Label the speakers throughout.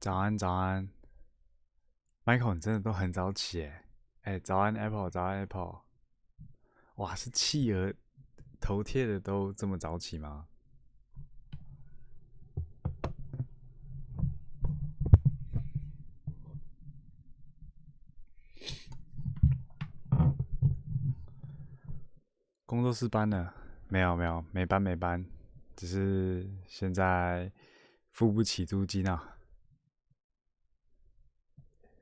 Speaker 1: 早安，早安，Michael，你真的都很早起早安 Apple，早安 Apple，哇，是企鹅头贴的都这么早起吗？工作室班呢？没有没有，没班没班，只是现在付不起租金啊，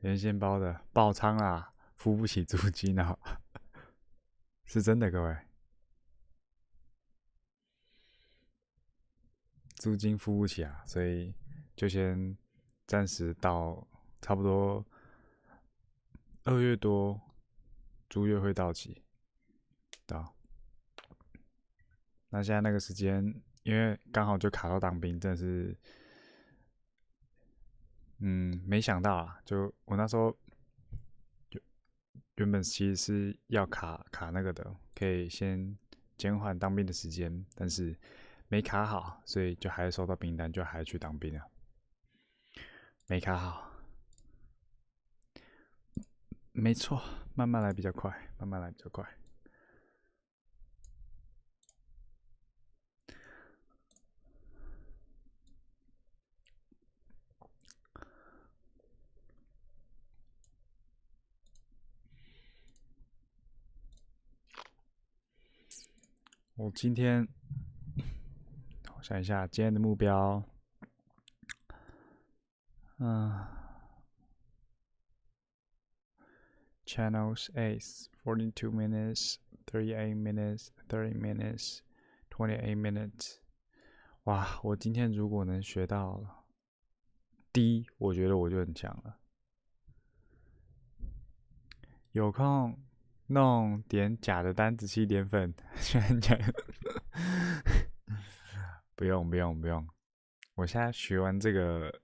Speaker 1: 原先包的爆仓啦，付不起租金啊，是真的各位，租金付不起啊，所以就先暂时到差不多2月多租约会到期，到。那现在那个时间，因为刚好就卡到当兵，真的是，没想到啊，就我那时候就原本其实是要卡那个的，可以先减缓当兵的时间，但是没卡好，所以就还是收到兵单，就还是去当兵了，没卡好。没错，慢慢来比较快，慢慢来比较快。我今天，我想一下今天的目标，channels Ace 42 minutes, 38 minutes, 30 minutes, 28 minutes。哇，我今天如果能学到D，我觉得我就很强了。有空弄点假的单子吸点粉，宣讲。不用不用不用，我现在学完这个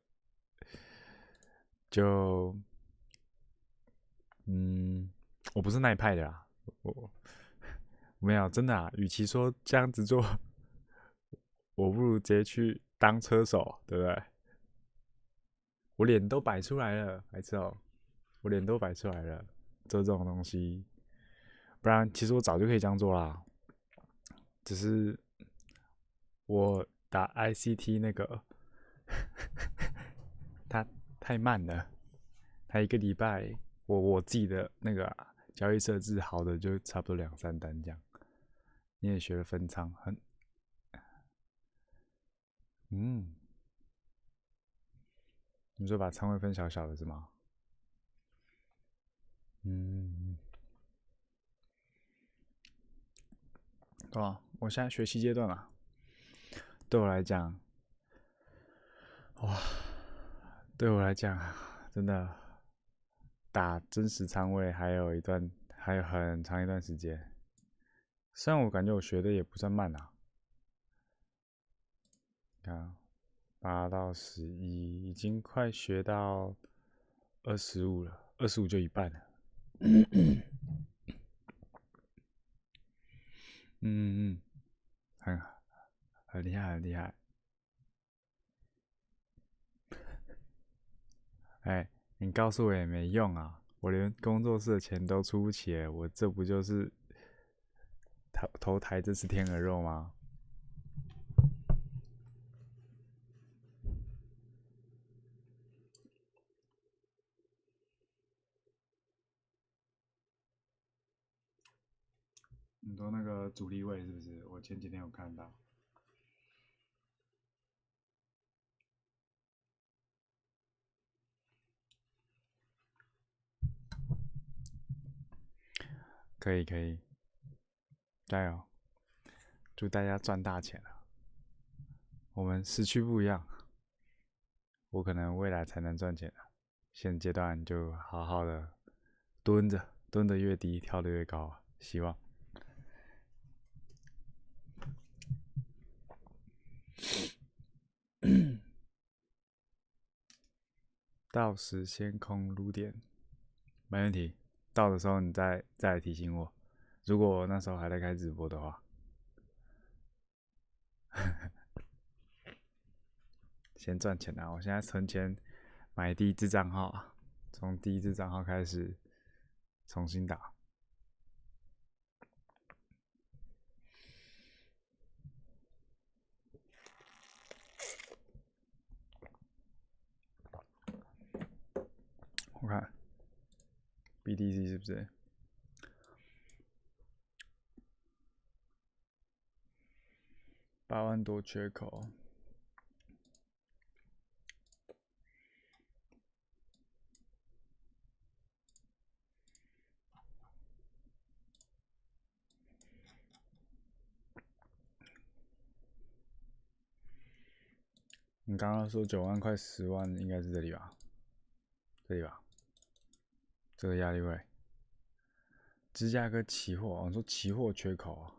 Speaker 1: 就，我不是那一派的啦，我没有真的啊。与其说这样子做，我不如直接去当车手，对不对？我脸都摆出来了，白痴哦，我脸都摆出来了，做这种东西，不然其实我早就可以这样做啦，只是我打 ICT 那个，它太慢了，它一个礼拜我自己的那个交易设置好的就差不多2、3单这样。你也学了分仓，嗯，你说把仓位分小小的是吗？嗯，对吧？我现在学习阶段嘛，对我来讲，哇，对我来讲，真的打真实仓位还有很长一段时间。虽然我感觉我学的也不算慢啊，看8到11，已经快学到25了，25就一半了。嗯，很很厉害，很厉害。你告诉我也没用啊，我连工作室的钱都出不起了，我这不就是头抬这是天鹅肉吗？你说那个主力位是不是？我前几天有看到。可以可以，加油！祝大家赚大钱啊！我们时区不一样，我可能未来才能赚钱啊，现阶段就好好的蹲着，蹲得越低，跳得越高啊！希望。到时先空撸点，没问题。到的时候你再来提醒我，如果我那时候还在开直播的话，先赚钱啊！我现在存钱买第一支账号啊，从第一支账号开始重新打。我看 BTC 是不是8万多缺口？你刚刚说9万块10万，应该是这里吧？这里吧？这个压力位。芝加哥期货，你说期货缺口啊？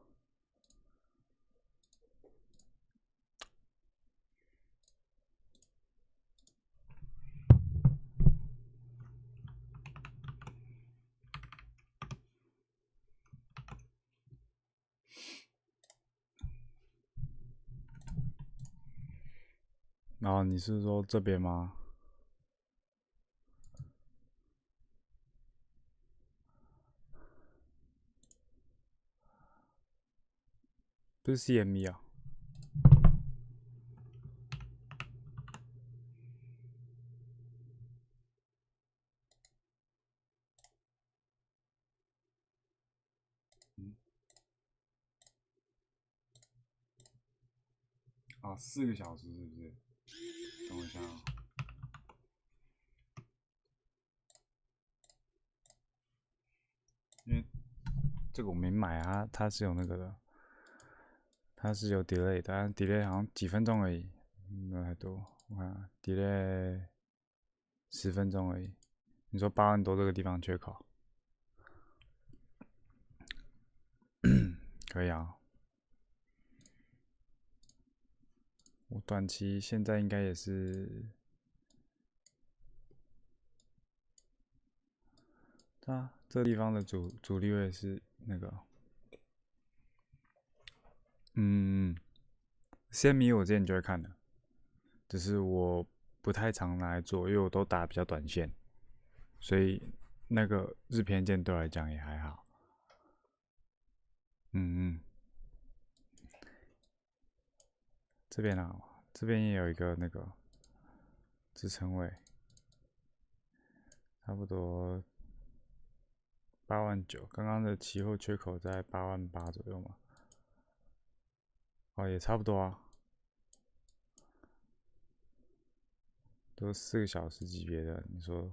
Speaker 1: 然后你是说这边吗？不是 CME 啊？啊，4个小时是不是？等我一下啊。因为这个我没买啊，它是有那个的，它是有 delay 的，但 delay 好像几分钟而已，没有太多。我看啊 delay 10分钟而已。你说8万多这个地方缺口，可以啊。我短期现在应该也是，这个地方的主力位是那个，CME 我之前就会看的，只是我不太常拿来做，因为我都打比较短线，所以那个日偏线对我来讲也还好。这边啊，这边也有一个那个支撑位，差不多8万9，刚刚的期货缺口在8万8左右嘛。哦，也差不多啊，都4个小时级别的，你说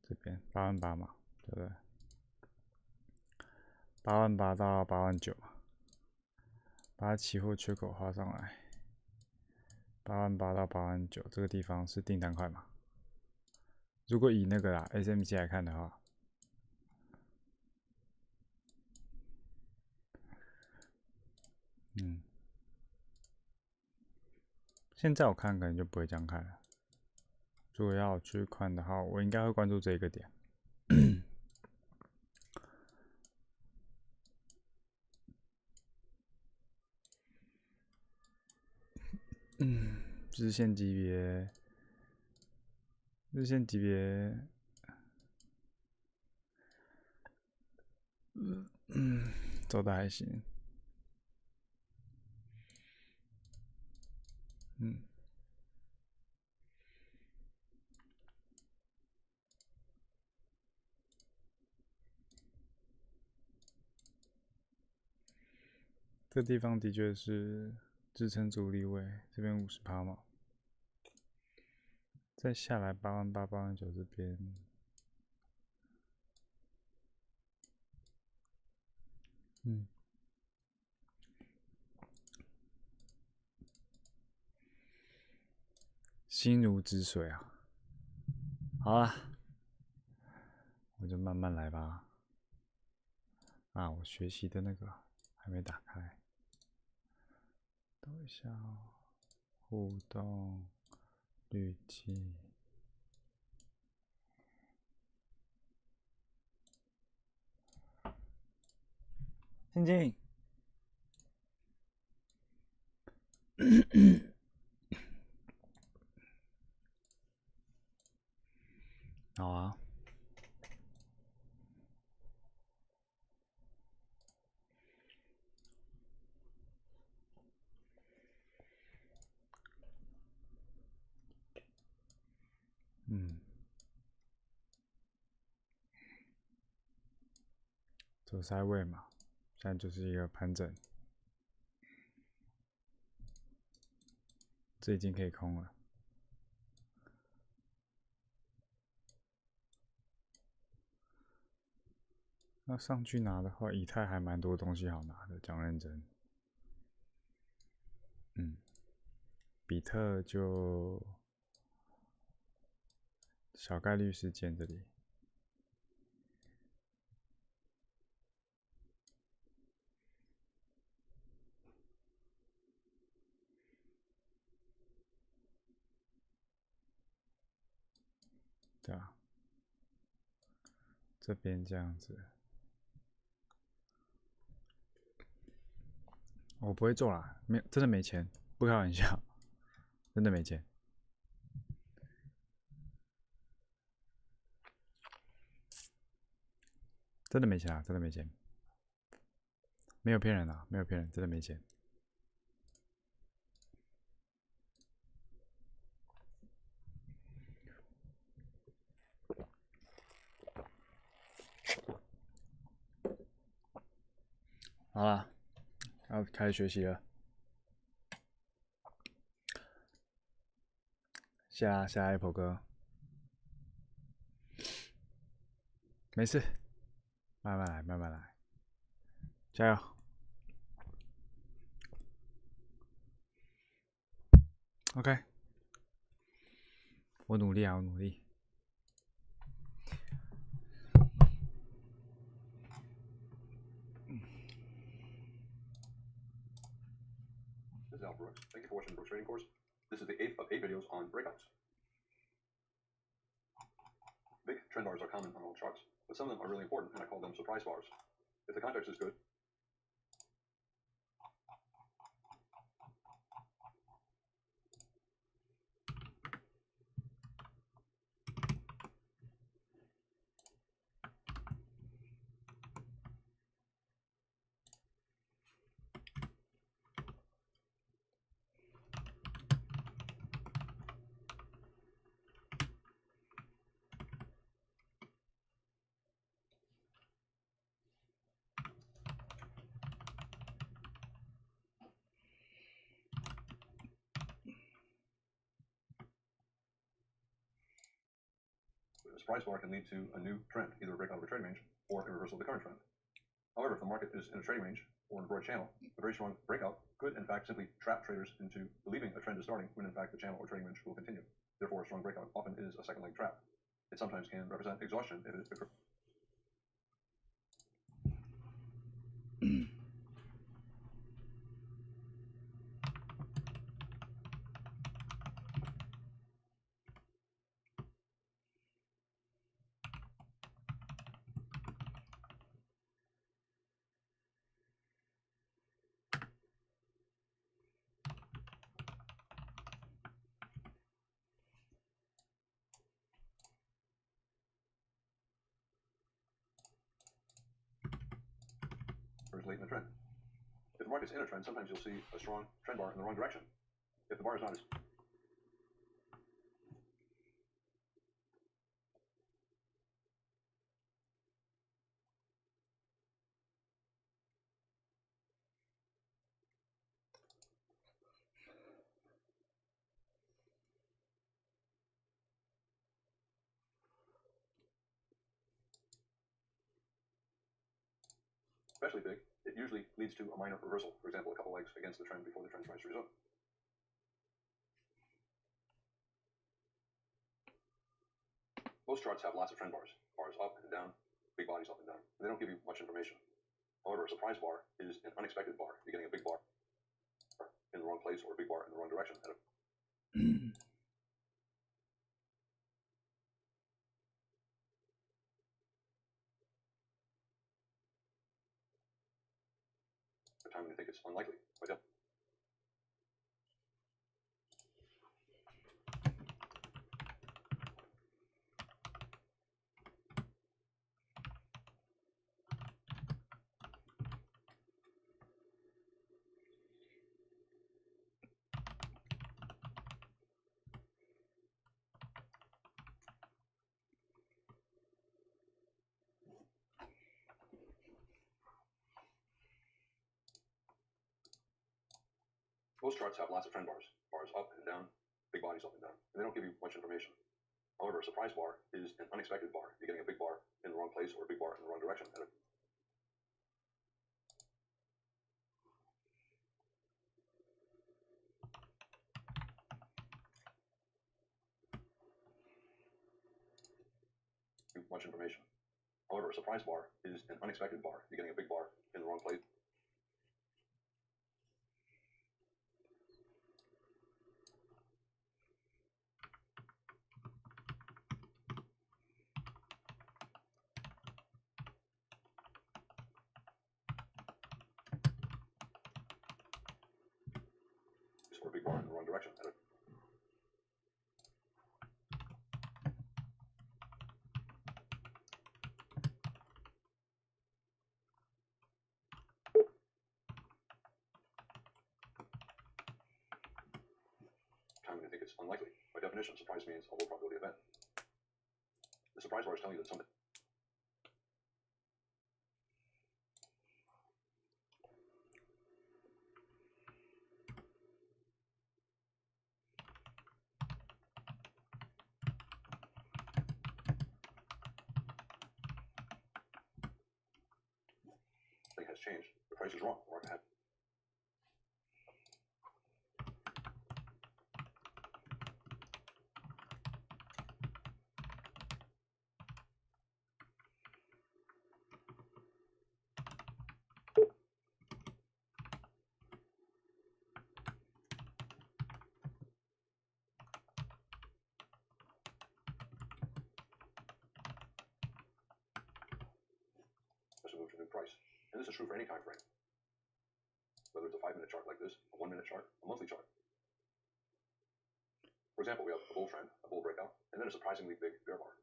Speaker 1: 这边8万8嘛，对不对？8万8到8万9嘛，把期货缺口画上来，8万8到8万9这个地方是订单块嘛？如果以那个SMC 来看的话，现在我看可能就不会这样看了。如果要去看的话，我应该会关注这个点。日线级别，走的还行。这地方的确是支撑阻力位，这边50%嘛，再下来8万8、8万9这边，心如止水啊。好啦，我就慢慢来吧。啊，我学习的那个还没打开，等一下哦。互动滤镜，静静。好啊。走塞位嘛，现在就是一个盘整，这已经可以空了。那上去拿的话，以太还蛮多东西好拿的，讲认真。比特就小概率事件这里。对啊，这边这样子，我不会做啦，没真的没钱，不开玩笑，真的没钱。真的没钱啊，真的没钱，没有骗人啊，没有骗人，真的没钱。好啦，要开始学习了。下 Apple 哥，没事，慢慢来，慢慢来，加油。OK， 我努力啊，我努力。
Speaker 2: This is Al Brooks. Thank you for watching the Brooks Trading Course. This is the 8th of 8 videos on breakouts. Big trend bars are common on all charts, but some of them are really important, and I call them surprise bars. If the context is good, a surprise bar can lead to a new trend, either a breakout of a trading range or a reversal of the current trend. However, if the market is in a trading range or in a broad channel, a very strong breakout could in fact simply trap traders into believing a trend is starting when in fact the channel or trading range will continue. Therefore, a strong breakout often is a second leg trap. It sometimes can represent exhaustion if it occurs. Late in the trend. If the market's in a trend, sometimes you'll see a strong trend bar in the wrong direction. If the bar is not as especially big, it usually leads to a minor reversal. For example, a couple legs against the trend before the trend tries to resume. Most charts have lots of trend bars, bars up and down, big bodies up and down, and they don't give you much information. However, a surprise bar is an unexpected bar. You're getting a big bar in the wrong place or a big bar in the wrong direction. A time when you think it's unlikely. Most charts have lots of trend bars, bars up and down, big bodies up and down, and they don't give you much information. However, a surprise bar is an unexpected bar. You're getting a big bar in the wrong place or a big bar in the wrong direction. Much information. However, a surprise bar is an unexpected bar. You're getting a big bar in the wrong place. Or a big bar in the wrong direction. Timing, I think it's unlikely. By definition, surprise means a low probability event. The surprise bar is telling you that something has changed. The price is wrong. The market has moved to a new price. And this is true for any time frame. Whether it's a 5-minute chart like this, a 1-minute chart, a monthly chart. For example, we have a bull trend, a bull breakout, and then a surprisingly big bear bar.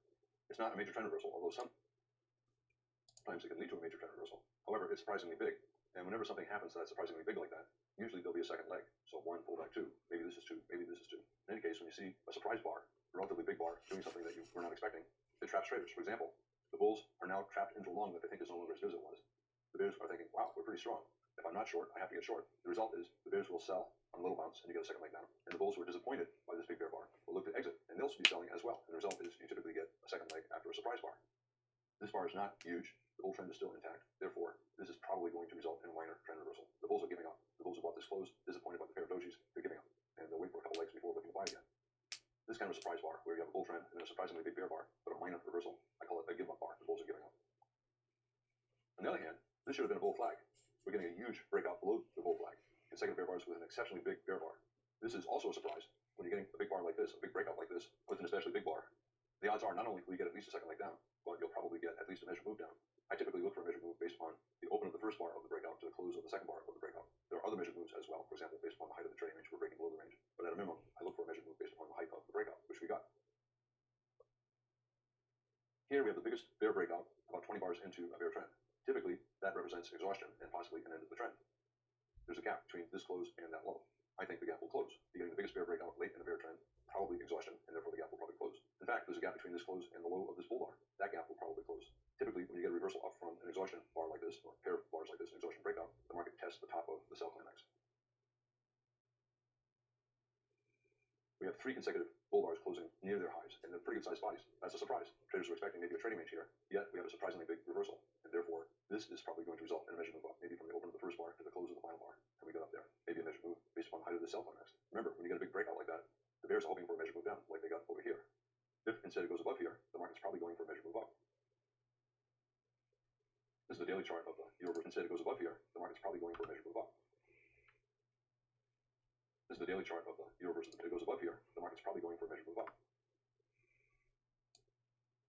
Speaker 2: It's not a major trend reversal, although sometimes it can lead to a major trend reversal. However, it's surprisingly big. And whenever something happens that's surprisingly big like that, usually there'll be a second leg. So 1, pullback 2, maybe this is 2, maybe this is 2. In any case, when you see a surprise bar, a relatively big bar, doing something that you were not expecting, it traps traders. For example, the bulls are now trapped into a long that they think is no longer as good as it was. The bears are thinking, wow, we're pretty strong. If I'm not short, I have to get short. The result is the bears will sell on a little bounce and you get a second leg down. And the bulls who are disappointed by this big bear bar will look to exit and they'll be selling as well. And the result is you typically get a second leg after a surprise bar. This bar is not huge. The bull trend is still intact. Therefore, this is probably going to result in a minor trend reversal. The bulls are giving up. The bulls who bought this close, disappointed by the pair of dojis, they're giving up. And they'll wait for a couple legs before looking to buy again. This kind of a surprise bar where you have a bull trend and then a surprisingly big bear bar, but a minor reversal, I call it a give up bar. The bulls are giving up. On the other hand, this should have been a bull flag. We're getting a huge breakout below the bull flag. Consecutive bear bars with an exceptionally big bear bar. This is also a surprise. When you're getting a big bar like this, a big breakout like this, with an especially big bar, the odds are not only will you get at least a second leg down, but you'll probably get at least a measured move down. I typically look for a measured move based upon the open of the first bar of the breakout to the close of the second bar of the breakout. There are other measured moves as well, for example, based upon the height of the trading range, we're breaking below the range. But at a minimum, I look for a measured move based upon the height of the breakout, which we got. Here we have the biggest bear breakout, about 20 bars into a bear trend. Typically, that represents exhaustion and possibly an end of the trend. There's a gap between this close and that low. I think the gap will close. You're getting the biggest bear breakout late in a bear trend, probably exhaustion, and therefore the gap will probably close. In fact, there's a gap between this close and the low of this bull bar. That gap will probably close. Typically, when you get a reversal up from an exhaustion bar like this, or a pair of bars like this, an exhaustion breakout, the market tests the top of the sell climax. We have 3 consecutive bull bars closing near their highs, and they're pretty good sized bodies. That's a surprise. Traders were expecting maybe a trading range here, yet we have a surprisingly big reversal, and therefore this is probably going to result in a measured move up, maybe from the open of the first bar to the close of the final bar, and we got up there. Maybe a measured move based upon the height of the sell climax. Remember, when you get a big breakout like that, the bears are hoping for a measured move down, like they got over here. If instead it goes above here, the market's probably going for a measured move up. This is the daily chart of the euro versus. Instead it goes above here, the market's probably going for a measured move up. This is the daily chart of the euro versus. If it goes above here, the market's probably going for a measured move up.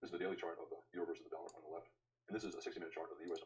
Speaker 2: This is the daily chart of the euro versus the dollar on the left, and this is a 60-minute chart of the US.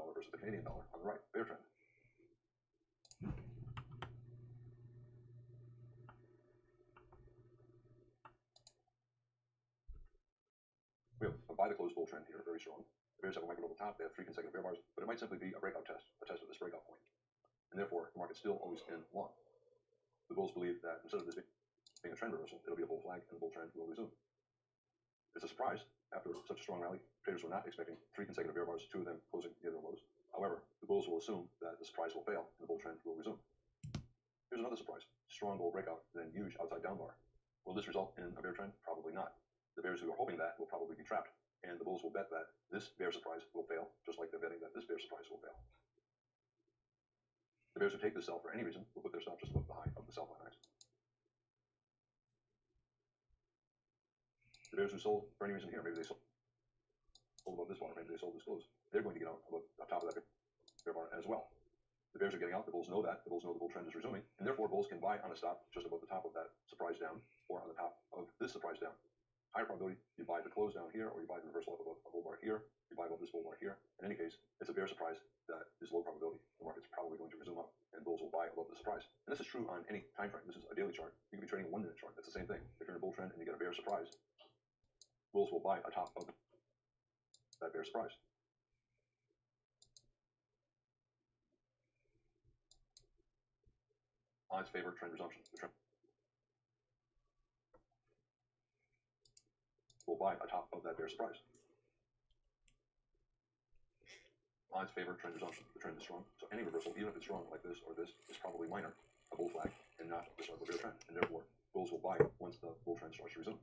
Speaker 2: dollar versus the Canadian dollar on the right, bear trend. We have a buy the close bull trend here, very strong. The bears have a micro double top, they have 3 consecutive bear bars, but it might simply be a breakout test, a test of this breakout point. And therefore, the market's still always in long. The bulls believe that instead of this being a trend reversal, it'll be a bull flag and the bull trend will resume. It's a surprise. After such a strong rally, traders were not expecting 3 consecutive bear bars, 2 of them closing near their lows. However, the bulls will assume that the surprise will fail and the bull trend will resume. Here's another surprise. Strong bull breakout, then huge outside down bar. Will this result in a bear trend? Probably not. The bears who are hoping that will probably be trapped, and the bulls will bet that this bear surprise will fail, just like they're betting that this bear surprise will fail. The bears who take this sell for any reason will put their stop just above the high of the sell line. The bears who sold for any reason here, maybe they sold above this bar, maybe they sold this close, they're going to get out above the top of that bear bar as well. The bears are getting out, the bulls know that, the bulls know the bull trend is resuming, and therefore bulls can buy on a stop just above the top of that surprise down, or on the top of this surprise down. Higher probability, you buy the close down here, or you buy the reversal up above a bull bar here, you buy above this bull bar here. In any case, it's a bear surprise that is low probability. The market's probably going to resume up, and bulls will buy above the surprise. And this is true on any time frame. This is a daily chart. You could be trading a 1-minute chart. It's the same thing. If you're in a bull trend and you get a bear surprise, bulls will buy atop of that bear surprise. Odds favor trend resumption. The trend will buy atop of that bear surprise. Odds favor trend resumption. The trend is strong, so any reversal, even if it's strong like this or this, is probably minor, a bull flag, and not the start of a bear trend. And therefore, bulls will buy once the bull trend starts to resume.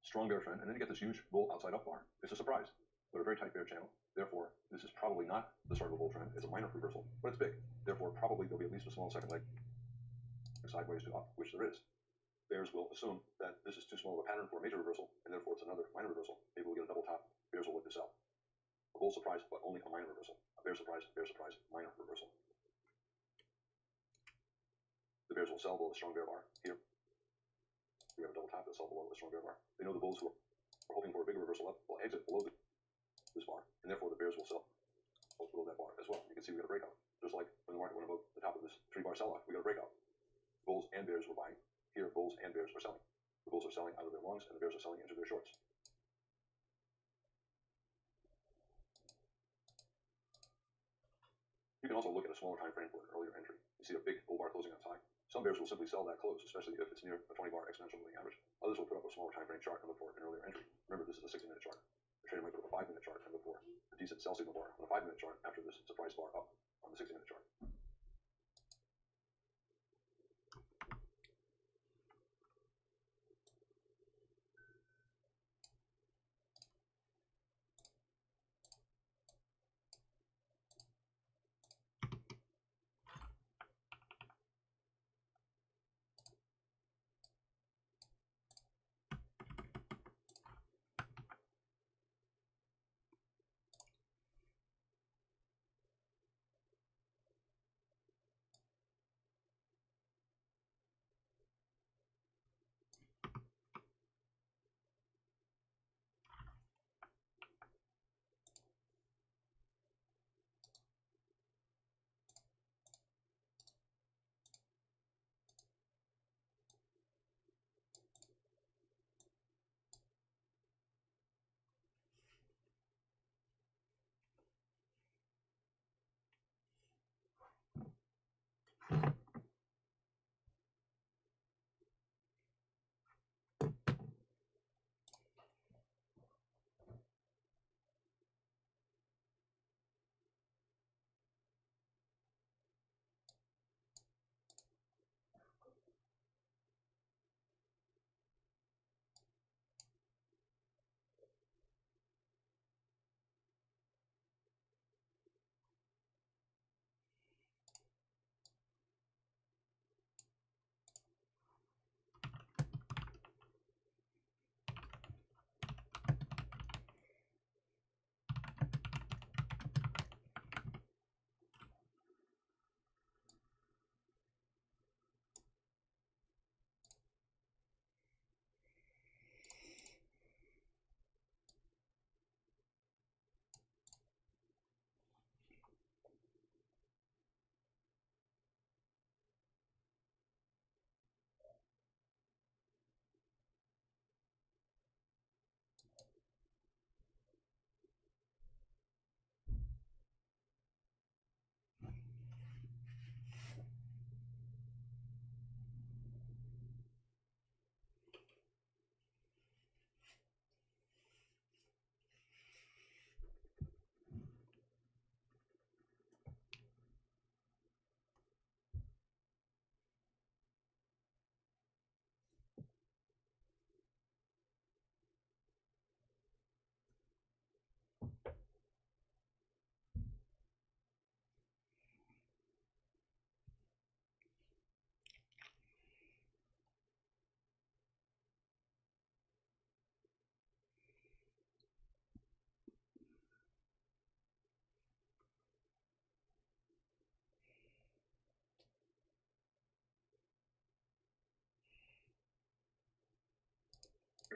Speaker 2: Strong bear trend, and then you get this huge bull outside up bar. It's a surprise, but a very tight bear channel. Therefore, this is probably not the start of a bull trend. It's a minor reversal, but it's big. Therefore, probably there'll be at least a small second leg sideways to up, which there is. Bears will assume that this is too small of a pattern for a major reversal, and therefore it's another minor reversal. Maybe we'll get a double top. Bears will look this out. A bull surprise, but only a minor reversal. A bear surprise, minor reversal. The bears will sell below the strong bear bar here. We have a double top that sell below the strong bear bar. They know the bulls who are hoping for a bigger reversal up will exit below this bar, and therefore the bears will sell below that bar as well. You can see we got a breakout. Just like when the market went above the top of this 3-bar sell-off, we got a breakout. Bulls and bears were buying. Here, bulls and bears are selling. The bulls are selling out of their longs, and the bears are selling into their shorts. You can also look at a smaller time frame for an earlier entry. You see a big bull bar closing on high. Some bears will simply sell that close, especially if it's near a 20-bar exponential moving average. Others will put up a smaller time frame chart and look for an earlier entry. Remember, this is a 60-minute chart. The trader might put up a 5-minute chart and look for a decent sell signal bar on a 5-minute chart after this surprise bar up on the 60-minute chart.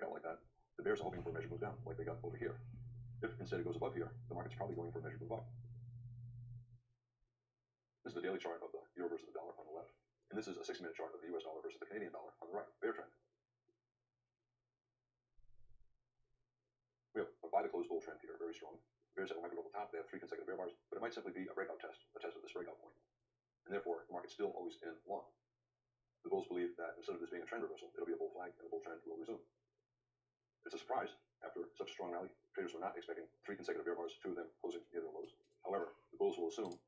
Speaker 2: breakout like that, the bears are hoping for a measured move down, like they got over here. If instead it goes above here, the market's probably going for a measured move up. This is the daily chart of the euro versus the dollar on the left, and this is a 60-minute chart of the US dollar versus the Canadian dollar on the right, bear trend. We have a buy the close bull trend here, very strong. Bears have a record over the top, they have 3 consecutive bear bars, but it might simply be a breakout test, a test of this breakout point. And therefore, the market's still always in long. The bulls believe that instead of this being a trend reversal, it'll be a bull flag and the bull trend will resume. It's a surprise. After such a strong rally, traders were not expecting 3 consecutive bear bars, 2 of them closing near their lows. However, the bulls will assume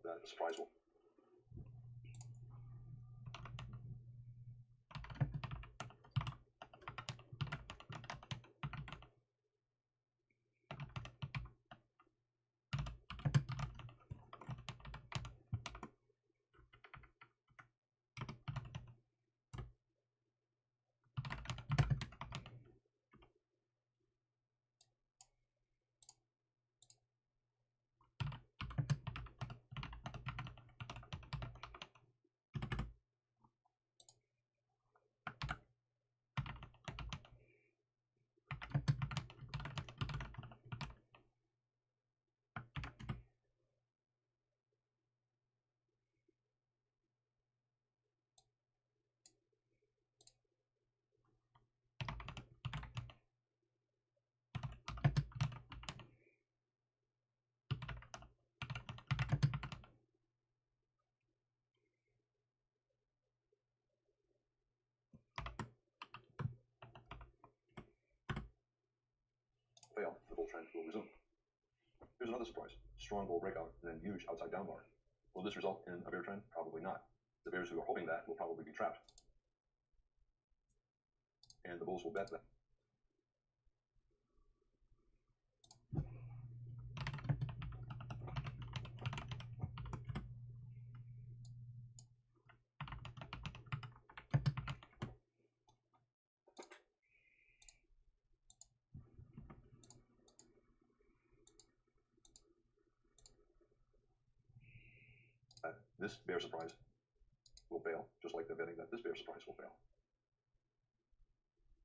Speaker 2: that the surprise will fail, the bull trend will resume. Here's another surprise. Strong bull breakout, and then huge outside down bar. Will this result in a bear trend? Probably not. The bears who are hoping that will probably be trapped. And the bulls will bet that. This bear surprise will fail, just like they're betting that this bear surprise will fail.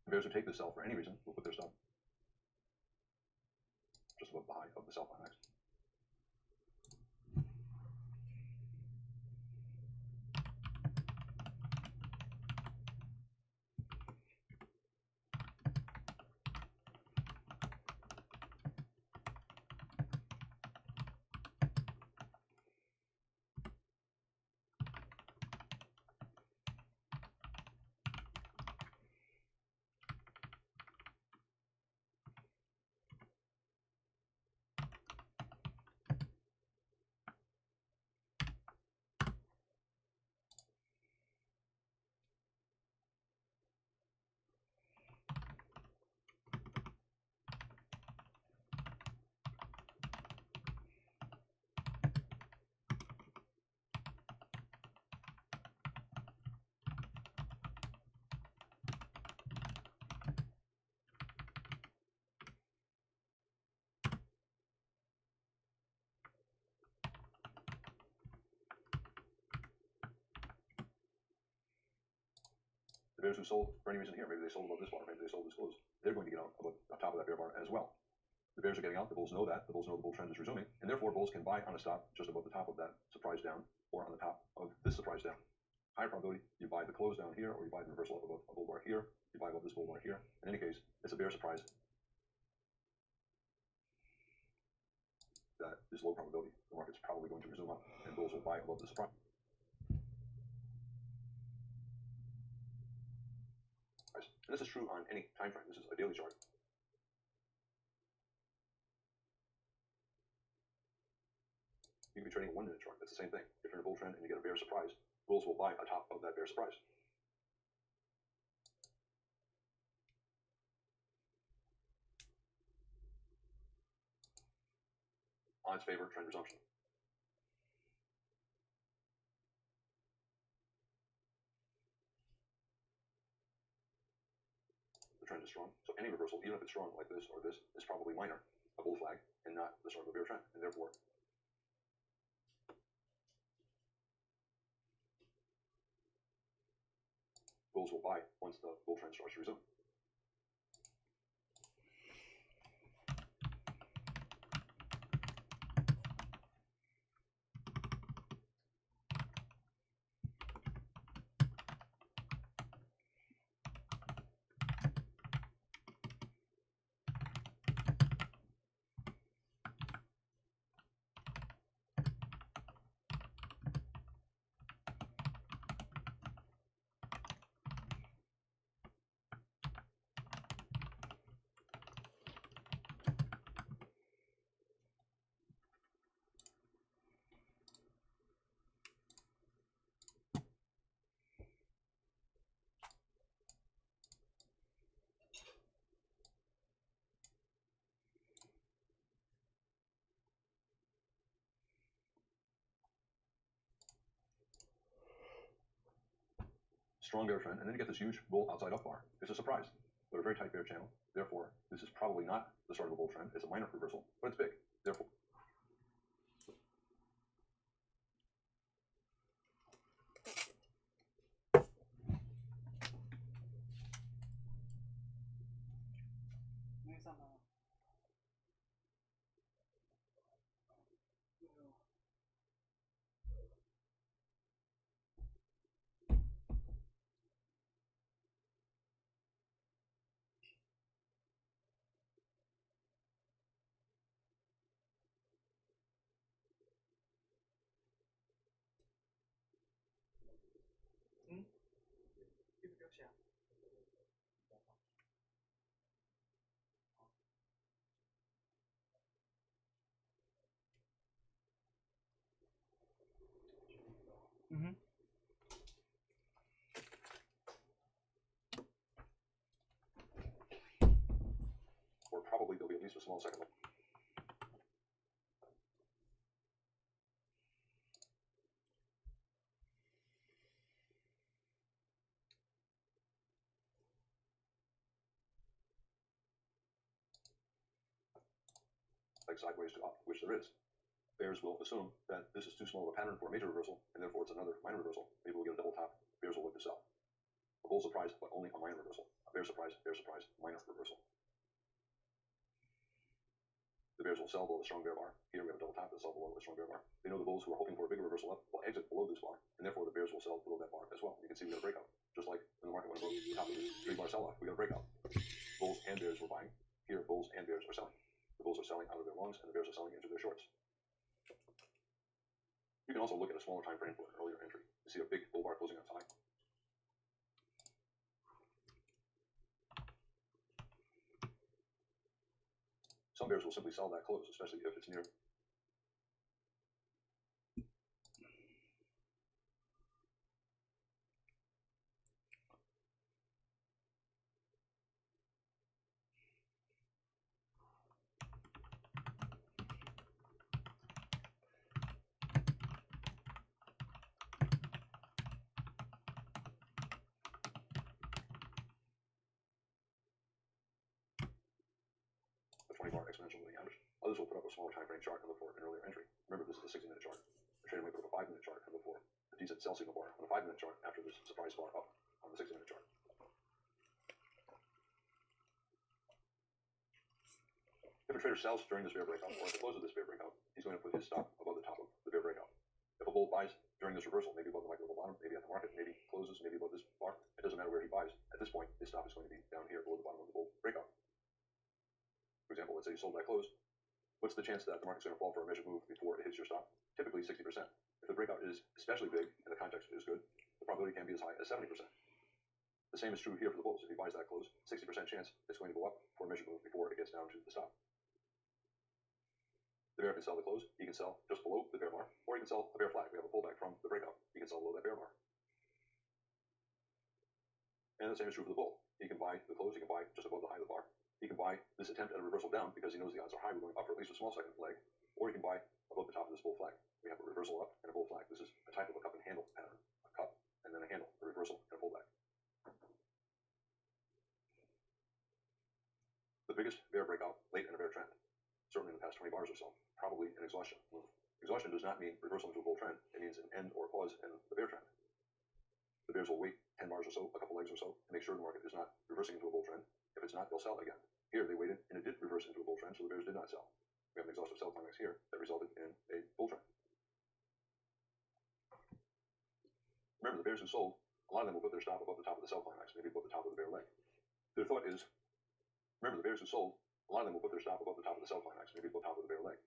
Speaker 2: The bears who take this sell for any reason will put their stop just above the high of the sell climax. The bears who sold for any reason here, maybe they sold above this bar, maybe they sold this close, they're going to get out above the top of that bear bar as well. The bears are getting out, the bulls know that, the bulls know the bull trend is resuming, and therefore bulls can buy on a stop just above the top of that surprise down, or on the top of this surprise down. Higher probability, you buy the close down here, or you buy the reversal up above a bull bar here, you buy above this bull bar here. In any case, it's a bear surprise that is low probability. The market's probably going to resume up, and bulls will buy above the surprise. And this is true on any time frame. This is a daily chart. You can be trading a 1 minute chart. It's the same thing. If you're in a bull trend and you get a bear surprise, bulls will buy atop of that bear surprise. Odds favor trend resumption. The trend is strong. So any reversal, even if it's strong like this or this, is probably minor, a bull flag, and not the start of a bear trend. And therefore, bulls will buy once the bull trend starts to resume. Strong bear trend, and then you get this huge bull outside up bar. It's a surprise, but a very tight bear channel. Therefore, this is probably not the start of a bull trend. It's a minor reversal, but it's big. Therefore, or probably there'll be at least a small second. Like sideways to up, which there is. Bears will assume that this is too small of a pattern for a major reversal, and therefore it's another minor reversal. Maybe we'll get a double top. Bears will look to sell. A bull surprise, but only a minor reversal. A bear surprise, minor reversal. The bears will sell below the strong bear bar. Here we have a double top that sell below the strong bear bar. They know the bulls who are hoping for a bigger reversal up will exit below this bar, and therefore the bears will sell below that bar as well. You can see we got a breakout. Just like when the market went above the top of this 3-bar sell-off, we got a breakout. Bulls and bears were buying. Here, bulls and bears are selling. The bulls are selling out of their longs, and the bears are selling into their shorts. You can also look at a smaller time frame for an earlier entry. You see a big bull bar closing on high. Some bears will simply sell that close, especially if it's near. The 20-bar exponential moving average. Others will put up a smaller time frame chart and look for an earlier entry. Remember, this is a 60-minute chart. A trader might put up a 5-minute chart and look for a decent sell signal bar on a 5-minute chart after this surprise bar up on the 60-minute chart. If a trader sells during this bear breakout or at the close of this bear breakout, he's going to put his stop above the top of the bear breakout. If a bull buys during this reversal, maybe above the micro level bottom, maybe at the market, maybe closes, maybe above this bar, it doesn't matter where he buys. At this point, his stop is going to be down here below the bottom of the bull breakout. For example, let's say you sold at close. What's the chance that the market's going to fall for a measured move before it hits your stop? Typically 60%. If the breakout is especially big and the context is good, the probability can be as high as 70%. The same is true here for the bulls. If he buys that close, 60% chance it's going to go up for a measured move before it gets down to the stop. The bear can sell the close. He can sell just below the bear bar, or he can sell a bear flag. We have a pullback from the breakout. He can sell below that bear bar. And the same is true for the bull. He can buy the close. He can buy just above the high of the bar. He can buy this attempt at a reversal down because he knows the odds are high. We're going up for at least a small second leg, or he can buy above the top of this bull flag. We have a reversal up and a bull flag. This is a type of a cup and handle pattern. A cup and then a handle, a reversal and a pullback. The biggest bear breakout late in a bear trend, certainly in the past 20 bars or so, probably an exhaustion move. Exhaustion does not mean reversal into a bull trend. It means an end or pause in the bear trend. The bears will wait 10 bars or so, a couple legs or so, to make sure the market is not reversing into a bull trend. If it's not, they'll sell again. Here they waited and it did reverse into a bull trend, so the bears did not sell. We have an exhaustive sell climax here that resulted in a bull trend. Remember, the bears who sold, a lot of them will put their stop above the top of the sell climax, maybe above the top of the bear leg. Their thought is, remember, the bears who sold, a lot of them will put their stop above the top of the sell climax, maybe above the top of the bear leg.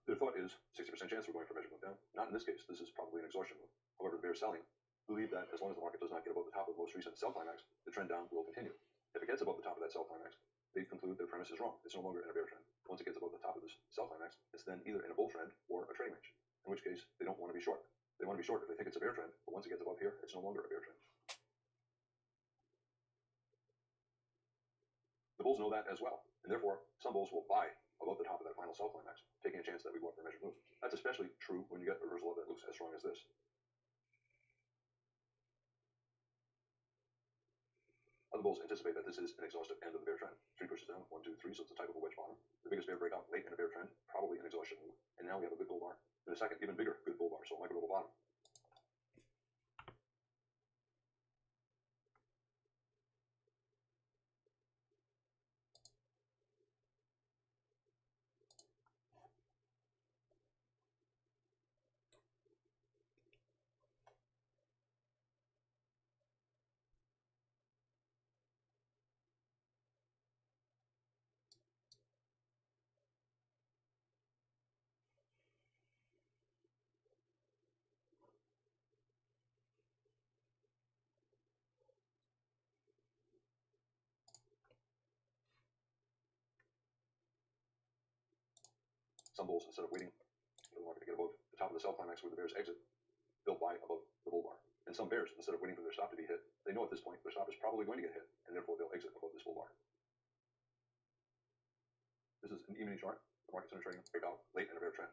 Speaker 2: Their thought is 60% chance we're going for a measured move down. Not in this case. This is probably an exhaustion move. However, the bears selling believe that as long as the market does not get above the top of the most recent sell climax, the trend down will continue. If it gets above the top of that sell climax, they conclude their premise is wrong. It's no longer in a bear trend. Once it gets above the top of this sell climax, it's then either in a bull trend or a trading range, in which case they don't want to be short. They want to be short if they think it's a bear trend, but once it gets above here, it's no longer a bear trend. The bulls know that as well, and therefore some bulls will buy above the top of that final sell climax, taking a chance that we go up for a measured move. That's especially true when you get a reversal that looks as strong as this. Other bulls anticipate that this is an exhaustive end of the bear trend. 3 pushes down, 1, 2, 3, so it's a type of a wedge bottom. The biggest bear breakout late in a bear trend, probably an exhaustion move. And now we have a good bull bar. In a second, even bigger good bull bar, so a micro level bottom. Some bulls, instead of waiting for the market to get above the top of the sell climax where the bears exit, they'll buy above the bull bar. And some bears, instead of waiting for their stop to be hit, they know at this point their stop is probably going to get hit, and therefore they'll exit above this bull bar. This is an E-mini chart. The market's in a trading breakout late in a bear trend.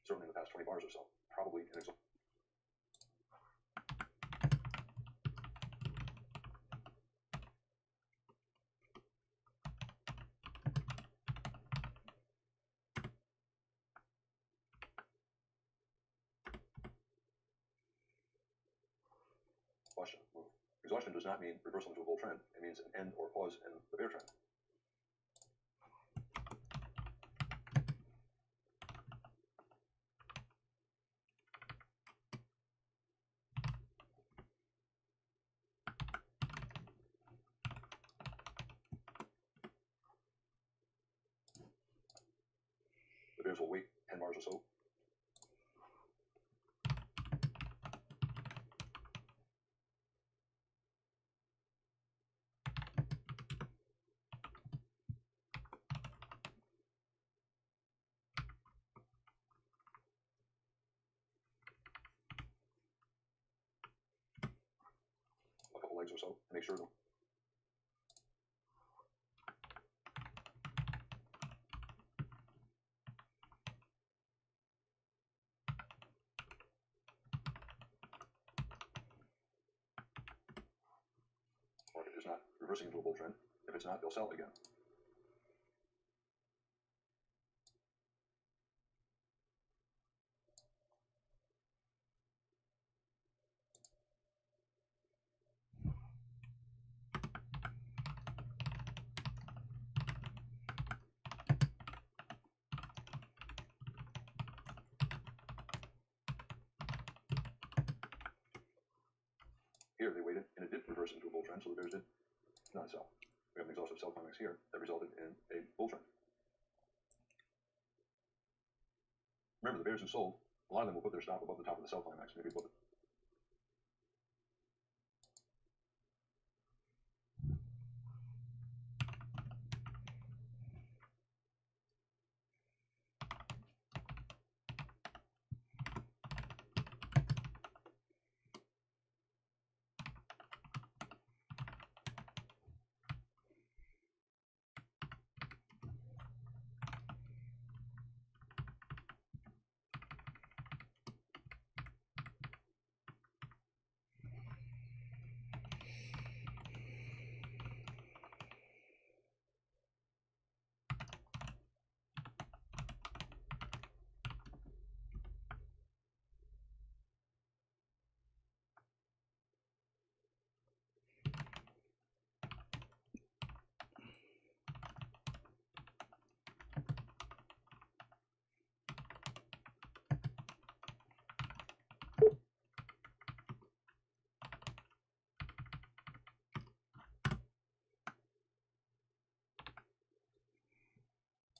Speaker 2: Certainly in the past 20 bars or so, probably an exhaustion. Move. Exhaustion does not mean reversal into a bull trend. It means an end or pause in the bear trend. The bears will wait 10 bars or so. A couple legs or so to make sure them. is not reversing into a bull trend. If it's not, they'll sell again. Here they waited and it did reverse into a bull trend, so the bears did not sell. We have an exhaustive sell climax here that resulted in a bull trend. Remember, the bears who sold, a lot of them will put their stop above the top of the sell climax, maybe above it.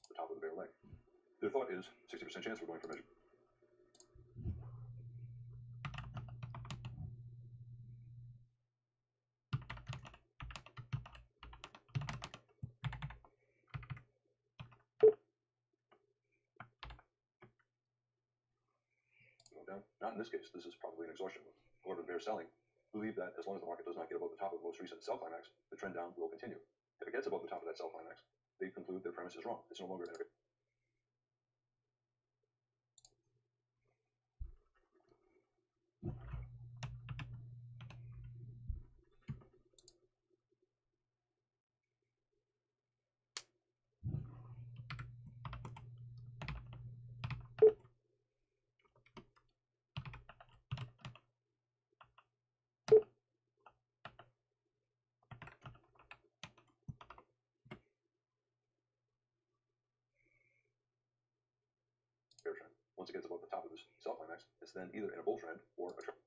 Speaker 2: The top of the bear leg. Their thought is 60% chance we're going for measure. Down. Not in this case. This is probably an exhaustion move. However, the bears selling believe that as long as the market does not get above the top of the most recent sell climax, the trend down will continue. If it gets above the top of that sell climax, they conclude their premise is wrong. It's no longer an bear trend. Once it gets above the top of this sell climax, it's then either in a bull trend or a trend.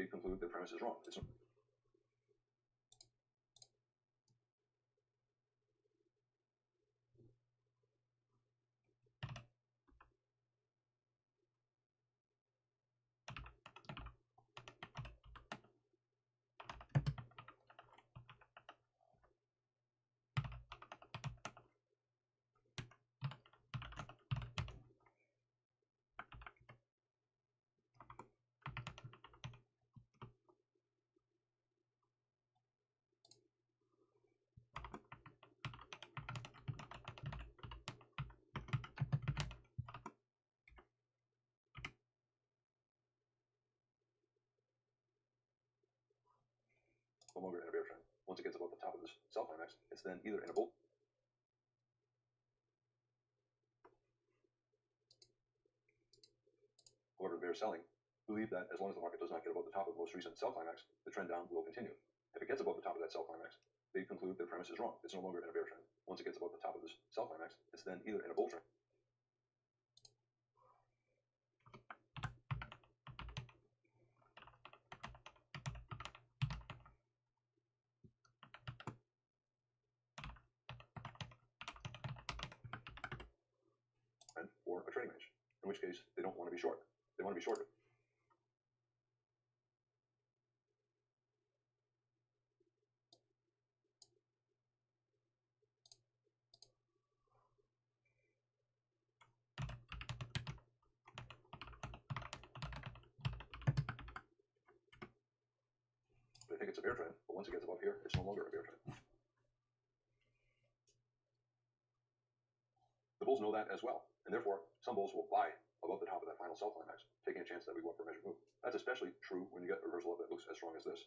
Speaker 2: They conclude their premise is wrong. It's no longer in a bear trend. Once it gets above the top of this sell climax, it's then either in a bull. However, the bears selling believe that as long as the market does not get above the top of the most recent sell climax, the trend down will continue. If it gets above the top of that sell climax, they conclude their premise is wrong. It's no longer in a bear trend. Once it gets above the top of this sell climax, it's then either in a bull trend. Or a trading range, in which case they don't want to be short. They want to be shorter. They think it's a bear trend, but once it gets above here, it's no longer a bear trend. The bulls know that as well, and therefore some bulls will buy above the top of that final sell climax, taking a chance that we go up for a measured move. That's especially true when you get a reversal up that looks as strong as this.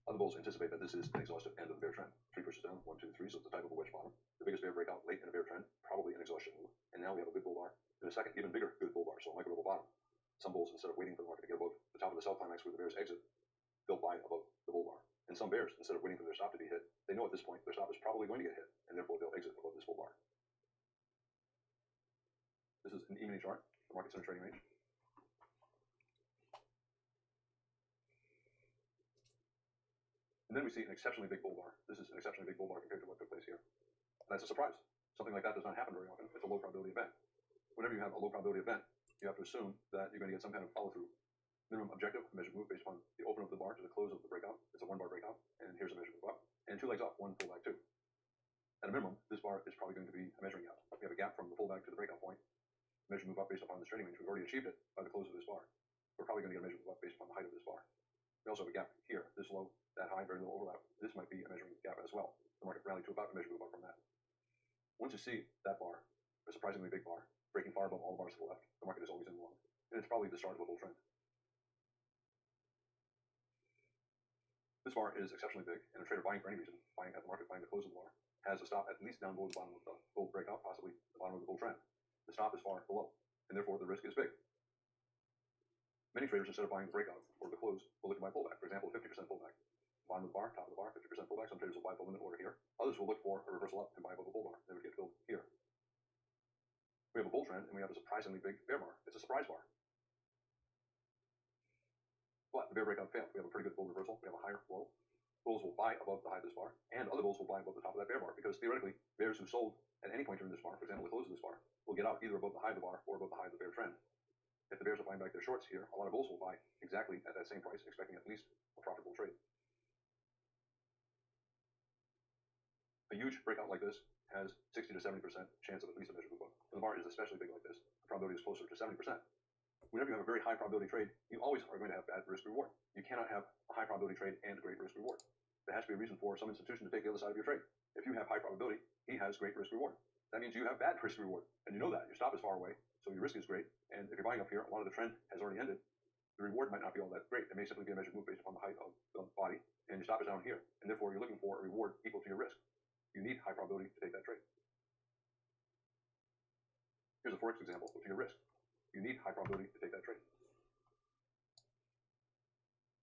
Speaker 2: Other bulls anticipate that this is an exhaustive end of the bear trend. 3 pushes down, 1, 2, 3, so it's the type of a wedge bottom. The biggest bear breakout late in a bear trend, probably an exhaustion move. And now we have a good bull bar, and a second, even bigger good bull bar, so a micro level bottom. Some bulls, instead of waiting for the market to get above the top of the sell climax where the bears exit, they'll buy above the bull bar. And some bears, instead of waiting for their stop to be hit, they know at this point their stop is probably going to get hit, and therefore they'll exit above this bull bar. This is an E-mini chart. The market's in a trading range. And then we see an exceptionally big bull bar. This is an exceptionally big bull bar compared to what took place here. And that's a surprise. Something like that does not happen very often. It's a low probability event. Whenever you have a low probability event, you have to assume that you're going to get some kind of follow through. Minimum objective, a measured move based upon the open of the bar to the close of the breakout. It's a 1 bar breakout, and here's a measured move up, and 2 legs up, 1 pullback 2. At a minimum, this bar is probably going to be a measuring gap. We have a gap from the pullback to the breakout point. Measured move up based upon this trading range. We've already achieved it by the close of this bar. We're probably going to get a measured move up based upon the height of this bar. We also have a gap here, this low, that high, very little overlap. This might be a measuring gap as well. The market rallied to about a measured move up from that. Once you see that bar, a surprisingly big bar, breaking far above all the bars to the left, the market is always in the long. And it's probably the start of a bull trend. This bar is exceptionally big, and a trader buying for any reason, buying at the market, buying the close of the bar, has a stop at least down below the bottom of the bull breakout, possibly the bottom of the bull trend. The stop is far below, and therefore the risk is big. Many traders, instead of buying the breakout or the close, will look to buy pullback. For example, 50% pullback. Bottom of the bar, top of the bar, 50% pullback. Some traders will buy the limit order here. Others will look for a reversal up and buy above the bull bar. They would get filled here. We have a bull trend, and we have a surprisingly big bear bar. It's a surprise bar. But the bear breakout failed. We have a pretty good bull reversal. We have a higher low. Bulls will buy above the high of this bar, and other bulls will buy above the top of that bear bar, because theoretically, bears who sold at any point during this bar, for example, the close of this bar, will get out either above the high of the bar or above the high of the bear trend. If the bears are buying back their shorts here, a lot of bulls will buy exactly at that same price, expecting at least a profitable trade. A huge breakout like this has 60 to 70% chance of at least a measured move up. When the bar is especially big like this, the probability is closer to 70%. Whenever you have a very high probability trade, you always are going to have bad risk reward. You cannot have a high probability trade and great risk reward. There has to be a reason for some institution to take the other side of your trade. If you have high probability, he has great risk reward. That means you have bad risk reward, and you know that. Your stop is far away, so your risk is great. And if you're buying up here, a lot of the trend has already ended. The reward might not be all that great. It may simply be a measured move based upon the height of the body, and your stop is down here, and therefore you're looking for a reward equal to your risk. You need high probability to take that trade. Here's a forex example to your risk. You need high probability to take that trade.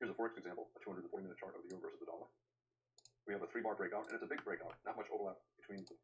Speaker 2: Here's a Forex example, a 240-minute chart of the euro versus the dollar. We have a 3-bar breakout, and it's a big breakout, not much overlap between the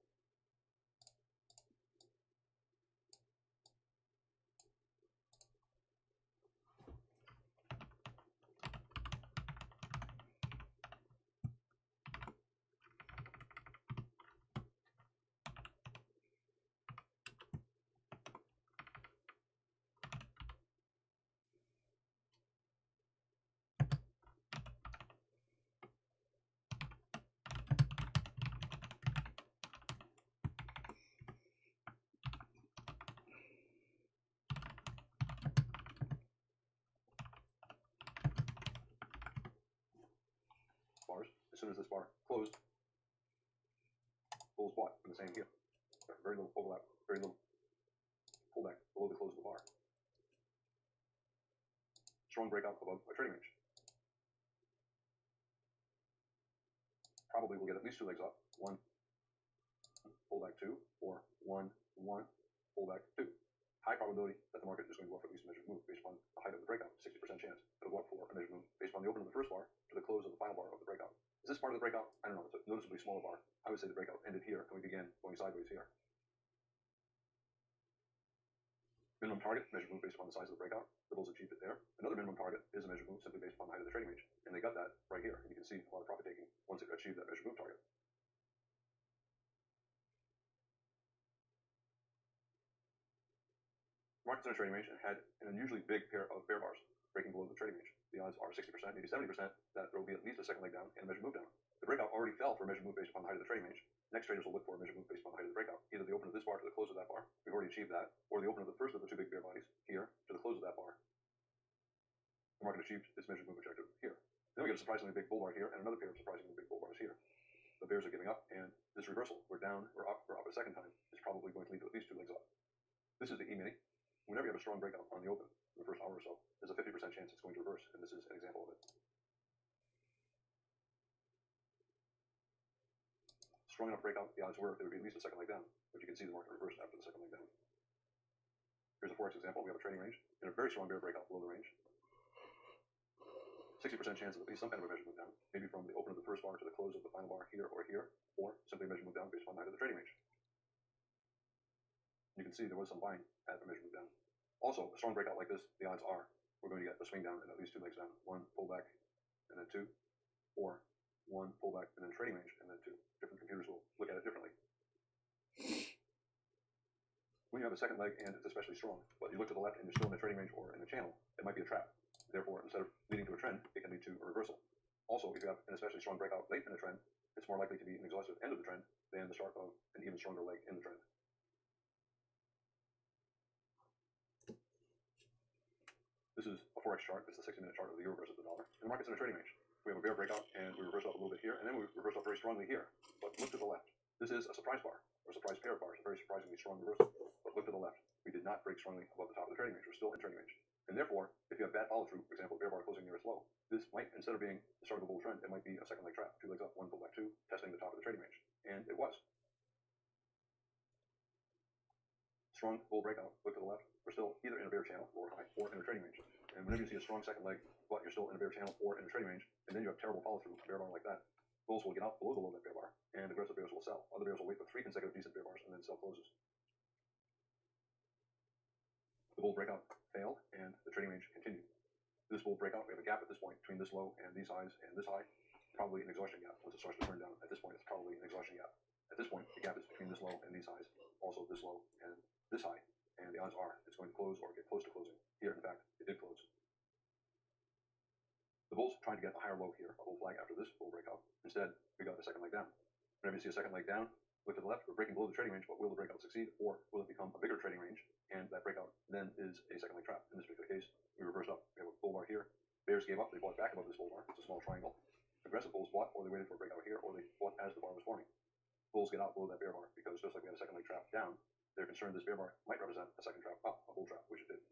Speaker 2: bars. As soon as this bar closed, bulls bought from the same here. Very little overlap, very little pullback below the close of the bar. Strong breakout above a trading range. Probably will get at least 2 legs up. 1, pullback 2, or 1, 1, pullback 2. High probability that the market is going to go up for at least a measured move based upon the height of the breakout. 60% chance that it'll go up for a measured move based upon the open of the first bar to the close of the final bar of the breakout. Is this part of the breakout? I don't know. It's a noticeably smaller bar. I would say the breakout ended here and we began going sideways here. Minimum target, measured move based upon the size of the breakout. The bulls achieved it there. Another minimum target is a measured move simply based upon the height of the trading range. And they got that right here. And you can see a lot of profit taking once it achieved that measured move target. The market's in a trading range and had an unusually big pair of bear bars breaking below the trading range. The odds are 60%, maybe 70% that there will be at least a second leg down and a measured move down. The breakout already fell for a measured move based upon the height of the trading range. Next traders will look for a measured move based upon the height of the breakout. Either the open of this bar to the close of that bar, we've already achieved that, or the open of the first of the 2 big bear bodies here to the close of that bar. The market achieved its measured move objective here. Then we get a surprisingly big bull bar here and another pair of surprisingly big bull bars here. The bears are giving up, and this reversal, we're down, we're up a second time, is probably going to lead to at least 2 legs up. This is the E-mini. Whenever you have a strong breakout on the open in the first hour or so, there's a 50% chance it's going to reverse, and this is an example of it. Strong enough breakout, the odds were there would be at least a second leg down, but you can see the market reversed after the second leg down. Here's a Forex example. We have a trading range and a very strong bear breakout below the range. 60% chance of at least some kind of a measured move down, maybe from the open of the first bar to the close of the final bar here, or simply a measured move down based upon the height of the trading range. You can see there was some buying at the measured move down. Also, a strong breakout like this, the odds are we're going to get a swing down and at least 2 legs down. 1 pullback and then 2, or 1 pullback and then trading range and then 2. Different computers will look at it differently. When you have a second leg and it's especially strong, but you look to the left and you're still in a trading range or in a channel, it might be a trap. Therefore, instead of leading to a trend, it can lead to a reversal. Also, if you have an especially strong breakout late in the trend, it's more likely to be an exhaustive end of the trend than the start of an even stronger leg in the trend. This is a Forex chart. It's the 60-minute chart of the euro versus the dollar. And the market's in a trading range. We have a bear breakout, and we reverse up a little bit here, and then we reverse up very strongly here. But look to the left. This is a surprise bar, or a surprise pair of bars, a very surprisingly strong reversal. But look to the left. We did not break strongly above the top of the trading range. We're still in trading range. And therefore, if you have bad follow-through, for example, bear bar closing near its low, this might, instead of being the start of a bull trend, it might be a second leg trap. 2 legs up, 1 pullback 2, testing the top of the trading range. And it was. Strong bull breakout. Look to the left. We're still either in a bear channel, lower high, or in a trading range. And whenever you see a strong second leg, but you're still in a bear channel or in a trading range, and then you have terrible follow-through, a bear bar like that, bulls will get out below the low of that bear bar, and aggressive bears will sell. Other bears will wait for 3 consecutive decent bear bars and then sell closes. The bull breakout failed, and the trading range continued. This bull breakout, we have a gap at this point between this low and these highs and this high, probably an exhaustion gap. Once it starts to turn down, at this point, it's probably an exhaustion gap. At this point, the gap is between this low and these highs, also this low and this high, and the odds are it's going to close or get close to closing. Here, in fact, it did close. The bulls tried to get a higher low here, a bull flag after this bull breakout. Instead, we got a second leg down. Whenever you see a second leg down, look to the left. We're breaking below the trading range, but will the breakout succeed, or will it become a bigger trading range, and that breakout then is a second leg trap? In this particular case, we reversed up. We have a bull bar here. Bears gave up. They bought back above this bull bar. It's a small triangle. Aggressive bulls bought, or they waited for a breakout here, or they bought as the bar was forming. Bulls get out below that bear bar because just like we had a second leg trap down, they're concerned this bear bar might represent a second trap up, a bull trap, which it did.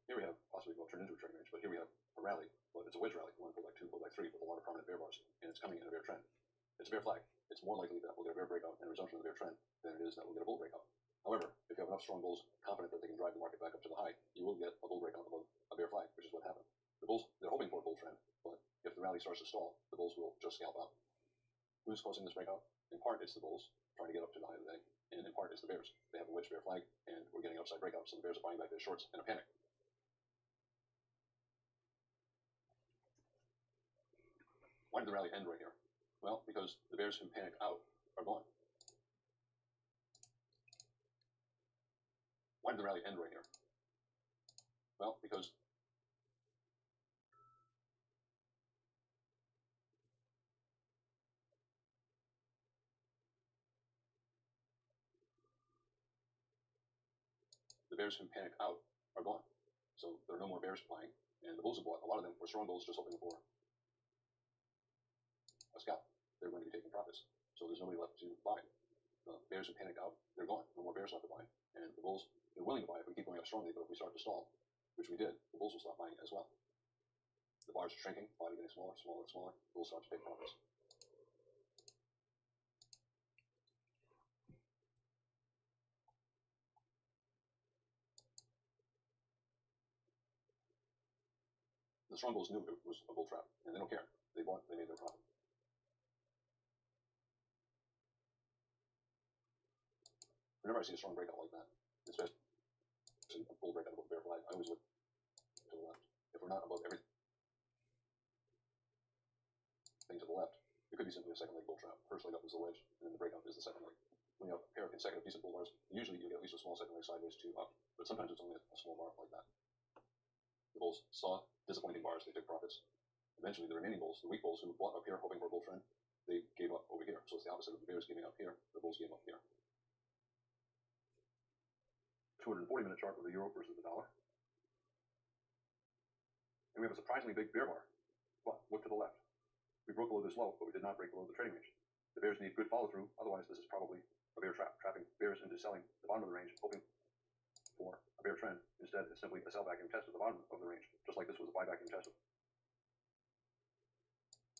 Speaker 2: Here we have possibly will turn into a trading range, but here we have a rally, but it's a wedge rally, 1 pullback 2, pullback 3, with a lot of prominent bear bars, and it's coming in a bear trend. It's a bear flag. It's more likely that we'll get a bear breakout and a resumption of the bear trend than it is that we'll get a bull breakout. However, if you have enough strong bulls confident that they can drive the market back up to the hoping for a bull trend, but if the rally starts to stall, the bulls will just scalp out. Who's causing this breakout? In part, it's the bulls trying to get up to the high of the day, and in part, it's the bears. They have a wedge bear flag, and we're getting an upside breakout, so the bears are buying back their shorts in a panic. Why did the rally end right here? Well, because the bears who panicked out are gone. Why did the rally end right here? Well, because the bears who panicked out are gone. So there are no more bears buying, and the bulls who bought, a lot of them were strong bulls just hoping for a scalp. They're going to be taking profits. So there's nobody left to buy. The bears who panicked out, they're gone. No more bears left to buy. And the bulls, they're willing to buy if we keep going up strongly, but if we start to stall, which we did, the bulls will stop buying as well. The bars are shrinking, body getting smaller, smaller, and smaller. The bulls start to take profits. The strong bulls knew it was a bull trap, and they don't care. They bought, they made their profit. Whenever I see a strong breakout like that, especially a bull breakout above the bear flag, I always look to the left. If we're not above everything to the left, it could be simply a second leg bull trap. First leg up is the wedge, and then the breakout is the second leg. When you have a pair of consecutive decent bull bars, usually you get at least a small second leg sideways to up, but sometimes it's only a small bar like that. The bulls saw disappointing bars, they took profits. Eventually, the remaining bulls, the weak bulls who bought up here hoping for a bull trend, they gave up over here. So it's the opposite of the bears giving up here, the bulls gave up here. 240-minute chart of the euro versus the dollar. And we have a surprisingly big bear bar. But look to the left. We broke below this low, but we did not break below the trading range. The bears need good follow-through, otherwise this is probably a bear trap, trapping bears into selling the bottom of the range, hoping for a bear trend. Instead, it's simply a sell vacuum test at the bottom of the range, just like this was a buy vacuum test at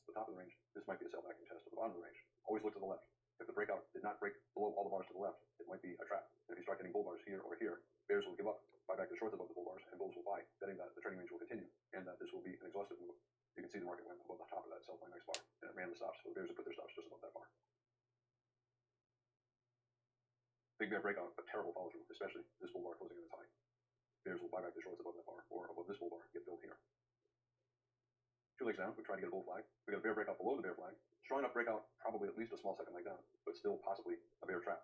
Speaker 2: the top of the range. This might be a sell vacuum test at the bottom of the range. Always look to the left. If the breakout did not break below all the bars to the left, it might be a trap. And if you start getting bull bars here or here, bears will give up, buy back the shorts above the bull bars, and bulls will buy, betting that the trading range will continue, and that this will be an exhaustive move. You can see the market went above the top of that sell by nice bar, and it ran the stops, so the bears have put their stops just above that bar. Big bear breakout, but terrible follow through, especially this bull bar closing in its high. Bears will buy back the shorts above that bar, or above this bull bar, get filled here. 2 legs down, we try to get a bull flag. We got a bear breakout below the bear flag. Strong enough breakout, probably at least a small second leg down, but still possibly a bear trap.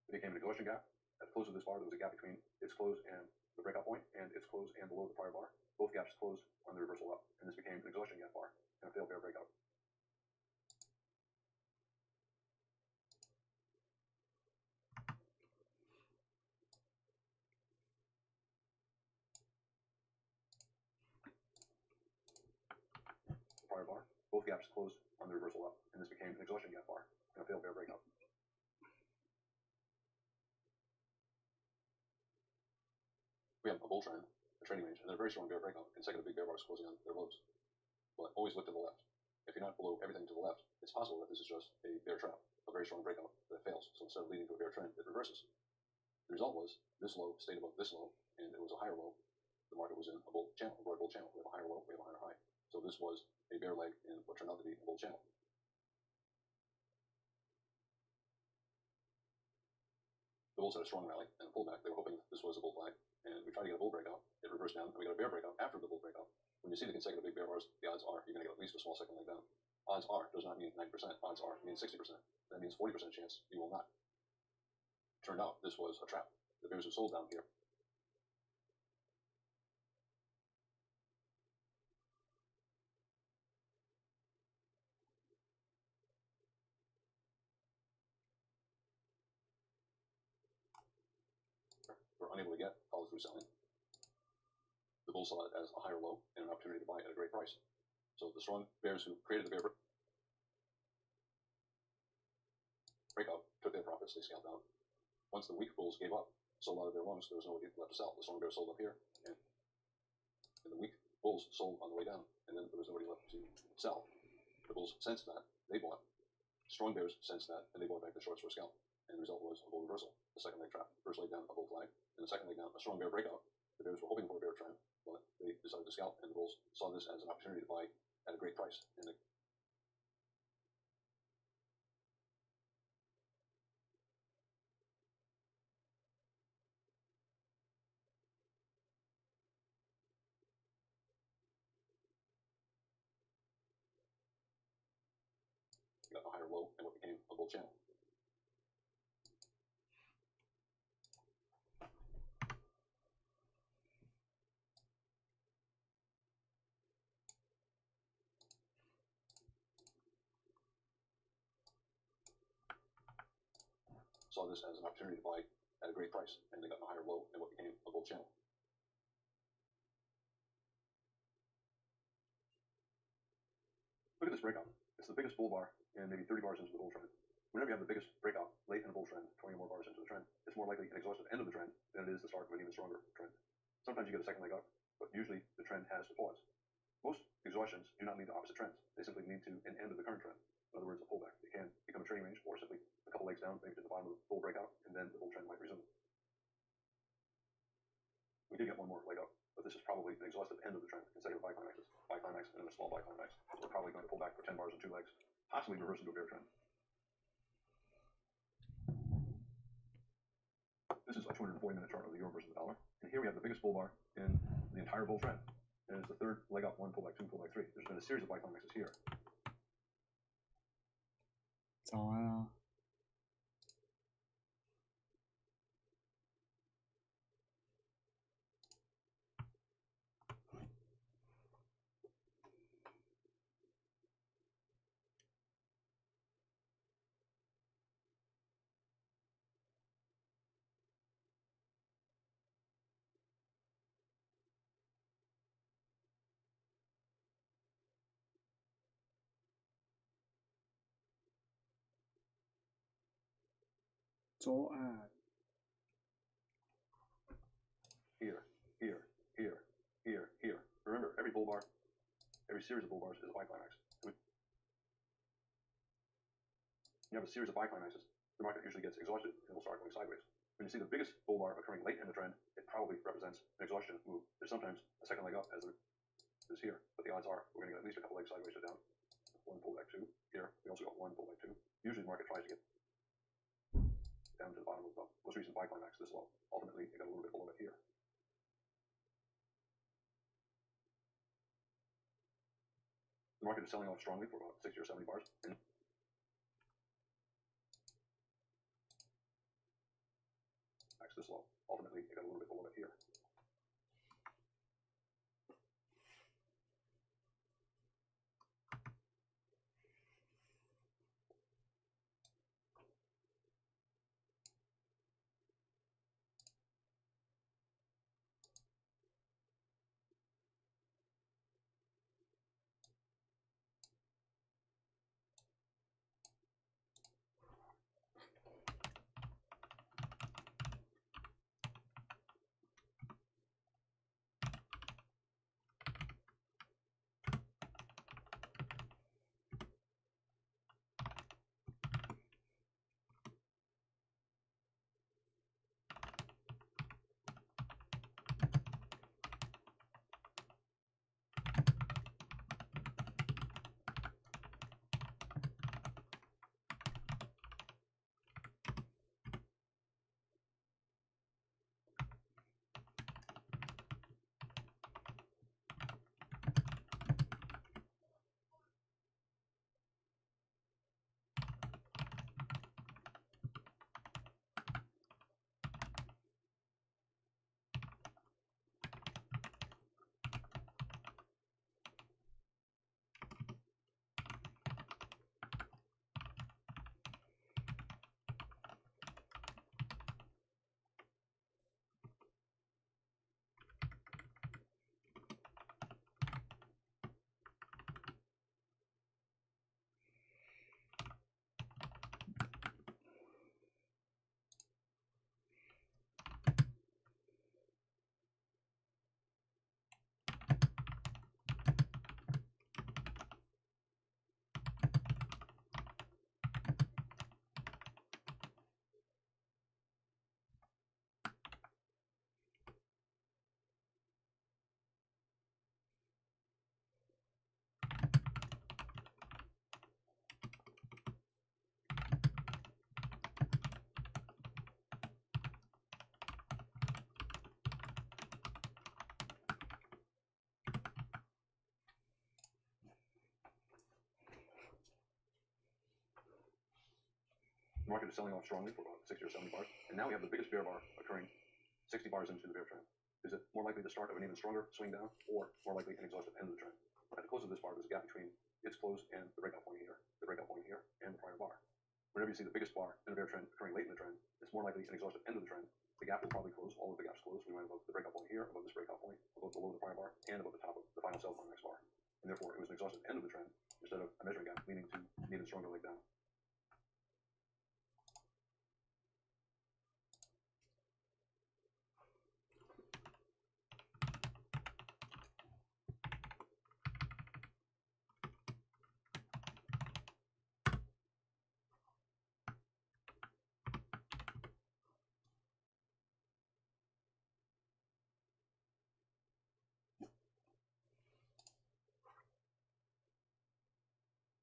Speaker 2: It became an exhaustion gap. At the close of this bar, there was a gap between its close and the breakout point, and its close and below the prior bar. Both gaps closed on the reversal up, and this became an exhaustion gap bar and a failed bear breakout. Prior bar, both gaps closed on the reversal up, and this became an exhaustion gap bar and a failed bear breakout. We have a bull trend, a trading range, and then a very strong bear breakout, consecutive big bear bars closing on their lows. But always look to the left. If you're not below everything to the left, it's possible that this is just a bear trap, a very strong breakout that fails. So instead of leading to a bear trend, it reverses. The result was this low stayed above this low, and it was a higher low. The market was in a bull channel, a broad bull channel. We have a higher low, we have a higher high. So this was a bear leg in what turned out to be a bull channel. The bulls had a strong rally and a pullback. They were hoping this was a bull flag, and we tried to get a bull breakout. It reversed down, and we got a bear breakout after the bull breakout. When you see the consecutive big bear bars, the odds are you're going to get at least a small second leg down. Odds are does not mean 90%. Odds are means 60%. That means 40% chance you will not. Turned out this was a trap. The bears who sold down here were unable to get follow through selling. The bulls saw it as a higher low and an opportunity to buy at a great price. So the strong bears who created the bear breakout took their profits, they scalped out. Once the weak bulls gave up, sold out of their lungs, there was nobody left to sell. The strong bears sold up here, and the weak bulls sold on the way down, and then there was nobody left to sell. The bulls sensed that, they bought. Strong bears sensed that, and they bought back the shorts for a scalp. And the result was a bull reversal, the second leg trap. First leg down, a bull flag, and the second leg down, a strong bear breakout, The bears were hoping for a bear trend, but they decided to scalp, and the bulls saw this as an opportunity to buy at a great price, and they got a higher low and what became a bull channel. Saw this as an opportunity to buy at a great price, and they got a higher low and what became a bull channel. Look at this breakout. It's the biggest bull bar and maybe 30 bars into the bull trend. Whenever you have the biggest breakout late in a bull trend, 20 or more bars into the trend, it's more likely an exhaustive end of the trend than it is the start of an even stronger trend. Sometimes you get a second leg up, but usually the trend has to pause. Most exhaustions do not lead to opposite trends. They simply lead to an end of the current trend. In other words, a pullback. It can become a trading range or simply a couple legs down, maybe to the bottom of the bull breakout, and then the bull trend might resume. We did get one more leg up, but this is probably an exhaustive end of the trend, consecutive buy climaxes, and then a small buy climax. We're probably going to pull back for 10 bars and 2 legs, possibly reverse into a bear trend. This is a 240-minute chart of the euro versus the dollar, and here we have the biggest bull bar in the entire bull trend, and it's the third leg up, 1 pullback, 2 pullback, 3. There's been a series of buy climaxes here.
Speaker 1: 早安啊！左岸。
Speaker 2: Here, here, here, here, here. Remember, every bull bar, every series of bull bars is a buy climax. When you have a series of buy climaxes, the market usually gets exhausted and will start going sideways. When you see the biggest bull bar occurring late in the trend, it probably represents an exhaustion move. There's sometimes a second leg up as there is here, but the odds are we're going to get at least a couple legs sideways to down. 1 pullback 2 here. We also got 1 pullback 2. Usually the market tries to get down to the bottom of the most recent buy climax this low. Ultimately, it got a little bit below it here. The market is selling off strongly for about 60 or 70 bars. And this low. Ultimately, it got a little bit below it here. market is selling off strongly for about 60 or 70 bars, and now we have the biggest bear bar occurring 60 bars into the bear trend. Is it more likely the start of an even stronger swing down, or more likely an exhaustive end of the trend? At the close of this bar, there's a gap between its close and the breakout point here, and the prior bar. Whenever you see the biggest bar in a bear trend occurring late in the trend, it's more likely an exhaustive end of the trend. The gap will probably close. All of the gaps close. We went above the breakout point here, above this breakout point, above below the prior bar, and above the top of the final sell climax bar. And therefore, it was an exhaustive end of the trend instead of a measuring gap leading to an even stronger leg down.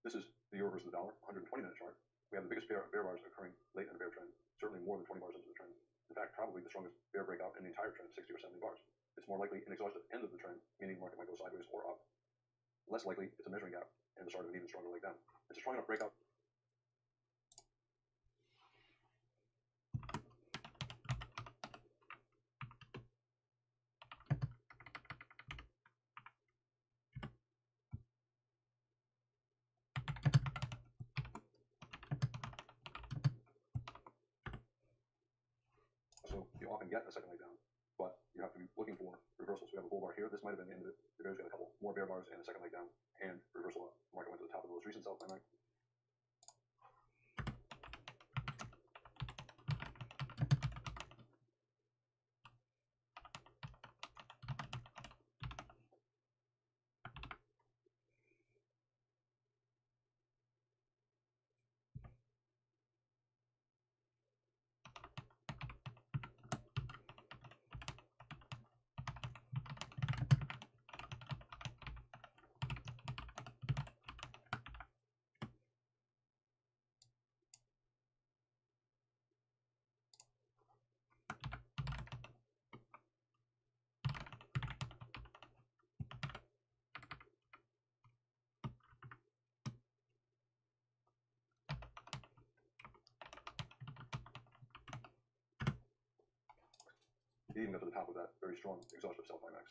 Speaker 2: This is the euro versus the dollar, 120-minute chart. We have the biggest bear bars occurring late in the bear trend, certainly more than 20 bars into the trend. In fact, probably the strongest bear breakout in the entire trend, 60 or 70 bars. It's more likely an exhaustive end of the trend, meaning the market might go sideways or up. Less likely, it's a measuring gap and the start of an even stronger leg down. It's a strong enough breakout. So you often get a second leg down, but you have to be looking for reversals. We have a bull bar here. This might have been the end of it. The bear's got a couple more bear bars and a second leg down, and reversal up. The market went to the top of the most recent sell climax. Even up to the top of that very strong exhaustive sell climax.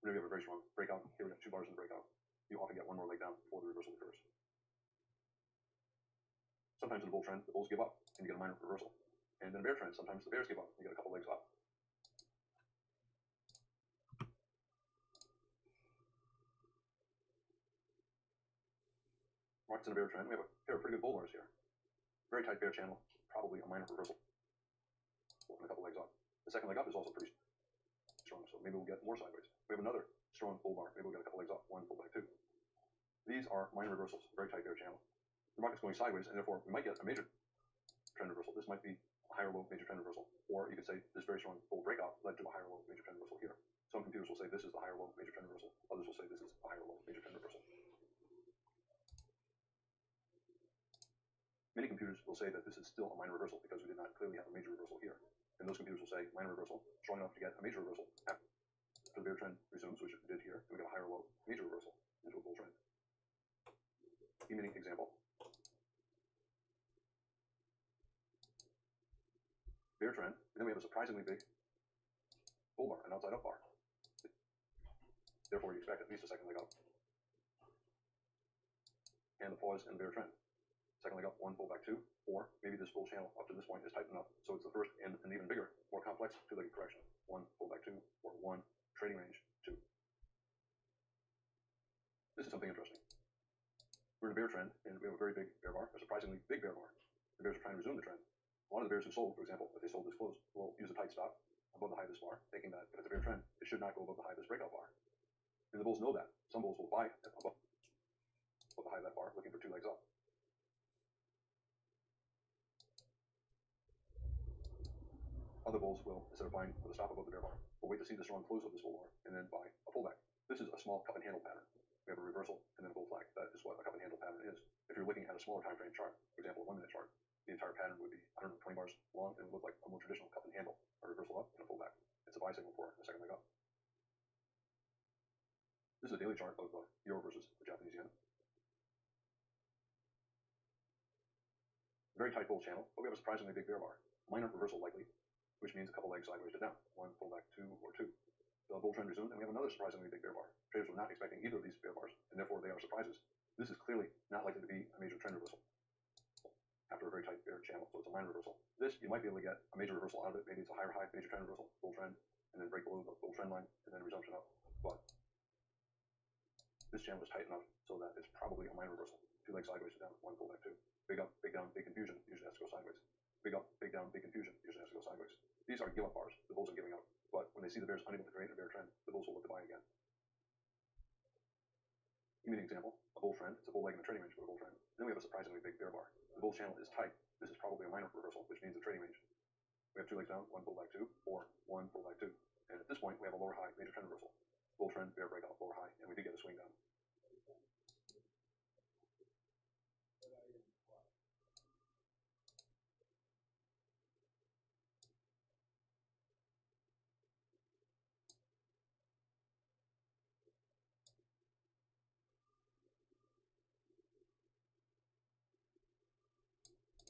Speaker 2: Whenever you have a very strong breakout, here we have 2 bars in the breakout, you often get one more leg down before the reversal occurs. Sometimes in a bull trend, the bulls give up and you get a minor reversal. And in a bear trend, sometimes the bears give up and you get a couple legs up. Markets in a bear trend, we have a pair of pretty good bull bars here. Very tight bear channel, probably a minor reversal and a couple legs up. The second leg up is also pretty strong, so maybe we'll get more sideways. We have another strong bull bar, maybe we'll get a couple legs up, 1 pullback 2. These are minor reversals, very tight bear channel. The market's going sideways, and therefore we might get a major trend reversal. This might be a higher low major trend reversal, or you could say this very strong bull breakout led to a higher low major trend reversal here. Some computers will say this is the higher low major trend reversal. Others will say this is a higher low major trend reversal. Many computers will say that this is still a minor reversal because we did not clearly have a major reversal here. And those computers will say minor reversal, strong enough to get a major reversal after the bear trend resumes, which it did here, and we got a higher low major reversal into a bull trend. E-mini example. Bear trend, and then we have a surprisingly big bull bar, an outside up bar. Therefore, you expect at least a second leg up. And the pause in the bear trend. Second leg up, 1 pullback 2, or maybe this bull channel up to this point is tight enough, so it's the first and an even bigger, more complex 2-legged correction. 1 pullback 2, or 1 trading range 2. This is something interesting. We're in a bear trend, and we have a very big bear bar, a surprisingly big bear bar. The bears are trying to resume the trend. A lot of the bears who sold, for example, if they sold this close, will use a tight stop above the high of this bar, thinking that if it's a bear trend, it should not go above the high of this breakout bar. And the bulls know that. Some bulls will buy above the high of that bar, looking for 2 legs up. Other bulls will, instead of buying with a stop above the bear bar, will wait to see the strong close of this bull bar and then buy a pullback. This is a small cup and handle pattern. We have a reversal and then a bull flag. That is what a cup and handle pattern is. If you're looking at a smaller time frame chart, for example, a 1-minute chart, the entire pattern would be 120 bars long and would look like a more traditional cup and handle, a reversal up and a pullback. It's a buy signal for a second leg up. This is a daily chart of the euro versus the Japanese yen. Very tight bull channel, but we have a surprisingly big bear bar. Minor reversal likely, which means a couple legs sideways to down. 1 pullback 2 or 2. The bull trend resumed, and we have another surprisingly big bear bar. Traders were not expecting either of these bear bars, and therefore they are surprises. This is clearly not likely to be a major trend reversal after a very tight bear channel, so it's a minor reversal. This, you might be able to get a major reversal out of it. Maybe it's a higher high major trend reversal, bull trend, and then break below the bull trend line, and then resumption up. But this channel is tight enough so that it's probably a minor reversal. 2 legs sideways to down, 1 pullback 2. Big up, big down, big confusion, usually has to go sideways. Big up, big down, big confusion, usually has to go sideways. These are give up bars. The bulls are giving up. But when they see the bears unable to create a bear trend, the bulls will look to buy again. Give me an example. A bull trend. It's a bull leg in a trading range for a bull trend. Then we have a surprisingly big bear bar. The bull channel is tight. This is probably a minor reversal, which means a trading range. We have 2 legs down, 1 pullback 2, or 1 pullback 2. And at this point, we have a lower high major trend reversal. Bull trend, bear breakout, lower high, and we did get a swing down.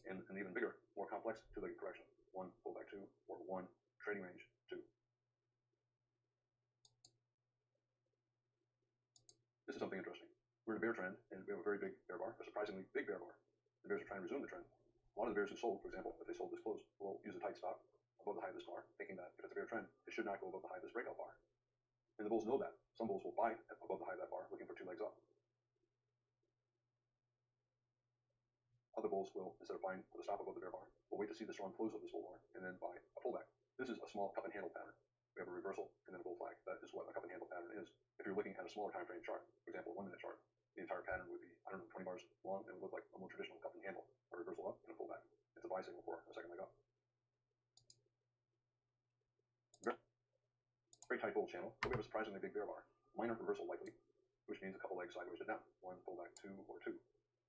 Speaker 2: And an even bigger, more complex 2-legged correction. 1 pullback 2, or 1 trading range 2. This is something interesting. We're in a bear trend, and we have a very big bear bar, a surprisingly big bear bar. The bears are trying to resume the trend. A lot of the bears who sold, for example, if they sold this close, will use a tight stop above the high of this bar, thinking that if it's a bear trend, it should not go above the high of this breakout bar. And the bulls know that. Some bulls will buy above the high of that bar, looking for 2 legs up. Other bulls will, instead of buying with a stop above the bear bar, will wait to see the strong close of this bull bar and then buy a pullback. This is a small cup and handle pattern. We have a reversal and then a bull flag. That is what a cup and handle pattern is. If you're looking at a smaller time frame chart, for example, a 1-minute chart, the entire pattern would be 120 bars long and would look like a more traditional cup and handle, a reversal up and a pullback. It's a buy signal for a second leg up. Very tight bull channel, but we have a surprisingly big bear bar. Minor reversal likely, which means a couple legs sideways to down. 1 pullback 2 or 2.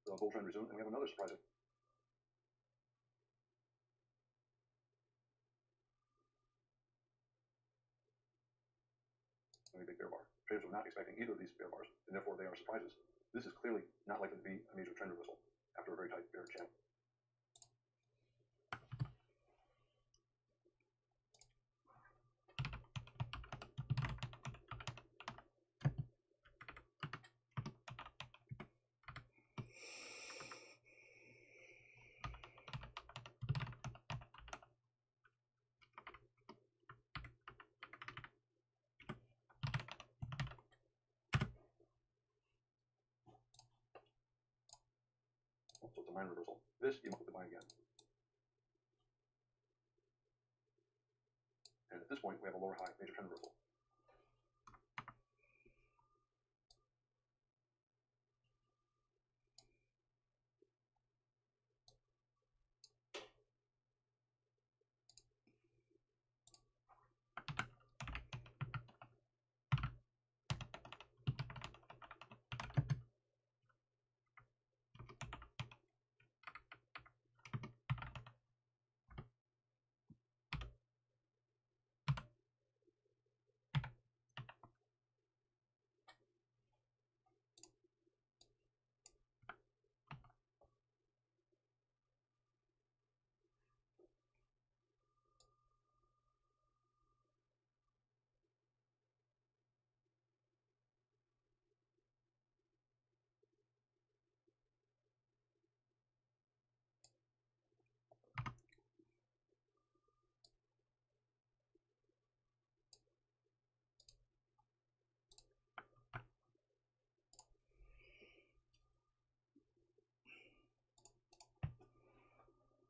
Speaker 2: The bull trend resumed, and we have another surprising big bear bar. Traders were not expecting either of these bear bars, and therefore they are surprises. This is clearly not likely to be a major trend reversal after a very tight bear channel. So it's a minor reversal. This you must buy again. And at this point, we have a lower high major trend reversal.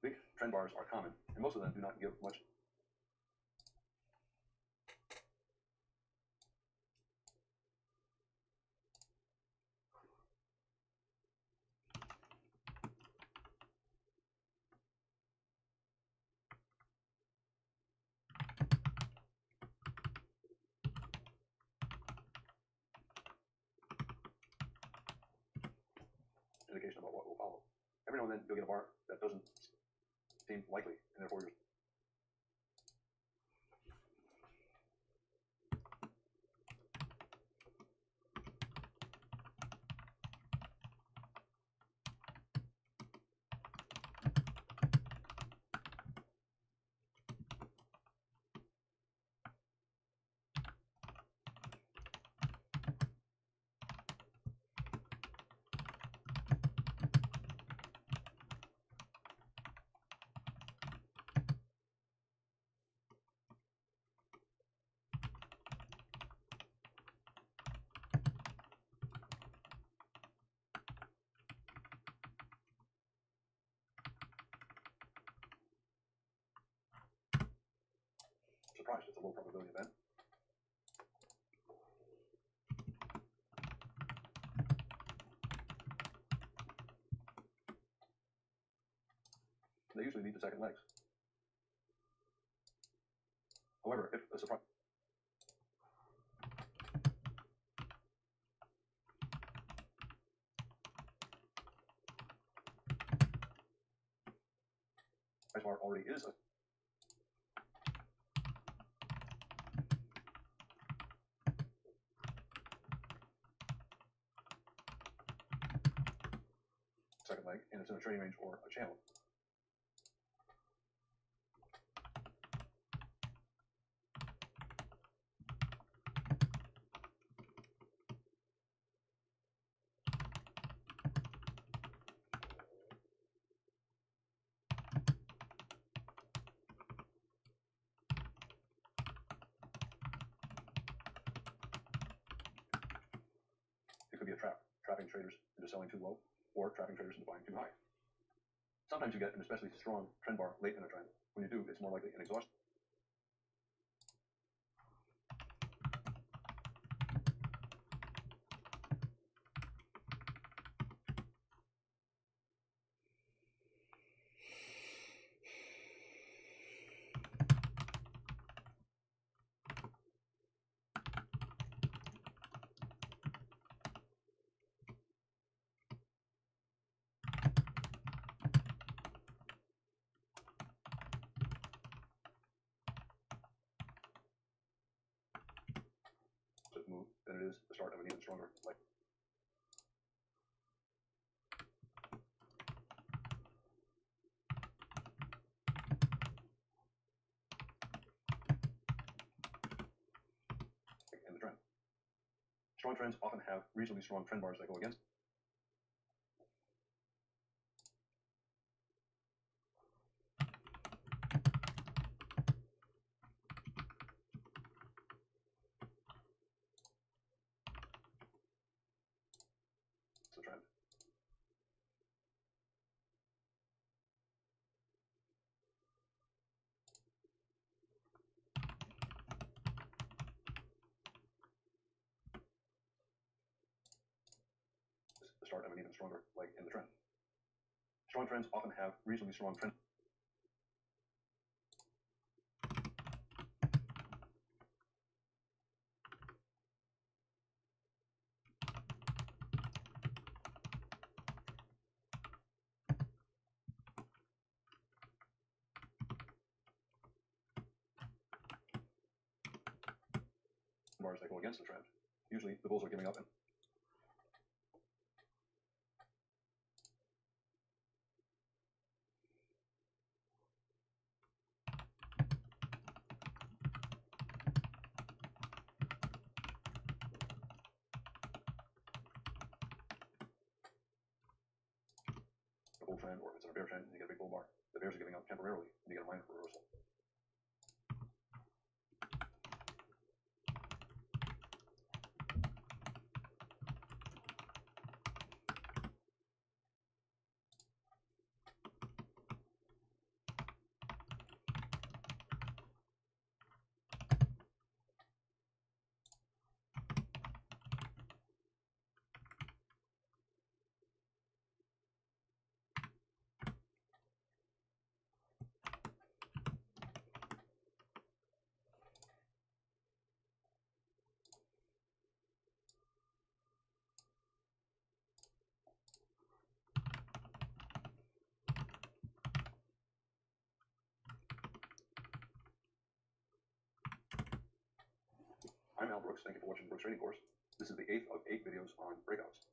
Speaker 2: Big trend bars are common, and most of them do not give much. Indication about what will follow. Every now and then you'll get a bar that doesn't seem likely, and therefore you're surprised. It's a low probability event. They usually lead to second legs. However, if a surprise bar already is a second leg, and it's in a trading range or a channel. It could be a trap, trapping traders into selling too low, or trapping traders into buying too high. Sometimes you get an especially strong trend bar late in a trend. When you do, it's more likely an exhaustion. Move than it is the start of an even stronger leg. In the trend. Strong trends often have reasonably strong trend bars that go against. The trend. start of an even stronger leg in the trend. Strong trends often have reasonably strong trends. Bars that go against the trend. Usually the bulls are giving up and a bull trend, or if it's in a bear trend, you get a big bull bar. The bears are giving up temporarily, and you get a minor reversal. I'm Al Brooks. Thank you for watching the Brooks Trading Course. This is the 8th of 8 videos on breakouts.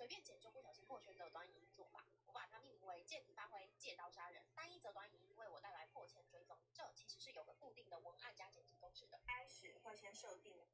Speaker 3: 随便捡就不小心破圈的短影音做法，我把它命名为借题发挥、借刀杀人。单一则短影音为我带来破千追踪，这其实是有个固定的文案加剪辑公式的。开始会先设定。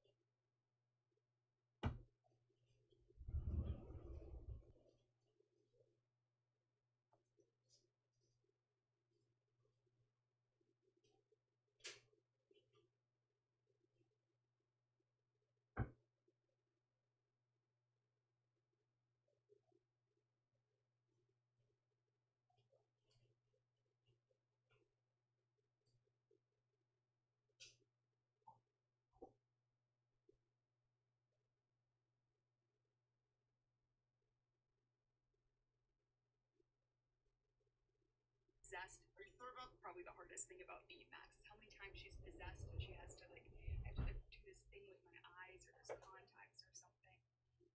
Speaker 4: Zest. Are you thought about probably the hardest thing about being Max is how many times she's possessed and she has to like, I have to like, do this thing with my eyes or there's contacts or something.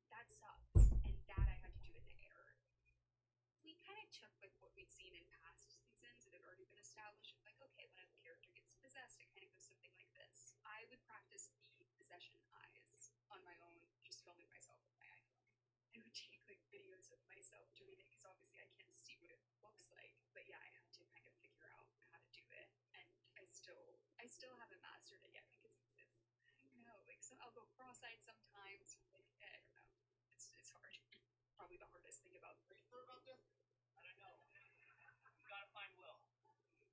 Speaker 4: That sucks. And that I had to do in the air. We kind of took like what we'd seen in past seasons that had already been established. Like, okay, when a character gets possessed, it kind of goes something like this. I would practice the possession eyes on my own, just filming myself with my iPhone. I would take like videos of myself doing it because obviously I can't see what it looks like. But yeah, I had to kind of figure out how to do it, and I still haven't mastered it yet because it's I don't know, like I'll go cross-eyed sometimes. Like, I don't know, it's hard. Probably the hardest thing about. Are you sure about this? I don't know. You gotta find Will.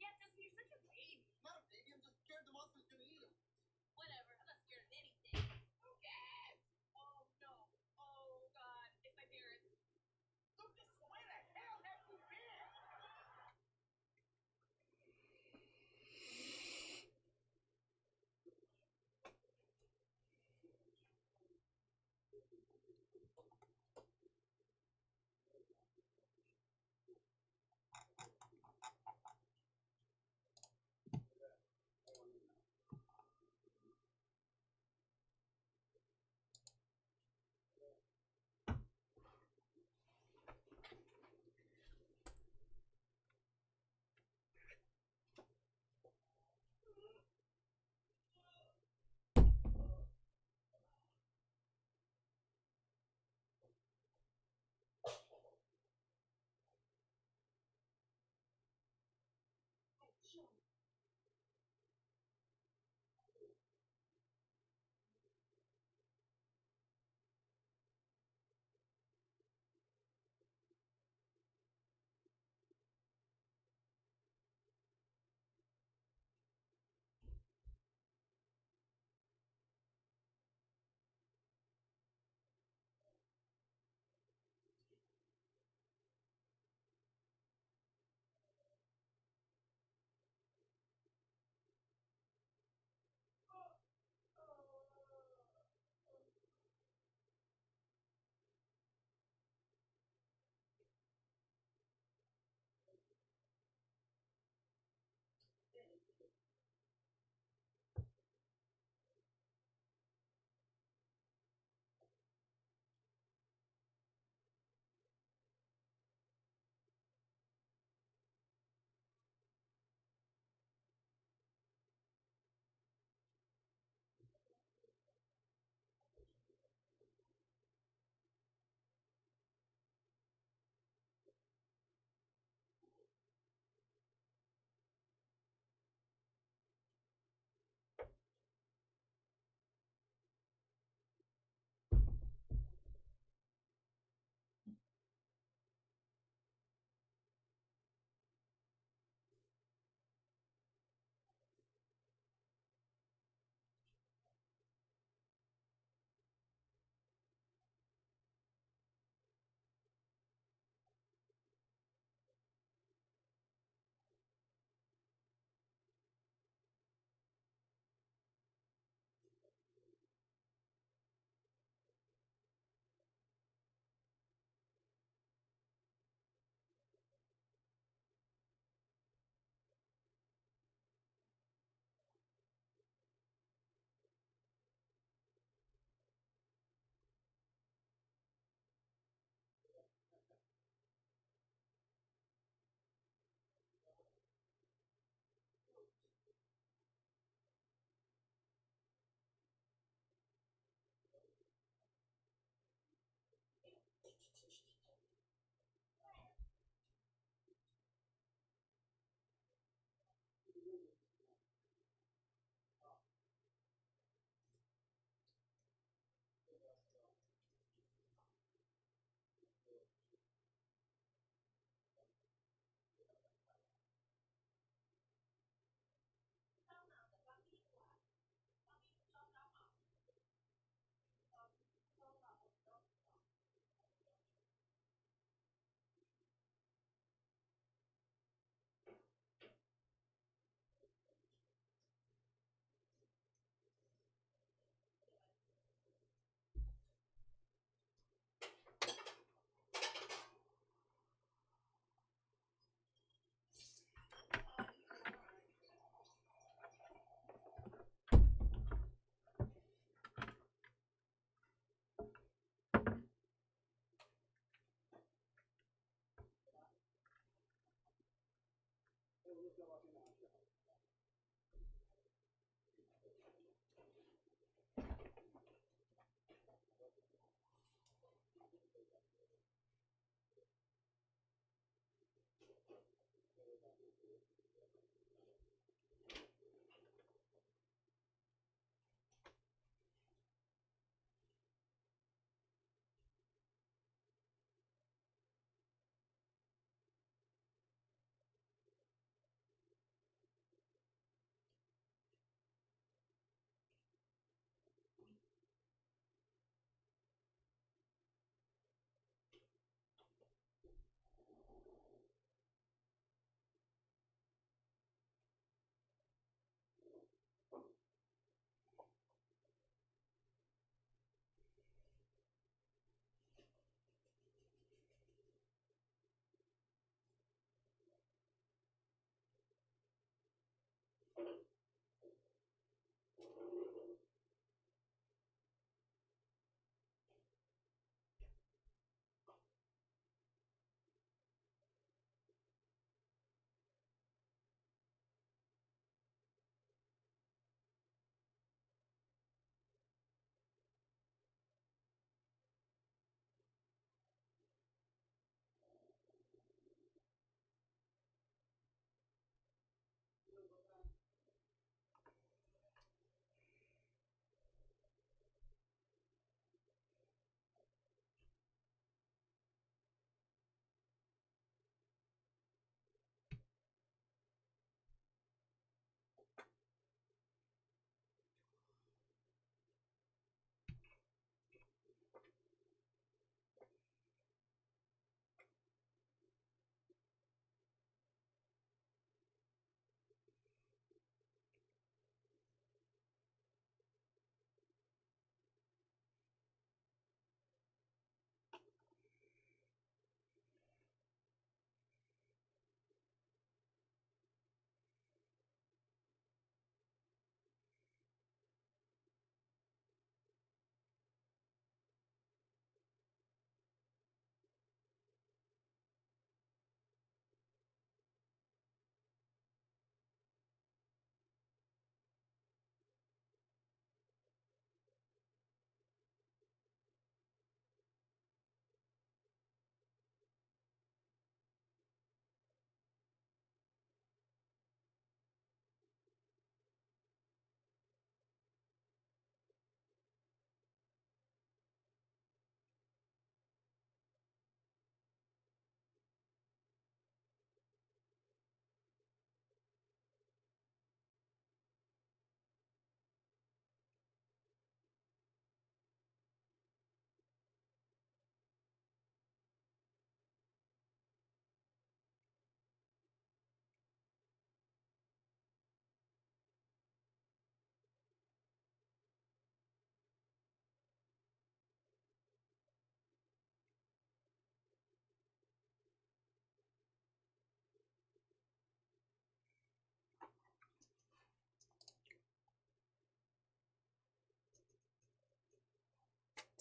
Speaker 4: Yeah, Justin, you're such a baby. I'm not a baby. I'm just scared the monster's gonna eat him. Whatever. I'm not scared of anything. Okay. Oh no. Oh God. It's my parents. Lucas, where the hell have you been?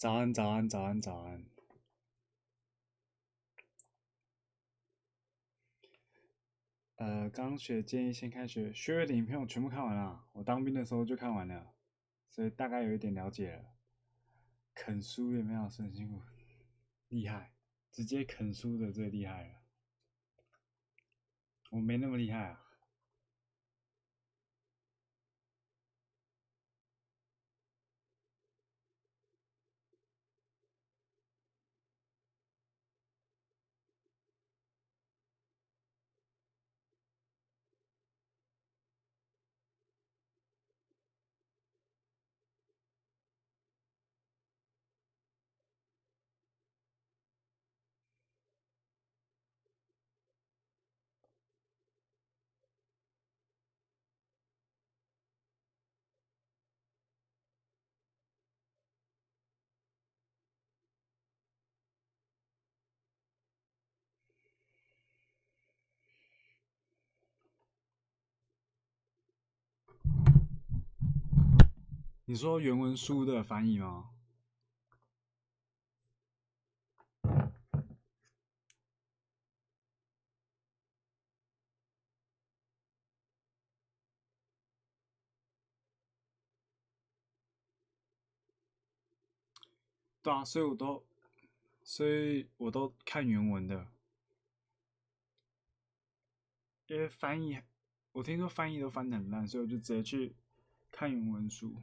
Speaker 1: 早安，早安，早安，早安。刚学建议先开学，学员的影片我全部看完了，我当兵的时候就看完了，所以大概有一点了解了。啃书有没有很辛苦？厉害，直接啃书的最厉害了。我没那么厉害啊。你说原文书的翻译吗？对啊，所以我都看原文的，因为翻译我听说翻译都翻得很烂，所以我就直接去看原文书。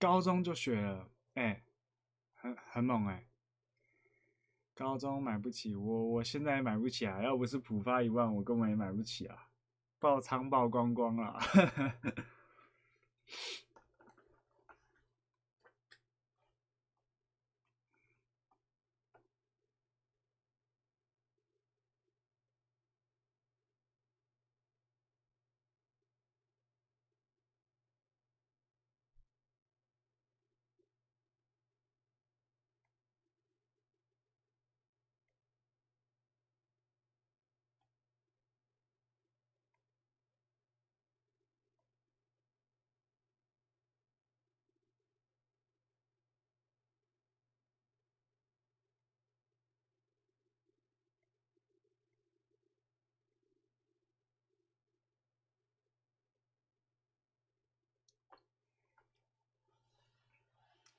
Speaker 1: 高中就学了，很猛高中买不起，我现在也买不起啊！要不是普发1万，我根本也买不起啊！爆仓爆光光了。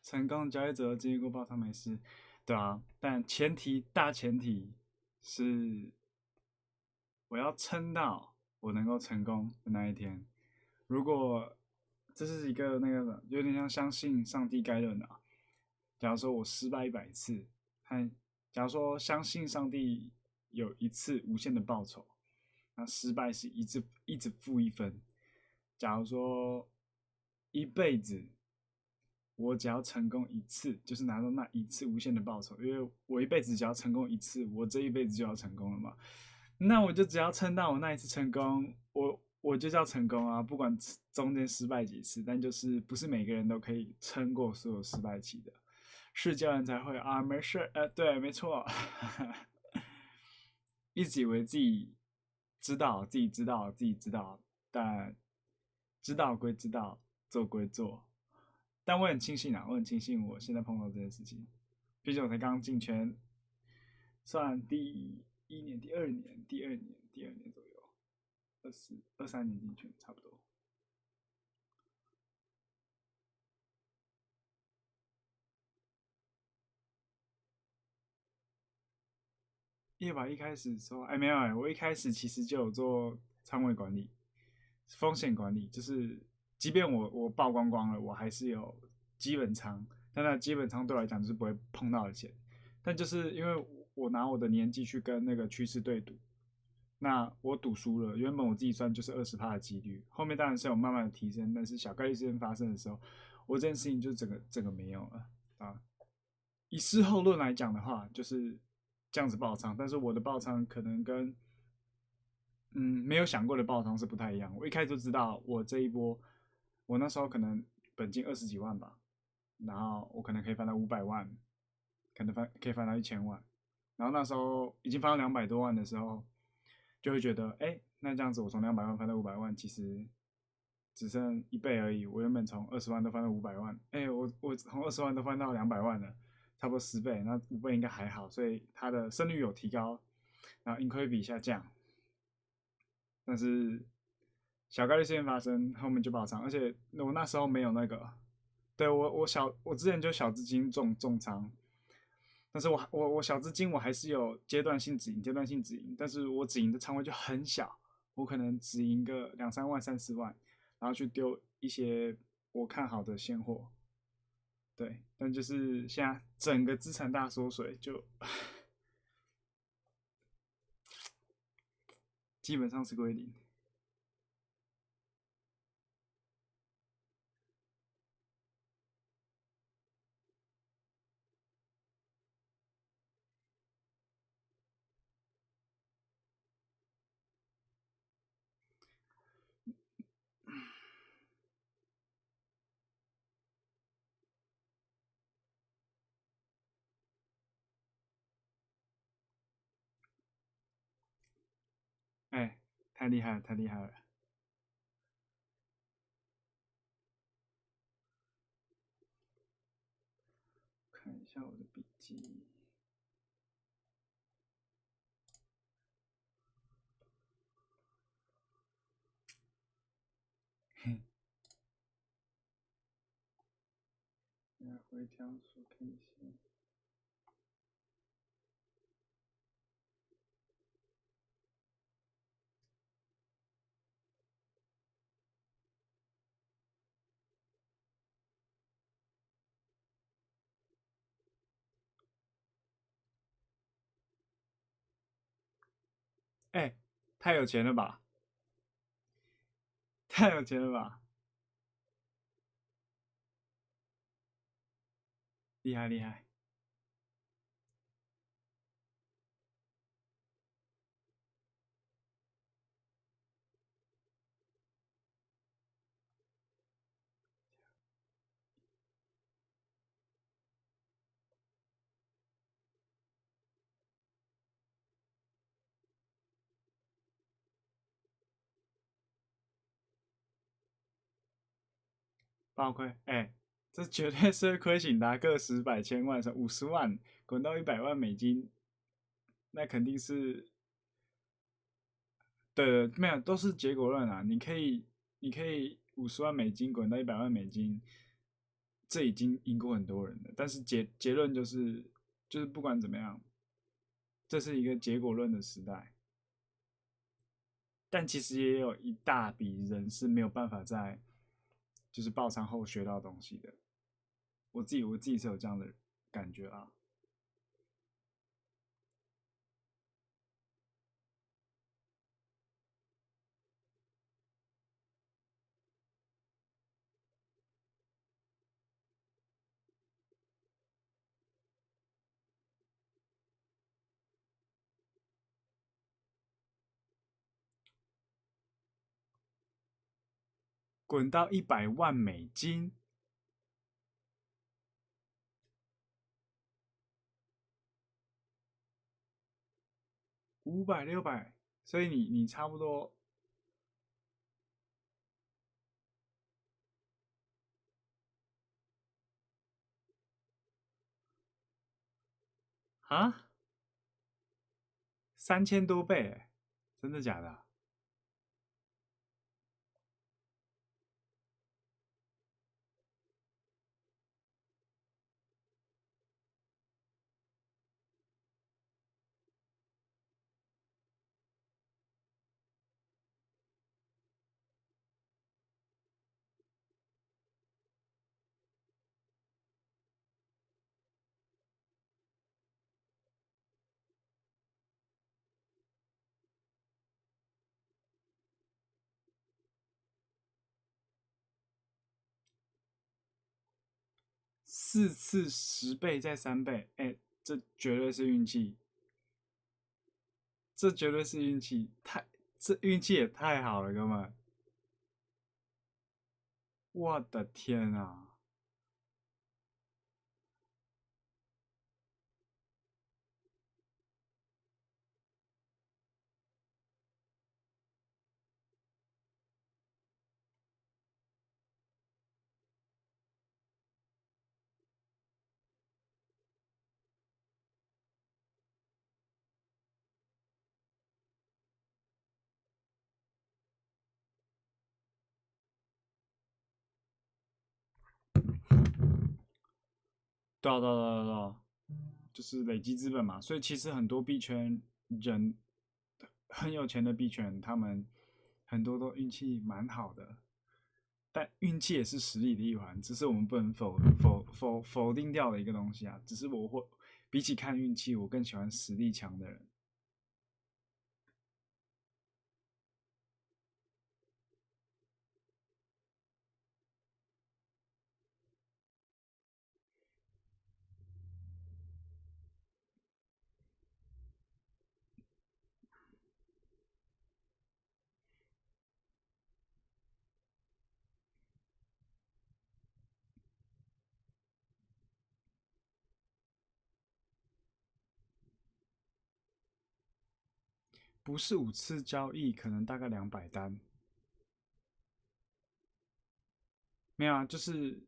Speaker 1: 成功交易者经历过爆仓没事，对啊，但大前提是我要撑到我能够成功的那一天。如果这是一个那个有点像相信上帝概论啊，假如说我失败100次，和假如说相信上帝有一次无限的报酬，那失败是一直负1分。假如说一辈子我只要成功一次，就是拿到那一次无限的报酬，因为我一辈子只要成功一次，我这一辈子就要成功了嘛。那我就只要撑到我那一次成功，我就叫成功啊，不管中间失败几次，但就是不是每个人都可以撑过所有失败期的，是教人才会啊，没事，对，没错，一直以为自己知道，但知道归知道，做归做，但我很庆幸啊，我很庆幸我现在碰到这件事情，毕竟我才刚进圈，算第1年、第二年左右，23年进圈差不多。一开始说，没有我一开始其实就有做仓位管理、风险管理，就是即便我曝光光了，我还是有基本仓，但那基本仓对我来讲就是不会碰到的钱，但就是因为我拿我的年纪去跟那个趋势对赌，那我赌输了，原本我自己算就是20%的几率，后面当然是有慢慢的提升，但是小概率事件发生的时候，我这件事情就整个没有了啊。以事后论来讲的话，就是这样子爆仓，但是我的爆仓可能跟没有想过的爆仓是不太一样。我一开始就知道我这一波，我那时候可能本金20几万吧，然后我可能可以翻到500万，可能可以翻到1000万，然后那时候已经翻到200多万的时候，就会觉得，那这样子我从200万翻到500万，其实只剩1倍而已。我原本从20万都翻到500万，我从20万都翻到200万了，差不多10倍，那5倍应该还好，所以它的胜率有提高，然后盈亏比下降，但是小概率事件发生，后面就爆仓，而且我那时候没有那个，对我之前就小资金重仓，但是我小资金我还是有阶段性止盈，但是我止盈的仓位就很小，我可能止盈个2、3万、3、4万，然后去丢一些我看好的现货，对，但就是现在整个资产大缩水，就基本上是归零。太厉害了，太厉害了！
Speaker 5: 看一下我的笔记。来回调数 K 线。太有钱了吧！太有钱了吧！厉害厉害！爆亏！这绝对是会亏醒的，个十百千万50万滚到100万美金，那肯定是。对，没有，都是结果论啊。你可以50万美金滚到100万美金，这已经赢过很多人了。但是结论就是不管怎么样，这是一个结果论的时代。但其实也有一大笔人是没有办法在就是爆仓后学到东西的。我自己是有这样的感觉啊。滚到100万美金，500、600，所以你差不多啊，3000多倍，真的假的啊？4次10倍再3倍，这绝对是运气，这绝对是运气，这运气也太好了，哥们！我的天啊！对啊，对啊，对啊，就是累积资本嘛。所以其实很多币圈人很有钱的币圈，他们很多都运气蛮好的。但运气也是实力的一环，只是我们不能否定掉的一个东西啊。只是我会比起看运气，我更喜欢实力强的人。不是5次交易，可能大概200单。没有啊，就是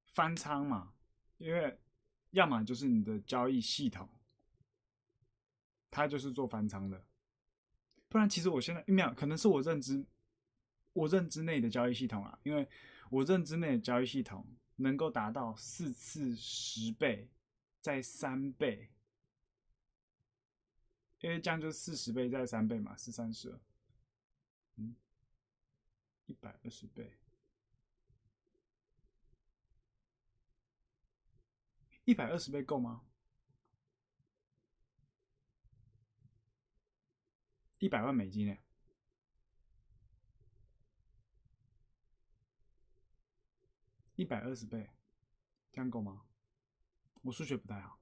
Speaker 5: 翻仓嘛，因为要么就是你的交易系统，它就是做翻仓的。不然，其实我现在没有，可能是我认知内的交易系统啊，因为我认知内的交易系统能够达到4次10倍，再3倍，因为这样就40倍再3倍嘛，4、32，嗯，120倍，120倍够吗？100万美金呢？120倍，这样够吗？我数学不太好。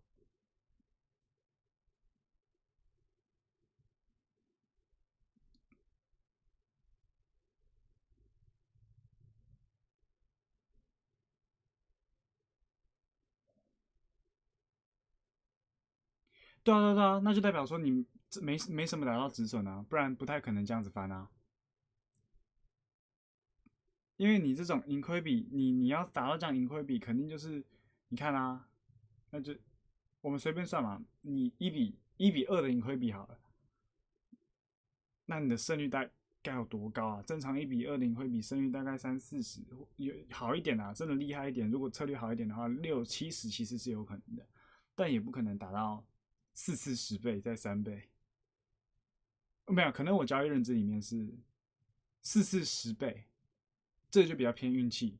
Speaker 5: 对啊，对啊，那就代表说你没什么达到止损啊，不然不太可能这样子翻啊。因为你这种盈亏比，你要达到这样盈亏比，肯定就是你看啊，那就我们随便算嘛，你1:2的盈亏比好了，那你的胜率大概有多高啊？正常1:2的盈亏比，胜率大概30-40，有好一点啊，真的厉害一点，如果策略好一点的话，60-70其实是有可能的，但也不可能达到4次10倍再3倍。没有，可能我交易认知里面是4次10倍，这就比较偏运气，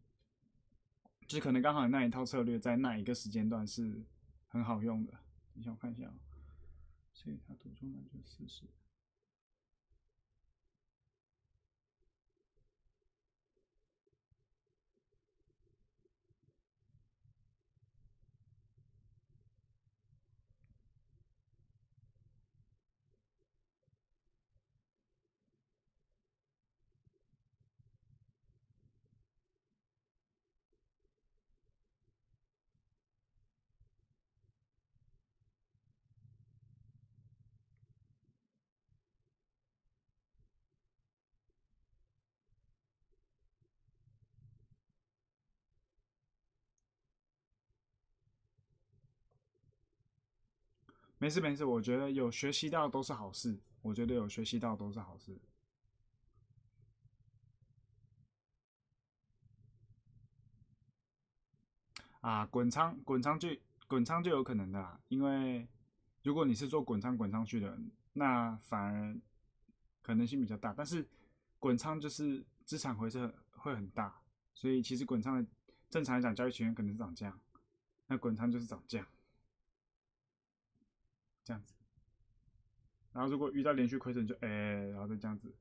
Speaker 5: 就是可能刚好那一套策略在那一个时间段是很好用的。等一下我看一下哦，所以它多重呢就40。没事没事，我觉得有学习到都是好事，我觉得有学习到都是好事。啊，滚仓就有可能的啦，因为如果你是做滚仓滚上去的，那反而可能性比较大。但是滚仓就是资产回撤会很大，所以其实滚仓的正常来讲，交易权限可能是涨这样，那滚仓就是涨这样，这样子。然后如果遇到连续亏损就然后再这样子。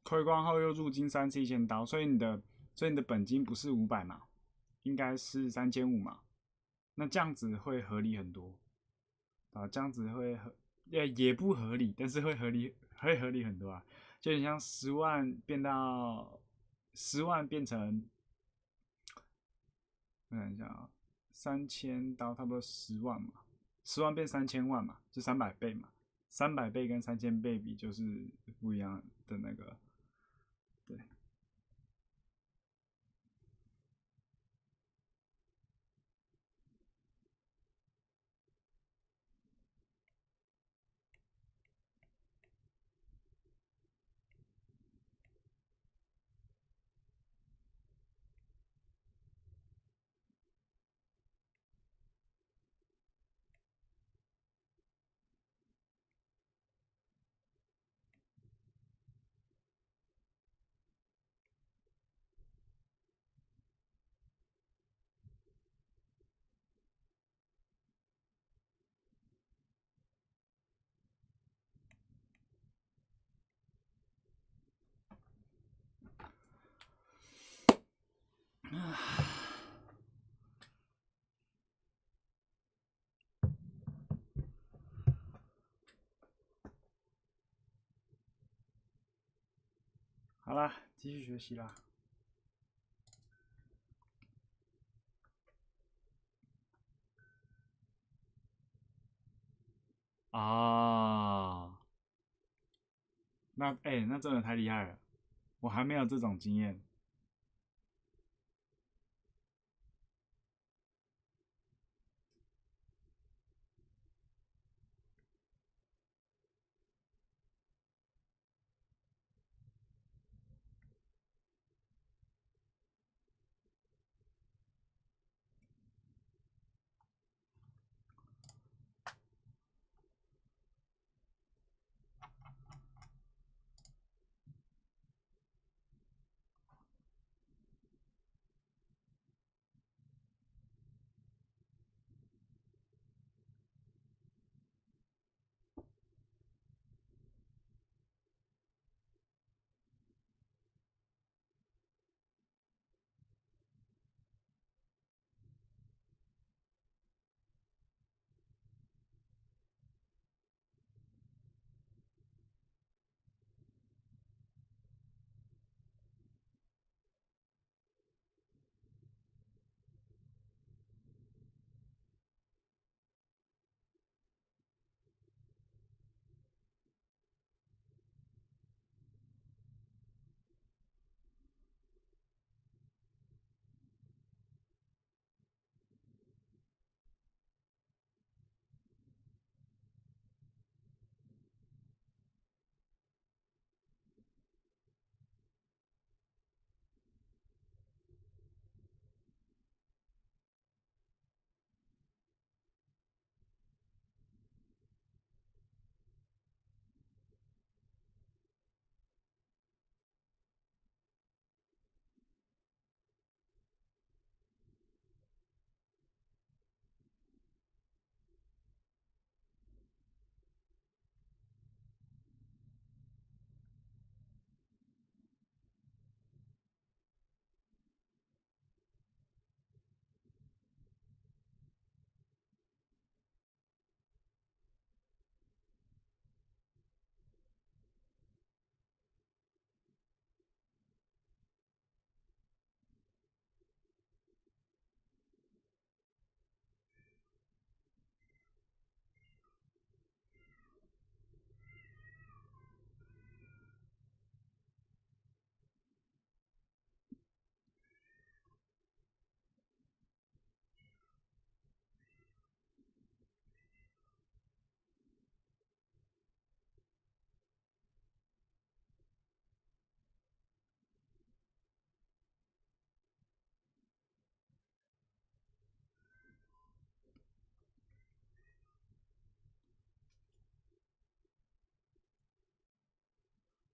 Speaker 5: 亏光后又入金3次1000刀，所以你的所以你的本金不是500嘛，应该是3500嘛，那这样子会合理很多啊，这样子会也不合理，但是会合理很多啊，就很像10万变成，我看一下啊，3000到差不多10万嘛，10万变3000万嘛，就300倍嘛，300倍跟3000倍比就是不一样的那个，对。好啦，继续学习啦。啊，那真的太厉害了，我还没有这种经验。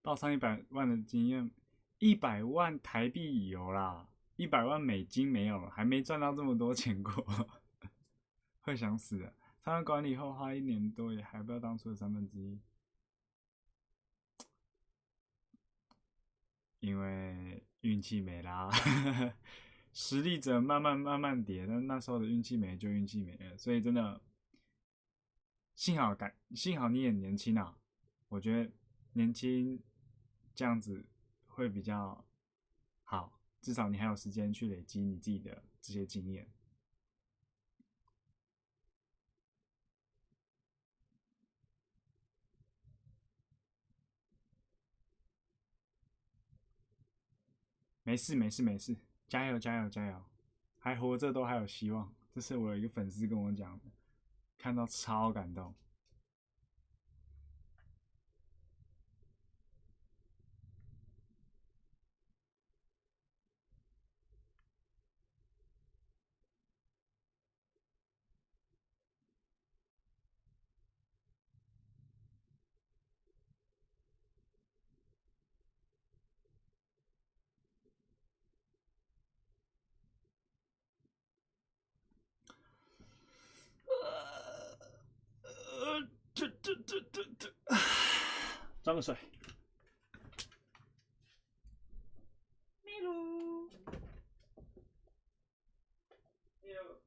Speaker 5: 报上100万的经验，100万台币有啦，100万美金没有，还没赚到这么多钱过，会想死的。参加管理后花1年多，也还不到当初的1/3。因为运气没啦，实力者慢慢跌，但那时候的运气没就运气没了，所以真的幸好你也年轻啊，我觉得年轻这样子会比较好，至少你还有时间去累积你自己的这些经验。没事，加油，还活着都还有希望。这是我有一个粉丝跟我讲的，看到超感动。装个水。秘鲁，秘鲁。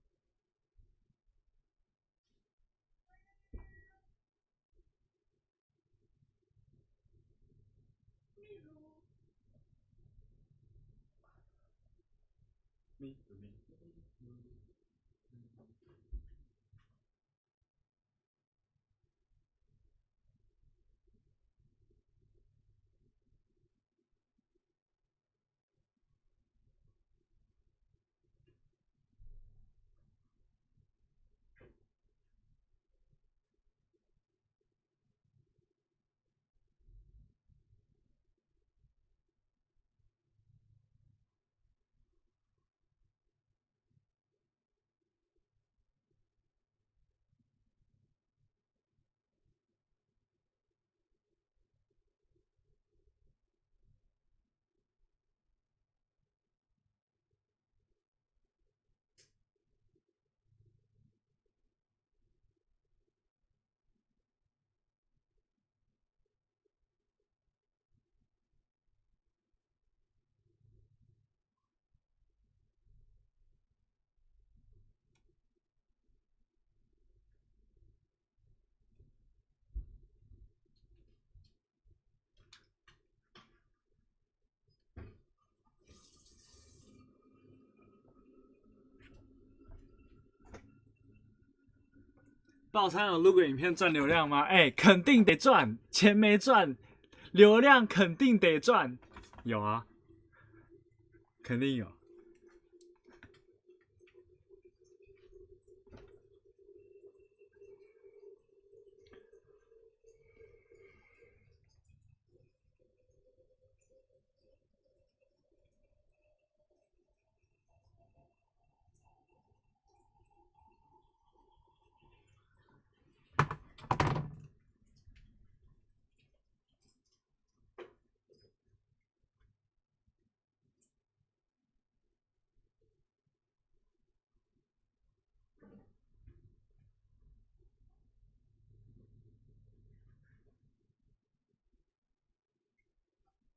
Speaker 5: 爆餐有录个影片赚流量吗？肯定得赚，钱没赚，流量肯定得赚。有啊，肯定有。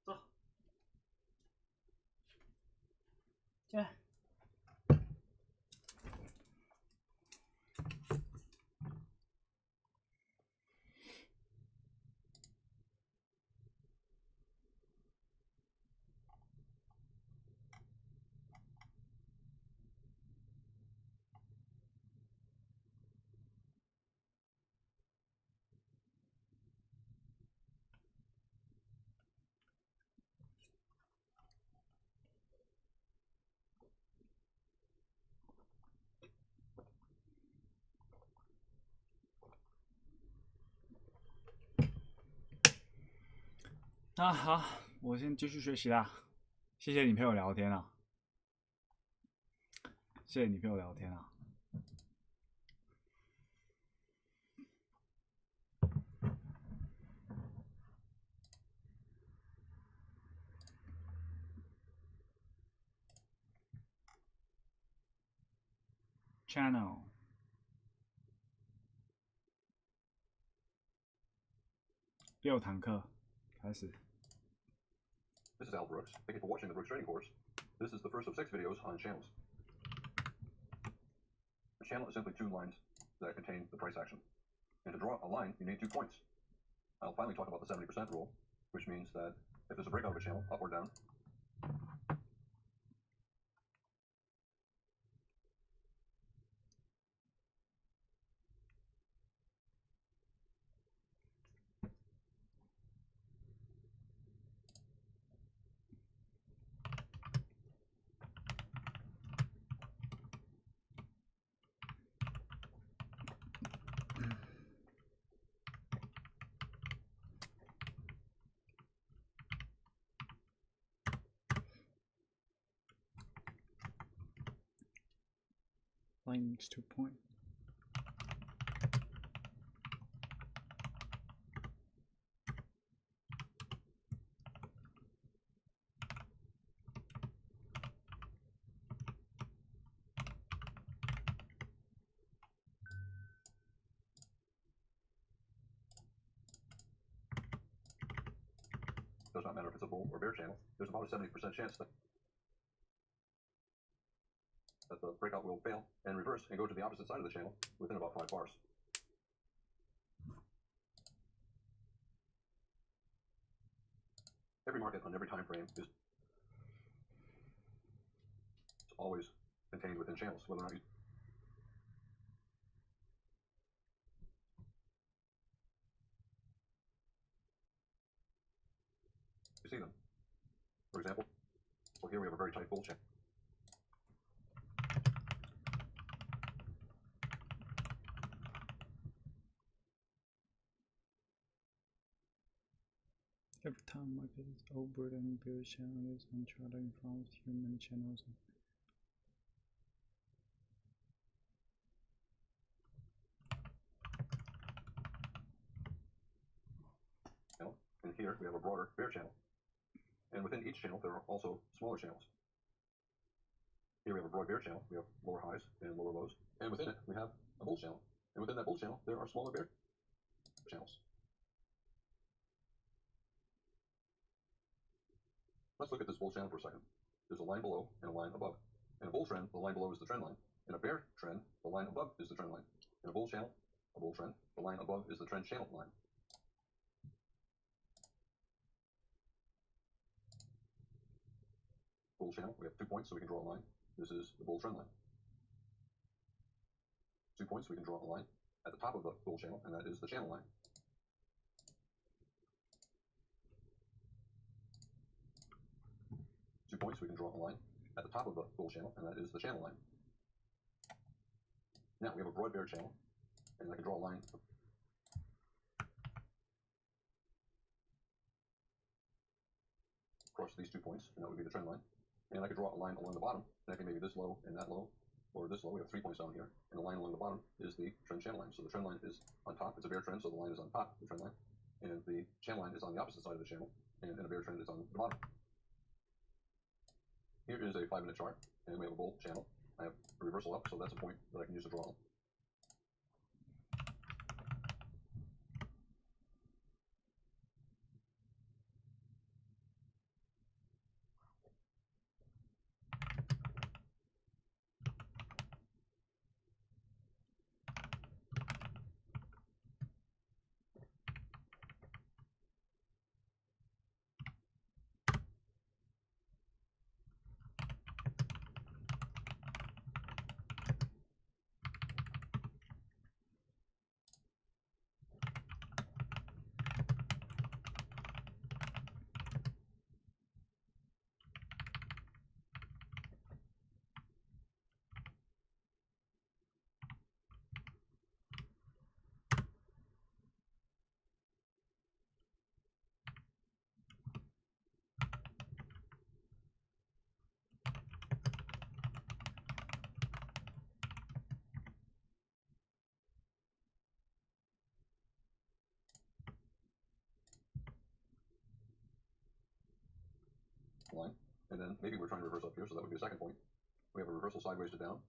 Speaker 5: 走，进来。那好，我先继续学习啦。谢谢你陪我聊天啊，谢谢你陪我聊天啊。Channel 6堂课开始。
Speaker 2: This is Al Brooks. Thank you for watching the Brooks Trading Course. This is the first of 6 videos on channels. A channel is simply 2 lines that contain the price action. And to draw a line, you need 2 points. I'll finally talk about the 70% rule, which means that if there's a breakout of a channel, up or down,
Speaker 5: Line needs 2 points.
Speaker 2: does not matter if it's a bull or bear channel, there's about a 70% chance that the breakout will fail and reverse and go to the opposite side of the channel within about 5 bars. Every market on every time frame is always contained within channels, whether or not you see them. For example, well, here we have a very tight bull channel.
Speaker 5: Every time market is over and bearish channel is on chart in front of human channels.
Speaker 2: And here we have a broader bear channel. And within each channel, there are also smaller channels. Here we have a broad bear channel. We have lower highs and lower lows. And within it, we have a bull channel. And within that bull channel, there are smaller bear channels. Let's look at this bull channel for a second. There's a line below and a line above. In a bull trend, the line below is the trend line. In a bear trend, the line above is the trend line. In a bull channel, a bull trend, the line above is the trend channel line. Bull channel, we have 2 points so we can draw a line. This is the bull trend line. 2 points, we can draw a line at the top of the bull channel, and that is the channel line. Points, we can draw a line at the top of the bull channel, and that is the channel line. Now we have a broad bear channel, and I can draw a line across these 2 points, and that would be the trend line. And I could draw a line along the bottom, connecting maybe this low and that low, or this low. We have 3 points down here, and the line along the bottom is the trend channel line. So the trend line is on top. It's a bear trend, so the line is on top, the trend line, and the channel line is on the opposite side of the channel, and in a bear trend, it's on the bottom. Here is a 5-minute chart, and we have a bull channel. I have a reversal up, so that's a point that I can use to draw. Line, and then maybe we're trying to reverse up here, so that would be a second point. We have a reversal sideways to down.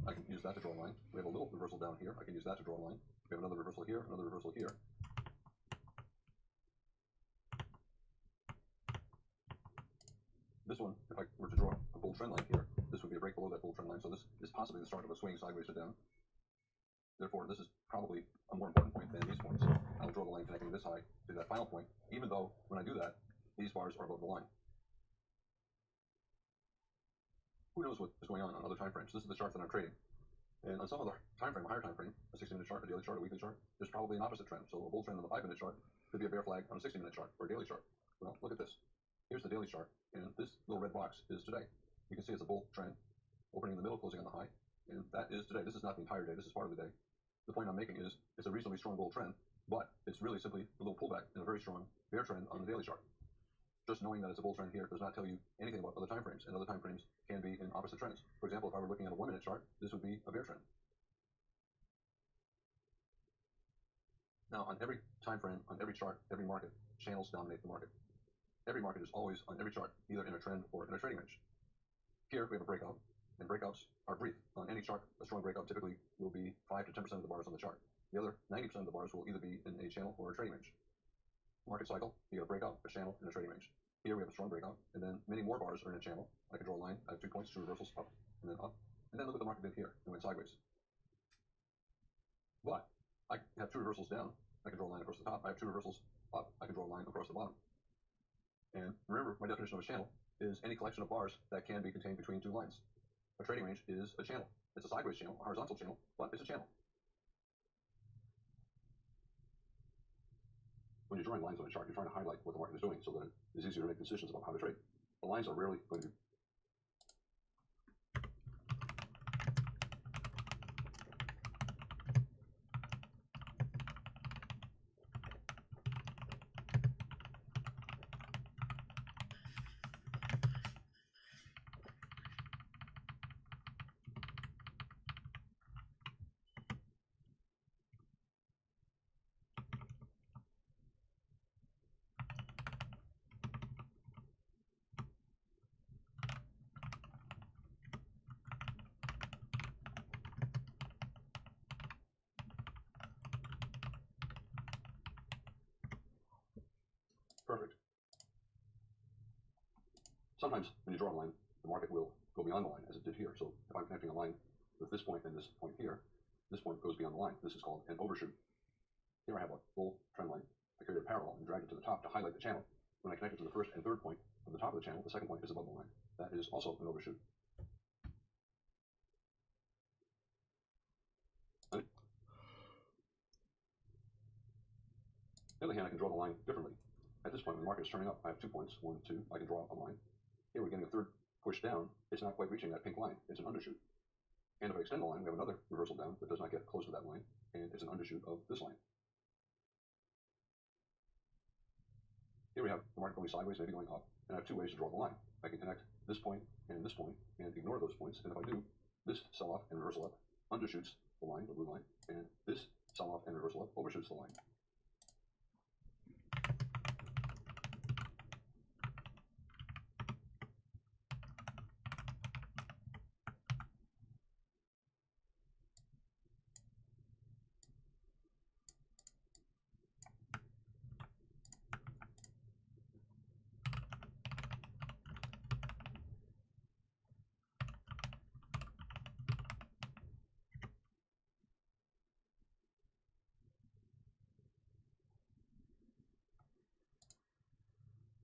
Speaker 2: I can use that to draw a line. We have a little reversal down here. I can use that to draw a line. We have another reversal here, another reversal here. This one, if I were to draw a bull trend line here, this would be a break below that bull trend line. So this is possibly the start of a swing sideways to down. Therefore, this is probably a more important point than these points. I'll draw the line connecting this high to that final point, even though when I do that, these bars are above the line. Who knows what is going on other time frames? This is the chart that I'm trading. And on some other time frame, a higher time frame, a 60-minute chart, a daily chart, a weekly chart, there's probably an opposite trend. So a bull trend on the 5-minute chart could be a bear flag on a 60-minute chart or a daily chart. Well, look at this. Here's the daily chart, and this little red box is today. You can see it's a bull trend, opening in the middle, closing on the high, and that is today. This is not the entire day. This is part of the day. The point I'm making is it's a reasonably strong bull trend, but it's really simply a little pullback in a very strong bear trend on the daily chart. Just knowing that it's a bull trend here does not tell you anything about other time frames, and other time frames can be in opposite trends. For example, if I were looking at a 1-minute chart, this would be a bear trend. Now, on every time frame, on every chart, every market, channels dominate the market. Every market is always on every chart, either in a trend or in a trading range. Here we have a breakout, and breakouts are brief. On any chart, a strong breakout typically will be 5 to 10% of the bars on the chart. The other 90% of the bars will either be in a channel or a trading range. Market cycle, you get a breakout, a channel, and a trading range. Here we have a strong breakout, and then many more bars are in a channel. I can draw a line. I have 2 points, 2 reversals, up and then up. And then look what the market did here. It went sideways. But I have 2 reversals down. I can draw a line across the top. I have 2 reversals up. I can draw a line across the bottom. And remember, my definition of a channel is any collection of bars that can be contained between 2 lines. A trading range is a channel. It's a sideways channel, a horizontal channel, but it's a channel. When you're drawing lines on a chart, you're trying to highlight what the market is doing so that it's easier to make decisions about how to trade. The lines are rarely going to be perfect. Sometimes when you draw a line, the market will go beyond the line, as it did here. So if I'm connecting a line with this point and this point here, this point goes beyond the line. This is called an overshoot. Here I have a bull trend line. I carry it parallel and drag it to the top to highlight the channel. When I connect it to the first and third point of the top of the channel, the second point is above the line. That is also an overshoot. On the other hand, I can draw the line differently. At this point, when the market is turning up, I have 2 points, 1, 2. I can draw a line. Here we're getting a third push down. It's not quite reaching that pink line. It's an undershoot. And if I extend the line, we have another reversal down that does not get close to that line, and it's an undershoot of this line. Here we have the market going sideways, maybe going up, and I have 2 ways to draw the line. I can connect this point, and ignore those points, and if I do, this sell-off and reversal up undershoots the line, the blue line, and this sell-off and reversal up overshoots the line.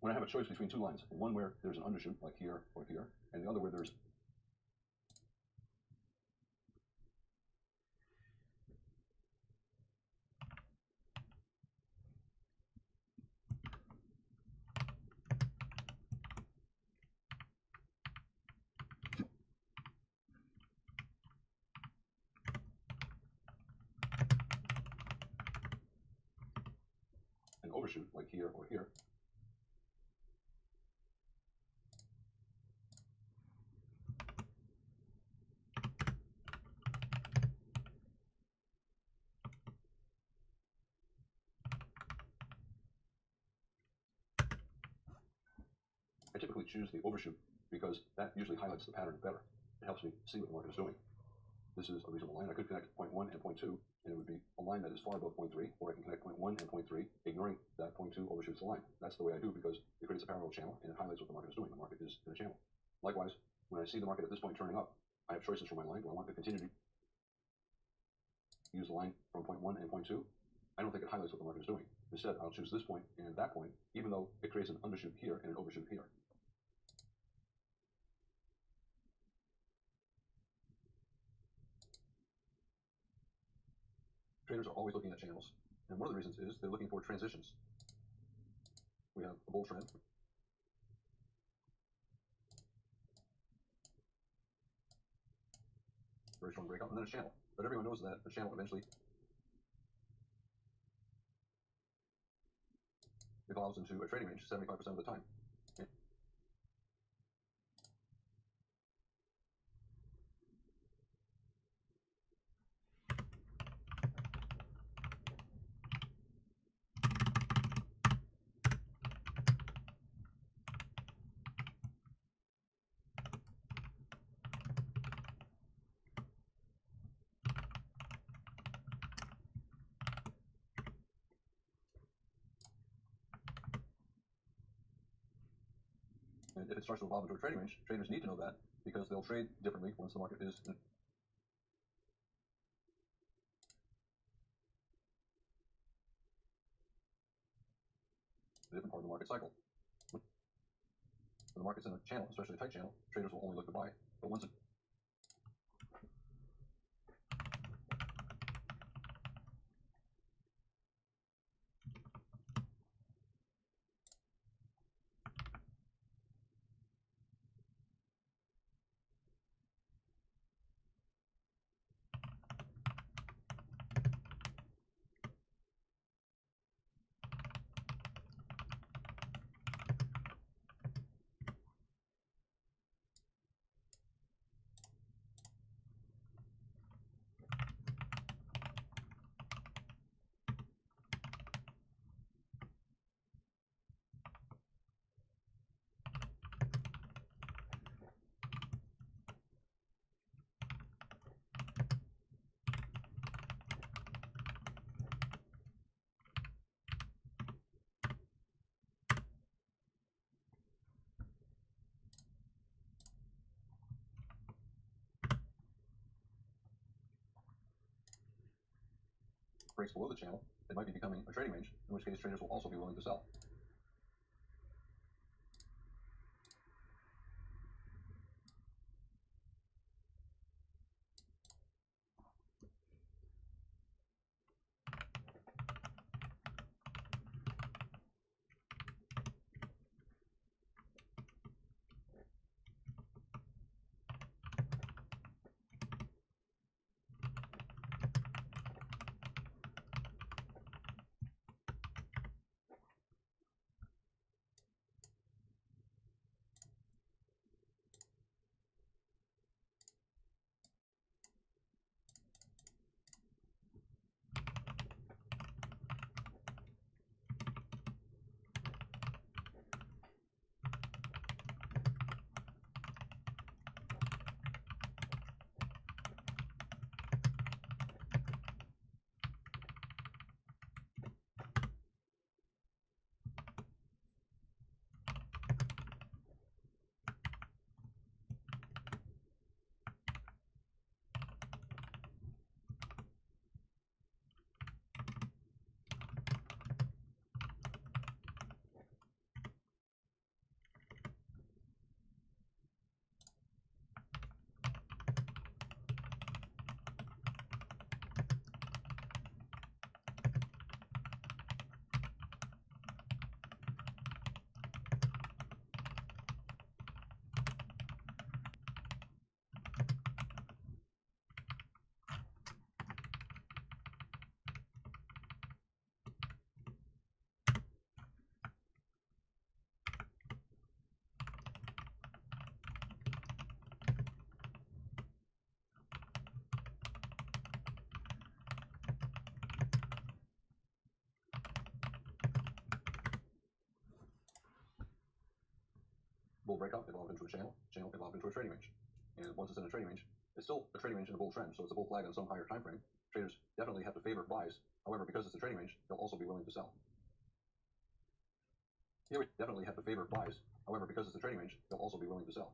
Speaker 2: When I have a choice between 2 lines, one where there's an undershoot, like here or here, and the other where there's an overshoot, like here or here, I typically choose the overshoot because that usually highlights the pattern better. It helps me see what the market is doing. this is a reasonable line. I could connect point 1 and point 2, and it would be a line that is far above point 3, or I can connect point 1 and point 3, ignoring that point 2 overshoots the line. That's the way I do because it creates a parallel channel, and it highlights what the market is doing. The market is in a channel. Likewise, when I see the market at this point turning up, I have choices for my line. Do I want to continue to use the line from point 1 and point 2? I don't think it highlights what the market is doing. Instead, I'll choose this point and that point, even though it creates an undershoot here and an overshoot here. Traders are always looking at channels, and one of the reasons is they're looking for transitions. We have a bull trend. Very strong breakout, and then a channel. But everyone knows that the channel eventually evolves into a trading range 75% of the time. And if it starts to evolve into a trading range, traders need to know that because they'll trade differently once the market is in a different part of the market cycle. When the market's in a channel, especially a tight channel, traders will only look to buy. But once it breaks below the channel, it might be becoming a trading range, in which case traders will also be willing to sell. Bull breakout evolved into a channel, channel evolved into a trading range. And once it's in a trading range, It's still a trading range in a bull trend, so it's a bull flag on some higher time frame. Traders definitely have to favor buys. However, because it's a trading range, they'll also be willing to sell. Here we definitely have to favor buys. However, because it's a trading range, they'll also be willing to sell.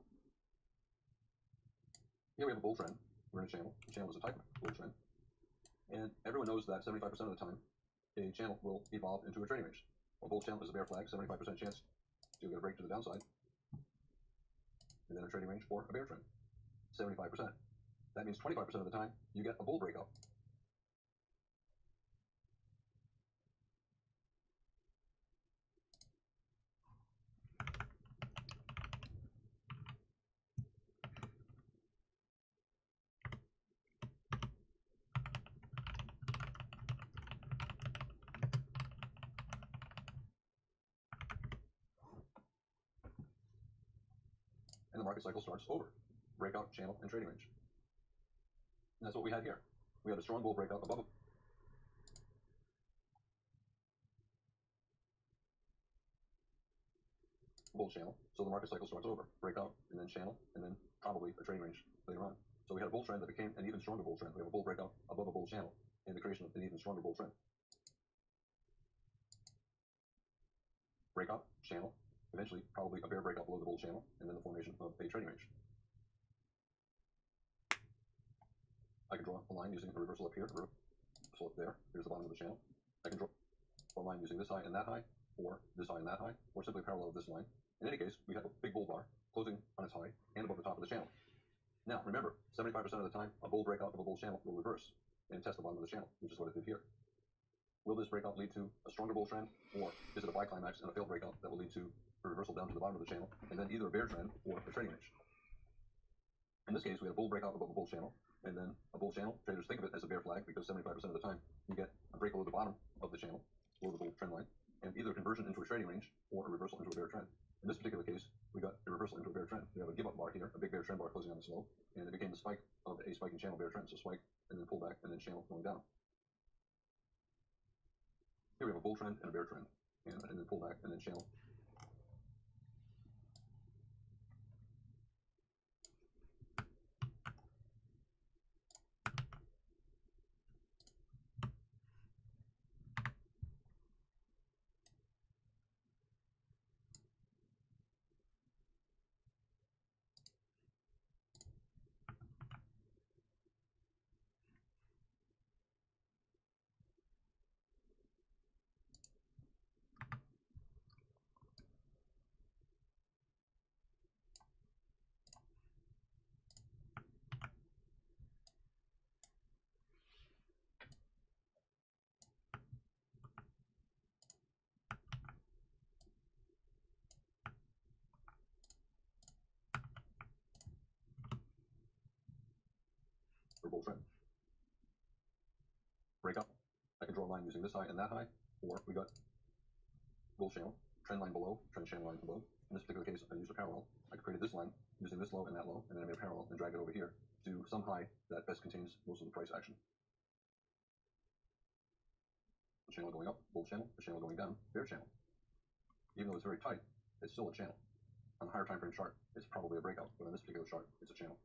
Speaker 2: Here we have a bull trend. We're in a channel. The channel is a type of bull trend. And everyone knows that 75% of the time, a channel will evolve into a trading range. A bull channel is a bear flag, 75% chance to get a break to the downside. And then a trading range or a bear trend. 75%. That means 25% of the time, you get a bull breakout. And the market cycle starts over. Breakout, channel, and trading range. And that's what we had here. We had a strong bull breakout above a bull channel. So the market cycle starts over. Breakout, and then channel, and then probably a trading range later on. So we had a bull trend that became an even stronger bull trend. We have a bull breakout above a bull channel and the creation of an even stronger bull trend. Breakout, channel, eventually probably a bear breakout below the bull channel, and then the formation of a trading range. I can draw a line using a reversal up here, a reversal up there. Here's the bottom of the channel. I can draw a line using this high and that high, or this high and that high, or simply parallel of this line. In any case, we have a big bull bar closing on its high and above the top of the channel. Now, remember, 75% of the time, a bull breakout of a bull channel will reverse and test the bottom of the channel, which is what it did here. Will this breakout lead to a stronger bull trend, or is it a buy climax and a failed breakout that will lead to a reversal down to the bottom of the channel, and then either a bear trend or a trading range? In this case, we had a bull breakout above a bull channel, and then a bull channel. Traders think of it as a bear flag because 75% of the time you get a break below the bottom of the channel, below the bull trend line, and either a conversion into a trading range or a reversal into a bear trend. In this particular case, we got a reversal into a bear trend. We have a give up bar here, a big bear trend bar closing on this low, and it became the spike of a spiking channel bear trend. So spike and then pull back and then channel going down. Here we have a bull trend and a bear trend, and then pull back and then channel. Bull trend. Breakout. I can draw a line using this high and that high, or we got bull channel, trend line below, trend channel line below. In this particular case, I used a parallel. I created this line using this low and that low, and then I made a parallel and drag it over here to some high that best contains most of the price action. The channel going up, bull channel, the channel going down, bear channel. Even though it's very tight, it's still a channel. On a higher time frame chart, it's probably a breakout, but on this particular chart, it's a channel.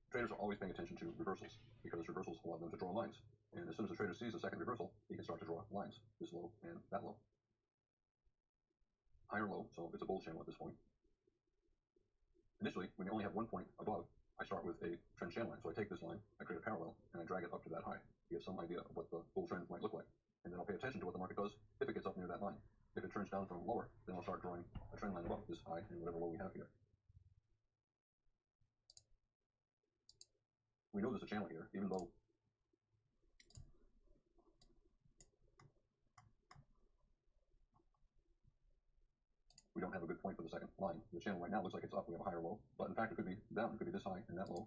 Speaker 2: Traders are always paying attention to reversals because reversals allow them to draw lines. And as soon as the trader sees a second reversal, he can start to draw lines, this low and that low. Higher low, so it's a bull channel at this point. Initially, when you only have 1 point above, I start with a trend channel line. So I take this line, I create a parallel, and I drag it up to that high to get some idea of what the bull trend might look like. And then I'll pay attention to what the market does if it gets up near that line. If it turns down from lower, then I'll start drawing a trend line above this high and whatever low we have here. We know there's a channel here, even though we don't have a good point for the second line. The channel right now looks like it's up, we have a higher low, but in fact it could be down, it could be this high and that low.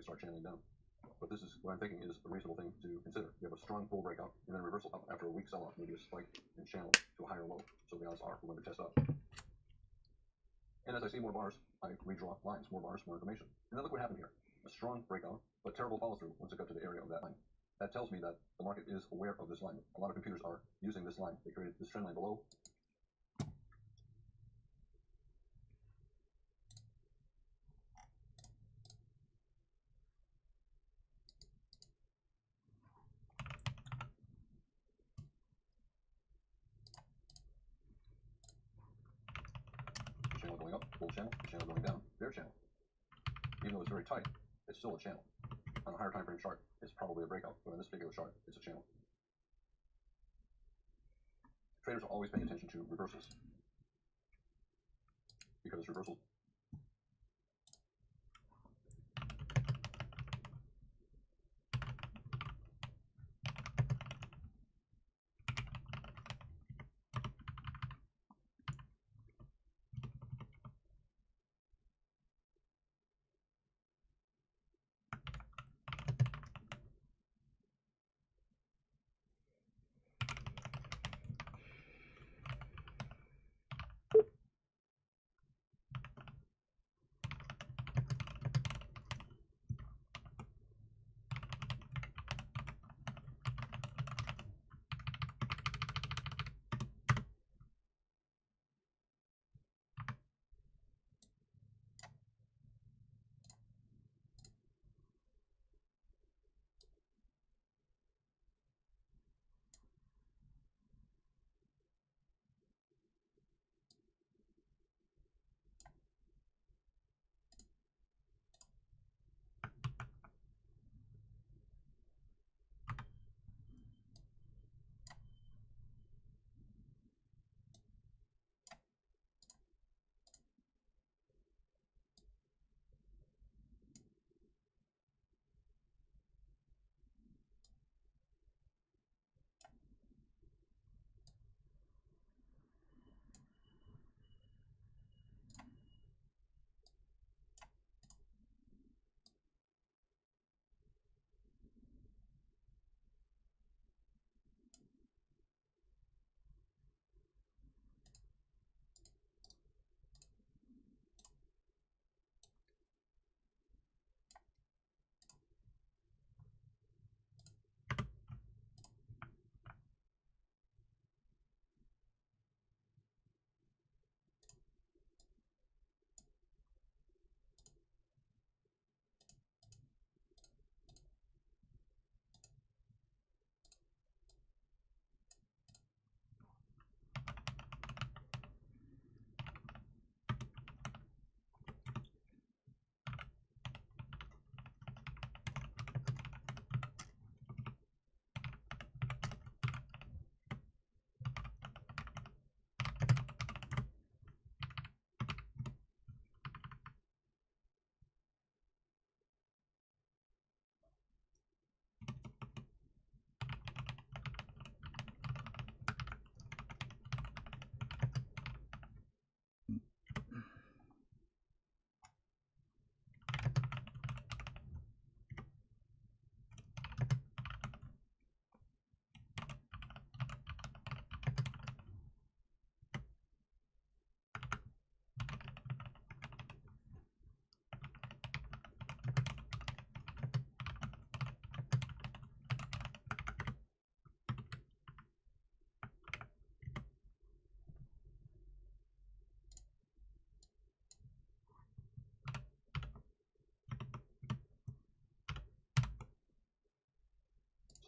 Speaker 2: start channeling down. But this is what I'm thinking is a reasonable thing to consider. You have a strong bull breakout and then a reversal up after a weak sell-off, maybe a spike and channel to a higher low. So the odds are we're going to test up. And as I see more bars, I redraw lines, more bars, more information. And then look what happened here. A strong breakout, but terrible follow-through once it got to the area of that line. That tells me that the market is aware of this line. A lot of computers are using this line. They created this trend line below. Channel going up, bull channel, channel going down, bear channel. Even though it's very tight, it's still a channel. On a higher time frame chart, it's probably a breakout, but on this particular chart, it's a channel. Traders are always paying attention to reversals because reversals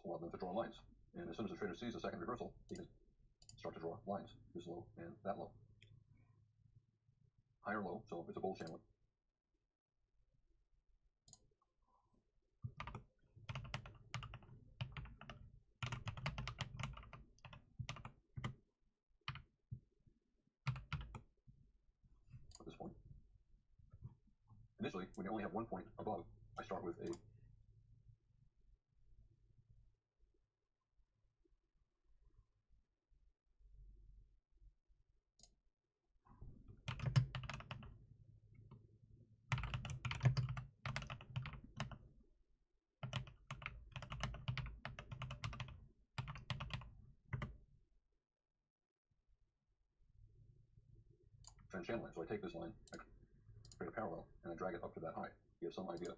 Speaker 2: allow them to draw lines. And as soon as the trader sees a second reversal, he can start to draw lines, this low and that low. Higher low, so it's a bull channel. At this point. Initially, when you only have 1 point above, I start with a trend channel line. So I take this line, I create a parallel, and I drag it up to that high. You have some idea.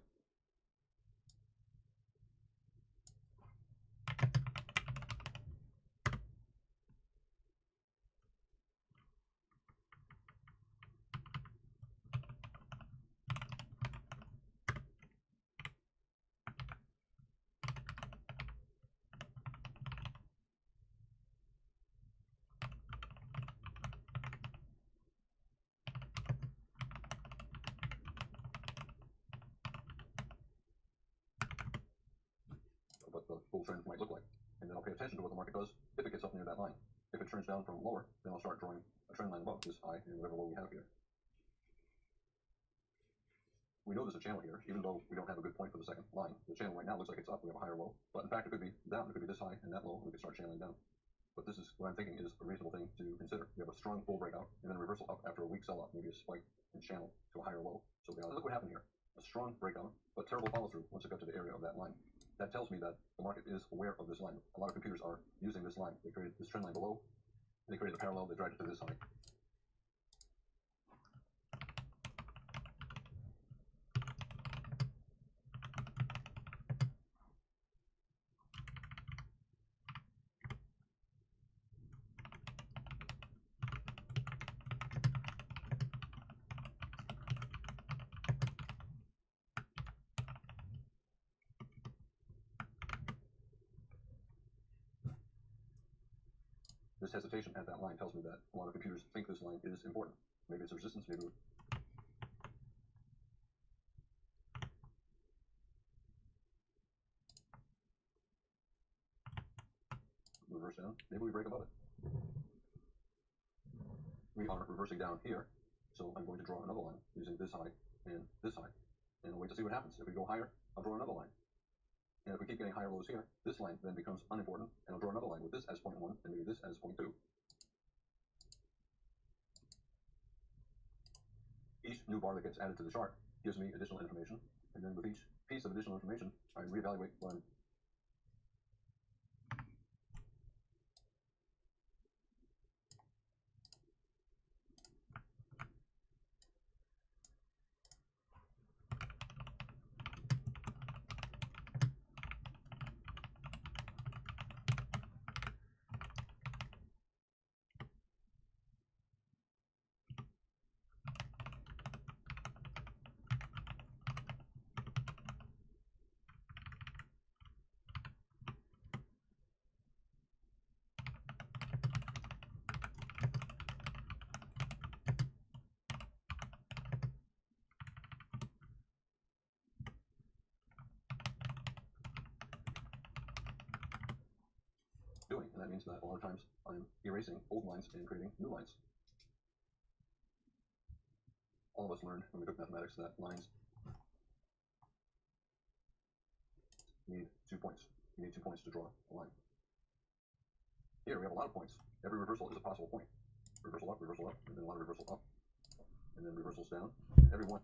Speaker 2: What the bull trend might look like. And then I'll pay attention to what the market does if it gets up near that line. If it turns down from lower, then I'll start drawing a trend line above this high and whatever low we have here. We know there's a channel here, even though we don't have a good point for the second line. The channel right now looks like it's up, we have a higher low, but in fact it could be down, it could be this high and that low, and we could start channeling down. But this is what I'm thinking is a reasonable thing to consider. We have a strong bull breakout and then a reversal up after a weak sell-off, maybe a spike and channel to a higher low. So look what happened here. A strong breakout, but terrible follow-through once it got to the area of that line. That tells me that the market is aware of this line. A lot of computers are using this line. They created this trend line below, they created a parallel, they dragged it to this high. This hesitation at that line tells me that a lot of computers think this line is important. Maybe it's a resistance, maybe reverse down, maybe we break above it. We are reversing down here, so I'm going to draw another line using this high, and I'll wait to see what happens. If we go higher, I'll draw another line. And if we keep getting higher lows here, this line then becomes unimportant, and I'll draw another line with this as point 1 and maybe this as point 2. Each new bar that gets added to the chart gives me additional information, and then with each piece of additional information, I reevaluate what I'm doing, and that means that a lot of times I'm erasing old lines and creating new lines. All of us learned when we took mathematics that lines need 2 points. You need 2 points to draw a line. Here we have a lot of points. Every reversal is a possible point. Reversal up, and then a lot of reversal up, and then reversals down. Every one.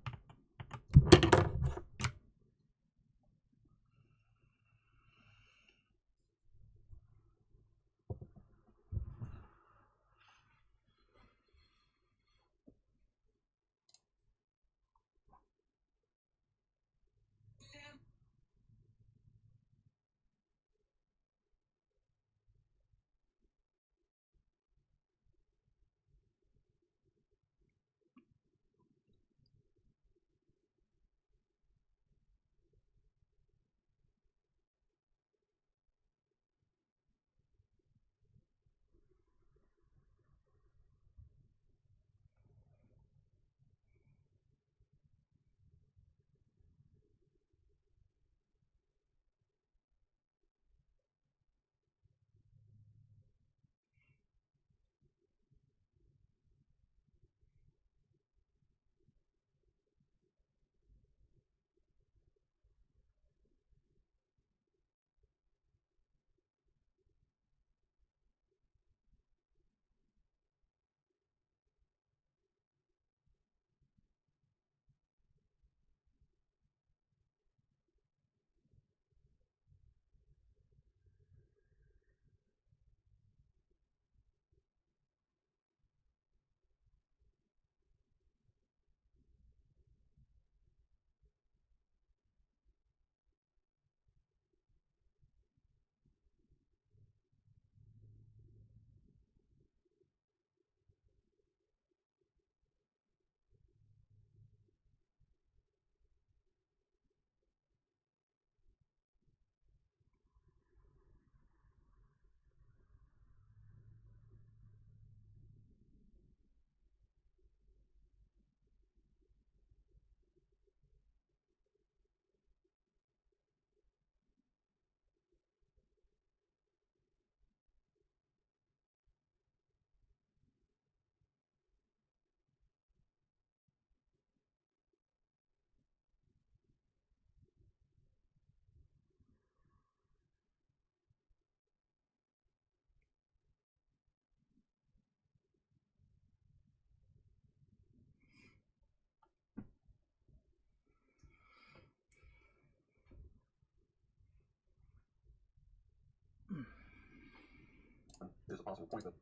Speaker 2: possible point that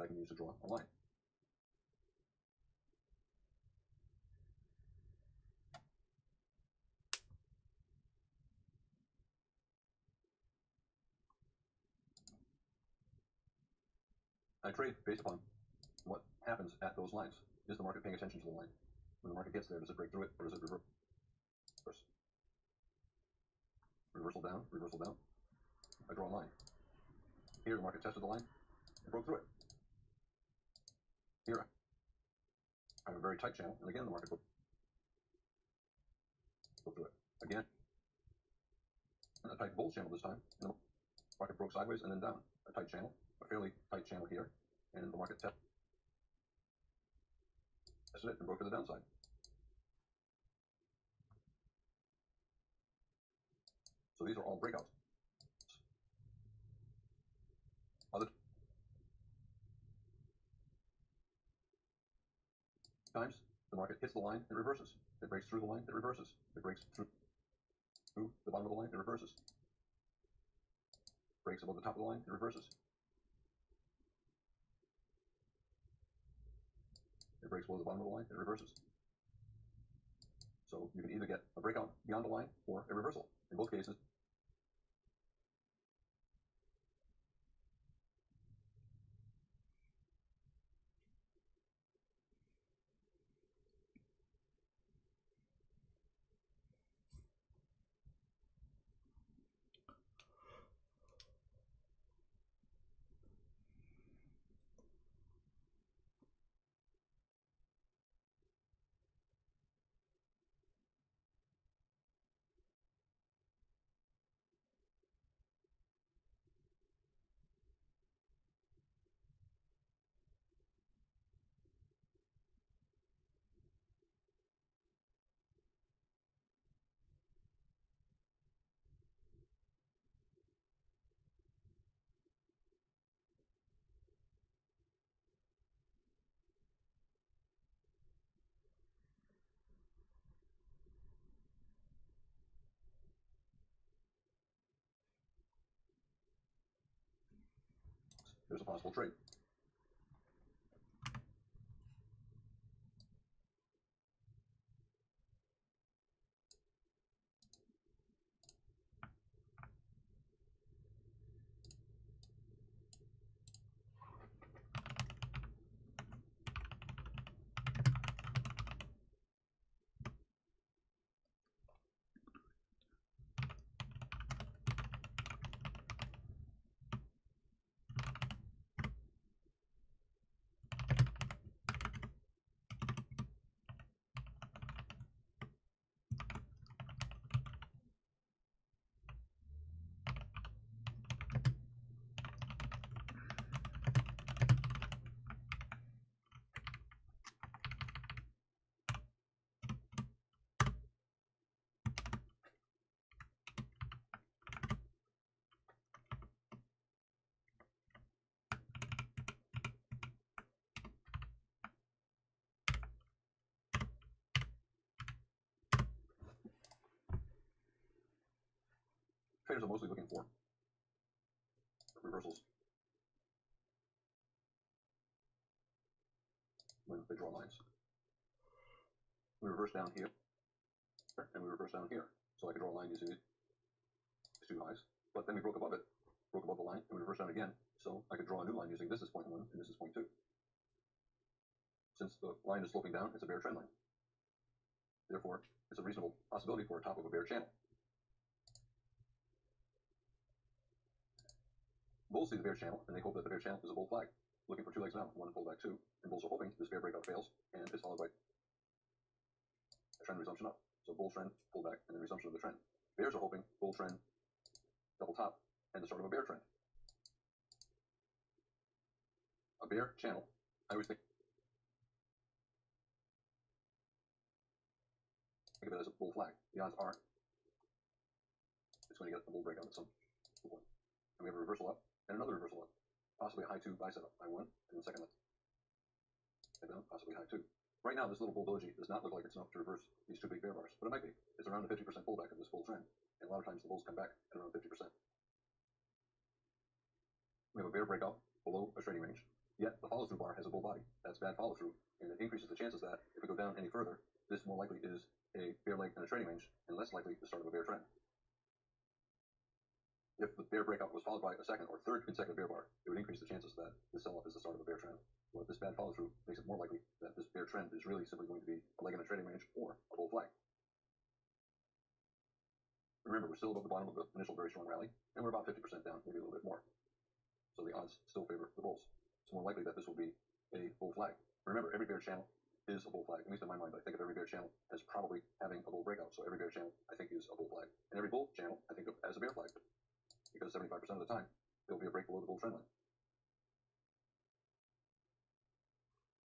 Speaker 2: I can use to draw a line. I trade based upon what happens at those lines. Is the market paying attention to the line? When the market gets there, does it break through it, or does it reverse? Reversal down, reversal down. I draw a line. Here, the market tested the line and broke through it. Here, I have a very tight channel, and again, the market broke through it. Again, a tight bull channel this time, and the market broke sideways and then down. A tight channel, a fairly tight channel here, and the market tested it and broke to the downside. So these are all breakouts. Other times, the market hits the line and reverses. It breaks through the line, it reverses. It breaks through the bottom of the line, it reverses. Breaks above the top of the line, it reverses. It breaks below the bottom of the line, it reverses. So you can either get a breakout beyond the line or a reversal. In both cases, there's a possible trade. Traders are mostly looking for reversals when they draw lines. We reverse down here, and we reverse down here. So I could draw a line using these two highs, but then we broke above it, broke above the line, and we reverse down again. So I could draw a new line using this is point 1 and this is point 2. Since the line is sloping down, it's a bear trend line. Therefore, it's a reasonable possibility for a top of a bear channel. Bulls see the bear channel, and they hope that the bear channel is a bull flag. Looking for 2 legs down, 1 pullback 2, and bulls are hoping this bear breakout fails, and is followed by a trend resumption up. So bull trend, pullback, and then resumption of the trend. Bears are hoping bull trend, double top, and the start of a bear trend. A bear channel, I always think of it as a bull flag. The odds are it's going to get a bull breakout at some point. And we have a reversal up, and another reversal up. Possibly a high 2 buy setup, high 1, and then second up. Head down, possibly high 2. Right now, this little bull doji does not look like it's enough to reverse these two big bear bars, but it might be. It's around a 50% pullback of this bull trend, and a lot of times the bulls come back at around 50%. We have a bear breakout below a trading range, yet the follow-through bar has a bull body. That's bad follow-through, and it increases the chances that if we go down any further, this more likely is a bear leg and a trading range, and less likely the start of a bear trend. If the bear breakout was followed by a second or third consecutive bear bar, it would increase the chances that this sell-off is the start of a bear trend. But this bad follow-through makes it more likely that this bear trend is really simply going to be a leg in a trading range or a bull flag. Remember, we're still above the bottom of the initial very strong rally, and we're about 50% down, maybe a little bit more. So the odds still favor the bulls. It's more likely that this will be a bull flag. Remember, every bear channel is a bull flag. At least in my mind, I think of every bear channel as probably having a bull breakout. So every bear channel, I think, is a bull flag. And every bull channel, I think of as a bear flag. Because 75% of the time, there will be a break below the bull trend line.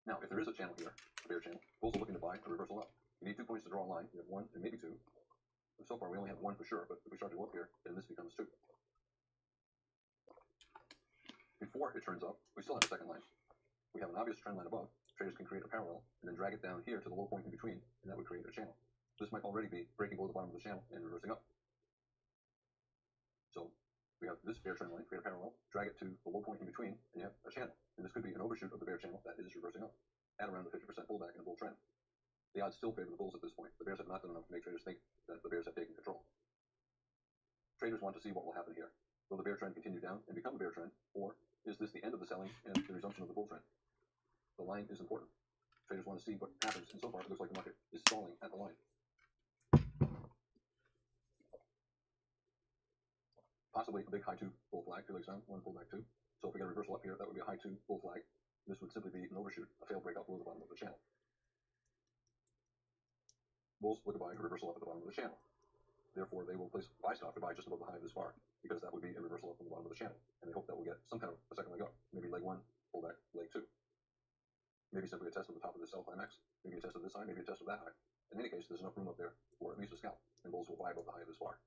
Speaker 2: Now, if there is a channel here, a bear channel, bulls are looking to buy a reversal up. You need 2 points to draw a line. You have 1 and maybe 2. And so far, we only have 1 for sure, but if we start to go up here, then this becomes 2. Before it turns up, we still have a second line. We have an obvious trend line above. Traders can create a parallel and then drag it down here to the low point in between, and that would create a channel. This might already be breaking below the bottom of the channel and reversing up. So we have this bear trend line, create a parallel, drag it to the low point in between, and you have a channel. And this could be an overshoot of the bear channel that is reversing up at around the 50% pullback in a bull trend. The odds still favor the bulls at this point. The bears have not done enough to make traders think that the bears have taken control. Traders want to see what will happen here. Will the bear trend continue down and become a bear trend, or is this the end of the selling and the resumption of the bull trend? The line is important. Traders want to see what happens, and so far it looks like the market is stalling at the line. Possibly a big high 2 bull flag, 2 legs down, 1 pullback 2. So if we get a reversal up here, that would be a high 2 bull flag. This would simply be an overshoot, a failed breakout below the bottom of the channel. Bulls look to buy a reversal up at the bottom of the channel. Therefore, they will place a buy stop to buy just above the high of this bar, because that would be a reversal up from the bottom of the channel. And they hope that we'll get some kind of a second leg up, maybe leg 1, pullback, leg 2. Maybe simply a test of the top of the sell climax, maybe a test of this high, maybe a test of that high. In any case, there's enough room up there for at least a scalp, and bulls will buy above the high of this bar.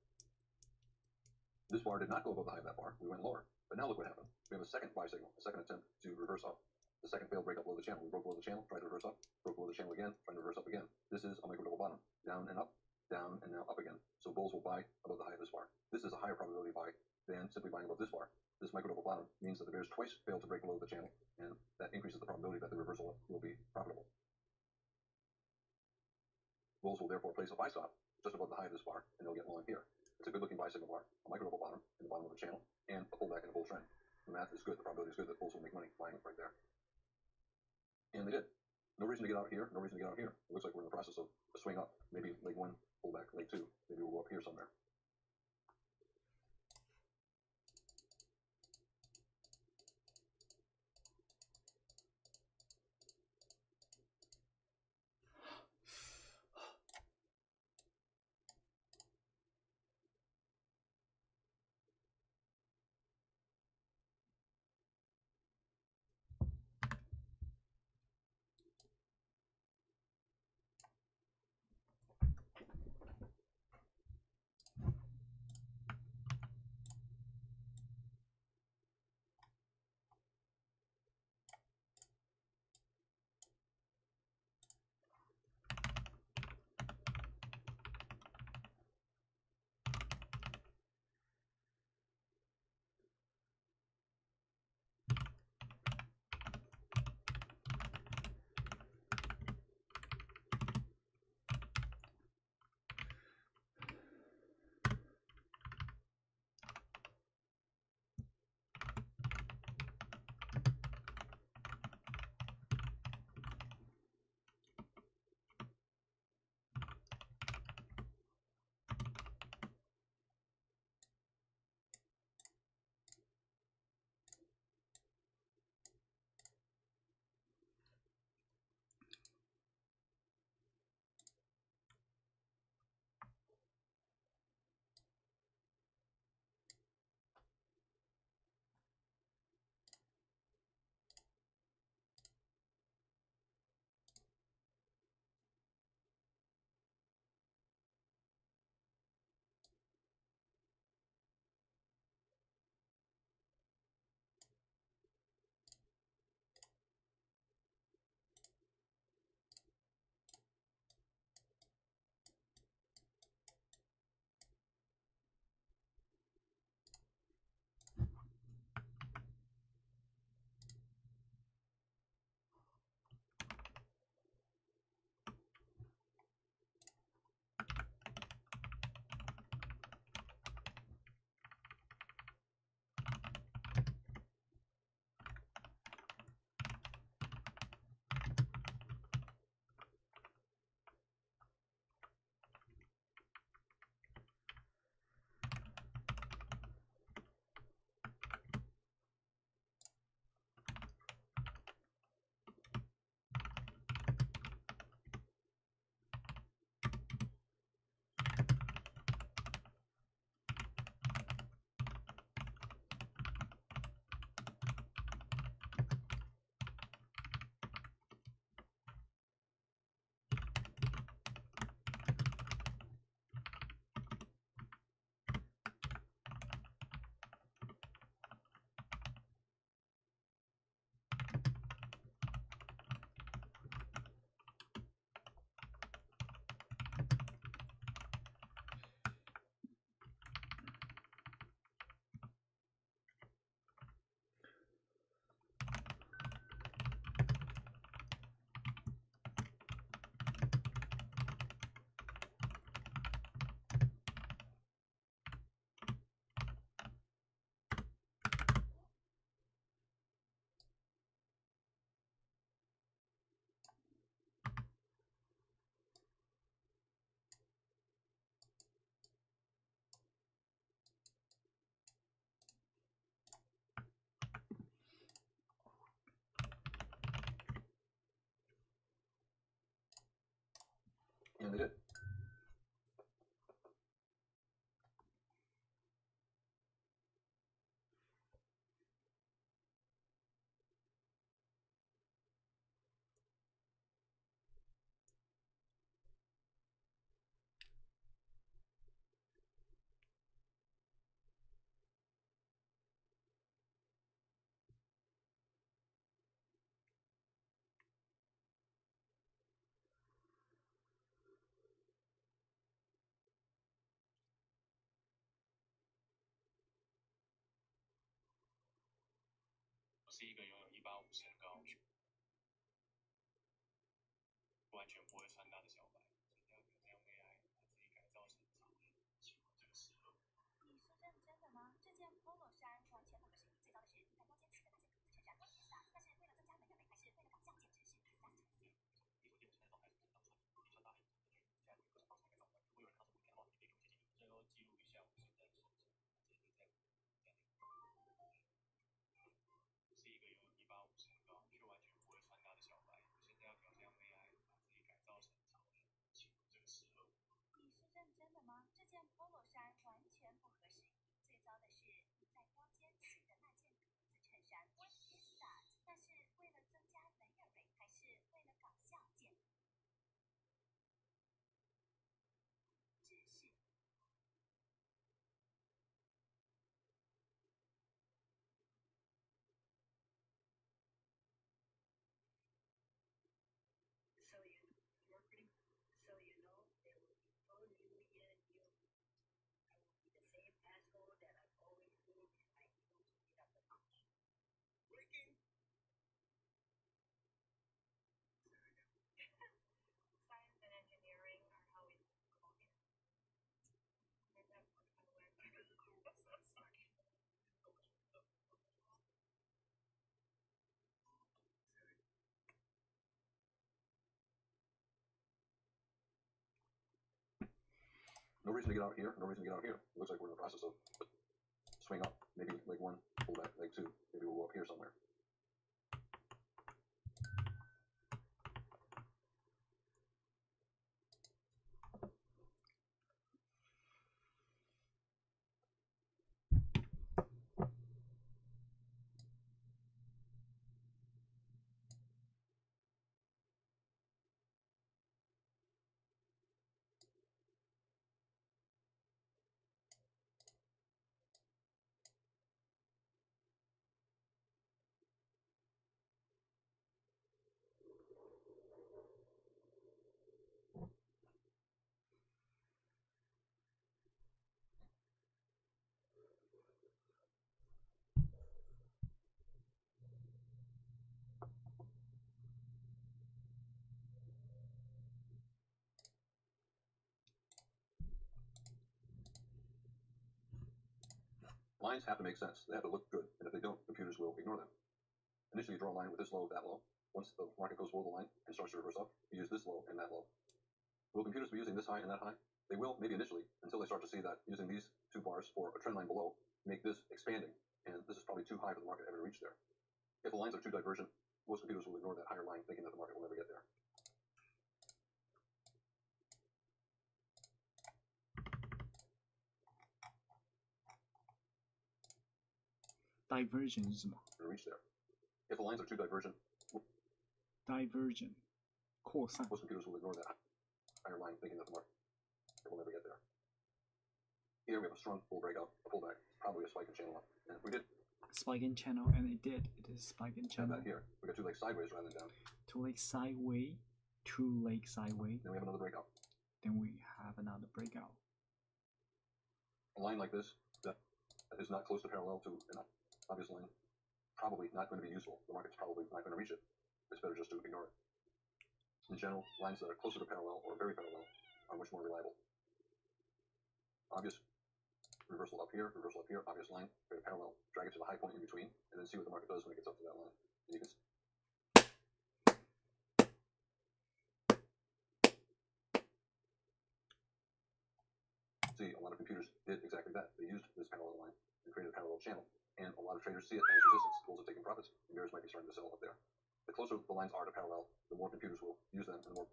Speaker 2: This bar did not go above the high of that bar. We went lower. But now look what happened. We have a second buy signal, a second attempt to reverse up. The second failed breakup below the channel. We broke below the channel, tried to reverse up, broke below the channel again, trying to reverse up again. This is a micro double bottom. Down and up, down and now up again. So bulls will buy above the high of this bar. This is a higher probability buy than simply buying above this bar. This micro double bottom means that the bears twice failed to break below the channel, and that increases the probability that the reversal will be profitable. Bulls will therefore place a buy stop just above the high of this bar, and they'll get long here. It's a good-looking buy signal bar, a micro double bottom in the bottom of the channel, and a pullback in a bull trend. The math is good. The probability is good that bulls will make money buying right there. And they did. No reason to get out here. No reason to get out here. It looks like we're in the process of a swing up. Maybe leg 1, pullback, leg 2. Maybe we'll go up here somewhere.
Speaker 6: 是一个拥有185身高、完全不会穿搭的小白，现在挑战用 AI 把自己改造成潮人，请问这个适合吗？
Speaker 3: 你是认真的吗？这件 polo 衫完全不合适你。最糟的是，你在多间取的那件格子衬衫，但是为了增加能量美，还是为了搞笑简直是 disaster。
Speaker 6: 你所见的现在状态是不是当穿，你穿搭很现在有各种方式来改造，如果有人看到这部片的话，你可以给我一些建议。最后记录一下我现在的心情，是一个拥有185身高却完全不会穿搭的小白，我现在要挑战用 AI 把自己改造成潮人，请问这个适合我吗？
Speaker 3: 你是认真的吗？这件 polo 衫完全不合适你。最糟的是，你在多间取的那件格子衬衫。What is that？ 那是为了增加能量美，还是为了搞笑简直是。
Speaker 7: So you marketing, so you know they will be phone you in you. I will be the same asshole that I've always been and I able to beat up the punch.
Speaker 6: Breaking.
Speaker 7: Science and engineering are how we call it. And that's what I learned.
Speaker 2: No reason to get out here, no reason to get out here. It looks like we're in the process of swing up, maybe leg one, pull back, leg two. Maybe we'll go up here somewhere. Lines have to make sense. They have to look good, and if they don't, computers will ignore them. Initially, you draw a line with this low, that low. Once the market goes below the line and starts to reverse up, you use this low and that low. Will computers be using this high and that high? They will, maybe initially, until they start to see that using these two bars for a trend line below make this expanding, and this is probably too high for the market ever to reach there. If the lines are too divergent, most computers will ignore that higher line, thinking that the market will never get there.
Speaker 5: Divergent 是什么
Speaker 2: Reach there. If the lines are too divergent,
Speaker 5: ？Divergent 扩散。
Speaker 2: most computers will ignore that higher line, thinking that the market will never get there. Here we have a strong bull breakout, a pullback, probably a spike in channel up. And if we did
Speaker 5: Spike in channel, and it did. It is spike in
Speaker 2: have
Speaker 5: channel.
Speaker 2: that here, we got two legs sideways rather than down.
Speaker 5: Two legs sideways. Two legs sideways.
Speaker 2: Then we have another breakout.
Speaker 5: Then we have another breakout.
Speaker 2: A line like this that is not close to parallel to an obvious line, probably not going to be useful. The market's probably not going to reach it. It's better just to ignore it. In general, lines that are closer to parallel or very parallel are much more reliable. Obvious reversal up here, obvious line, very parallel. Drag it to the high point in between, and then see what the market does when it gets up to that line. And you can see a lot of computers did exactly that. They used this parallel line and created a parallel channel. And a lot of traders see it as resistance. Bulls have taken profits, and bears might be starting to sell up there. The closer the lines are to parallel, the more computers will use them, and the more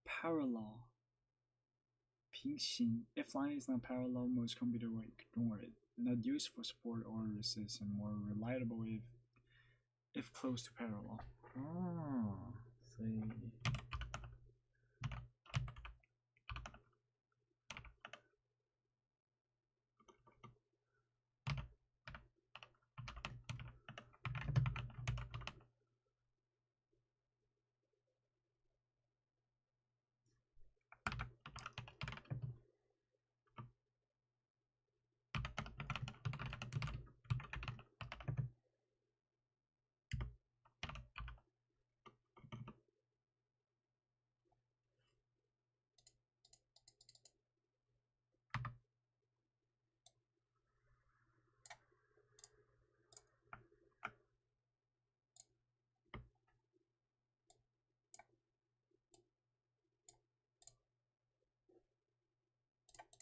Speaker 5: parallel 平行 if line is not parallel, most computer will ignore it. Not used for support or resistance, and more reliable if close to parallel. 所以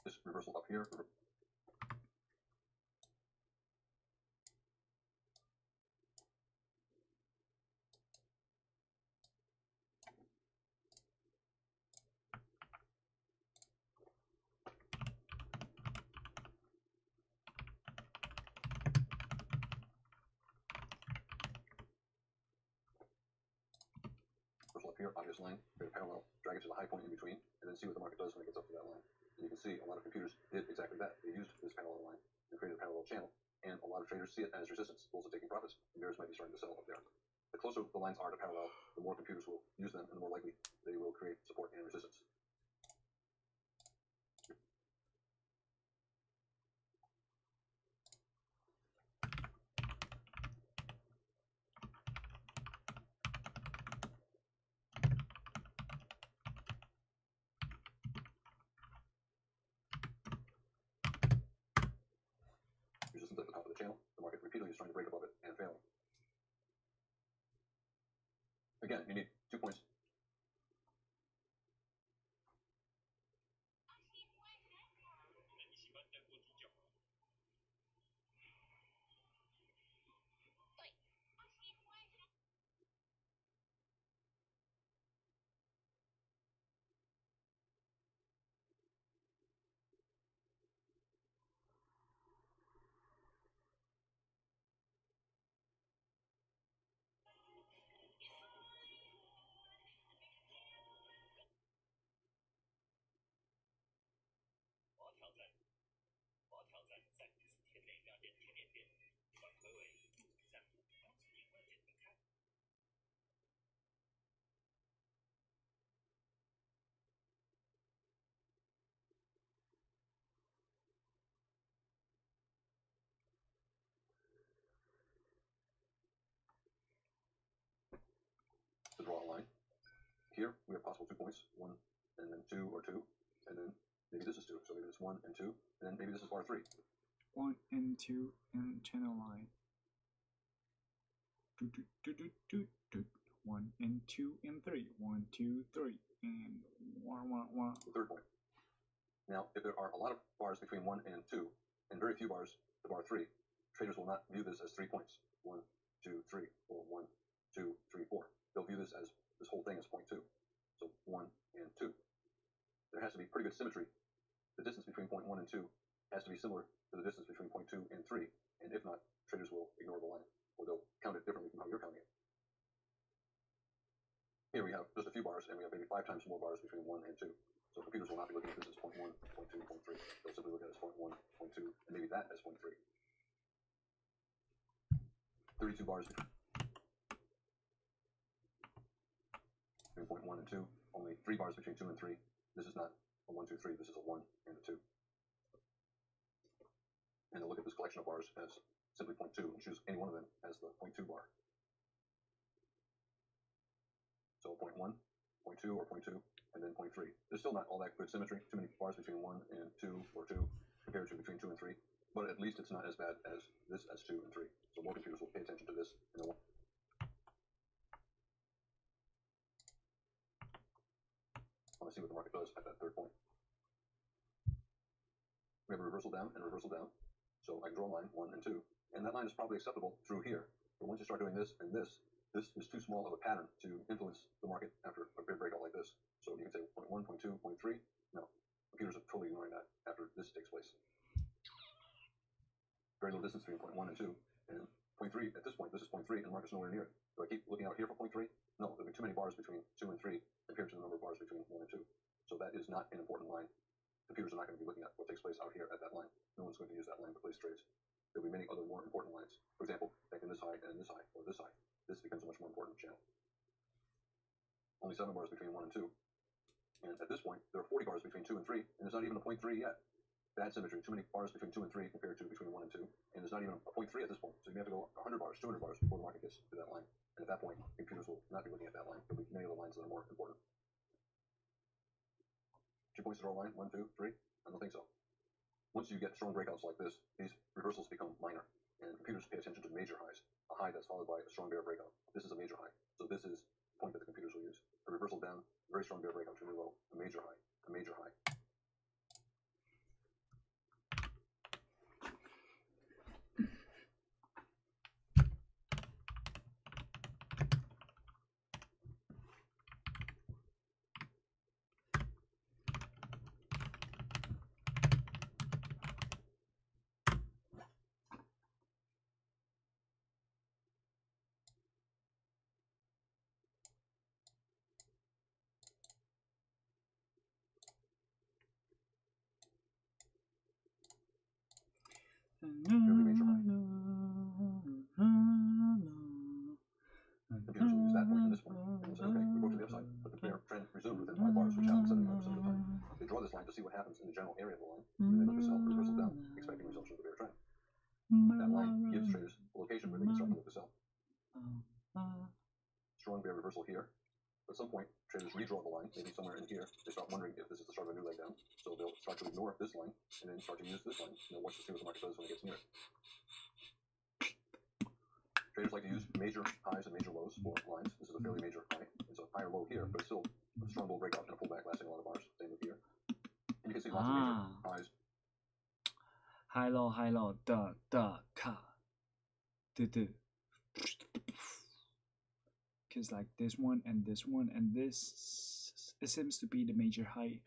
Speaker 2: this reversal up here. Up here, obvious line, create a parallel, drag it to the high point in between, and then see what the market does when it gets up to that line. And you can see a lot of computers did exactly that. They used this parallel line and created a parallel channel, and a lot of traders see it as resistance. Bulls are taking profits, and bears might be starting to sell up there. The closer the lines are to parallel, the more computers will use them, and the more likely they will create support and resistance. Resistance at the top of the channel, the market repeatedly is trying to break above it and failing. Again, you need 2 points. To draw a line. Here we have possible 2 points, 1 and then 2 or 2, and then maybe this is 2, so maybe it's 1 and 2, and then maybe this is bar 3.
Speaker 5: 1 and 2 and channel line. 1 and 2 and 3. 1, 2, 3 and 1.
Speaker 2: The third point. Now, if there are a lot of bars between 1 and 2, and very few bars to bar 3, traders will not view this as 3 points. 1, 2, 3, or 1, 2, 3, 4. They'll view this as this whole thing as point 2. So 1 and 2. There has to be pretty good symmetry. The distance between point 1 and 2 has to be similar to the distance between point 2 and 3. And if not, traders will ignore the line, or they'll count it differently from how you're counting it. Here we have just a few bars, and we have maybe 5 times more bars between 1 and 2. So computers will not be looking at this as point 1, point 2, point 3. They'll simply look at it as point 1, point 2, and maybe that as point 3. 32 bars between point 1 and 2, only 3 bars between 2 and 3. This is not a 1, 2, 3, this is a 1 and a 2. And they'll look at this collection of bars as simply point 2 and choose any one of them as the point 2 bar. So point 1, point 2, or point 2, and then point 3. There's still not all that good symmetry, too many bars between 1 and 2 or 2 compared to between 2 and 3, but at least it's not as bad as this as 2 and 3. So more computers will pay attention to this and they'll want to see what the market does at that third point. We have a reversal down and a reversal down. So I can draw a line, 1 and 2, and that line is probably acceptable through here. But once you start doing this and this is too small of a pattern to influence the market after a big breakout like this. So you can say point 1, point 2, point 3. No, computers are totally ignoring that after this takes place. Very little distance between point 1 and 2, and point 3 at this point, this is point 3, and the market's nowhere near it. Do I keep looking out here for point 3? No, there'll be too many bars between 2 and 3 compared to the number of bars between 1 and 2. So that is not an important line. Computers are not going to be looking at what takes place out here at that line. No one's going to use that line to place trades. There'll be many other more important lines. For example, taking this high and this high, or this high. This becomes a much more important channel. Only 7 bars between 1 and 2. And at this point, there are 40 bars between 2 and 3, and there's not even a point 3 yet. Bad symmetry, too many bars between 2 and 3 compared to between 1 and 2, and there's not even a point 3 at this point. So you may have to go 100 bars, 200 bars before the market gets to that line. And at that point, computers will not be looking at that line. There'll be many other lines that are more important. 2 points to draw a line, 1, 2, 3? I don't think so. Once you get strong breakouts like this, these reversals become minor, and computers pay attention to major highs. A high that's followed by a strong bear breakout. This is a major high. So this is the point that the computers will use. A reversal down, very strong bear breakout, extremely low, a major high, a major high. general area of the line, and then look to sell or reversal down, expecting resumption of the bear trend. That line gives traders a location where they can start to look to sell. Strong bear reversal here. At some point, traders redraw the line, maybe somewhere in here. They start wondering if this is the start of a new leg down. So they'll start to ignore this line and then start to use this line. And then watch to see what the market does when it gets near it. Traders like to use major highs and major lows for lines. This is a fairly major high. It's a higher low here, but it's still a strong bull breakout and a pullback lasting a lot of hours. Same with here. And you can see lots of major highs.
Speaker 5: High low, ka, because like this one and this one and this, it seems to be the major high,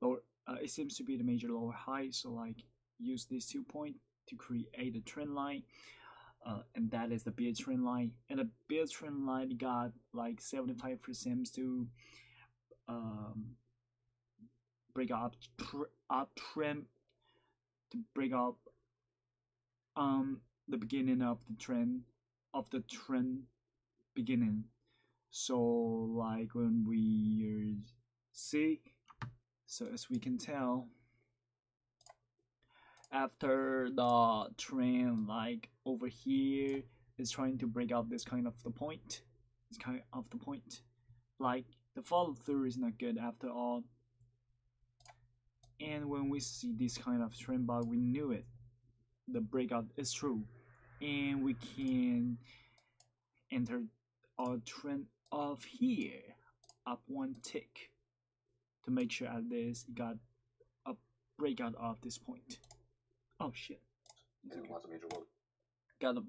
Speaker 5: lower. It seems to be the major lower high. So like use these 2 points to create a trend line, and that is the bear trend line. And the bear trend line got like 75% to break up trend, to break up the beginning of the trend beginning. So like when we see, so as we can tell, after the trend like over here is trying to break out this kind of the point, like the follow through is not good after all. And when we see this kind of trend bar, we knew it, the breakout is true, and we can enter our trend of here up 1 tick to make sure at this got a breakout of this point. Oh shit,
Speaker 2: And lots of major lows.
Speaker 5: got a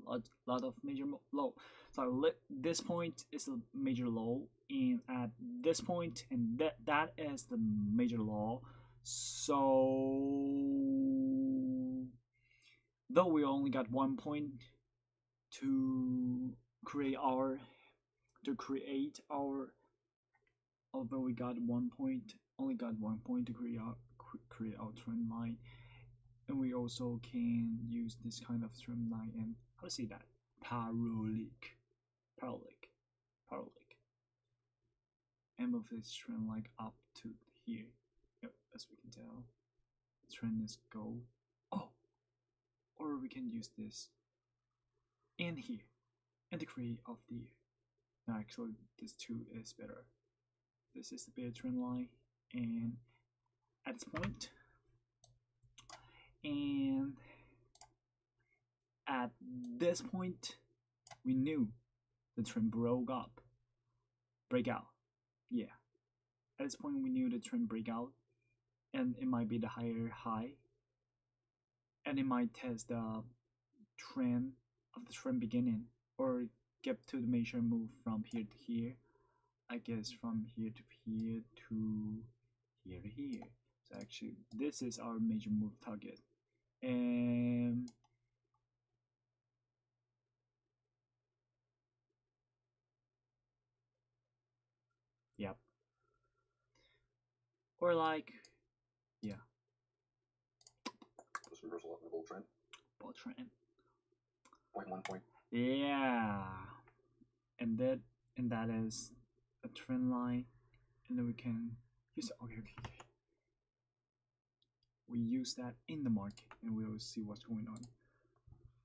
Speaker 5: lot of major low. So this point is a major low, and at this point, and that is the major low. So though we only got 1 point to create our, although we got 1 point, only got 1 point to create our trend line, and we also can use this kind of trend line and how to say that, parabolic, and move this trend line up to here. Yep, as we can tell, the trend is go. Oh, or we can use this in here and the create of the year. Now actually this 2 is better. This is the bear trend line, and at this point, and at this point we knew the trend breakout. Yeah, at this point we knew the trend breakout, and it might be the higher high, and it might test the trend of the trend beginning, or get to the major move from here to here. I guess from here to here to here to here. So actually this is our major move target, and yep, or like, yeah,
Speaker 2: This reversal up in the bull trend.
Speaker 5: bull trend.
Speaker 2: 0.1 point.
Speaker 5: Yeah, and that is a trend line, and then we can use, okay. We use that in the market, and we'll see what's going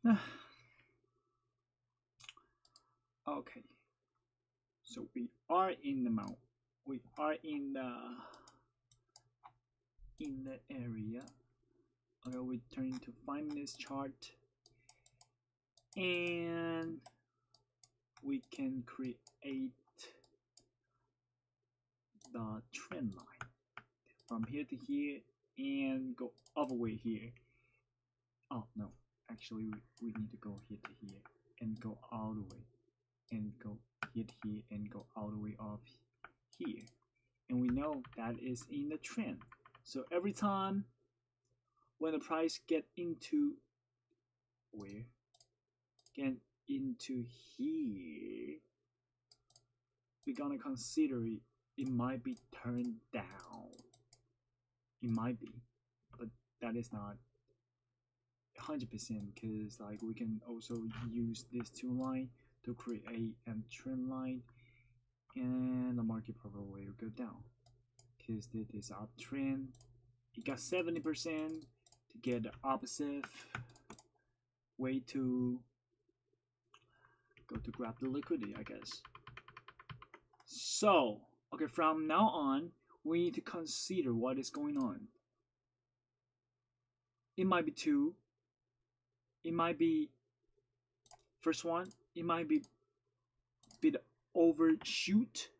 Speaker 5: on. Okay, so we are in the mount. We are in the area. Okay, we turn to find this chart, and we can create the trend line from here to here and go all the way here. Oh no, actually we need to go here to here and go all the way, and go here to here and go all the way off here, and we know that is in the trend. So every time when the price get into here, we're gonna consider it might be turned down. It might be, but that is not 100%, because like we can also use these 2 lines to create a trend line, and the market probably will go down because this is uptrend, it got 70% to get the opposite way to go to grab the liquidity, I guess. So, okay, from now on, we need to consider what is going on. It might be two. It might be first one. It might be a bit overshoot,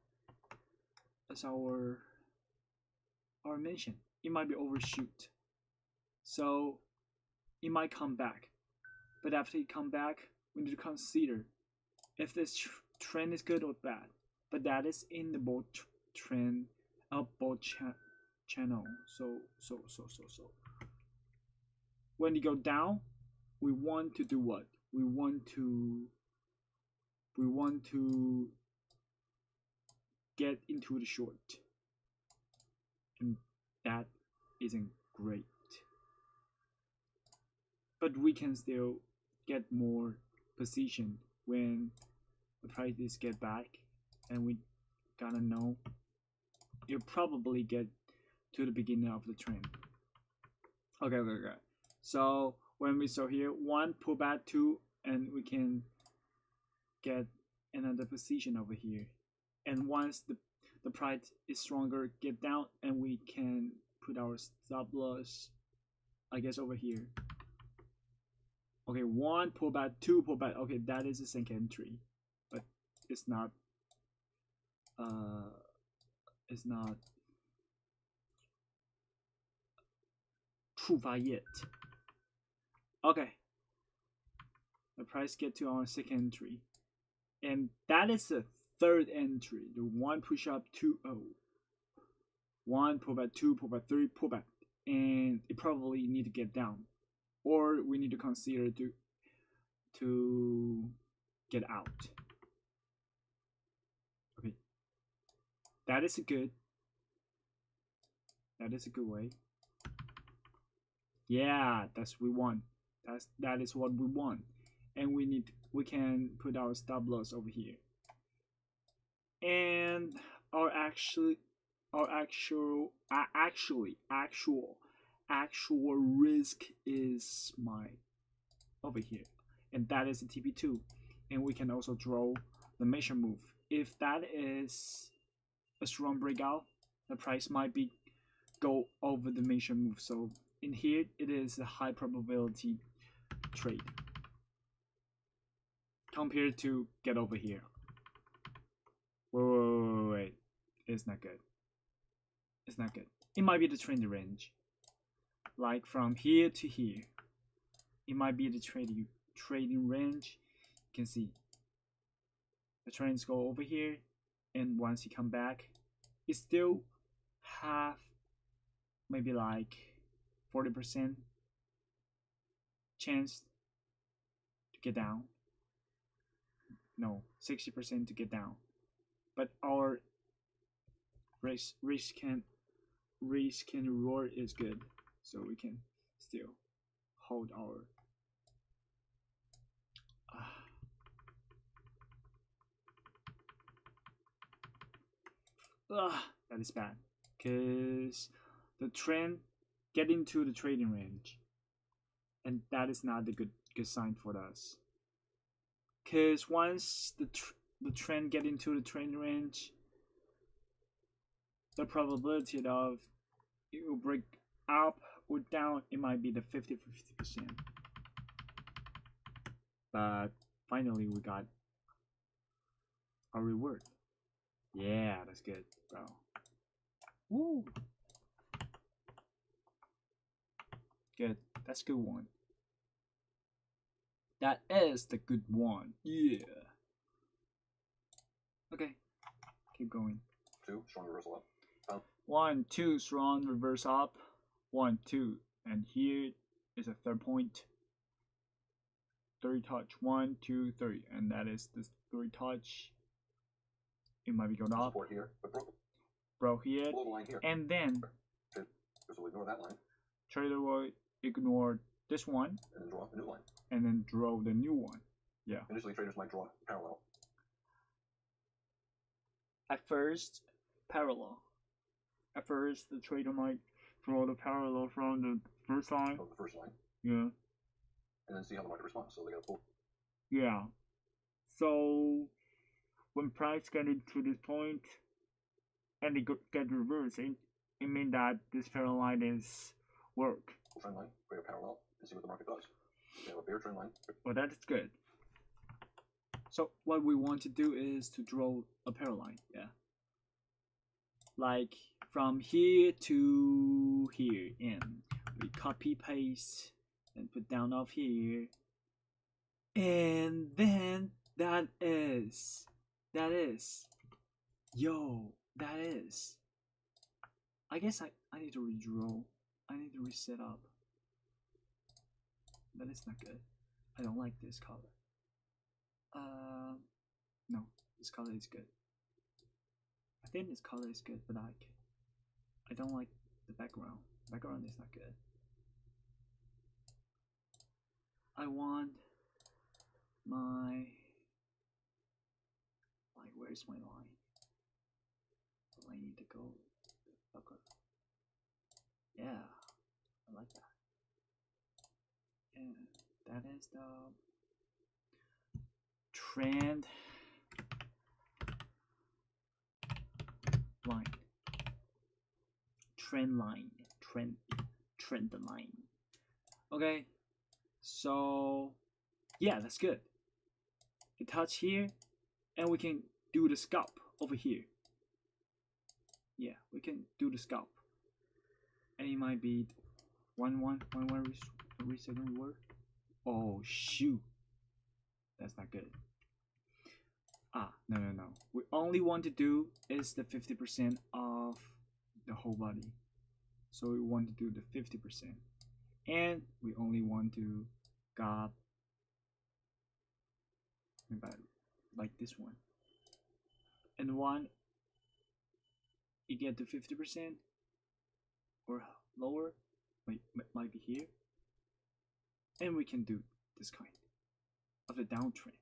Speaker 5: as our mention. It might be overshoot. So it might come back. But after it come back, we need to consider if this trend is good or bad. But that is in the both trend of both channel. So when you go down, we want to do what? We want to get into the short, and that isn't great. But we can still get more position when the prices get back, and we gotta know you'll probably get to the beginning of the trend. Okay. So when we saw here, one pullback, two, and we can get another position over here. And once the price is stronger, get down, and we can put our stop loss, I guess, over here. Okay, one pullback, two pullback. Okay, that is the second entry, but it's not true yet. Okay, the price get to our second entry, and that is the third entry. The one push up, two, one pullback, two pullback, three pullback, and it probably need to get down, or we need to consider to get out. Okay, that is a good way. Yeah, that's we want. That is what we want, and we can put our stop loss over here, and our actual risk is over here, and that is the TP2, and we can also draw the measure move. If that is a strong breakout, the price might be go over the measure move. So in here, it is a high probability trade compared to get over here. Wait, it's not good. It's not good. It might be the trend range, like from here to here. It might be the trading range. You can see the trends go over here, and once you come back, it still have maybe like 40% chance to get down. No, 60% to get down. But our risk and reward is good, so we can still hold our that is bad, because the trend get into the trading range, and that is not a good sign for us, because once the trend get into the trading range, the probability of it will break up or down, it might be the 50%. But finally we got our reward. Yeah, that's good, bro. Woo. Good. That's a good one. That is the good one. Yeah. Okay. Keep going.
Speaker 2: 2, strong reversal up.
Speaker 5: 1, 2, strong reverse up. 1, 2, and here is a third point. 3 touch. 1, 2, 3, and that is the 3 touch. It might be going up.
Speaker 2: Support here, but
Speaker 5: Broke here,
Speaker 2: below the line here.
Speaker 5: and then
Speaker 2: So we'll ignore that line
Speaker 5: trader will ignore this one
Speaker 2: and then draw a new line.
Speaker 5: and then draw the new one. Yeah.
Speaker 2: Initially, traders might draw parallel.
Speaker 5: At first, parallel. At first, the trader might draw the parallel from the first line.
Speaker 2: of the first line,
Speaker 5: Yeah.
Speaker 2: and then see how the market responds. So they got to pull.
Speaker 5: Yeah. So when price get into this point and it get reversed, it means that this parallel line is work.
Speaker 2: Trend line, create a parallel, and see what the market does. They have a bear trend line.
Speaker 5: Well, that is good. So what we want to do is to draw a parallel line. Yeah. Like from here to here, and we copy paste and put down off here, and then that is I guess I need to redraw. I need to reset up. That is not good. I don't like this color. No, this color is good. I think this color is good, but I don't like the background. Background is not good. I want my where's my line? I need to go. Okay. Yeah, I like that. And that is the trend line. Trend line. Okay, so yeah, that's good. We touch here, and we can do the scalp over here. Yeah, we can do the scalp, and it might be one second reward. Oh shoot, that's not good. No. We only want to do is the 50% of the whole body. So we want to do the 50%, and we only want to got like this one, and one you get to 50% or lower, might be here, and we can do this kind of the downtrend,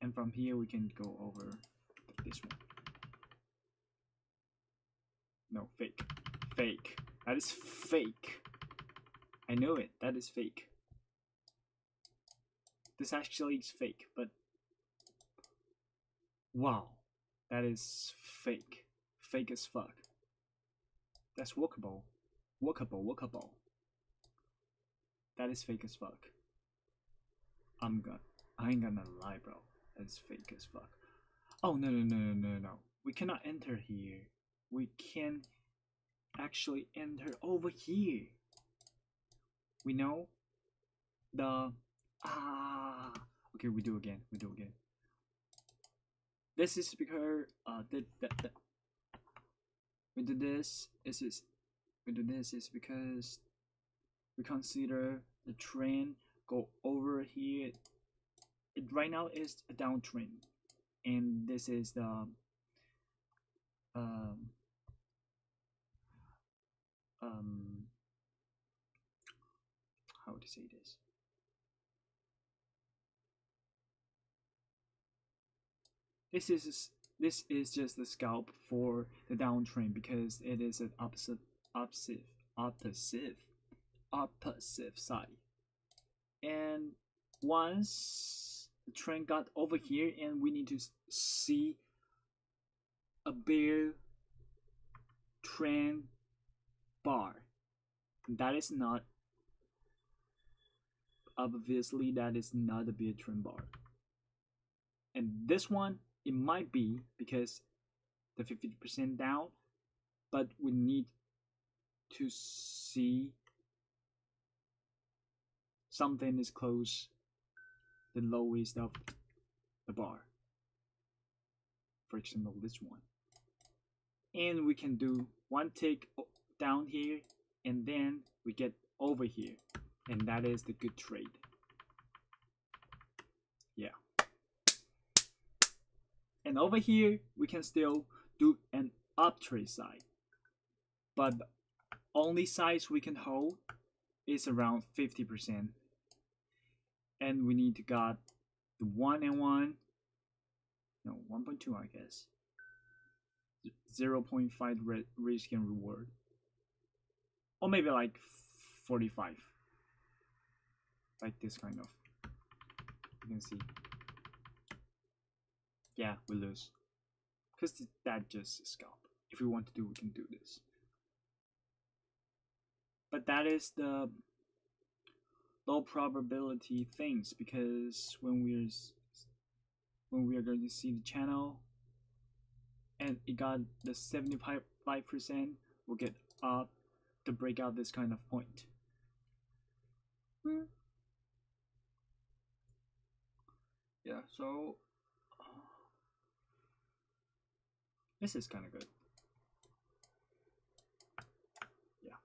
Speaker 5: and from here we can go over this one. No, fake. That is fake. I know it. That is fake. This actually is fake, but wow, that is fake. Fake as fuck. That's workable. That is fake as fuck. I ain't gonna lie, bro. That's fake as fuck. Oh no. We cannot enter here. We can actually enter over here. We know the okay, we do again. This is because we do this is because we consider the trend go over here. It right now is a downtrend, and this is the how to say this? This is just the scalp for the downtrend because it is an opposite side. And once the trend got over here, and we need to see a bear trend bar. That is not, obviously that is not a bear trend bar. And this one, it might be because the 50% down, but we need to see something is close the lowest of the bar. For example, this one. And we can do one tick down here, and then we get over here, and that is the good trade. Yeah. And over here we can still do an uptrend side, but the only size we can hold is around 50%, and we need to got the 1 and 1, no 1.2 I guess, 0.5 risk and reward. or maybe like 45, like this kind of. You can see. Yeah, we lose because that just scalp. If we want to do, we can do this. But that is the low probability things, because when we are going to see the channel and it got the 75%, we'll get up to break out this kind of point. Yeah, so this is kind of good. Yeah.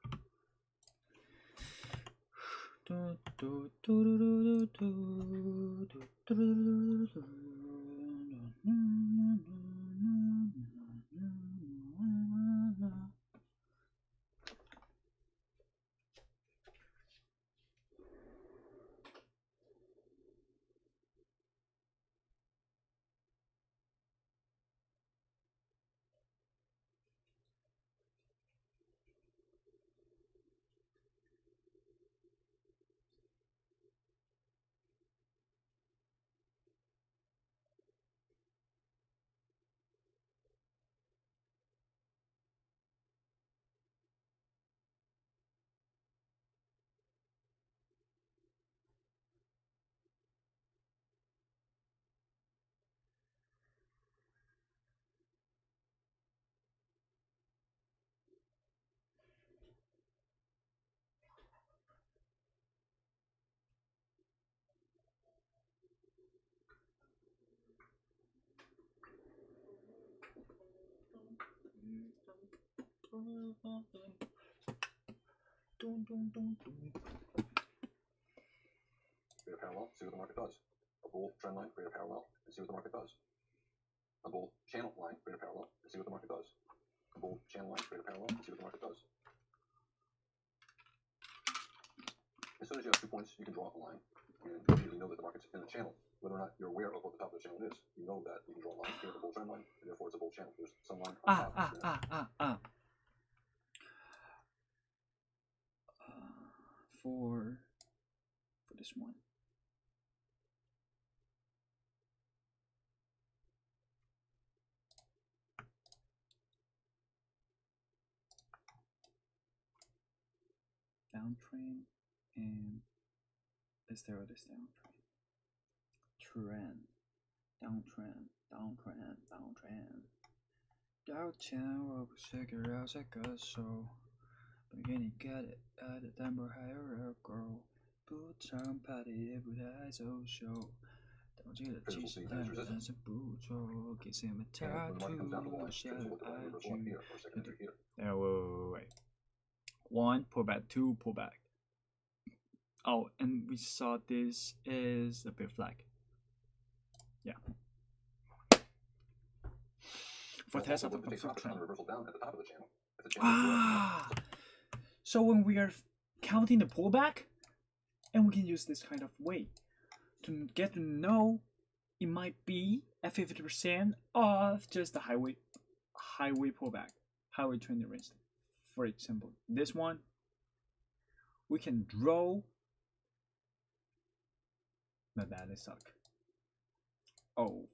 Speaker 2: Create a parallel, see what the market does. A bull trend line, create a parallel, and see what the market does. A bull channel line, create a parallel, and see what the market does. A bull channel line, create a parallel, and see what the market does. As soon as you have 2 points, you can draw a line, and you immediately know that the market's in the channel. Whether or not you're aware of what the top of the channel is, you know that you can draw a line here, a bull trend line, and therefore it's a bull channel. There's some line on top.
Speaker 5: For this one. Downtrend, and let's start with this downtrend. Trend, downtrend, downtrend, downtrend. 要钱我不是个饶舌歌手，不给你 get it， 爱的淡薄还有热狗，不常 party 也不太爱走秀，但我记得其实他们单身不错，给什么 tattoo 下了 IG。wait. 1 pullback, 2 pullback. Oh, and we saw this is a bit flag. Yeah. For test of the trend. So when we are counting the pullback, and we can use this kind of way to get to know it might be at 50% of just the highway pullback, highway trending range. For example, this one, we can draw. No, that is suck. Oh,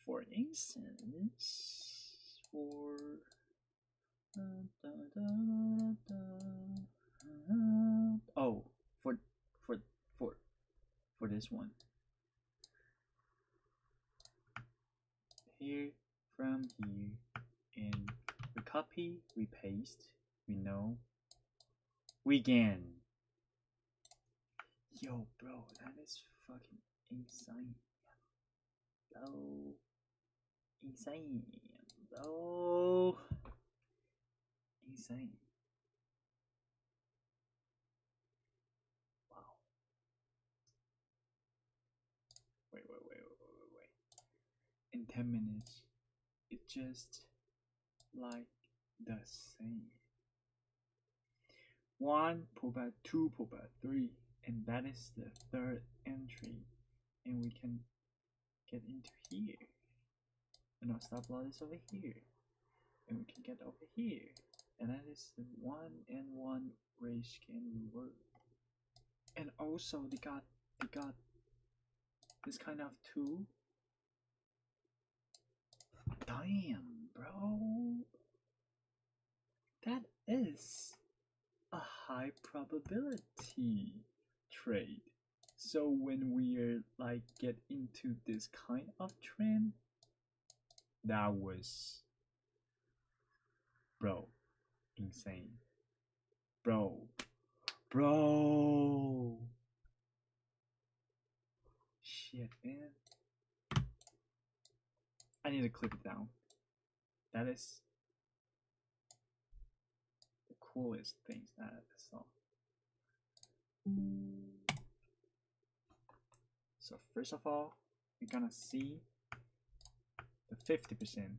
Speaker 5: for instance, for this one. Here, from here, and we copy, we paste, we know, we gain. Yo, bro, that is fucking insane. Bro, insane. Bro, insane. Wow. Wait. In 10 minutes, it's just like the same. 1 pullback, 2 pullback, 3, and that is the third entry, and we can get into here, and our stop loss is over here, and we can get over here, and that is the 1-and-1 raise scan reward. And also they got this kind of tool. Damn, bro. That is a high probability trade. So when we're like get into this kind of trend, that was, bro, insane. Bro. Shit, man. I need to clip it down. That is the coolest things that I saw. So first of all, we're gonna see the 50%.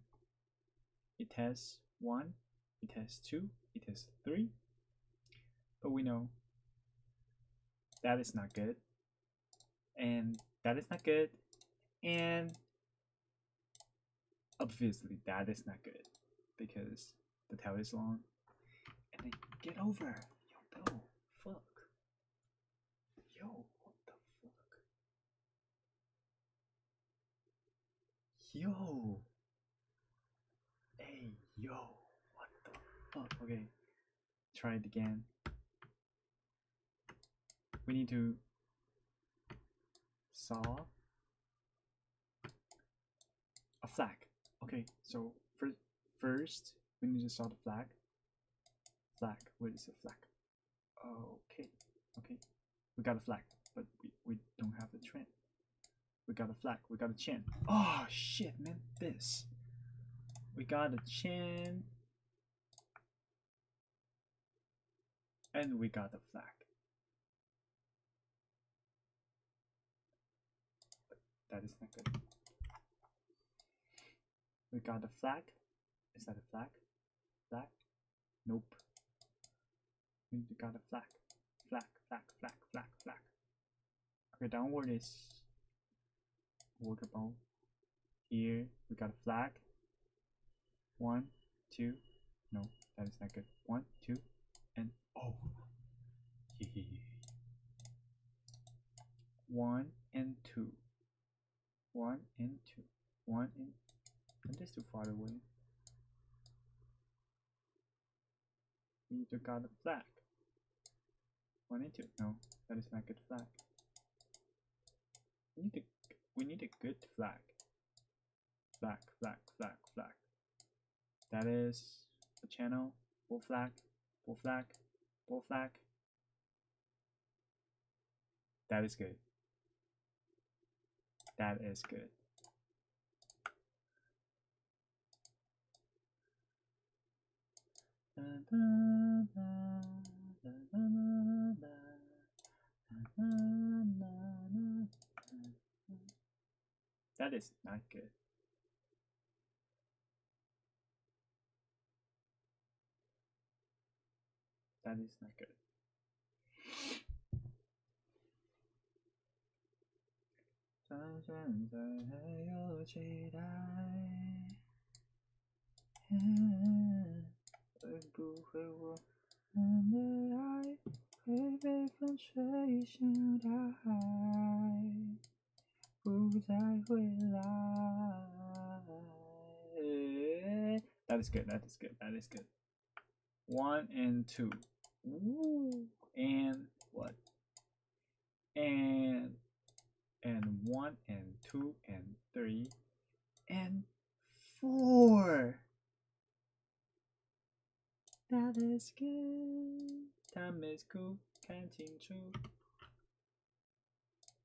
Speaker 5: It has 1, it has 2, it has 3. But we know that is not good. And that is not good. And obviously that is not good because the tail is long. And then get over. Yo, bro, fuck. Yo, what the fuck? Yo. Hey, yo, what the fuck? Okay, try it again. We need to saw a flag. Okay, so first we need to saw the flag. Where is the flag? Okay, we got a flag, but we don't have the trend. We got a flag, we got a chain. Oh shit, man, this. We got a chain, and we got a flag. That is not good. We got a flag. Is that a flag? Flag? Nope. We got a flag. Flag. Okay, downward is workable. Here we got a flag. 1, 2. No, that is not good. 1, 2, and oh. 1 and 2. 1 and 2. 1 and that is too far away. We need to got a flag. 1 and 2. No, that is not good flag. We need a good flag. Flag. That is a channel. Bull flag. That is good. That is good. That is not good. That is not good. That is good. That is good. 1 and 2. Ooh. And what? And 1 and 2 and 3 and 4. That is good. Time is cool. 看清楚.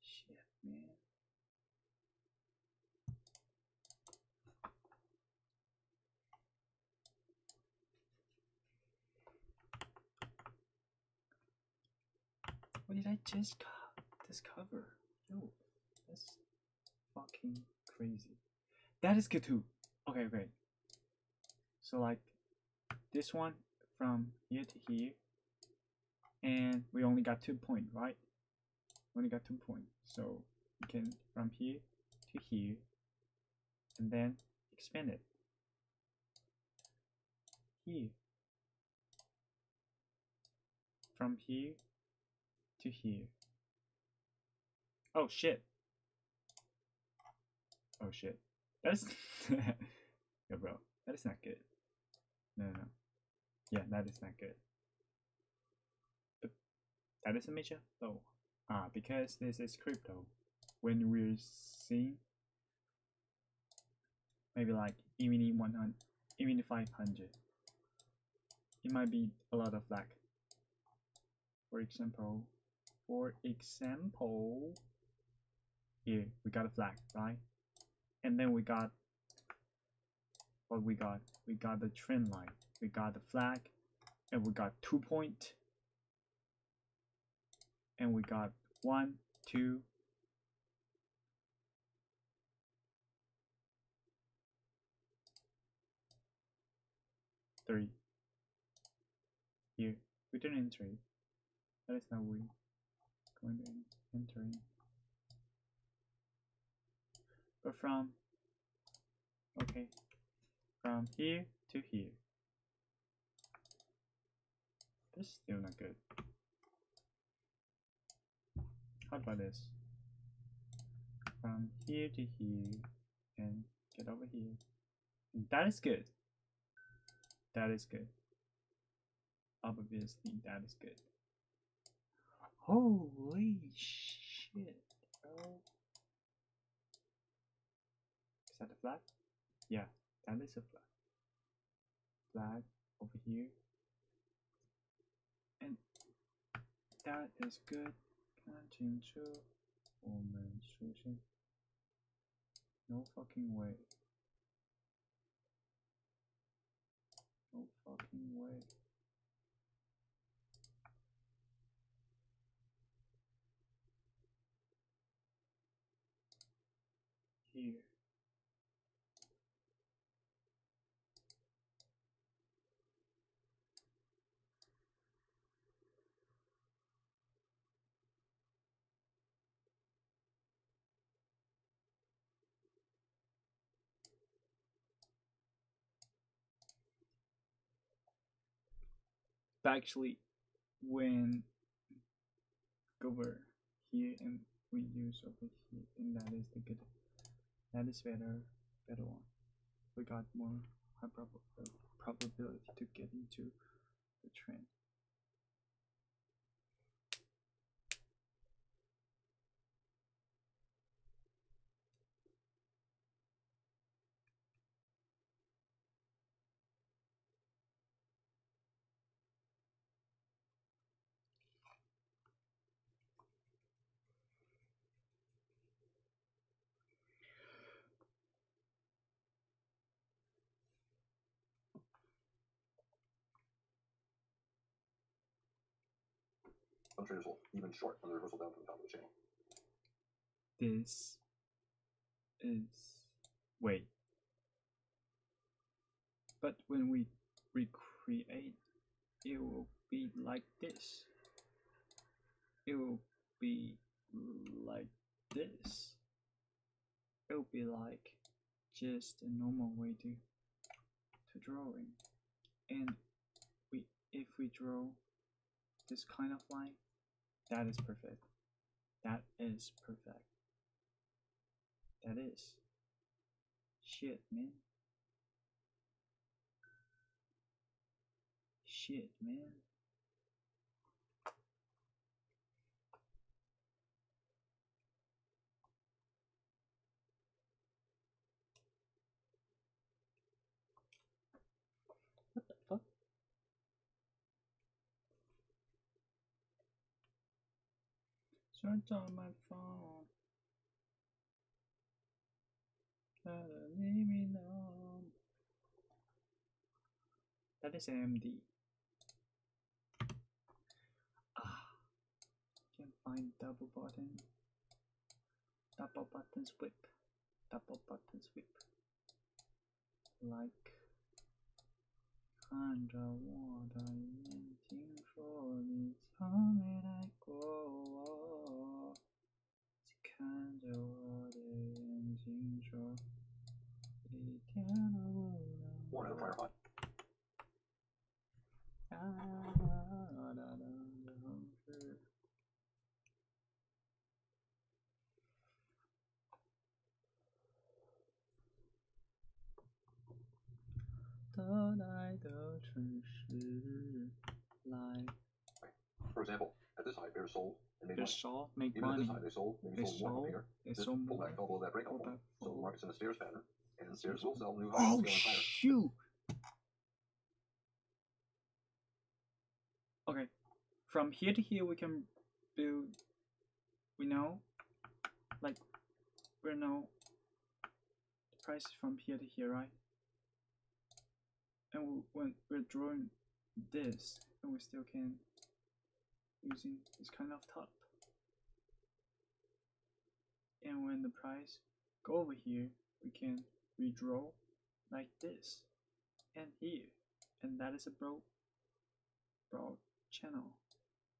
Speaker 5: Shit, man. What did I just discover? Yo, that's fucking crazy. That is good too. Okay. So like this one from here to here, and we only got 2 points, right? Only got 2 points. So we can from here to here, and then expand it. Here, from here to here. Oh shit. Oh shit. That's yo bro, that is not good. No. Yeah, that is not good. But that is a major low. Because this is crypto. When we're seeing maybe like even 100, even 500, it might be a lot of lag. For example, here we got a flag, right? And then we got what we got. We got the trend line, we got the flag, and we got 2 point, and we got 1, 2, 3. Here we didn't enter it. That is not we going to enter in. But from here to here, that's still not good. How about this? From here to here and get over here. And that is good. That is good. Obviously, that is good. Holy shit, bro. Is that a flag? Yeah, that is a flag. Flag over here. And that is good. 看清楚我们出现 No fucking way. No fucking way. Here. But actually, when over here and we use over here, and that is the good. That is better one. We got more high probability to get into the trend.
Speaker 2: Some traders will even short on the reversal down to the top of the channel.
Speaker 5: This is wait. But when we recreate, it will be like this. It will be like this. It will be like just a normal way to drawing. And if we draw this kind of line, that is perfect. That is perfect. That is shit, man. Shit, man. What the fuck? Search on my phone. Leave me alone. That is AMD. Can't find double button. Double button sweep. Double button sweep. Like 看着我的眼睛说你从没来过我，看着我的眼睛说一点都不能。
Speaker 2: Or another prior high.
Speaker 5: 可爱的城市来。
Speaker 2: For example, at this high, bears sold and made
Speaker 5: They
Speaker 2: money.
Speaker 5: saw make
Speaker 2: Even at
Speaker 5: money.
Speaker 2: this high, they sold, maybe
Speaker 5: They
Speaker 2: sold more
Speaker 5: sold.
Speaker 2: bigger.
Speaker 5: They
Speaker 2: This
Speaker 5: sold more.
Speaker 2: pullback fell below that breakout point.
Speaker 5: Pullback
Speaker 2: So the
Speaker 5: fell.
Speaker 2: market's in a stairs pattern, and stairs will sell new highs,
Speaker 5: Oh
Speaker 2: scaling higher.
Speaker 5: shoot! Okay, from here to here we can build. We know, like, we know the price is from here to here, right? And when we're drawing this, and we still can using this kind of top. And when the price go over here, we can redraw like this and here, and that is a broad channel,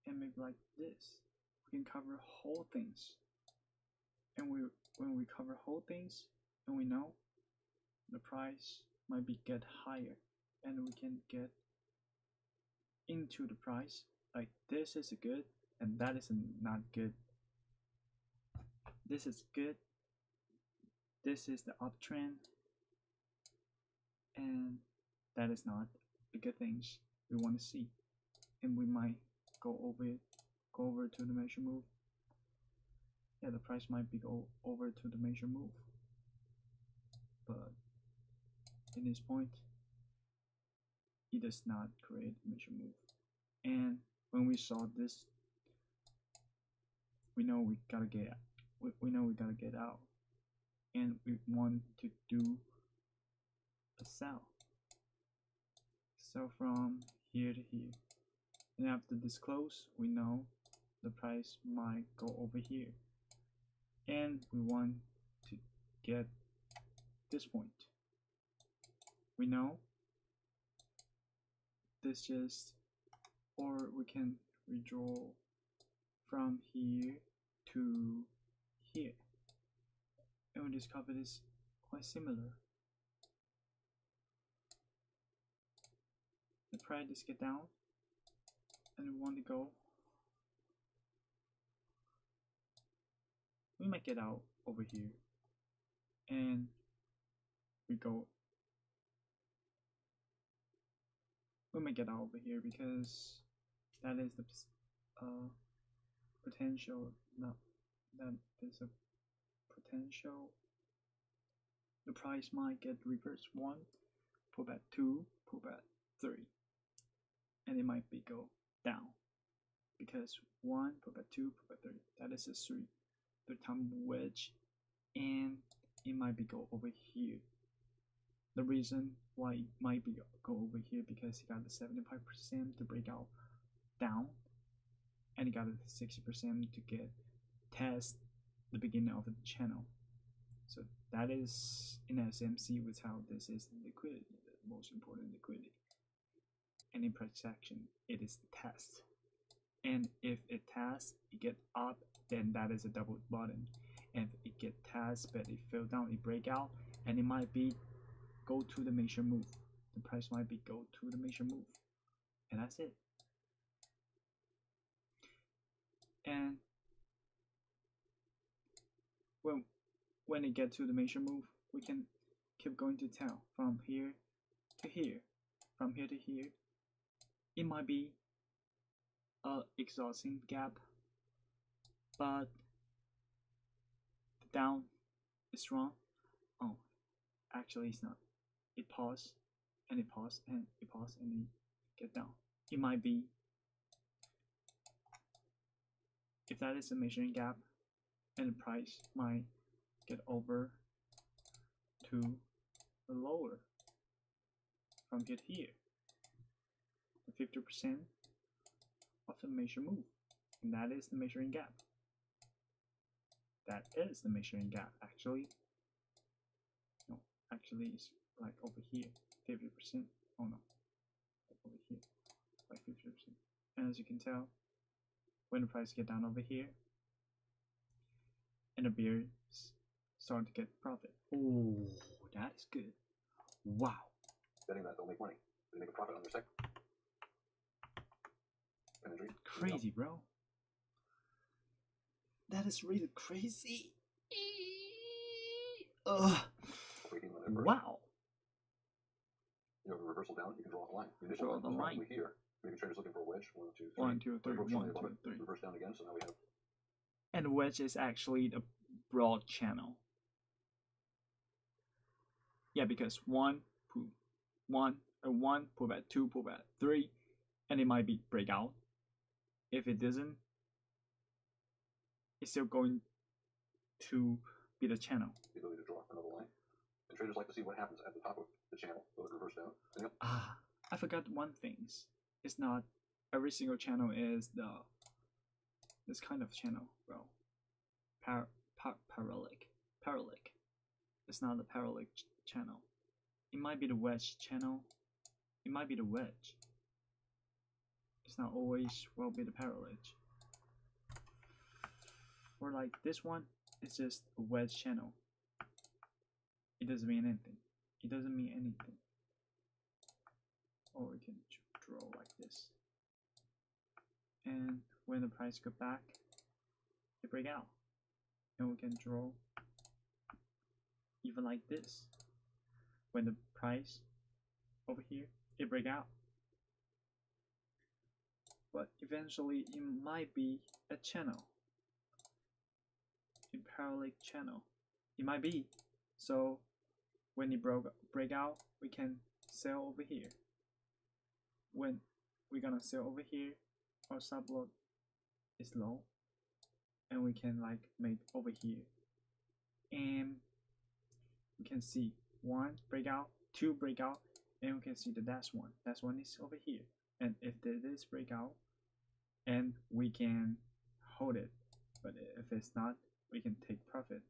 Speaker 5: and maybe like this. We can cover whole things, and when we cover whole things, and we know the price might be get higher, and we can get into the price like this is good and that is not good. This is good, this is the uptrend, and that is not the good things we want to see, and we might go over to the measure move. Yeah, the price might be go over to the measure move, but in this point it does not create a measure move. And when we saw this, we know we gotta get out, and we want to do a sell. So from here to here, and after this close, we know the price might go over here, and we want to get this point. We know this just, or we can redraw from here to here, and we discover this quite similar. The price just get down, and we want to go. We might get out over here, and we go. We might get out over here because that is the potential. No, that is a potential. The price might get reverse 1, pullback 2, pullback 3, and it might be go down because 1, pullback 2, pullback 3. That is a 3-time wedge, and it might be go over here. The reason why it might be go over here because it got the 75% to break out down, and it got the 60% to get test the beginning of the channel. So that is in SMC with how this is liquidity, the most important liquidity. And in price action, it is the test. And if it tests, it get up, then that is a double bottom. And if it get test but it fell down, it break out, and it might be go to the major move. The price might be go to the major move, and that's it. And when it get to the major move, we can keep going to tell from here to here, from here to here. It might be a exhausting gap, but the down is strong. Oh, actually it's not. It pause, and it pause, and it pause, and it get down. It might be, if that is a measuring gap, and the price might get over to the lower from here to here, the 50% of the measure move, and that is the measuring gap. That is the measuring gap. Actually, no, actually it's like over here, 50%. Oh no, like over here, like 50%. And as you can tell, when the price get down over here, and the bears start to get profit. Oh, that is good. Wow.
Speaker 2: Betting that they'll make money. They make a profit on their second.
Speaker 5: Crazy, bro. That is really crazy. Wow.
Speaker 2: You have a reversal down, you can draw a line. The initial
Speaker 5: Draw
Speaker 2: line
Speaker 5: the
Speaker 2: is
Speaker 5: line.
Speaker 2: probably here. Maybe traders looking for a wedge. 1, 2, 3.
Speaker 5: 1, 2, 3,
Speaker 2: Broke
Speaker 5: 1,
Speaker 2: strongly above
Speaker 5: 2,
Speaker 2: it,
Speaker 5: 3.
Speaker 2: reverse down again, so now we have
Speaker 5: And wedge is actually the broad channel. Yeah, because 1, pullback, 2, pullback, 3, and it might be breakout. If it doesn't, it's still going to be the channel.
Speaker 2: the ability to draw another line. And traders like to see what happens at the top of the channel. Will it reverse down? And yep,
Speaker 5: I forgot one thing. It's not every single channel is this kind of channel, bro. Parallel. It's not the parallel channel. It might be the wedge channel. It might be the wedge. It's not always will be the parallel. Or like this one, it's just a wedge channel. It doesn't mean anything. It doesn't mean anything. Or we can draw like this. And when the price go back, it break out. And we can draw even like this. When the price over here, it break out. But eventually it might be a channel. A parallel channel. It might be. So when it break out, we can sell over here. When we're gonna sell over here, our stop loss is low, and we can like make over here, and we can see 1 breakout, 2 breakout, and we can see the last one. Last one is over here, and if this breakout, and we can hold it, but if it's not, we can take profit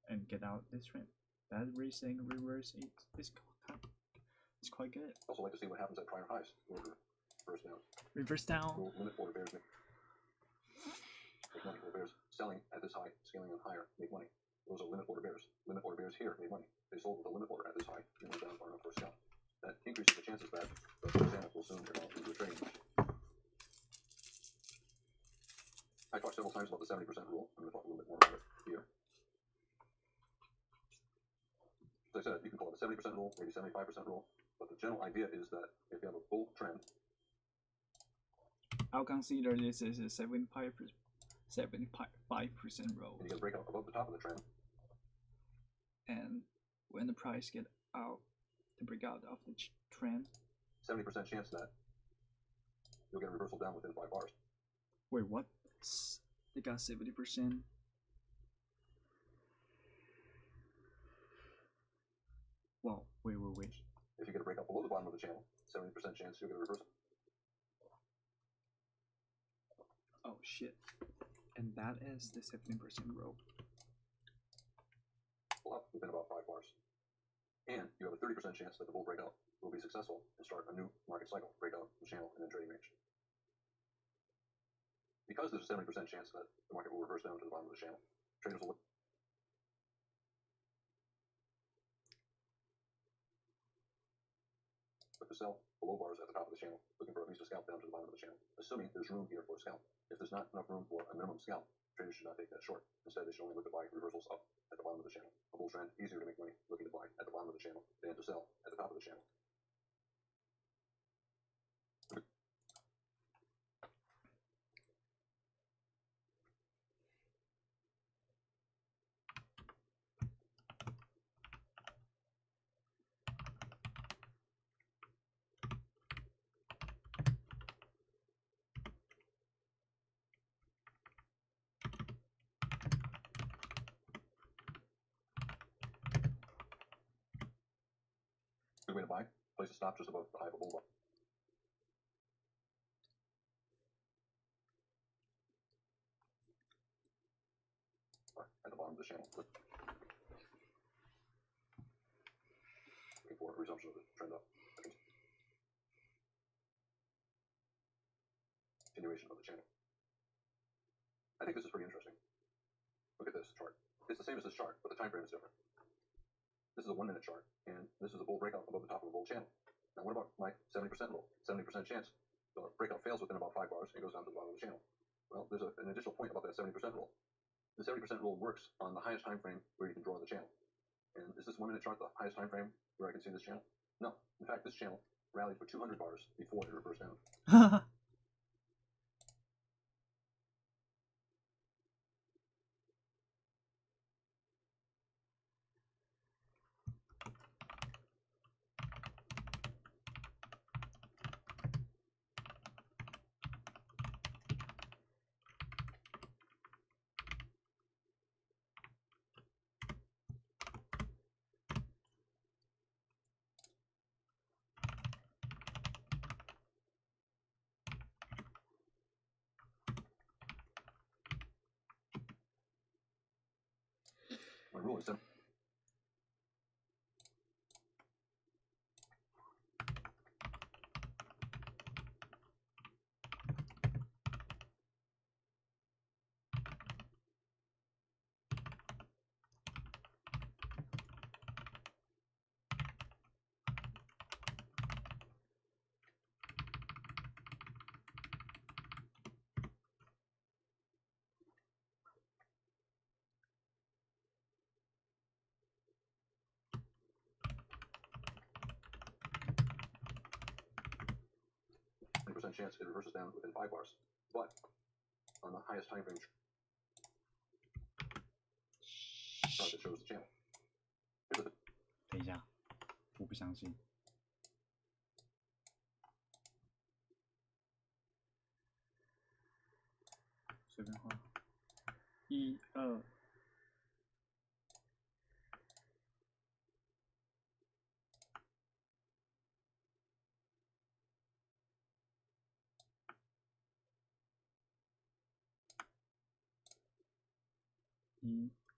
Speaker 5: and get out this trend. That recent reverse is quite good.
Speaker 2: also like to see what happens at prior highs. Reverse down.
Speaker 5: Reverse down.
Speaker 2: Will limit order bears make money. Order bears selling at this high, scaling on higher, make money. Those are limit order bears. Limit order bears here make money. They sold with a limit order at this high, and went down far enough for a scalp. That increases the chances that the channel will soon evolve into a trading range. I talked several times about the 70% rule. I'm going to talk a little bit more about it here. As I said, you can call it a 70% rule, maybe 75% rule, but the general idea is that if you have a bull trend,
Speaker 5: I'll consider this as a 75% rule.
Speaker 2: and you get a breakout above the top of the trend,
Speaker 5: And when the price get out, the breakout of the trend.
Speaker 2: 70% chance that you'll get a reversal down within 5 bars.
Speaker 5: Wait, what? They got 70%. Wow, wait.
Speaker 2: If you get a breakout below the bottom of the channel, 70% chance you'll get a reversal.
Speaker 5: Oh shit. And that is the 70% rule.
Speaker 2: Pull up within about 5 bars. And you have a 30% chance that the bull breakout will be successful and start a new market cycle, breakout the channel, and then trading range. Because there's a 70% chance that the market will reverse down to the bottom of the channel, traders will look to sell below bars at the top of the channel, looking for at least a scalp down to the bottom of the channel, assuming there's room here for a scalp. If there's not enough room for a minimum scalp, traders should not take that short. Instead, they should only look to buy reversals up at the bottom of the channel. A bull trend, easier to make money looking to buy at the bottom of the channel than to sell at the top of the channel. Good way to buy. Place a stop just above the high of a bull bar. At the bottom of the channel. Looking for a resumption of the trend up. Continuation of the channel. I think this is pretty interesting. Look at this chart. It's the same as this chart, but the time frame is different. This is a 1-minute chart, and this is a bull breakout above the top of a bull channel. Now, what about my 70% rule? 70% chance the breakout fails within about 5 bars and goes down to the bottom of the channel. Well, there's an additional point about that 70% rule. The 70% rule works on the highest time frame where you can draw the channel. And is this 1-minute chart the highest time frame where I can see this channel? No. In fact, this channel rallied for 200 bars before it reversed down. My rule is 7. Chance it reverses down within 5 bars, but on the highest time frame chart that shows the channel.
Speaker 5: 等一下，我不相信。随便画，1、2。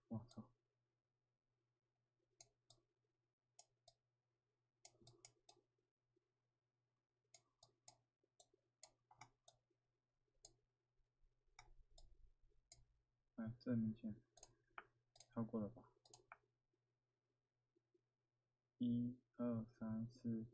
Speaker 5: 我操！哎，这明显超过了吧？1、2、3、4。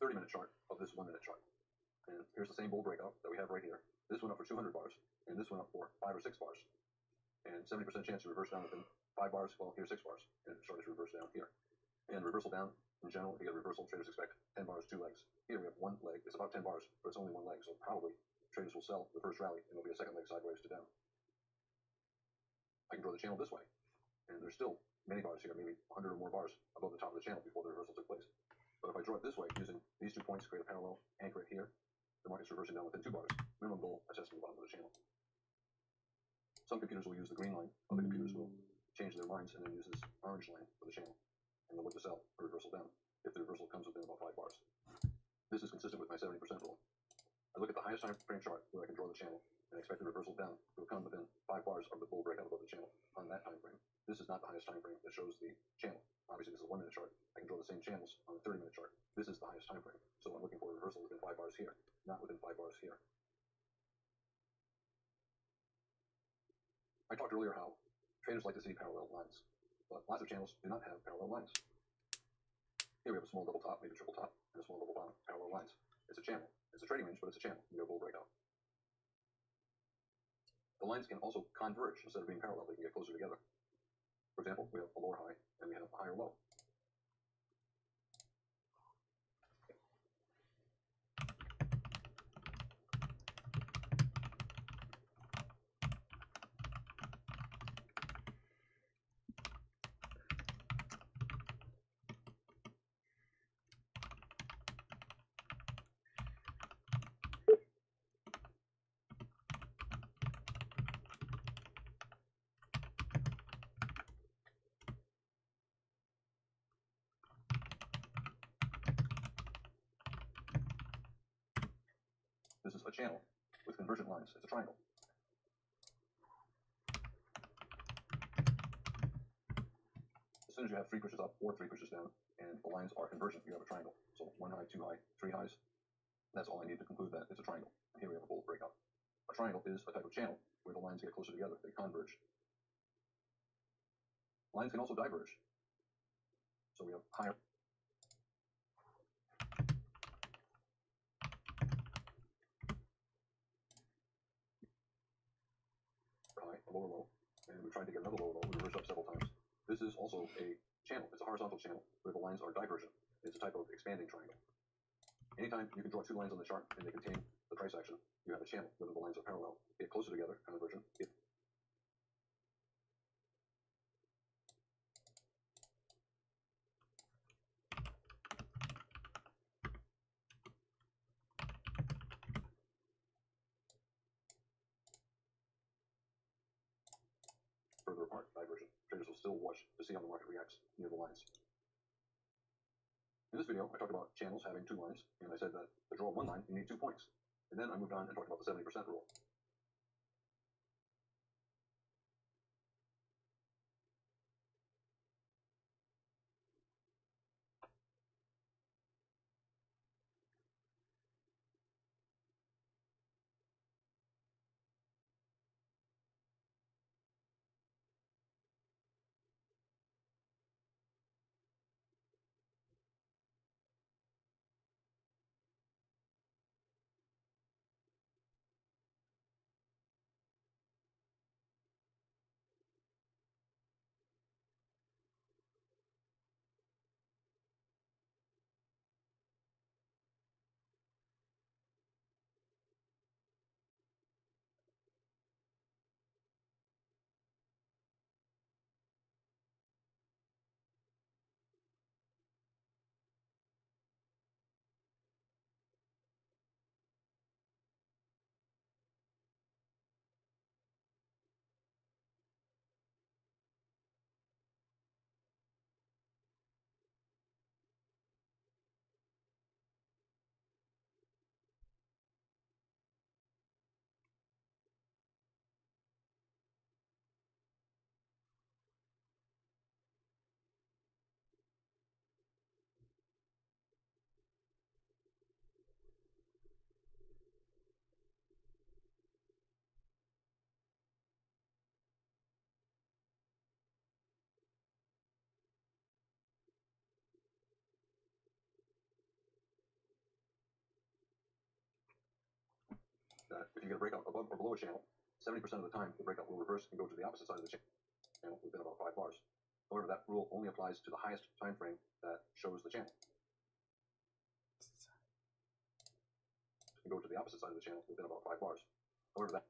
Speaker 2: 30-minute chart of this 1-minute chart. And here's the same bull breakout that we have right here. This went up for 200 bars, and this went up for 5 or 6 bars. And 70% chance to reverse down within 5 bars. Well, here's 6 bars, and the chart is reversed down here. And reversal down, in general, if you get a reversal, traders expect 10 bars, 2 legs. Here we have 1 leg. It's about 10 bars, but it's only 1 leg, so probably traders will sell the first rally, and there'll be a second leg sideways to down. I can draw the channel this way, and there's still many bars here, maybe 100 or more bars above the top of the channel before the reversal took place. But if I draw it this way, using these 2 points to create a parallel, anchor it here, the market's reversing down within 2 bars. Minimum bull attesting the bottom of the channel. Some computers will use the green line, other computers will change their minds and then use this orange line for the channel. And they'll look to sell a reversal down if the reversal comes within about 5 bars. This is consistent with my 70% rule. I look at the highest time frame chart where I can draw the channel and expect the reversal down will come within 5 bars of the bull breakout above the channel on that time frame. This is not the highest time frame that shows the channel. Obviously, this is a 1-minute chart. I can draw the same channels on a 30-minute chart. This is the highest time frame. So I'm looking for a reversal within 5 bars here, not within 5 bars here. I talked earlier how traders like to see parallel lines, but lots of channels do not have parallel lines. Here we have a small double top, maybe triple top, and a small double bottom, parallel lines. It's a channel. It's a trading range, but it's a channel. You get a bull breakout. The lines can also converge instead of being parallel. They can get closer together. For example, we have a lower high and we have a higher low. This is a channel with convergent lines. It's a triangle. As soon as you have 3 pushes up or 3 pushes down, and the lines are convergent, you have a triangle. So 1 high, 2 high, 3 highs. That's all I need to conclude that it's a triangle. And here we have a bull breakout. A triangle is a type of channel where the lines get closer together. They converge. Lines can also diverge. So we have higher. High, a lower low, and we tried to get another lower low. We reversed up several times. This is also a channel. It's a horizontal channel where the lines are divergent. It's a type of expanding triangle. Anytime you can draw two lines on the chart and they contain the price action, you have a channel, whether the lines are parallel, get closer together, convergent. If further apart, divergent. Traders will still watch to see how the market reacts near the lines. In this video, I talked about channels having two lines, and I said that to draw one line, you need 2 points. And then I moved on and talked about the 70% rule. That if you get a breakout above or below a channel, 70% of the time the breakout will reverse and go to the opposite side of the channel within about 5 bars. However, that rule only applies to the highest time frame that shows the channel. And go to the opposite side of the channel within about 5 bars. However, that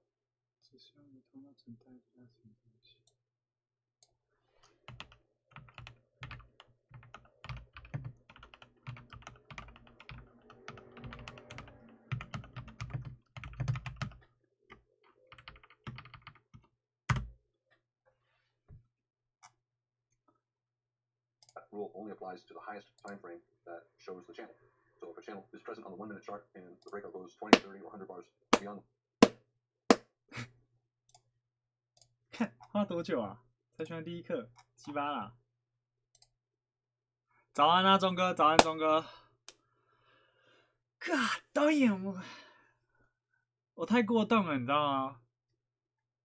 Speaker 2: rule only applies to the highest time frame that shows the channel. So if a channel is present on the 1-minute chart and the breakout goes 20, 30, or 100 bars beyond.
Speaker 5: 看花多久啊？才学完第一课，鸡巴啦！早安啊，钟哥，早安，钟哥。导演，我太过动了，你知道吗？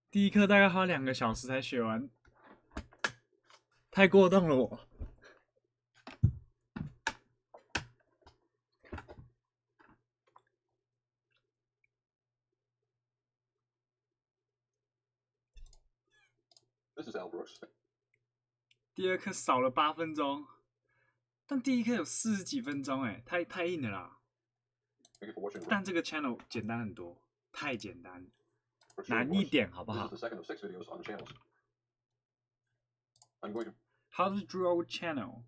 Speaker 5: 第一课大概花2个小时才学完，太过动了我。
Speaker 2: This is Al Brooks.
Speaker 5: 第二课少了8分钟，但第一课有40几分钟，哎，太硬了啦。但这个 channel 简单很多，太简单，难一点好不好 ？How to draw channel?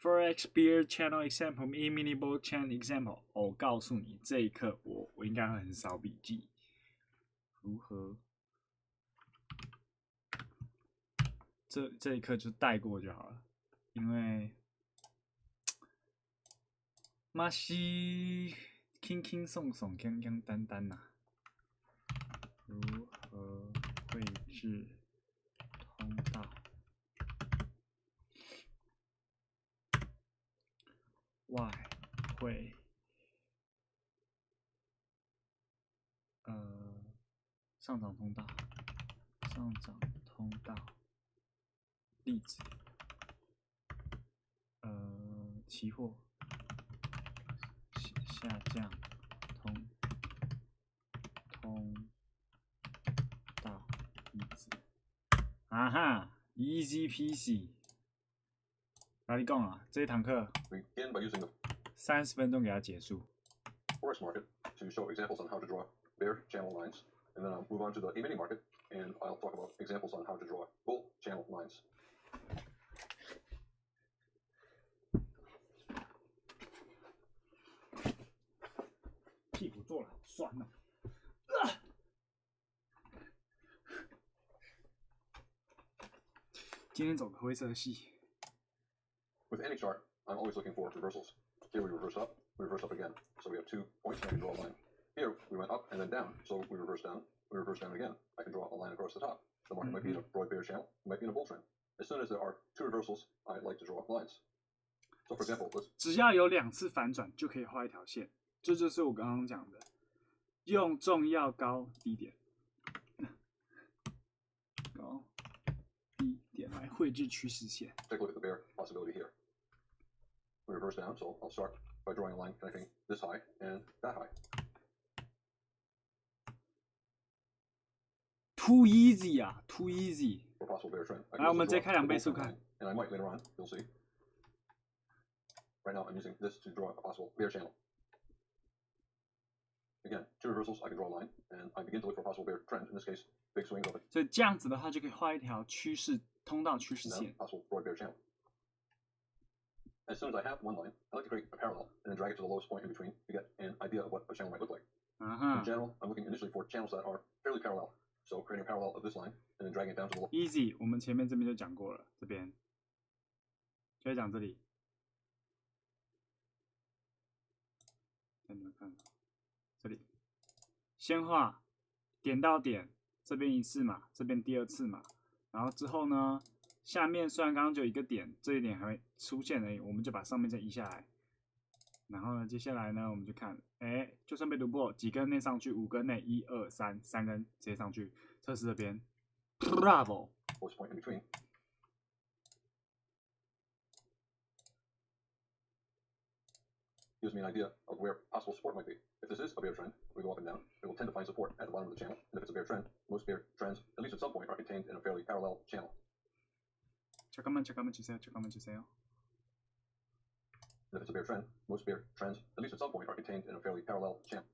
Speaker 5: Forex bear channel example, immutable channel example。我告诉你，这一课我应该会很少笔记。如何？这一课就带过就好了，因为嘛是轻轻松松、简简单单呐。如何绘制通道？外汇上涨通道，上涨通道。例子，期货下降通道例子，啊哈 ，easy peasy。哪里讲啊？这一堂课
Speaker 2: Begin by using the
Speaker 5: 30分钟给它结束。
Speaker 2: forex market to show examples on how to draw bear channel lines, and then I'll move on to the E-mini market, and I'll talk about examples on how to draw bull channel lines.
Speaker 5: 屁股坐了，酸了。今天走个灰色系。
Speaker 2: With any chart, I'm always looking for reversals. Here we reverse up again. So we have 2 points, and I can draw a line. Here we went up and then down, so we reverse down again. I can draw a line across the top. The market might be in a broad bear channel, it might be in a bull trend. As soon as there are 2 reversals, I like to draw lines. So for example, let's
Speaker 5: 只要有2次反转就可以画一条线，这就是我刚刚讲的，用重要高低点，高低点来绘制趋势线。
Speaker 2: take a look at the bear possibility here. We reverse down, so I'll start by drawing a line connecting this high and that high.
Speaker 5: Too easy 啊 ，too easy。
Speaker 2: For a possible bear trend. I
Speaker 5: 来，
Speaker 2: can
Speaker 5: 我们
Speaker 2: also
Speaker 5: 直接
Speaker 2: draw
Speaker 5: 开
Speaker 2: the
Speaker 5: 2倍
Speaker 2: bull
Speaker 5: 速
Speaker 2: trend
Speaker 5: 看
Speaker 2: line, and I might later on, you'll see. Right now I'm using this to draw a possible bear channel. Again, 2 reversals, I can draw a line, and I begin to look for a possible bear trend. In this case, big swings of it,
Speaker 5: 所以这样子的话，就可以画一条通道趋势
Speaker 2: and then
Speaker 5: 线。
Speaker 2: possible broad bear channel. As soon as I have one line, I like to create a parallel and then drag it to the lowest point in between to get an idea of what a channel might look like.
Speaker 5: 啊哈
Speaker 2: In general, I'm looking initially for channels that are fairly parallel. So creating a parallel of this line and then dragging it down to the low.
Speaker 5: ，easy， 我们前面这边就讲过了，这边就在讲这里。给你们看，这里先画点到点，这边1次嘛，这边第2次嘛，然后之后呢，下面虽然刚刚就有一个点，这一点还会出现而已，我们就把上面再移下来。然后呢，接下来呢，我们就看，哎，就算被突破，几根内上去，5根内，1、2、3， 3根直接上去，测试这边 ，Bravo。
Speaker 2: Lowest point in between. Gives me an idea of where possible support might be. If this is a bear trend, we go up and down, it will tend to find support at the bottom of the channel. And if it's a bear trend, most bear trends, at least at some point, are contained in a fairly parallel channel.
Speaker 5: 잠깐만 주세요. 잠깐만 주세요.
Speaker 2: And if it's a bear trend, most bear trends, at least at some point, are contained in a fairly parallel channel.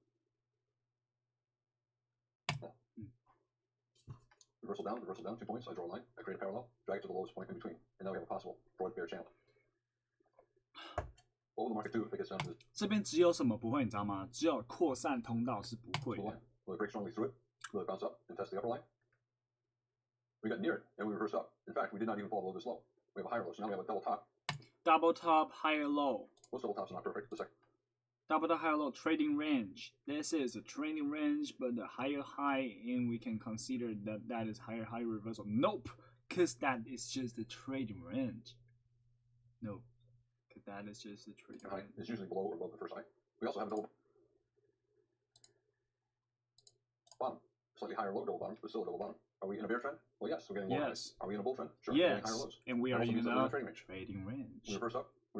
Speaker 2: Reversal down, 2 points, I draw a line, I create a parallel, drag it to the lowest point in between, and now we have a possible broad bear channel. What will the market do if it gets down to this
Speaker 5: 这边只有什么不会，你知道吗？只有扩散通道是不会
Speaker 2: line?
Speaker 5: 的。
Speaker 2: Will it break strongly through it? Will it bounce up and test the upper line? We got near it, and we reversed up. In fact, we did not even fall below this low. We have a higher low, so now we have a double top.
Speaker 5: Double top, higher low.
Speaker 2: Most double tops are not perfect. The second
Speaker 5: Double top, higher low, trading range. This is a trading range, but the higher high, and we can consider that that is higher high reversal. Nope, because that is just a trading range. No, because that is just a trading
Speaker 2: high
Speaker 5: range.
Speaker 2: is usually below or above the first high. We also have a double bottom. Slightly higher low double bottom, but still a double bottom. Are we in a bear trend? Well, yes, we're getting more
Speaker 5: Yes.
Speaker 2: highs. Are we in a bull trend? Sure, we're getting higher
Speaker 5: Yes,
Speaker 2: lows.
Speaker 5: and we
Speaker 2: That
Speaker 5: are
Speaker 2: also means
Speaker 5: in
Speaker 2: that we're in a
Speaker 5: a
Speaker 2: trading range.
Speaker 5: trading range.
Speaker 2: We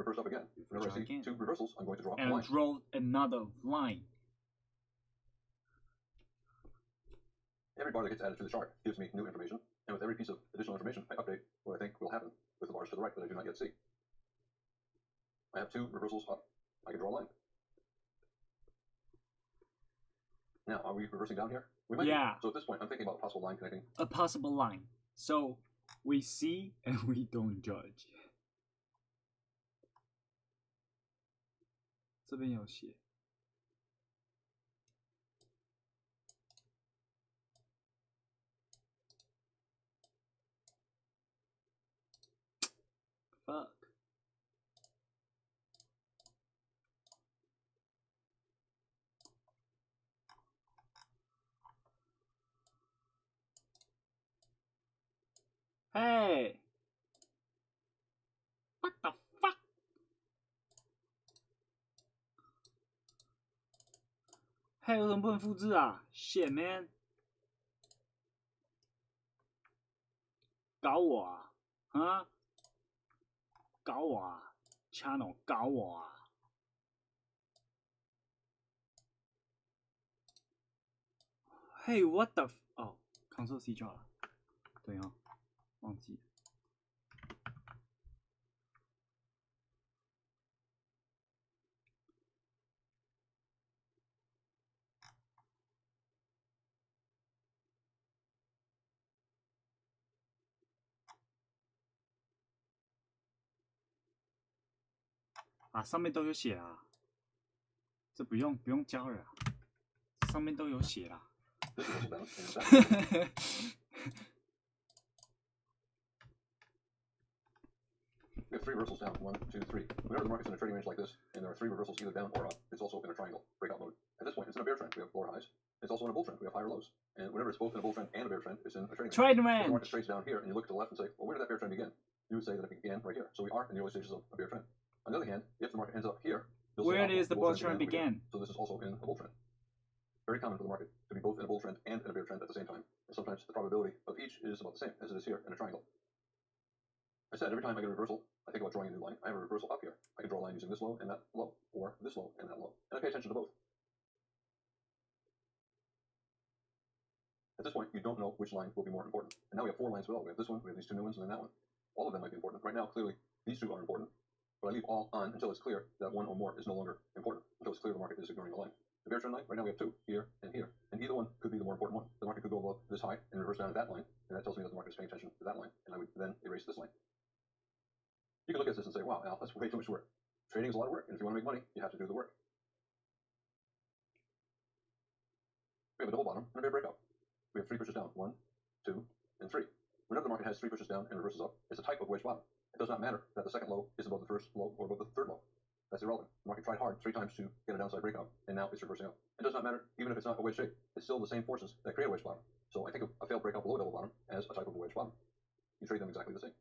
Speaker 2: reverse up again. Whenever I see
Speaker 5: again.
Speaker 2: 2 reversals, I'm going to draw a
Speaker 5: And
Speaker 2: line.
Speaker 5: draw another line.
Speaker 2: Every bar that gets added to the chart gives me new information, and with every piece of additional information, I update what I think will happen with the bars to the right that I do not yet see. I have 2 reversals up. I can draw a line. Now, are we reversing down here? We might
Speaker 5: Yeah.
Speaker 2: be. So at this point, I'm thinking about a possible line connecting.
Speaker 5: A possible line. So we see and we don't judge. 这边有写。Fuck. Hey. What the fuck? Hey, 为什么不能复制啊 ？Shit, man. 搞我啊？啊，搞我啊 ，channel 搞我啊！嘿、what the 哦 ，Ctrl C 就好了。对哦，忘记了。啊，上面都有写啦，这不用教了啦，上面都有写啦。
Speaker 2: We have 3 reversals down. 1, 2, 3. Whenever the market's in a trading range like this, and there are 3 reversals either down or up, it's also in a triangle breakout mode. At this point, it's in a bear trend. We have lower highs. It's also in a bull trend. We have higher lows. And whenever it's both in a bull trend and a bear trend, it's in a trading range.
Speaker 5: Trade
Speaker 2: If the
Speaker 5: range.
Speaker 2: market trades down here, and you look to the left and say, well, where did that bear trend begin? You would say that it began right here. So we are in the early stages of a bear trend. On the other hand, if the market ends up here, you'll
Speaker 5: Where
Speaker 2: say,
Speaker 5: does the bull trend begin?
Speaker 2: So this is also in a bull trend. Very common for the market to be both in a bull trend and in a bear trend at the same time. And sometimes the probability of each is about the same as it is here in a triangle. I said every time I get a reversal, I think about drawing a new line. I have a reversal up here. I can draw a line using this low and that low, or this low and that low. And I pay attention to both. At this point, you don't know which line will be more important. And now we have 4 lines below. We have this one, we have these 2 new ones, and then that one. All of them might be important. Right now, clearly, these 2 are important. But I leave all on until it's clear that one or more is no longer important. Until it's clear the market is ignoring the line. The bear trend line, right now we have 2, here and here. And either one could be the more important one. The market could go above this high and reverse down to that line. And that tells me that the market is paying attention to that line. And I would then erase this line. You can look at this and say, wow, Al, that's way too much work. Trading is a lot of work. And if you want to make money, you have to do the work. We have a double bottom and a bear breakout. We have 3 pushes down. 1, 2, and 3. Whenever the market has 3 pushes down and reverses up, it's a type of wedge bottom. It does not matter that the second low is above the first low or above the third low. That's irrelevant. The market tried hard 3 times to get a downside breakout, and now it's reversing up. It does not matter, even if it's not a wedge shape. It's still the same forces that create a wedge bottom. So I think of a failed breakout below a double bottom as a type of a wedge bottom. You trade them exactly the same.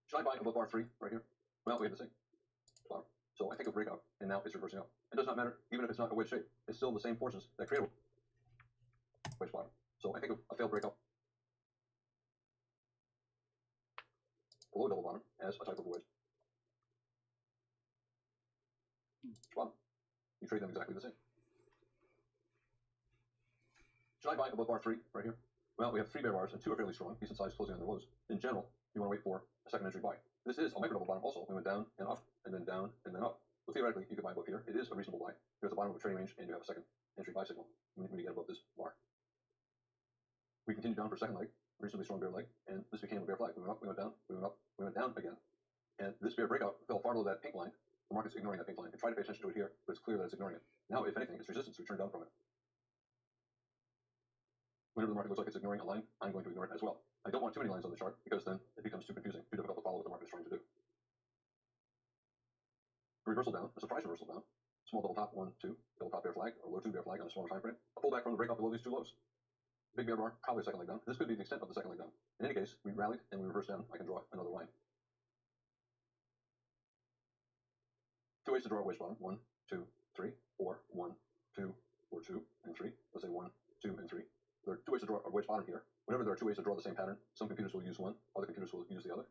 Speaker 2: Should I buy above R3 right here? Well, we have the same bottom. So I think of breakout, and now it's reversing up. It does not matter, even if it's not a wedge shape. It's still the same forces that create a wedge bottom. So I think of a failed breakout below double bottom as a type of a wedge bottom. You trade them exactly the same. Should I buy above R3 right here? Well, we have 3 bear bars and 2 are fairly strong, decent size closing on their lows. In general, you want to wait for a second entry buy. This is a micro double bottom also. We went down and up, and then down and then up. So theoretically, you could buy above here. It is a reasonable buy. You're at the bottom of a trading range, and you have a second entry buy signal when you get above this bar. We continued down for a second leg, reasonably strong bear leg, and this became a bear flag. We went up, we went down, we went up, we went down again. And this bear breakout fell far below that pink line. The market's ignoring that pink line. And try to pay attention to it here, but it's clear that it's ignoring it. Now, if anything, it's resistance. We turn down from it. Whenever the market looks like it's ignoring a line, I'm going to ignore it as well. I don't want too many lines on the chart because then it becomes too confusing, too difficult to follow what the market is trying to do. A reversal down, a surprise reversal down, small double top 1, 2, double top bear flag, or low 2 bear flag on a smaller time frame, a pullback from the breakout below these 2 lows. Big bear bar, probably a second leg down. This could be the extent of the second leg down. In any case, we rallied and we reversed down. I can draw another line. 2 ways to draw a wedge bottom. 1, 2, 3, or 1, 2, or 2, and 3. Let's say 1, 2, and 3. There are 2 ways to draw a wedge bottom here. Whenever there are 2 ways to draw the same pattern, some computers will use one, other computers will use the other.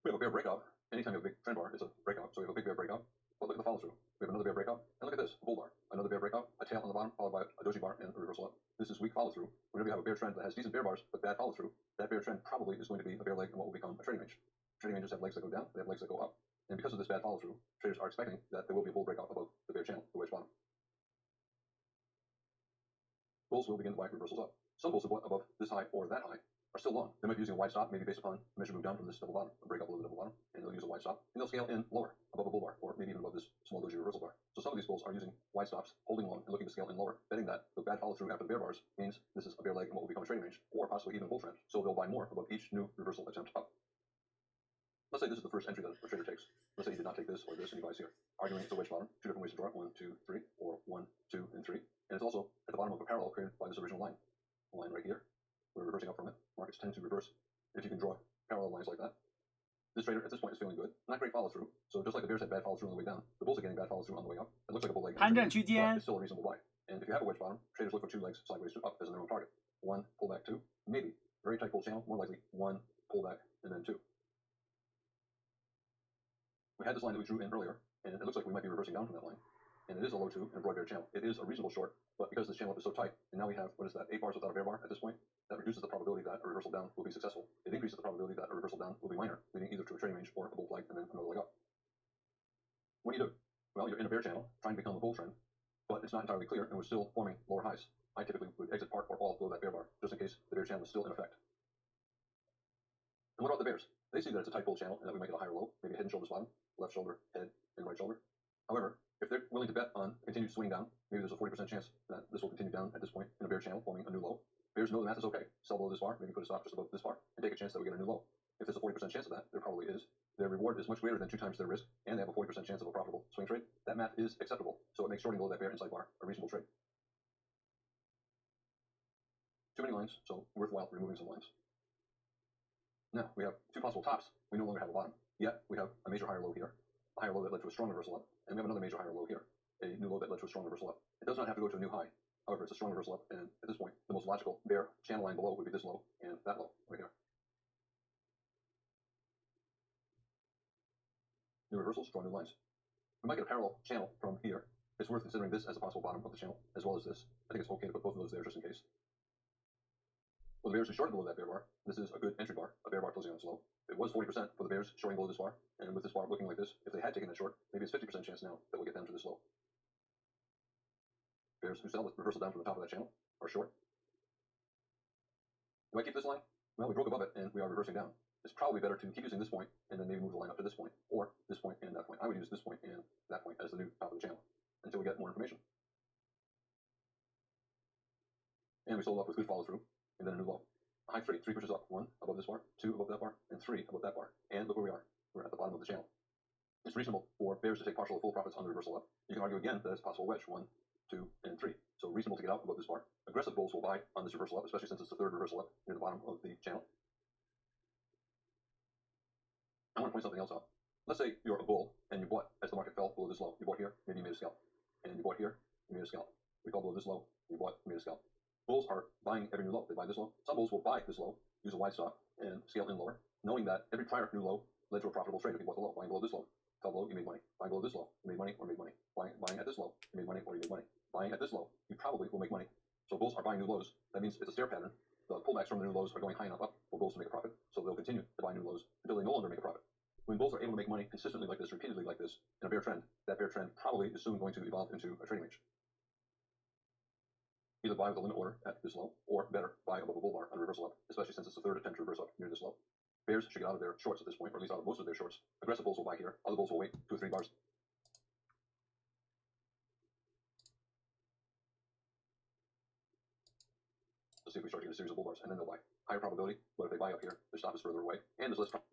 Speaker 2: We have a bear breakout. Anytime you have a big trend bar, it's a breakout. So we have a big bear breakout. But look at the follow through. We have another bear breakout. And look at this, a bull bar. Another bear breakout, a tail on the bottom, followed by a doji bar and a reversal up. This is weak follow through. Whenever you have a bear trend that has decent bear bars but bad follow through, that bear trend probably is going to be a bear leg in what will become a trading range. Trading ranges have legs that go down, they have legs that go up. And because of this bad follow through, traders are expecting that there will be a bull breakout above the bear channel, the wedge bottom. Bulls will begin to buy reversals up. Some bulls who bought above this high or that high are still long. They might be using a wide stop, maybe based upon a measure move down from this double bottom, a breakout below the double bottom, and they'll use a wide stop, and they'll scale in lower, above a bull bar, or maybe even above this small doji reversal bar. So some of these bulls are using wide stops, holding long, and looking to scale in lower, betting that the bad follow through after the bear bars means this is a bear leg in what will become a trading range, or possibly even a bull trend. So they'll buy more above each new reversal attempt up. Let's say this is the first entry that a trader takes. Let's say he did not take this or this, and he buys here. Arguing it's a wedge bottom, 2 different ways to draw it, 1, 2, 3, or 1, 2, and 3. And it's also at the bottom of a parallel created by this original line. A line right here. We're reversing up from it. Markets tend to reverse if you can draw parallel lines like that. This trader at this point is feeling good. Not great follow through. So just like the bears had bad follow through on the way down, the bulls are getting bad follow through on the way up. It looks like a bull leg. But it's still a reasonable buy. And if you have a wedge bottom, traders look for 2 legs sideways to up as a minimum target. 1 pullback 2, maybe. Very tight bull channel, more likely 1 pullback and then 2. We had this line that we drew in earlier, and it looks like we might be reversing down from that line. And it is a low 2 and a broad bear channel. It is a reasonable short, but because this channel is so tight, and now we have, what is that, 8 bars without a bear bar at this point, that reduces the probability that a reversal down will be successful. It increases the probability that a reversal down will be minor, leading either to a trading range or a bull flag and then another leg up. What do? Well, you're in a bear channel, trying to become a bull trend, but it's not entirely clear, and we're still forming lower highs. I typically would exit part or all below that bear bar, just in case the bear channel is still in effect. And what about the bears? They see that it's a tight bull channel and that we might get a higher low, maybe a head and shoulders bottom, left shoulder, head, and right shoulder. However, if they're willing to bet on continued swing down, maybe there's a 40% chance that this will continue down at this point in a bear channel, forming a new low. Bears know the math is okay. Sell below this bar, maybe put a stop just above this bar, and take a chance that we get a new low. If there's a 40% chance of that, there probably is. Their reward is much greater than 2 times their risk, and they have a 40% chance of a profitable swing trade. That math is acceptable, so it makes shorting below that bear inside bar a reasonable trade. Too many lines, so worthwhile removing some lines. Now, we have 2 possible tops. We no longer have a bottom. Yet, we have a major higher low here, a higher low that led to a strong reversal up, and we have another major higher low here, a new low that led to a strong reversal up. It does not have to go to a new high. However, it's a strong reversal up, and at this point, the most logical bear channel line below would be this low and that low right here. New reversals, draw new lines. We might get a parallel channel from here. It's worth considering this as a possible bottom of the channel, as well as this. I think it's okay to put both of those there just in case. Well, the bears who shorted below that bear bar, this is a good entry bar, a bear bar closing on its low. It was 40% for the bears shorting below this bar, and with this bar looking like this, if they had taken that short, maybe it's 50% chance now that we'll get down to this low. Bears who sell with reversal down from the top of that channel are short. Do I keep this line? Well, we broke above it, and we are reversing down. It's probably better to keep using this point, and then maybe move the line up to this point, or this point and that point. I would use this point and that point as the new top of the channel until we get more information. And we sold off with good follow through, and then a new low. High 3 pushes up, 1 above this bar, 2 above that bar, and 3 above that bar. And look where we are. We're at the bottom of the channel. It's reasonable for bears to take partial or full profits on the reversal up. You can argue again that it's a possible wedge, 1, 2, and 3. So reasonable to get out above this bar. Aggressive bulls will buy on this reversal up, especially since it's the third reversal up near the bottom of the channel. I want to point something else out. Let's say you're a bull and you bought as the market fell below this low. You bought here, maybe you made a scalp. And you bought here, you made a scalp. We fell below this low, you bought, you made a scalp. Bulls are buying every new low. They buy this low. Some bulls will buy this low, use a wide stop, and scale in lower, knowing that every prior new low led to a profitable trade if you bought the low. Buying below this low, fell below, you made money. Buying below this low, you made money or made money. Buying at this low, you made money or you made money. Buying at this low, you probably will make money. So bulls are buying new lows. That means it's a stair pattern. The pullbacks from the new lows are going high enough up for bulls to make a profit, so they'll continue to buy new lows until they no longer make a profit. When bulls are able to make money consistently like this, repeatedly like this, in a bear trend, that bear trend probably is soon going to evolve into a trading range. Either buy with a limit order at this low, or better, buy above a bull bar on a reversal up, especially since it's the third attempt to reverse up near this low. Bears should get out of their shorts at this point, or at least out of most of their shorts. Aggressive bulls will buy here. Other bulls will wait 2 or 3 bars. Let's see if we start to get a series of bull bars, and then they'll buy. Higher probability, but if they buy up here, their stop is further away, and there's less profit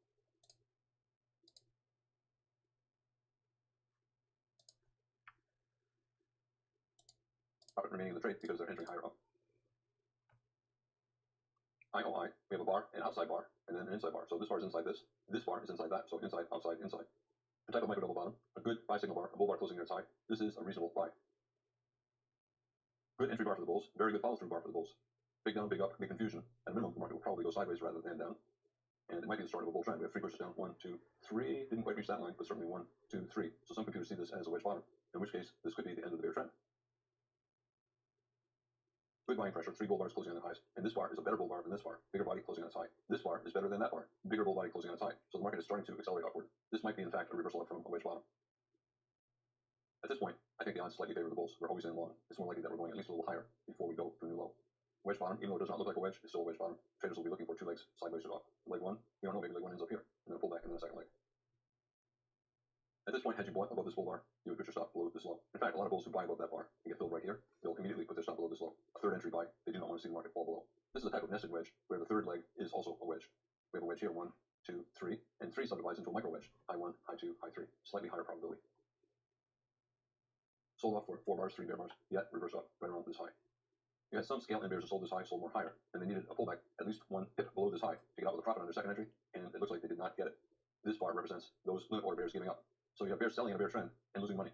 Speaker 2: remaining in the trade because they're entering higher up. IOI, we have a bar, an outside bar, and then an inside bar. So this bar is inside this. This bar is inside that. So inside, outside, inside. A type of micro double bottom, a good buy signal bar, a bull bar closing near its high. This is a reasonable buy. Good entry bar for the bulls, very good follow through bar for the bulls. Big down, big up, big confusion. At a minimum, the market will probably go sideways rather than down. And it might be the start of a bull trend. We have 3 pushes down, 1, 2, 3. Didn't quite reach that line, but certainly 1, 2, 3. So some computers see this as a wedge bottom, in which case this could be the end of the bear trend. Good buying pressure, 3 bull bars closing on their highs, and this bar is a better bull bar than this bar, bigger body closing on its high. This bar is better than that bar, bigger bull body closing on its high. So the market is starting to accelerate upward. This might be in fact a reversal up from a wedge bottom. At this point, I think the odds slightly favor the bulls. We're always in long. It's more likely that we're going at least a little higher before we go to a new low. Wedge bottom, even though it does not look like a wedge, it's still a wedge bottom. Traders will be looking for 2 legs sideways or up. Leg 1, we don't know, maybe leg 1 ends up here, and then a pull back and then a second leg. At this point, had you bought above this bull bar, you would put your stop below this low. In fact, a lot of bulls who buy above that bar and get filled right here, they'll immediately put their stop below this low. A third entry buy, they do not want to see the market fall below. This is a type of nested wedge where the third leg is also a wedge. We have a wedge here, 1, 2, 3, and 3 subdivides into a micro wedge. High 1, high 2, high 3, slightly higher probability. Sold off for 4 bars, 3 bear bars, yet reverse up right around this high. You had some scale in bears who sold this high, sold more higher, and they needed a pullback at least 1 pip below this high to get out with a profit on their second entry, and it looks like they did not get it. This bar represents those limit order bears giving up. So you have bears selling in a bear trend and losing money.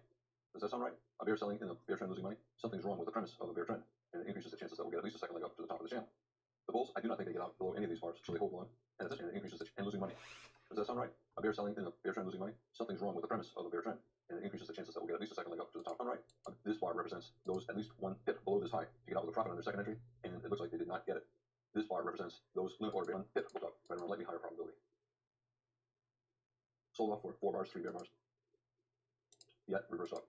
Speaker 2: Does that sound right? A bear selling in a bear trend losing money? Something's wrong with the premise of a bear trend, and it increases the chances that we'll get at least a second leg up to the top of the channel. The bulls, I do not think they get out below any of these bars, so they hold long, and at this point it increases and losing money. Does that sound right? A bear selling in a bear trend losing money? Something's wrong with the premise of a bear trend, and it increases the chances that we'll get at least a second leg up to the top. Sound right? This bar represents those at least one pip below this high to get out with a profit on their second entry, and it looks like they did not get it. This bar represents those limit order one pip looked up, right around slightly higher probability. Sold off for 4 bars, 3 bear bars. Yet reversed up.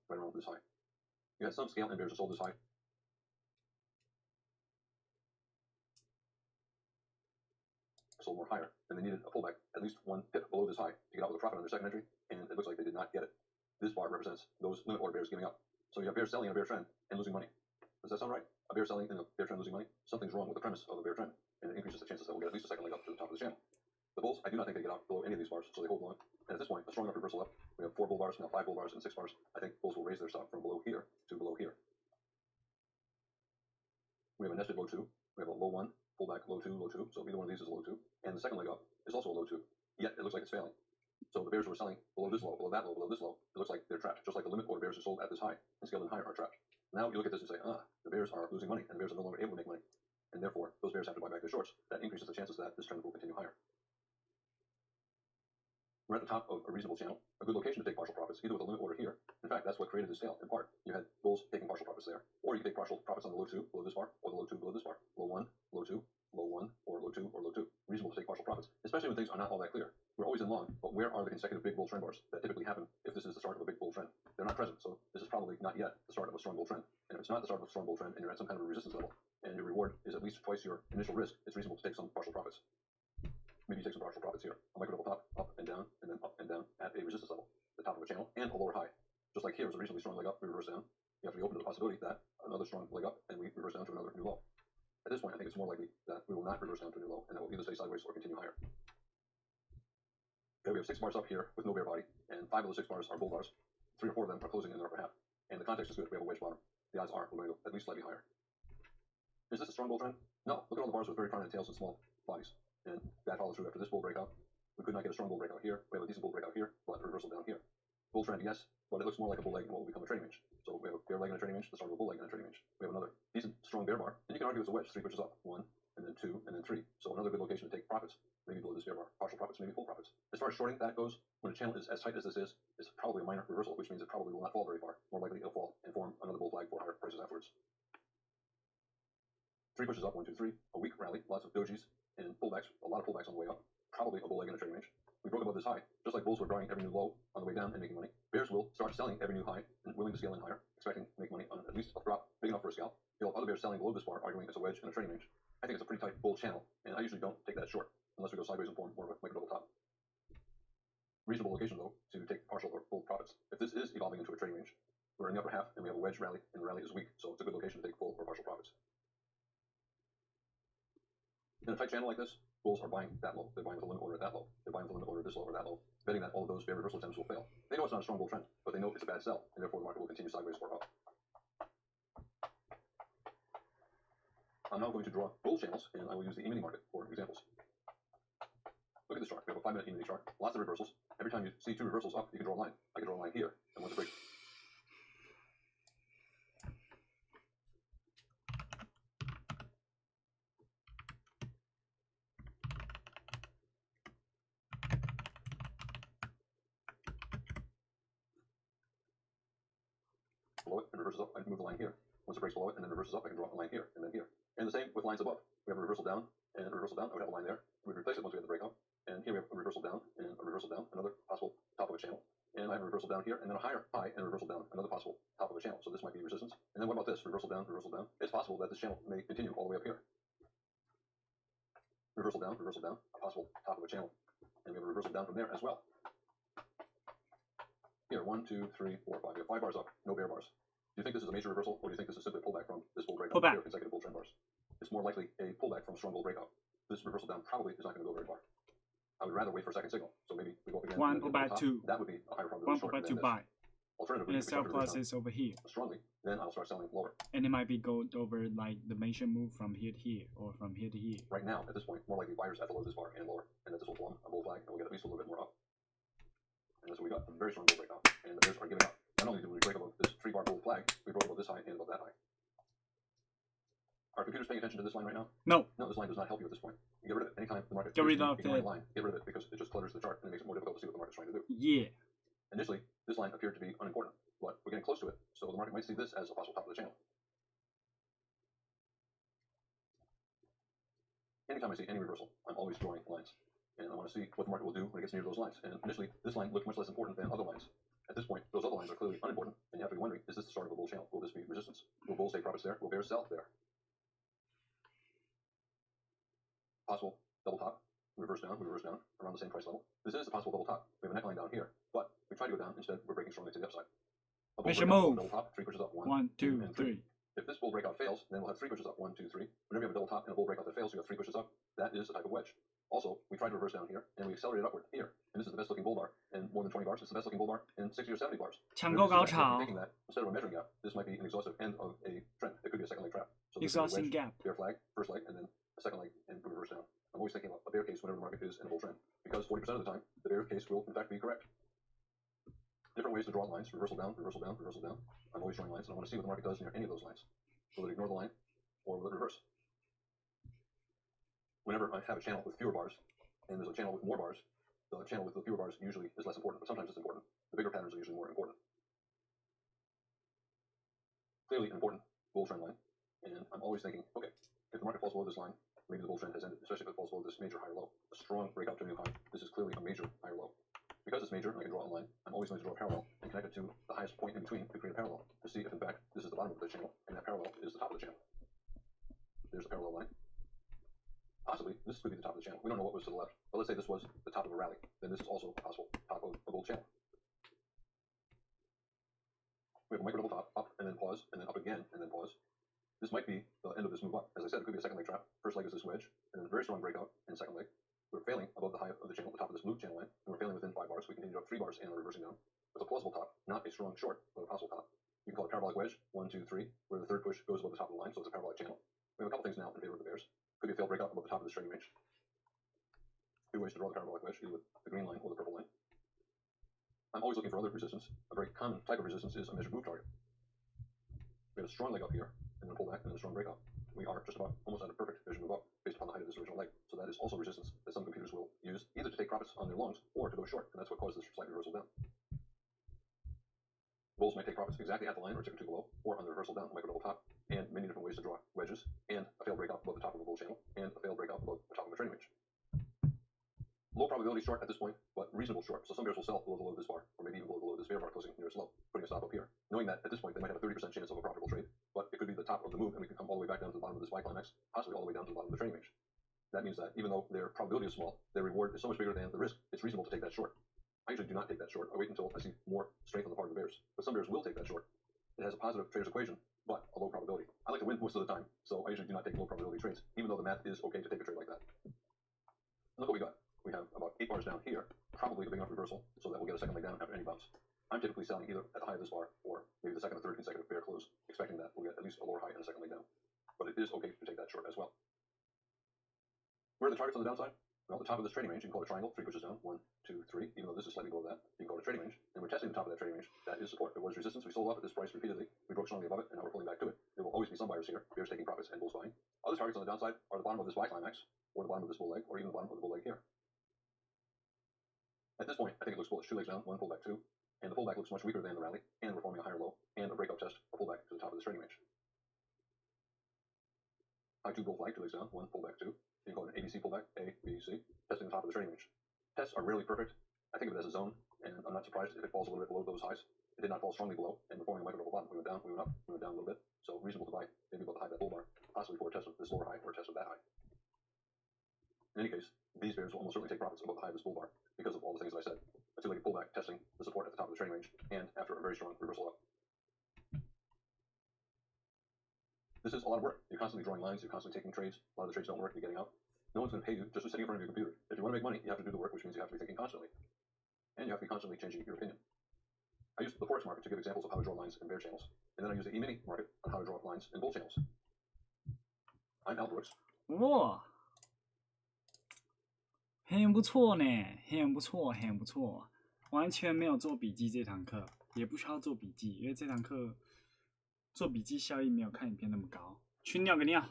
Speaker 2: Right around this high. You had some scale and bears that sold this high. Sold more higher, and they needed a pullback at least one pip below this high to get out with a profit on their second entry, and it looks like they did not get it. This bar represents those limit order bears giving up. So you have bears selling in a bear trend and losing money. Does that sound right? A bear selling in a bear trend losing money? Something's wrong with the premise of a bear trend, and it increases the chances that we'll get at least a second leg up to the top of the channel. The bulls, I do not think they get out below any of these bars, so they hold long. And at this point, a strong enough reversal up. We have 4 bull bars, now 5 bull bars, and 6 bars. I think bulls will raise their stop from below here to below here. We have a nested low 2. We have a low 1, pullback, low 2, low 2. So either one of these is a low 2. And the second leg up is also a low 2. Yet it looks like it's failing. So the bears who are selling below this low, below that low, below this low, it looks like they're trapped. Just like the limit order bears who sold at this high and scaled in higher are trapped. Now you look at this and say, the bears are losing money, and the bears are no longer able to make money. And therefore, those bears have to buy back their shorts. That increases the chances that this trend will continue higher. We're at the top of a reasonable channel, a good location to take partial profits, either with a limit order here. In fact, that's what created this sale, in part. You had bulls taking partial profits there, or you could take partial profits on the low 2 below this bar, or the low 2 below this bar. Low 1, low 2, low 1, or low 2, or low 2. Reasonable to take partial profits, especially when things are not all that clear. We're always in long, but where are the consecutive big bull trend bars that typically happen if this is the start of a big bull trend? They're not present, so this is probably not yet the start of a strong bull trend. And if it's not the start of a strong bull trend and you're at some kind of a resistance level, and your reward is at least twice your initial risk, it's reasonable to take some partial profits. Maybe you take some partial profits here. A micro double top, up and down at a resistance level, the top of a channel, and a lower high. Just like here is a reasonably strong leg up, we reverse down. You have to be open to the possibility that another strong leg up and we reverse down to another new low. At this point, I think it's more likely that we will not reverse down to a new low and that we'll either stay sideways or continue higher. Okay, we have 6 bars up here with no bear body, and 5 of those 6 bars are bull bars. 3 or 4 of them are closing in their upper half. And the context is good. We have a wedge bottom. The odds are we're going to go at least slightly higher. Is this a strong bull trend? No. Look at all the bars with very prominent tails and small bodies. And that follows through after this bull breakout. We could not get a strong bull breakout here. We have a decent bull breakout here, but a reversal down here. Bull trend, yes, but it looks more like a bull leg in what will become a trading range. So we have a bear leg in a trading range, the start of a bull leg in a trading range. We have another decent strong bear bar, and you can argue it's a wedge, 3 pushes up, 1, and then 2, and then 3. So another good location to take profits, maybe below this bear bar, partial profits, maybe full profits. As far as shorting that goes, when a channel is as tight as this is, it's probably a minor reversal, which means it probably will not fall very far. More likely it'll fall and form another bull flag for higher prices afterwards. 3 pushes up, 1, 2, 3, a weak rally, lots of dojis and pullbacks, a lot of pullbacks on the way up, probably a bull leg in a trading range. We broke above this high, just like bulls were buying every new low on the way down and making money. Bears will start selling every new high and willing to scale in higher, expecting to make money on at least a drop big enough for a scalp. You'll have other bears selling below this bar, arguing it's a wedge in a trading range. I think it's a pretty tight bull channel, and I usually don't take that short unless we go sideways and form more of a micro double top. Reasonable location though to take partial or full profits. If this is evolving into a trading range, we're in the upper half and we have a wedge rally, and the rally is weak, so it's a good location to take full or partial profits. In a tight channel like this, bulls are buying that low. They're buying with a limit order at that low. They're buying with a limit order this low or that low, betting that all of those bear reversal attempts will fail. They know it's not a strong bull trend, but they know it's a bad sell, and therefore the market will continue sideways or up. I'm now going to draw bull channels, and I will use the E-mini market for examples. Look at this chart. We have a 5-minute E-mini chart, lots of reversals. Every time you see 2 reversals up, you can draw a line. I can draw a line here, and once it breaks. Below it and reverses up, I can move the line here. Once it breaks below it and then reverses up, I can draw a line here and then here. And the same with lines above. We have a reversal down and a reversal down. I would have a line there. We'd replace it once we had the breakout. And here we have a reversal down and a reversal down, another possible top of a channel. And I have a reversal down here and then a higher high and a reversal down, another possible top of a channel. So this might be resistance. And then what about this? Reversal down, reversal down. It's possible that this channel may continue all the way up here. Reversal down, a possible top of a channel. And we have a reversal down from there as well. Here, 1, 2, 3, 4, 5. We have 5 bars up, no bear bars. Do you think this is a major reversal, or do you think this is simply a pullback from this bull breakout? Pullback. Consecutive bull trend bars. It's more likely a pullback from a strong bull breakout. This reversal down probably is not going to go very far. I would rather wait for a second signal. So maybe we go up again.
Speaker 5: 1 pullback 2.
Speaker 2: That would be a higher probability.
Speaker 5: 1 pullback 2 buy.
Speaker 2: Alternatively,
Speaker 5: And the
Speaker 2: if we
Speaker 5: sell
Speaker 2: start to reverse
Speaker 5: process over here.
Speaker 2: strongly, then I'll start selling lower.
Speaker 5: And it might be go over like the mentioned move from here to here or from here to here.
Speaker 2: Right now, at this point, more likely buyers at the low of this bar and lower, and that this will form a bull flag, and we'll get at least a little bit more up. And that's what we got, a very strong bull breakout. And the bears are giving up. Not only did we break above this 3-bar bull flag, we broke above this high and above that high. Are computers paying attention to this line right now?
Speaker 5: No.
Speaker 2: No, this line does not help you at this point. You get rid of it. Anytime the market
Speaker 5: Get rid
Speaker 2: appears to
Speaker 5: of
Speaker 2: be ignoring
Speaker 5: it.
Speaker 2: a line, get rid of it because it just clutters the chart and it makes it more difficult to see what the market's trying to do.
Speaker 5: Yeah.
Speaker 2: Initially, this line appeared to be unimportant, but we're getting close to it, so the market might see this as a possible top of the channel. Anytime I see any reversal, I'm always drawing lines, and I want to see what the market will do when it gets near those lines. And initially, this line looked much less important than other lines. At this point, those other lines are clearly unimportant, and you have to be wondering, is this the start of a bull channel? Will this be resistance? Will bulls take profits there? Will bears sell there? Possible double top, reverse down, around the same price level. This is a possible double top. We have a neckline down here, but we try to go down. Instead, we're breaking strongly to the upside. A bull
Speaker 5: Measure
Speaker 2: breakout,
Speaker 5: move.
Speaker 2: double top, 3 pushes up,
Speaker 5: 1, 2,
Speaker 2: and
Speaker 5: 3.
Speaker 2: If this bull breakout fails, then we'll have 3 pushes up, 1, 2, 3. Whenever you have a double top and a bull breakout that fails, you have 3 pushes up. That is a type of wedge. Also, we tried to reverse down here, and we accelerated upward here. And this is the best looking bull bar in more than 20 bars. It's the best looking bull bar in 60 or 70 bars.
Speaker 5: 抢购高潮
Speaker 2: Taking that instead of a measuring gap, this might be an exhaustive end of a trend. It could be a second leg trap. So this is a
Speaker 5: Exhausting
Speaker 2: wedge,
Speaker 5: gap.
Speaker 2: bear flag, first leg, and then a second leg, and we reverse down. I'm always thinking about a bear case whenever the market is in a bull trend, because 40% of the time, the bear case will in fact be correct. Different ways to draw lines: reversal down, reversal down, reversal down. I'm always drawing lines, and I want to see what the market does near any of those lines. Will it ignore the line, or will it reverse? Whenever I have a channel with fewer bars, and there's a channel with more bars, the channel with the fewer bars usually is less important, but sometimes it's important. The bigger patterns are usually more important. Clearly an important bull trend line, and I'm always thinking, okay, if the market falls below this line, maybe the bull trend has ended, especially if it falls below this major higher low. A strong breakout to a new high. This is clearly a major higher low. Because it's major and I can draw a line, I'm always going to draw a parallel and connect it to the highest point in between to create a parallel to see if in fact this is the bottom of the channel and that parallel is the top of the channel. There's the parallel line. Possibly this could be the top of the channel. We don't know what was to the left, but let's say this was the top of a rally. Then this is also a possible top of a bull channel. We have a micro double top, up and then pause, and then up again and then pause. This might be the end of this move up. As I said, it could be a second leg trap. First leg is this wedge, and then a very strong breakout in the second leg. We're failing above the high of the channel, the top of this blue channel line, and we're failing within 5 bars. We continue up 3 bars and are reversing down. It's a plausible top, not a strong short, but a possible top. You can call it parabolic wedge, 1, 2, 3, where the third push goes above the top of the line, so it's a parabolic channel. We have a couple things now in favor of the bears. Could be a failed breakout above the top of this trading range. 2 ways to draw the parabolic wedge, either with the green line or the purple line. I'm always looking for other resistance. A very common type of resistance is a measured move target. We had a strong leg up here, and then a pullback, and then a strong breakout. We are just about almost at a perfect measured move up based upon the height of this original leg. So that is also resistance that some computers will use either to take profits on their longs or to go short, and that's what caused this slight reversal down. Bulls might take profits exactly at the line or a tick or 2 below, or on the reversal down, micro double top, and many different ways to draw wedges, and a failed breakout above the top of a bull channel, and a failed breakout above the top of a trading range. Low probability short at this point, but reasonable short. So some bears will sell below the low of this bar, or maybe even below this bear bar closing near its low, putting a stop up here, knowing that at this point they might have a 30% chance of a profitable trade, but it could be the top of the move, and we could come all the way back down to the bottom of this Y climax, possibly all the way down to the bottom of the trading range. That means that even though their probability is small, their reward is so much bigger than the risk, it's reasonable to take that short. I usually do not take that short. I wait until I see more strength on the part of the bears, but some bears will take that short. It has a positive trader's equation, but a low probability. I like to win most of the time, so I usually do not take low probability trades, even though the math is okay to take a trade like that. And look what we got. We have about 8 bars down here, probably a big enough reversal so that we'll get a second leg down after any bounce. I'm typically selling either at the high of this bar or maybe the second or third consecutive bear close, expecting that we'll get at least a lower high and a second leg down. But it is okay to take that short as well. Where are the targets on the downside? Well, the top of this trading range, you can call it a triangle, 3 pushes down, 1, 2, 3, even though this is slightly below that, you can call it a trading range, and we're testing the top of that trading range. That is support. There was resistance, we sold off at this price repeatedly, we broke strongly above it, and now we're pulling back to it. There will always be some buyers here, bears taking profits and bulls buying. Other targets on the downside are the bottom of this Y climax, or the bottom of this bull leg, or even the bottom of the bull leg here. At this point, I think it looks bullish. 2 legs down, 1 pullback 2, and the pullback looks much weaker than the rally, and we're forming a higher low, and a breakout test, a pullback to the top of this trading range. High 2 bull flag, 2 legs down, 1 pullback 2. You can call it an ABC pullback, A, B, C, testing the top of the trading range. Tests are rarely perfect. I think of it as a zone, and I'm not surprised if it falls a little bit below those highs. It did not fall strongly below, and we're forming a micro double bottom. We went down, we went up, we went down a little bit, so reasonable to buy, maybe above the high of that bull bar, possibly for a test of this lower high or a test of that high. In any case, these bears will almost certainly take profits above the high of this bull bar because of all the things that I said. A 2-legged pullback testing the support at the top of the trading range, and after a very strong reversal up. This is a lot of work. You're constantly drawing lines, you're constantly taking trades. A lot of the trades don't work, you're getting out. No one's going to pay you just for sitting in front of your computer. If you want to make money, you have to do the work, which means you have to be thinking constantly. And you have to be constantly changing your opinion. I used the Forex market to give examples of how to draw lines in bear channels, and then I used the E-mini market on how to draw lines in bull channels. I'm Al Brooks.
Speaker 5: 哇，很不错呢，很不错，很不错。完全没有做笔记这堂课，也不需要做笔记，因为这堂课做笔记效益没有看影片那么高。去尿个尿。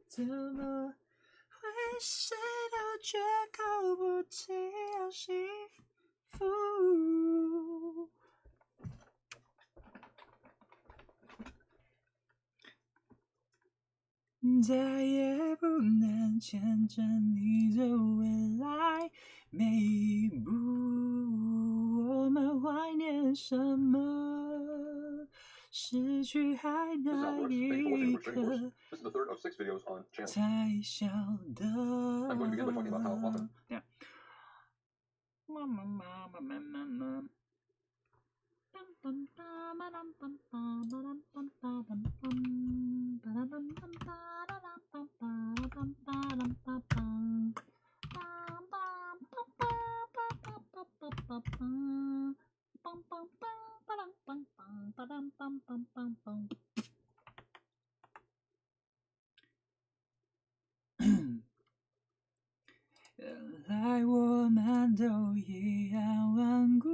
Speaker 5: 怎么会谁都绝口不提要幸福？再也不能牵着你的未来，每一步我们怀念什么？失去还那一刻
Speaker 2: This is the third of 6 videos on channel.
Speaker 5: 才晓得。
Speaker 2: I'm going to begin by talking about how often.
Speaker 5: Yeah. 原来我们都一样顽固。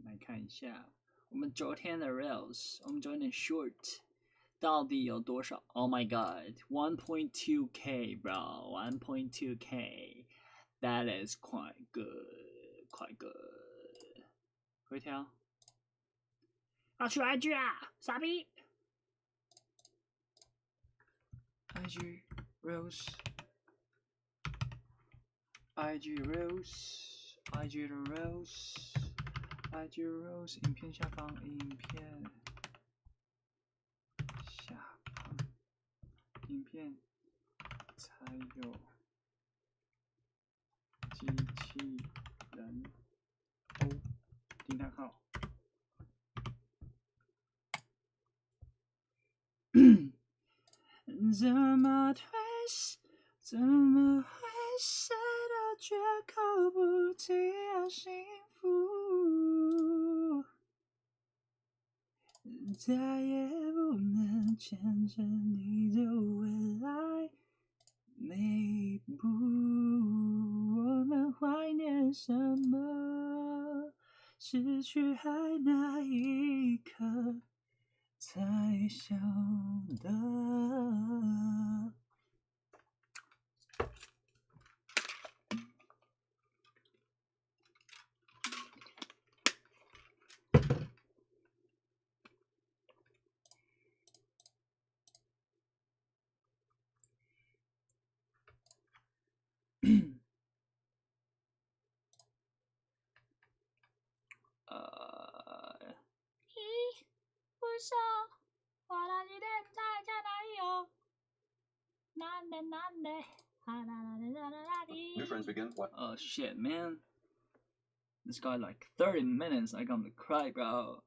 Speaker 5: 来看一下我们昨天的 Reels， 我们昨天的 Short 到底有多少 ？Oh my god， 1.2K bro， 1.2K， That is quite good， quite good。回调。要去 IG 啊，傻逼 ！IG Rose， IG Rose， 影片下方，影片才有机器人哦，惊叹号。怎么会谁都绝口不提要幸福？再也不能牵着你的未来，每一步我们怀念什么？失去还那一刻才晓得。
Speaker 8: 不是我的几天在加哪里有？难的难的，哈啦啦啦啦啦滴。
Speaker 2: New trends begin. What?
Speaker 9: Oh shit, man. This got like 30 minutes. I gotta cry, bro.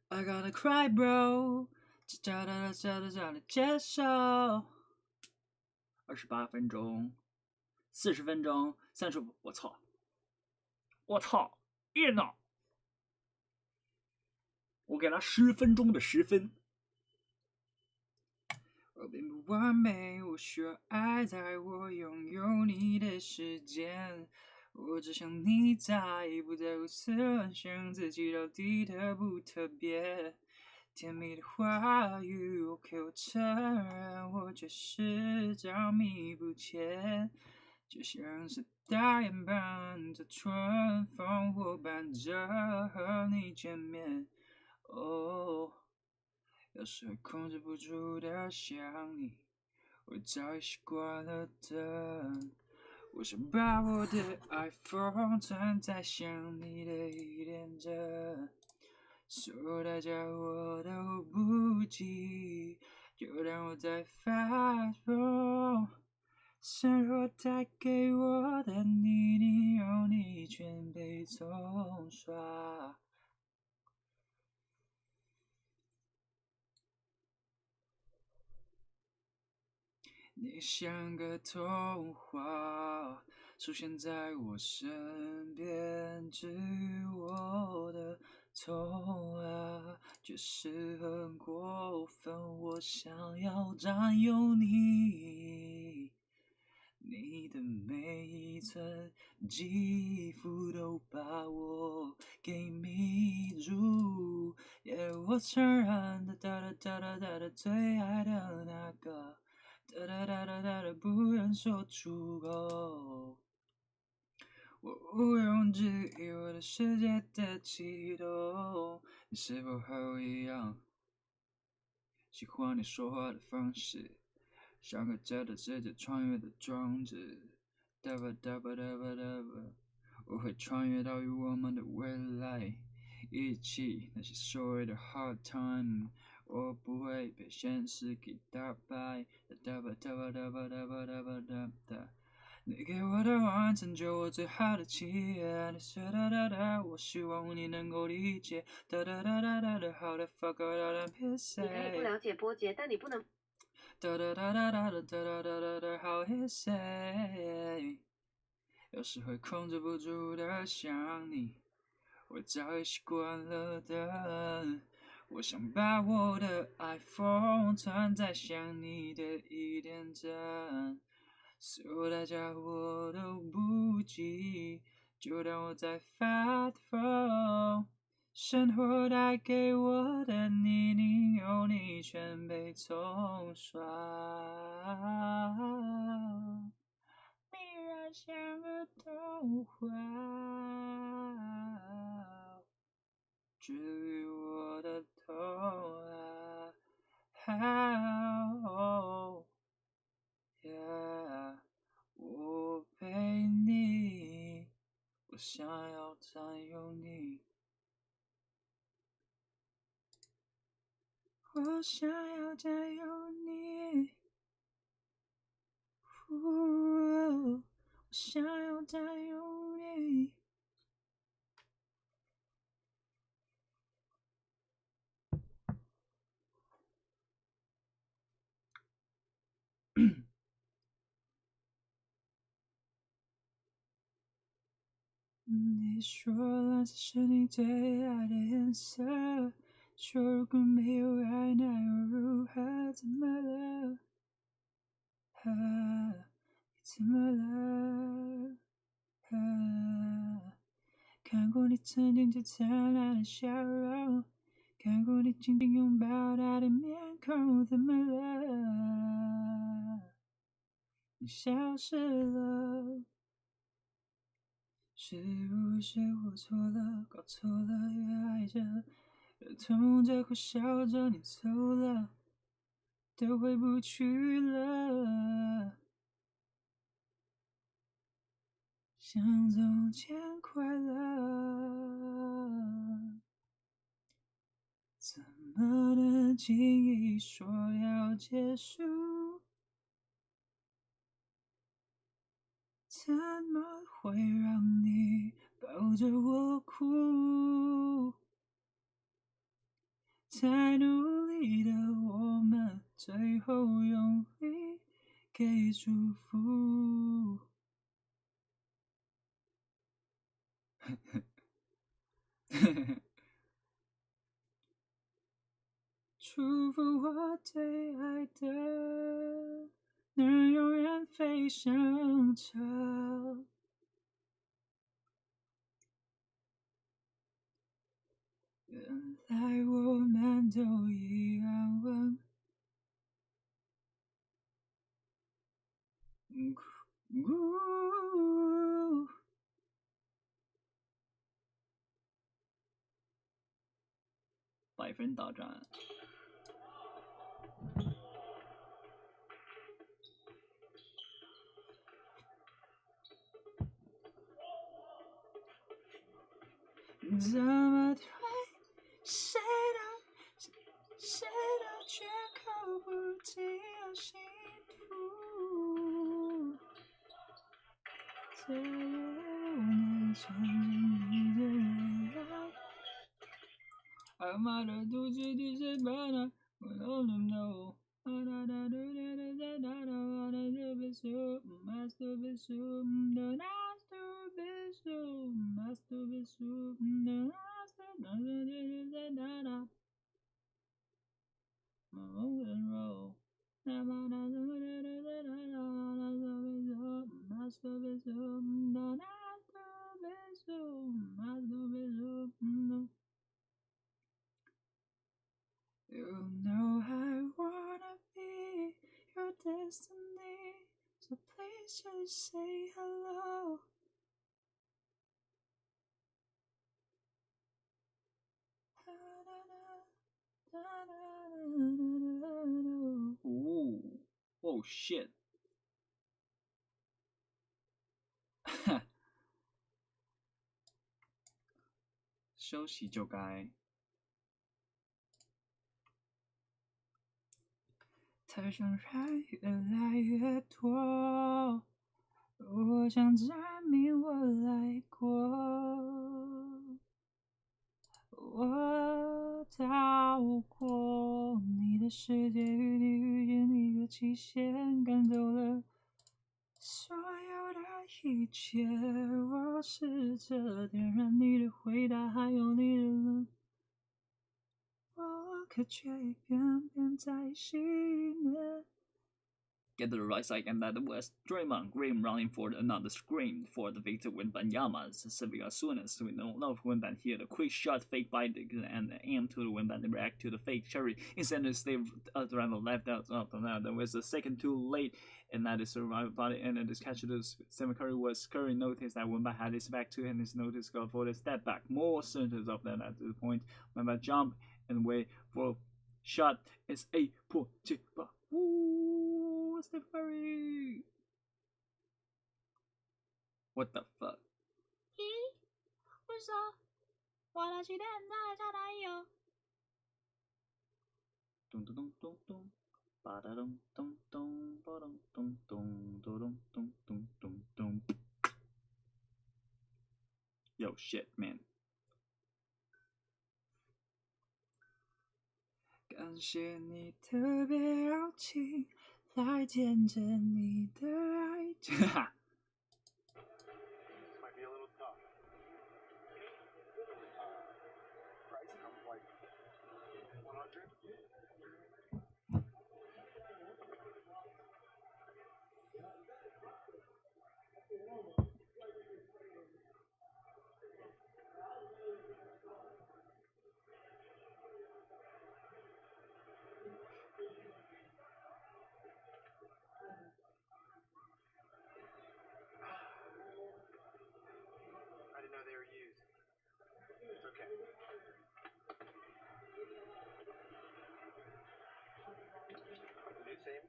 Speaker 9: I gotta cry, bro. 接受。28分钟，40分钟，35。我操！我操！电脑！我给他10分钟的10分。我并不完美，我需要爱，在我拥有你的时间。我只想你在，不再如此乱想自己到底特不特别。甜蜜的话语，OK，我承认，我确实着迷不前，就像是大雁般的春风，我伴着和你见面。哦，有时会控制不住的想你，我早已习惯了等。我想把我的爱封存在想你的一点真，所有代价我都不计，就让我在发疯。生活带给我的泥泞，有你全被冲刷。你像个童话，出现在我身边，治愈我的痛啊，却是很过分。我想要占有你，你的每一寸肌肤都把我给迷住。我承认的最爱的那个。不愿说出口，我毋庸置疑我的世界的悸动。你是否和我一样，喜欢你说话的方式，像个在的世界穿越的装置。我会穿越到与我们的未来，一起那些所谓的 hard time。我不会被现实给打败。你给我的晚成就我最好的祈愿。你说我希望你能够理解。How the fuck are the pieces？
Speaker 10: 你可以不了解波节，但你不能。
Speaker 9: How he say？ 有时会控制不住的想你，我早已习惯了等。我想把我的爱封存在想你的一点真，所有代价我都不计，就当我在发疯。生活带给我的泥泞，有你全被冲刷。你让像个童话，治愈我的痛啊。Yeah， 我陪你，我想要占有你，我想要占有你。我想要占有你。你说蓝色是你最爱的颜色，说如果没有爱那又如何？怎么了？你怎么了？看过你曾经最灿烂的笑容，看过你紧紧拥抱他的面孔，怎么了？你消失了。是不是我错了，搞错了，越爱着，越痛着，苦笑着，你走了，都回不去了。像从前快乐，怎么能轻易说要结束？怎么会让你抱着我哭？太努力的我们，最后用力给祝福。祝福我最爱的，能永远飞翔着。原来我们都一样问，100分大战。怎么对谁都绝口不提有幸福，再也不能牵着你的未来。阿妈的肚子里是爸爸，我 don't know。You know I wanna be your destiny, so please just say hello. Ooh, oh shit. 休息就该。台上人越来越多，我想证明我来过。我到过你的世界，与你遇见一个期限，赶走了所有的一切。我试着点燃你的回答，还有你的冷，我可却一遍遍在熄灭。Get to the right side, and that was Draymond Green running for another screen for the victor when Banyama's Civic as soon as we know of when Ban hit a quick shot fake by the and aim to the when Ban react to the fake cherry. Instead of stay around the left out of that. There was a second too late, and that is survived by the end of this catch. The Stephen Curry was Curry noticed that when Ban had his back to him, his notice go for the step back. More centers of that at the point when Ban jump and wait for shot is a pull chip. Ooh, Steph Curry! What the fuck?
Speaker 8: 咦？为什么我的起点在哪里有？
Speaker 9: 咚咚咚咚咚，吧哒咚咚咚，吧咚咚咚，咚咚咚咚咚咚。Yo shit, man. 感谢你特别邀请，来见证你的爱情。
Speaker 6: This might be a little tough. Price comes like 100. I didn't know they were used. It's okay. New same.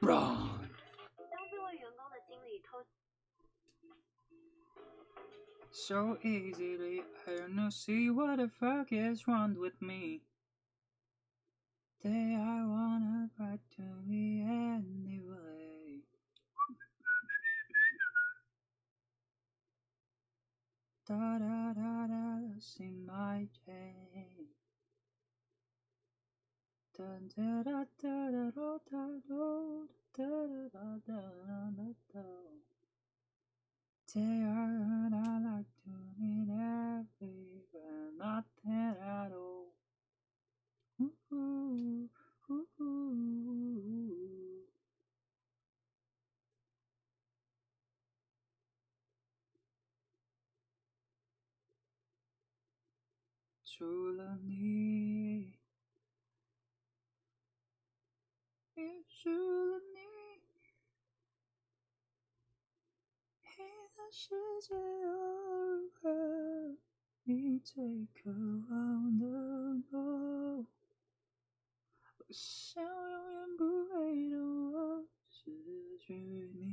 Speaker 10: 当这位员工的经理偷
Speaker 9: So easily, I don't see what the fuck is wrong with me. They I wanna back to me anyway. Da da da da, see my day. Da da da da da da da da da da da da. They are not like to me everywhere, nothing at all. Ooh, ooh, ooh. 除了你，除了你，你的世界又如何？你最渴望的梦，我想永远不会懂我失去你，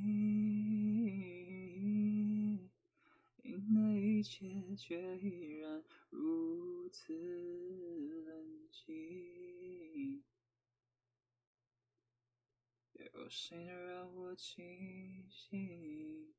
Speaker 9: 赢的一切却依然如此冷清。有谁能让我清醒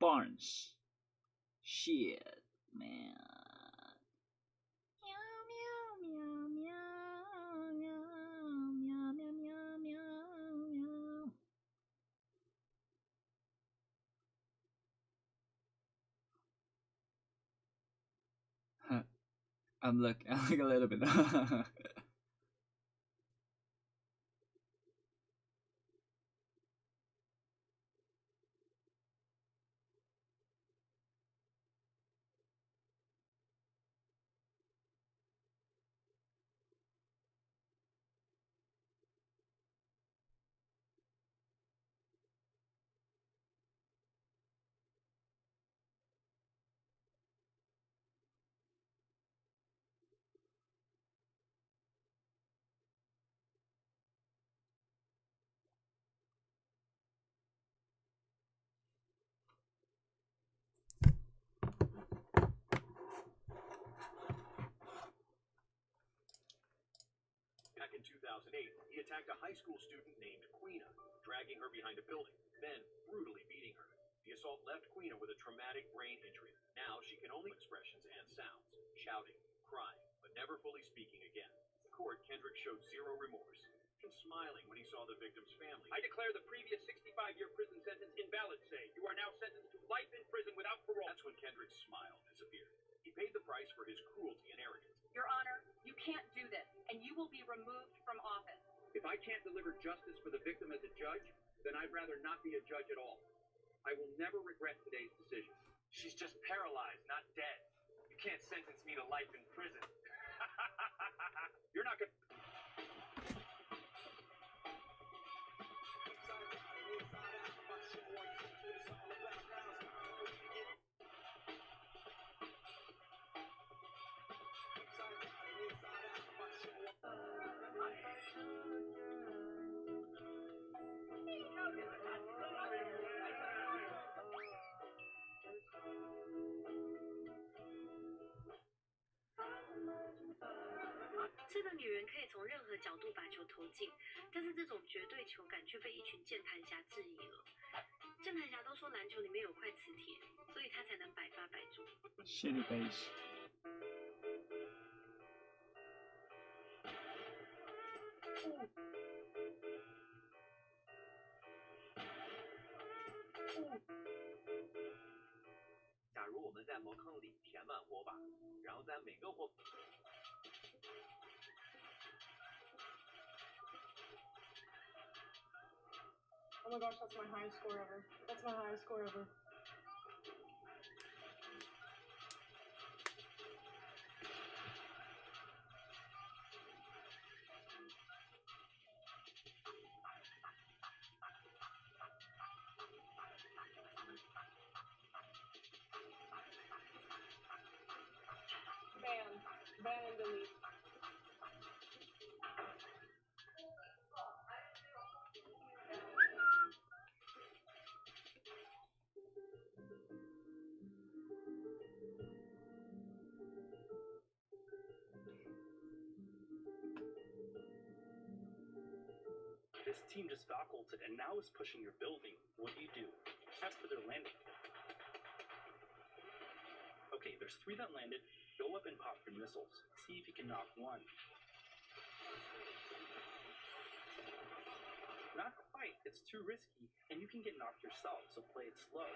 Speaker 9: ？Barnes, shit, man. I'm like a little bit.
Speaker 11: Back in 2008, he attacked a high school student named Queena, dragging her behind a building, then brutally beating her. The assault left Queena with a traumatic brain injury. Now she can only expressions and sounds, shouting, crying, but never fully speaking again. In court, Kendrick showed zero remorse, even smiling when he saw the victim's family.
Speaker 12: I declare the previous 65-year prison sentence invalid, say. You are now sentenced to life in prison without parole.
Speaker 11: That's when Kendrick's smile disappeared. He paid the price for his cruelty and arrogance.
Speaker 13: Your Honor, you can't do this, and you will be removed from office.
Speaker 12: If I can't deliver justice for the victim as a judge, then I'd rather not be a judge at all. I will never regret today's decision.
Speaker 6: She's just paralyzed, not dead. You can't sentence me to life in prison.
Speaker 12: You're not gonna...
Speaker 10: 这个女人可以从任何角度把球投进，但是这种绝对球感却被一群键盘侠质疑了。键盘侠都说篮球里面有块磁铁，所以他才能百发百中。
Speaker 5: Shitty base。
Speaker 11: 假如我们在茅坑里填满火把，然后在每个火。
Speaker 14: Oh my gosh, that's my highest score ever. That's my highest score ever. Ban and delete.
Speaker 6: This team just stock ulted and now is pushing your building. What do? Check for their landing. Okay, there's 3 that landed. Go up and pop your missiles. See if you can knock one. Not quite. It's too risky, and you can get knocked yourself, so play it slow.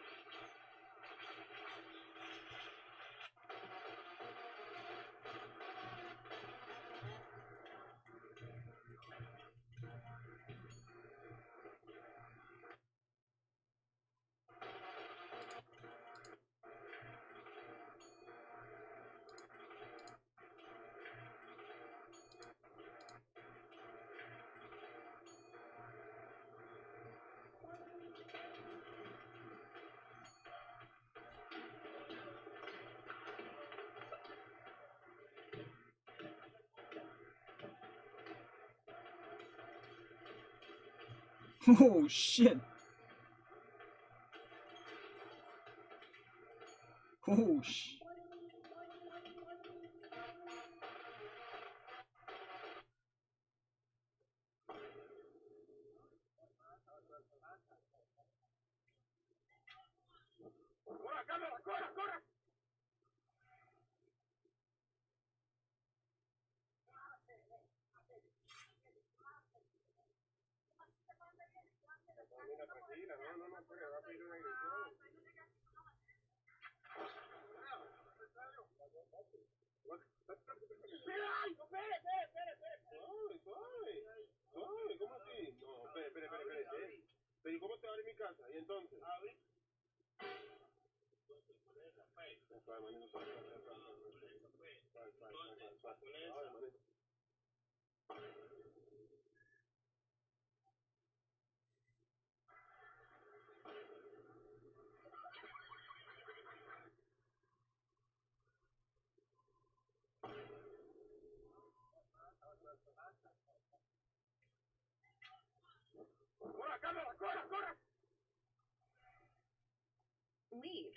Speaker 5: Oh shit! Oh shit!
Speaker 15: Tranquila, no, espera, va a pedir una dirección. Suave, ¿cómo así? No, espere. Pero ¿y cómo te va a ir mi casa? ¿Y entonces? Suave, manito, suave. ¡Corra!
Speaker 10: Leave。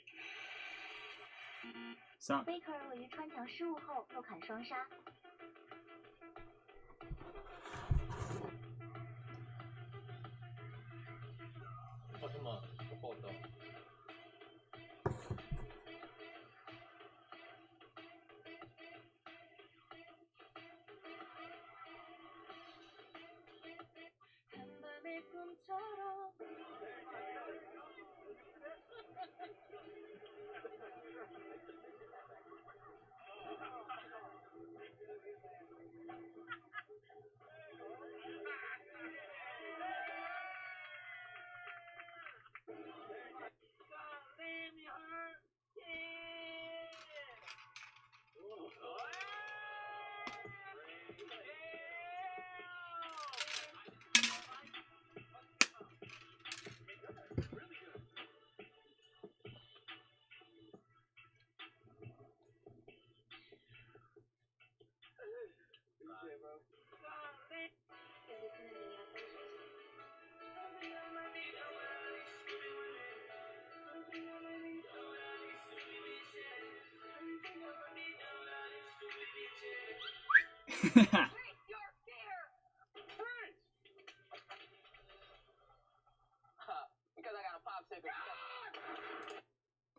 Speaker 5: 上。
Speaker 10: 贝克尔位于穿墙失误后又砍双杀。
Speaker 16: 奥特曼，我报道。Because I got a popsicle.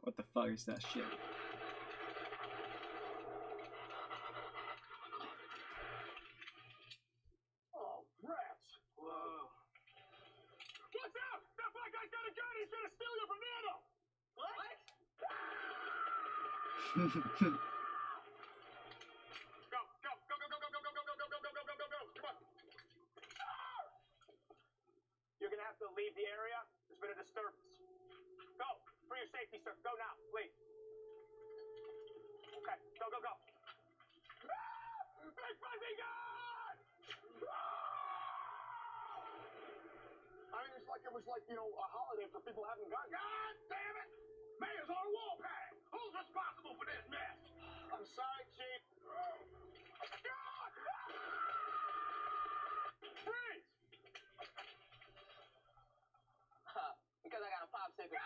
Speaker 9: What the fuck is that shit?
Speaker 15: Oh, rats! Whoa. Watch out! That black guy's got a gun! He's gonna steal your banana! What? Go, go, go, go, go, go, go, go, go, go, go, go, go, go, go, go, come on. You're gonna have to leave the area. There's been a disturbance. Go, for your safety, sir. Go now, please. Okay, go, go, go. Big fuzzy gun! I mean, it's like it was like, you know, a holiday for people having guns. God damn it! Mayor's on a war pack! Who's responsible for this mess? I'm sorry, Chief. Freeze!
Speaker 16: Because I got a popsicle.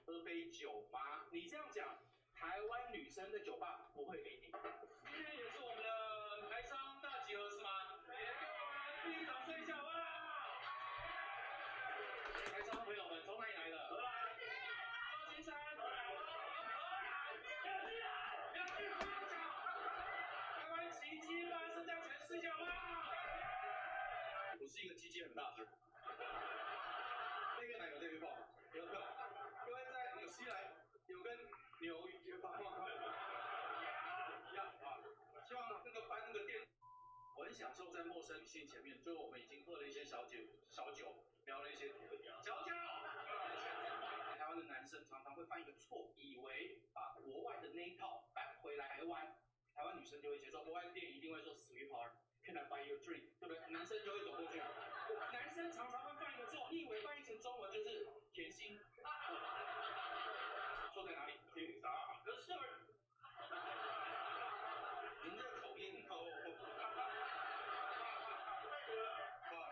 Speaker 6: 喝杯酒吧，你这样讲，台湾女生的酒吧不会给你。今天也是我们的台商大集合是吗？也给我们自己掌声一下好不好？台商朋友们从哪里来的？荷兰、旧金山、台湾奇迹发生在全世界好不好？我是一个鸡鸡很大的人。那个奶油这边报，有个各位在纽西兰有跟牛约炮吗？呀啊！希望那个搬那个店，我很享受在陌生女性前面，就我们已经喝了一些小酒，聊了一些小酒。台湾的男生常常会犯一个错，以为把国外的那一套搬回来台湾，台湾女生就会接受，国外的店一定会说 sweetheart。Can I buy you a drink？ 对不对？男生就会走过去。男生常常会犯一个错，你以为翻译成中文就是甜心？说在哪里？甜啥？是。您这个口音哦。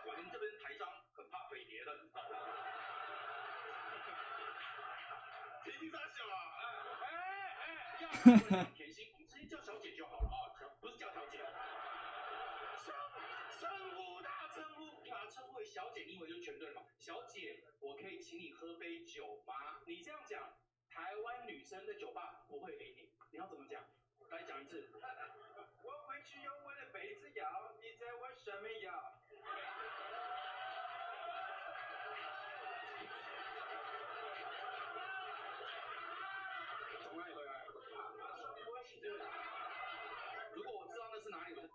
Speaker 6: 我们这边台商很怕匪谍的。甜心啥小啊？要甜心，我们直接叫小姐就好了啊，不是叫小姐。称呼大称呼，把她称呼为小姐，你以为就全对了吗？小姐，我可以请你喝杯酒吗？你这样讲，台湾女生的酒吧不会给你，你要怎么讲？来讲一次。我回去有我的杯子摇，你在我上面摇。从哪里回来？我是这里。如果我知道那是哪里，我就。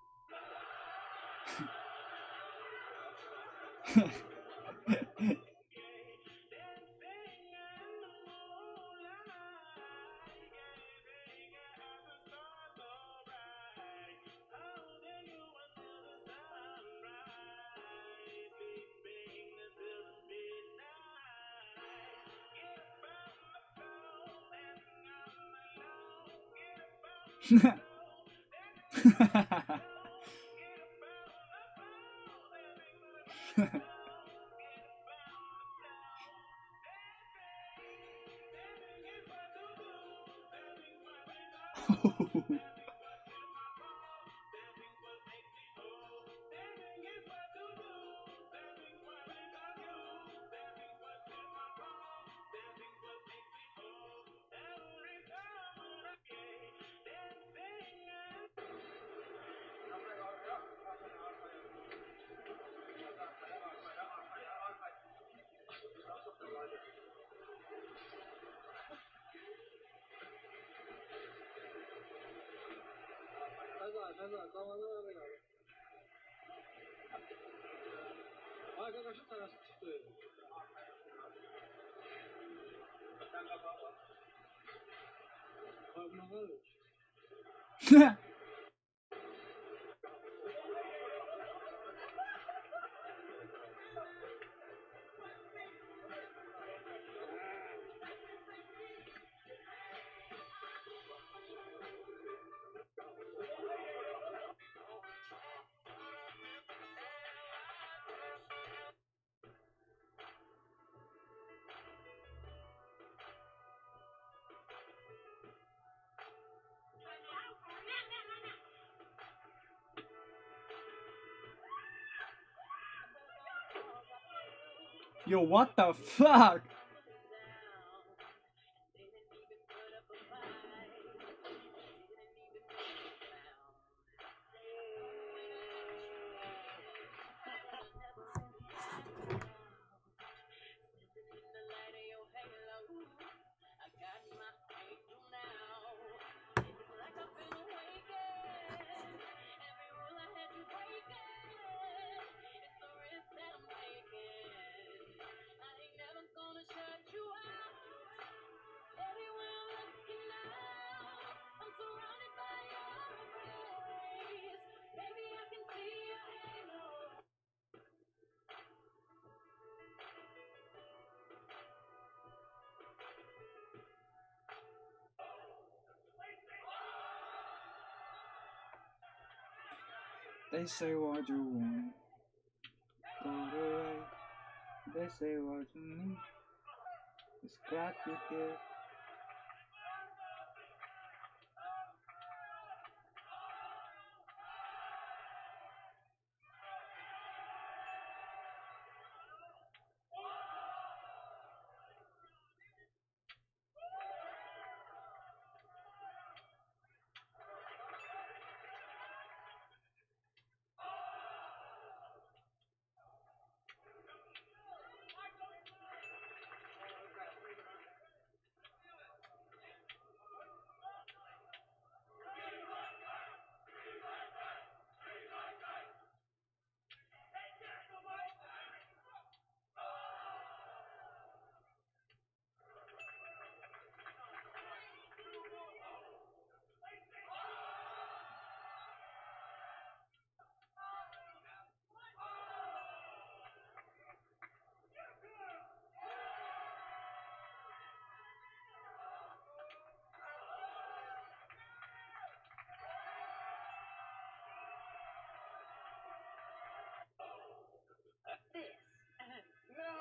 Speaker 16: 摊子，刚刚那个，啊，刚刚是摊子，对。不能干了。
Speaker 5: Yo, what the fuck? They say what you want, go the way. They say what you need, it's got you here.
Speaker 3: This. No!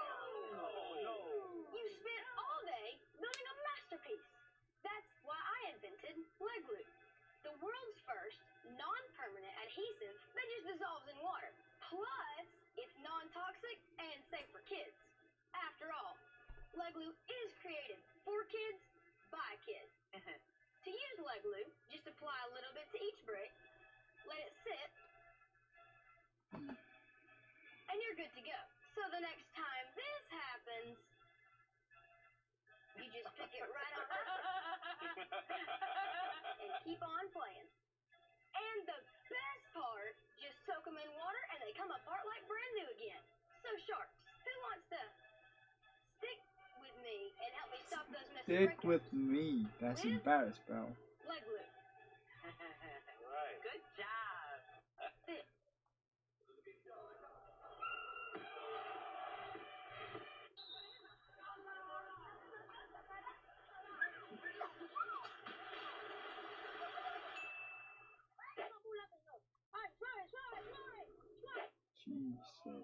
Speaker 3: You spent all day building a masterpiece. That's why I invented leg glue, the world's first non-permanent adhesive that just dissolves in water. Plus, it's non-toxic and safe for kids. After all, leg glue is created for kids by kids. To use leg glue, just apply a little bit to each brick, let it sit, and you're good to go. So the next time this happens, you just pick it right on up and keep on playing. And the best part, just soak them in water and they come apart like brand new again. So sharks, who wants to stick with me and help me stop those messy
Speaker 5: Stick
Speaker 3: breakers?
Speaker 5: with me. That's embarrassed, bro.
Speaker 3: Leg glue.
Speaker 13: Right. Good job.
Speaker 3: This.
Speaker 5: Jesus.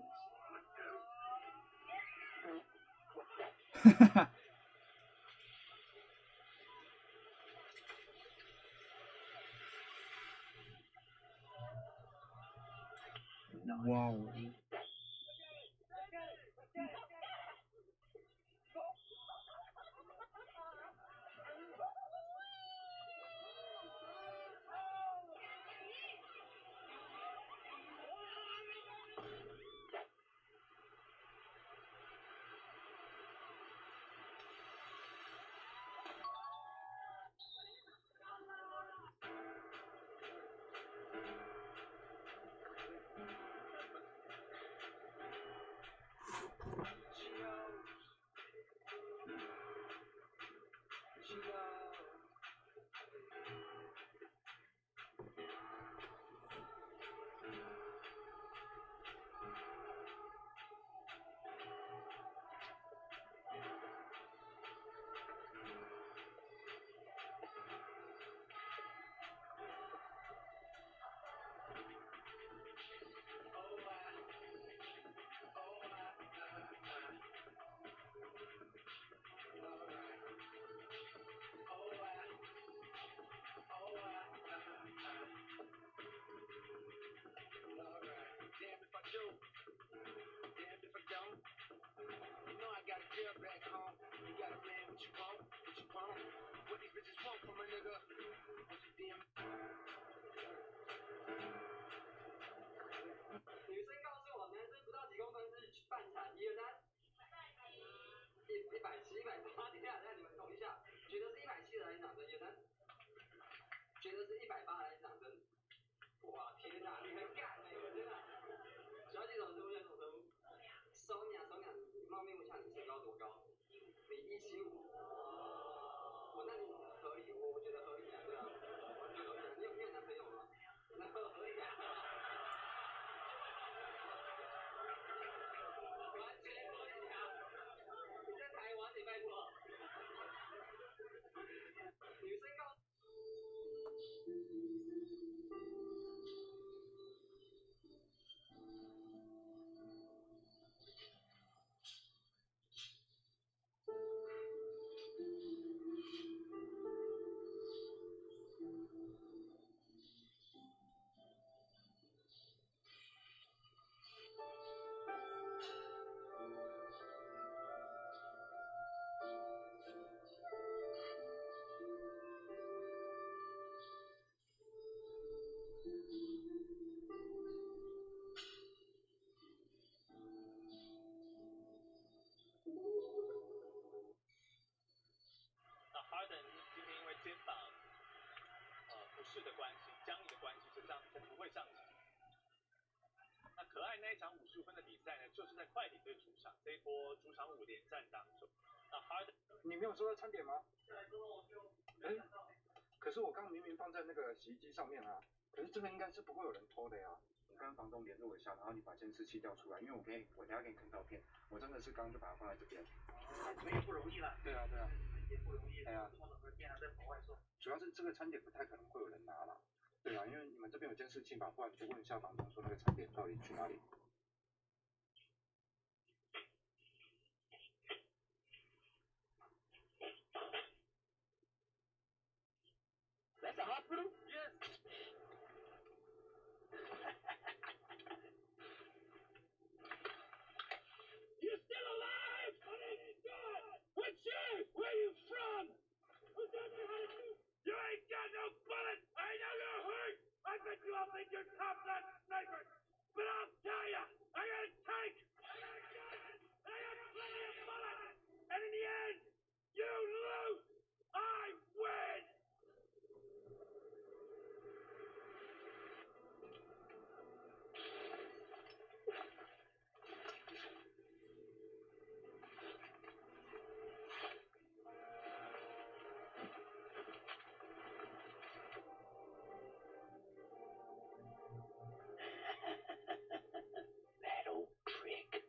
Speaker 5: Wow.
Speaker 17: 手你啊，你冒昧问一下，你身高多高？你175。我那你合理，我觉得合理啊，对啊，完全合理啊。你有男朋友吗？那合理啊。完全合理啊！你在台湾，你拜托。女生高。
Speaker 11: 今天因为肩膀不适的关系，僵硬的关系，所以这样才不会上场。那可爱那一场55分的比赛呢，就是在快艇队主场，这一波主场5连战当中，那 Harden
Speaker 18: 你没有收到餐点吗？哎，可是我刚明明放在那个洗衣机上面啊，可是这个应该是不会有人偷的呀。你跟房东联络一下，然后你把监视器调出来，因为我等下给你看照片，我真的是刚就把它放在这边。
Speaker 17: 这也不容易了。
Speaker 18: 对啊。
Speaker 17: 也不容易。
Speaker 18: 哎呀，
Speaker 17: 这么冷的天还在跑外送。
Speaker 18: 主要是这个餐点不太可能会有人拿啦。对啊，因为你们这边有监视器嘛，不然你就问一下房东说那个餐点到底去哪里。
Speaker 17: That's a hospital? Yes.
Speaker 6: You're still alive? What are you doing? What's yours? Where are you from? Who taught you how to shoot? You ain't got no bullets. I know you're hurt. I bet you all think you're top-notch snipers. But I'll tell you, I got a tank. I got a gun. And I got plenty of bullets. And in the end, you lose. I win.
Speaker 17: That old trick.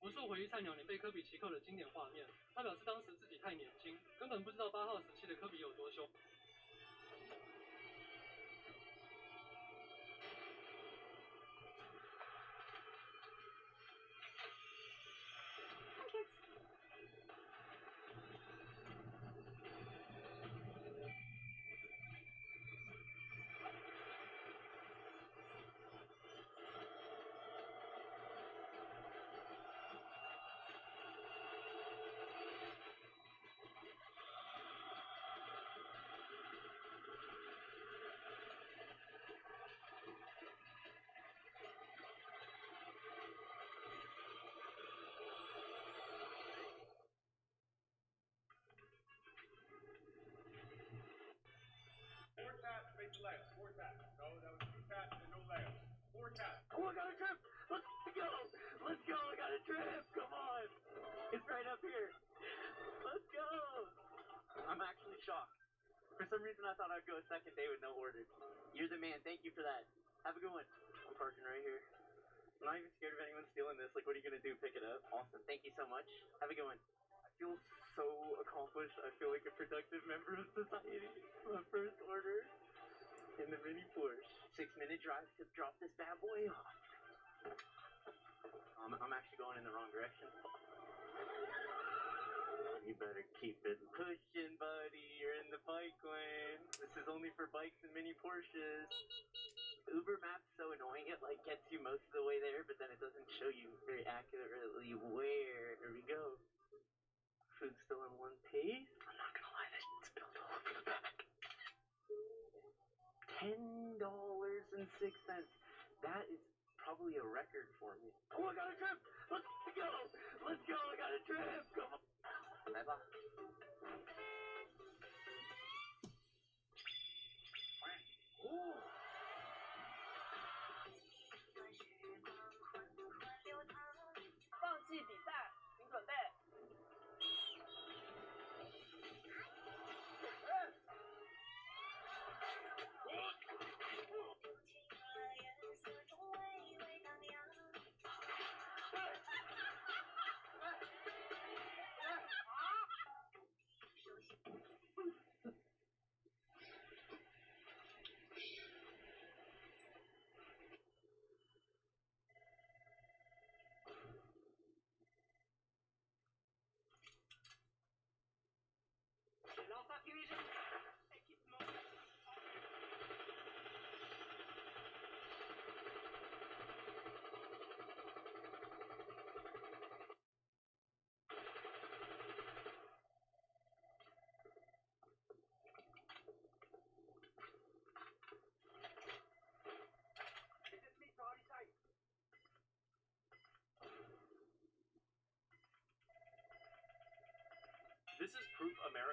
Speaker 19: 魔兽回忆菜鸟，你被科比奇扣的经典画面。他表示当时自己太年轻，根本不知道8号时期的科比有多凶。
Speaker 6: 4 taps makes a layup. 4 taps. No, that was 2 taps and no layup. 4 taps.
Speaker 17: Oh, I got a trip. Let's go. Let's go. I got a trip. Come on. It's right up here. Let's go. I'm actually shocked. For some reason, I thought I'd go a second day with no orders. You're the man. Thank you for that. Have a good one. I'm parking right here. I'm not even scared of anyone stealing this. Like, what are you going to do? Pick it up? Awesome. Thank you so much. Have a good one. I feel so accomplished. I feel like a productive member of society. My first order in the mini Porsche. 6-minute drive to drop this bad boy off. I'm actually going in the wrong direction. You better keep it pushing, buddy. You're in the bike lane. This is only for bikes and mini Porsches. Uber Maps so annoying. It like gets you most of the way there, but then it doesn't show you very accurately where. Here we go. Food's still in one piece. I'm not gonna lie, this shit's spilled all over the back. $10.06. That is probably a record for me. Oh, I got a trip! Let's go! Let's go! I got a trip! Come on! Bye-bye.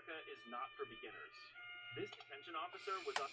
Speaker 11: America is not for beginners. This detention officer was on.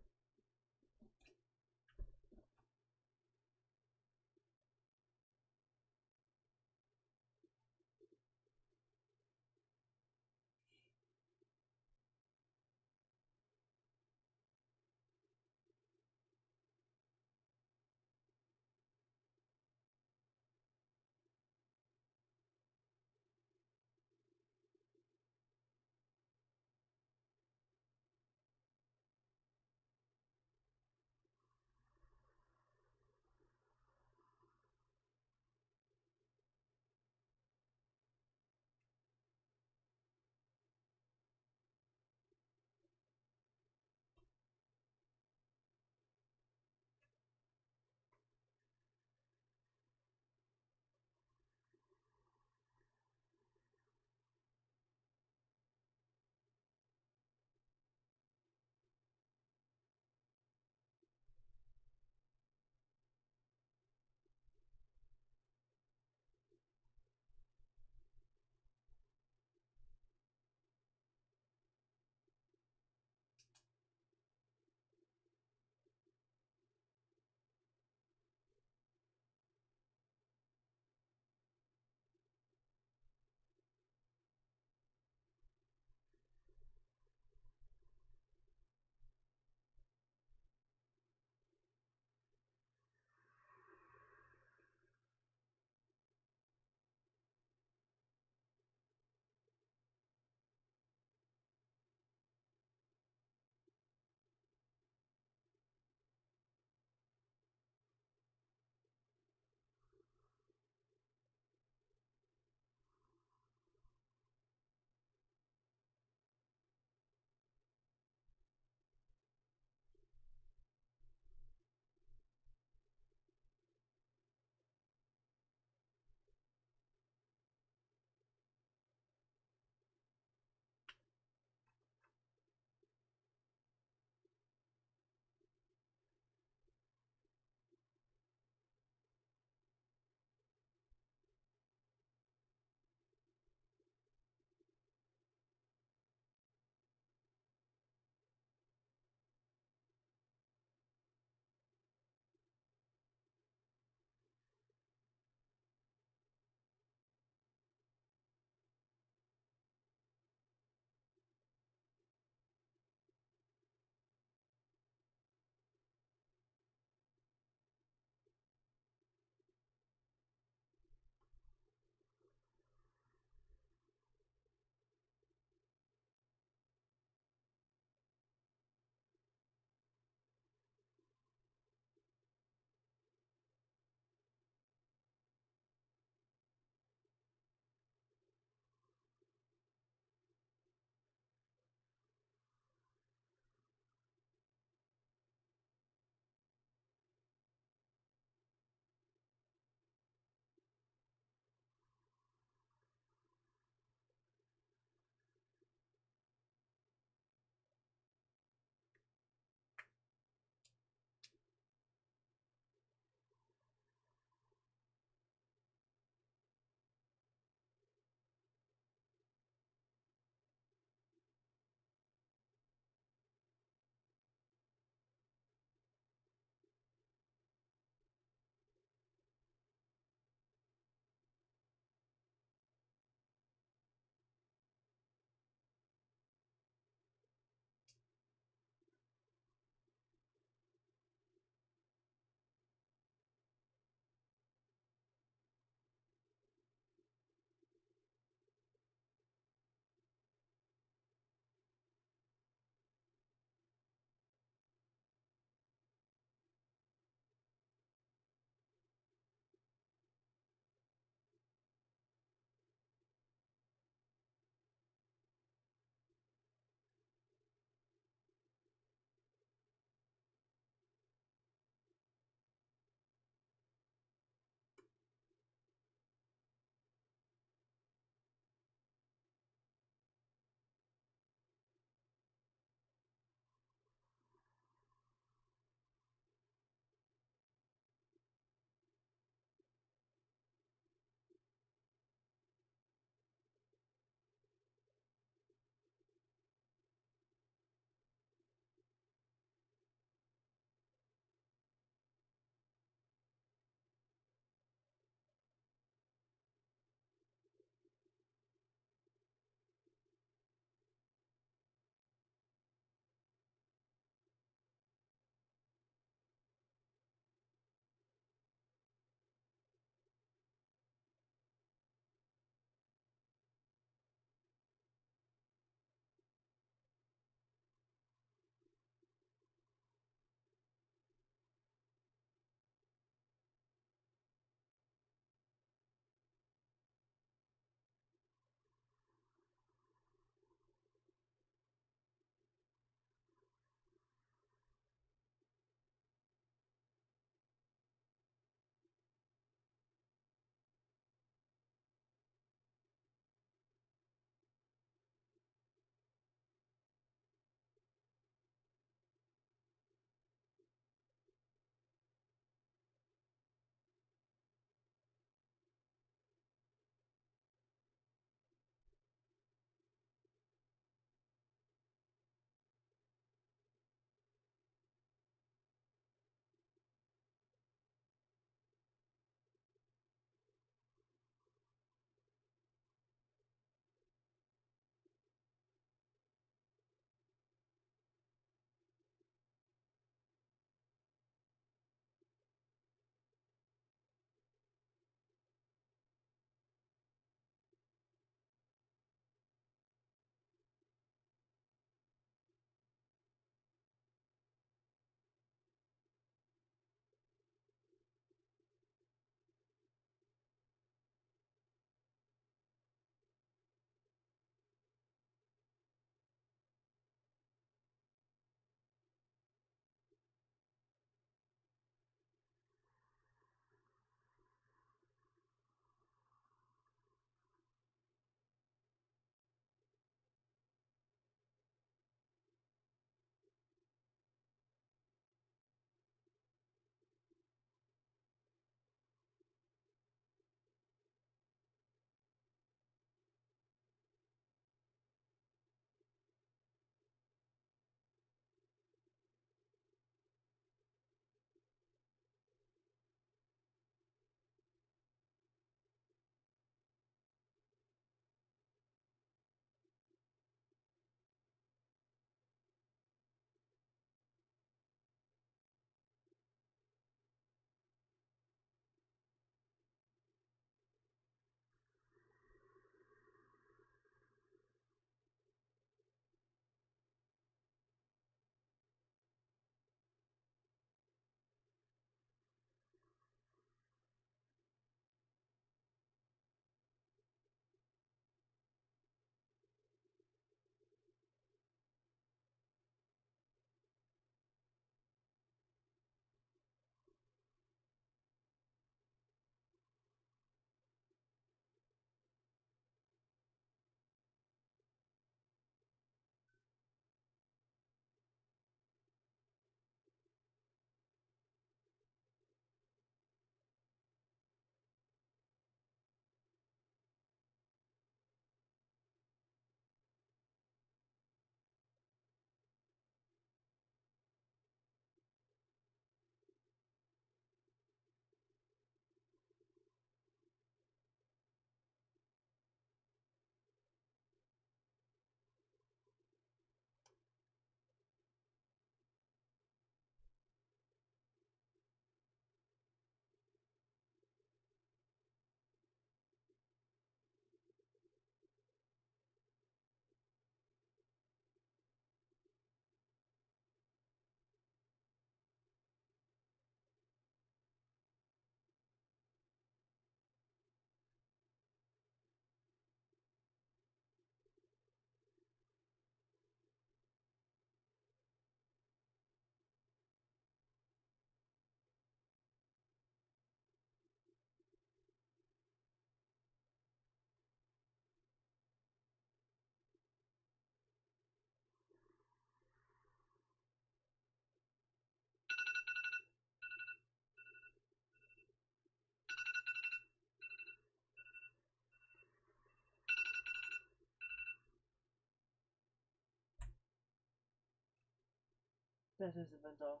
Speaker 16: 再剩10分钟。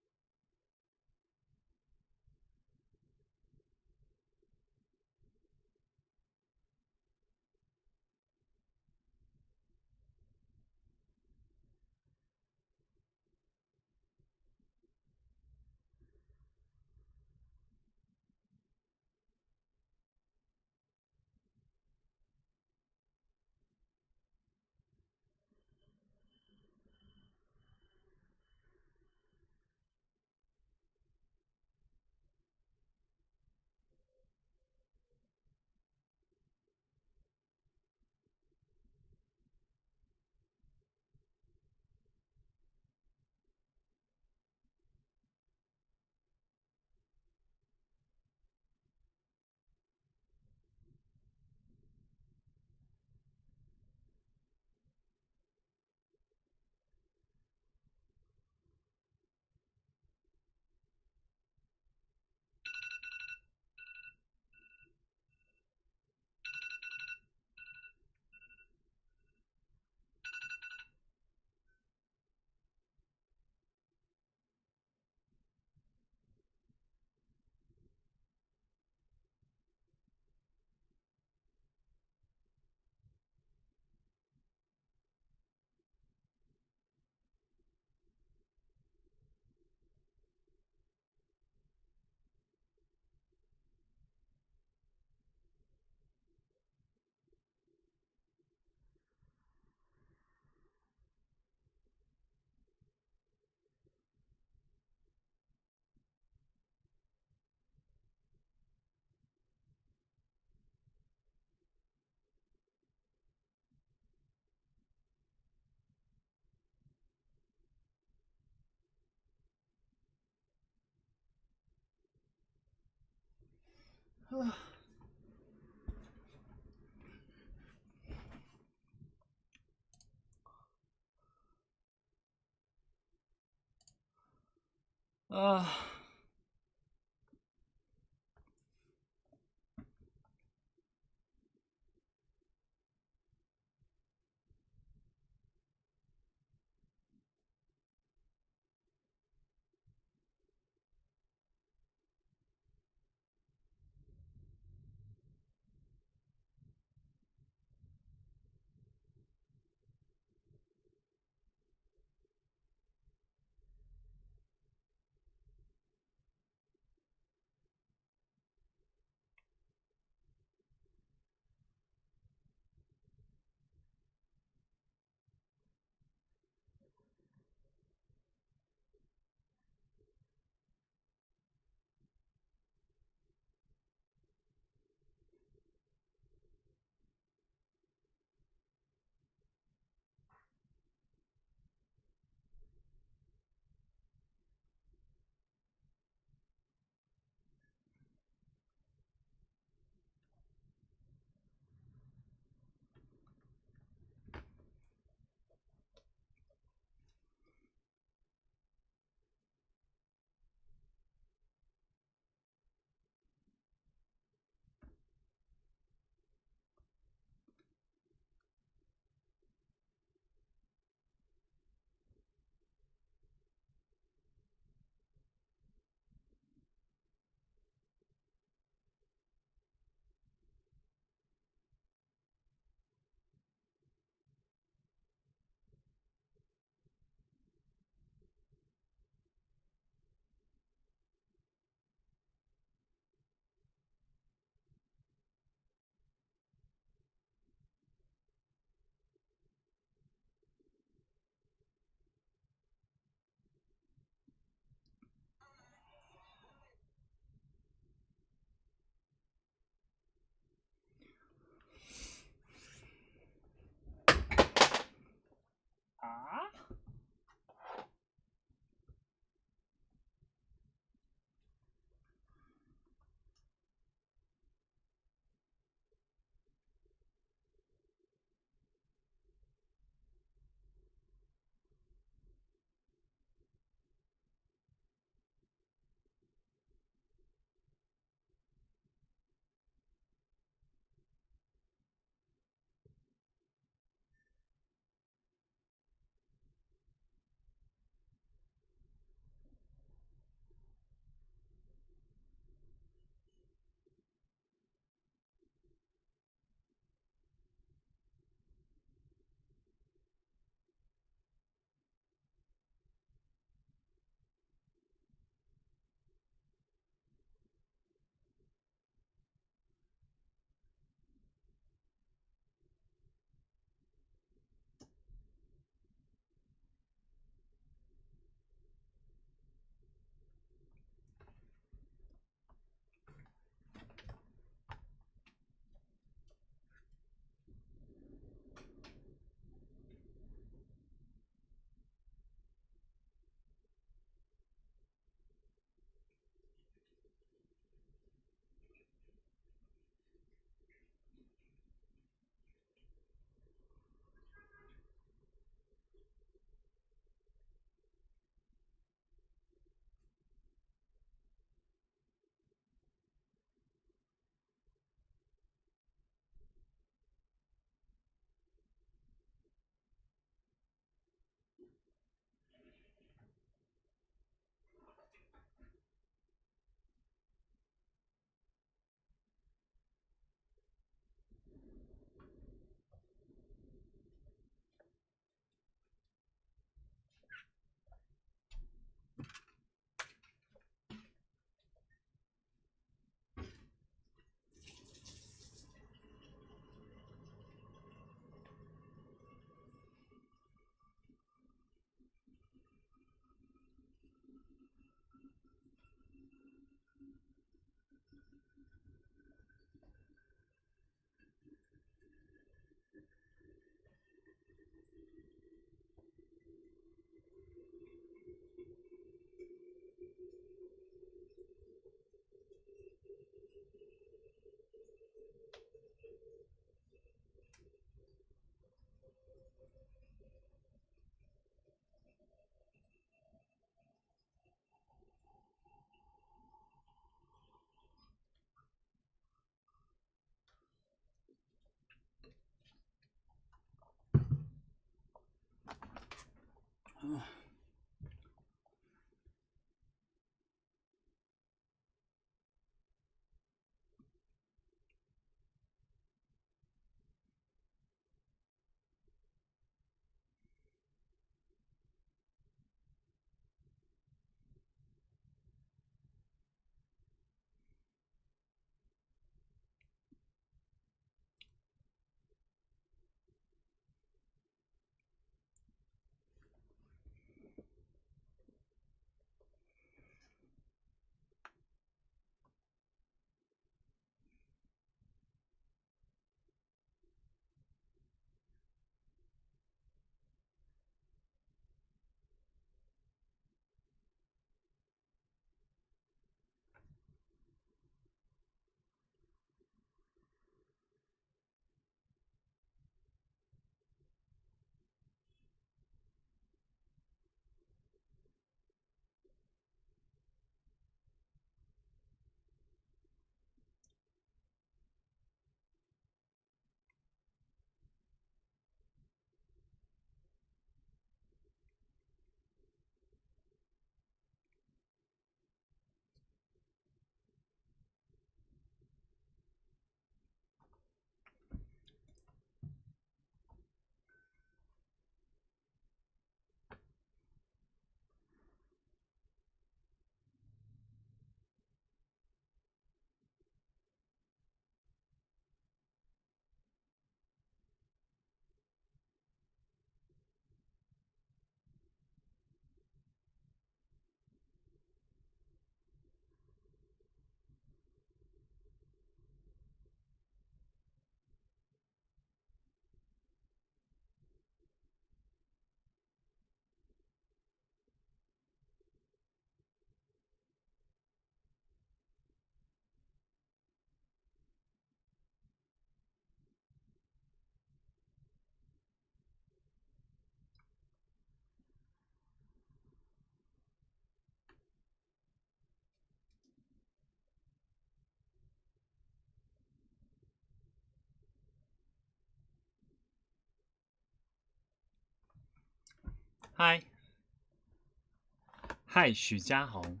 Speaker 5: 嗨，许家宏。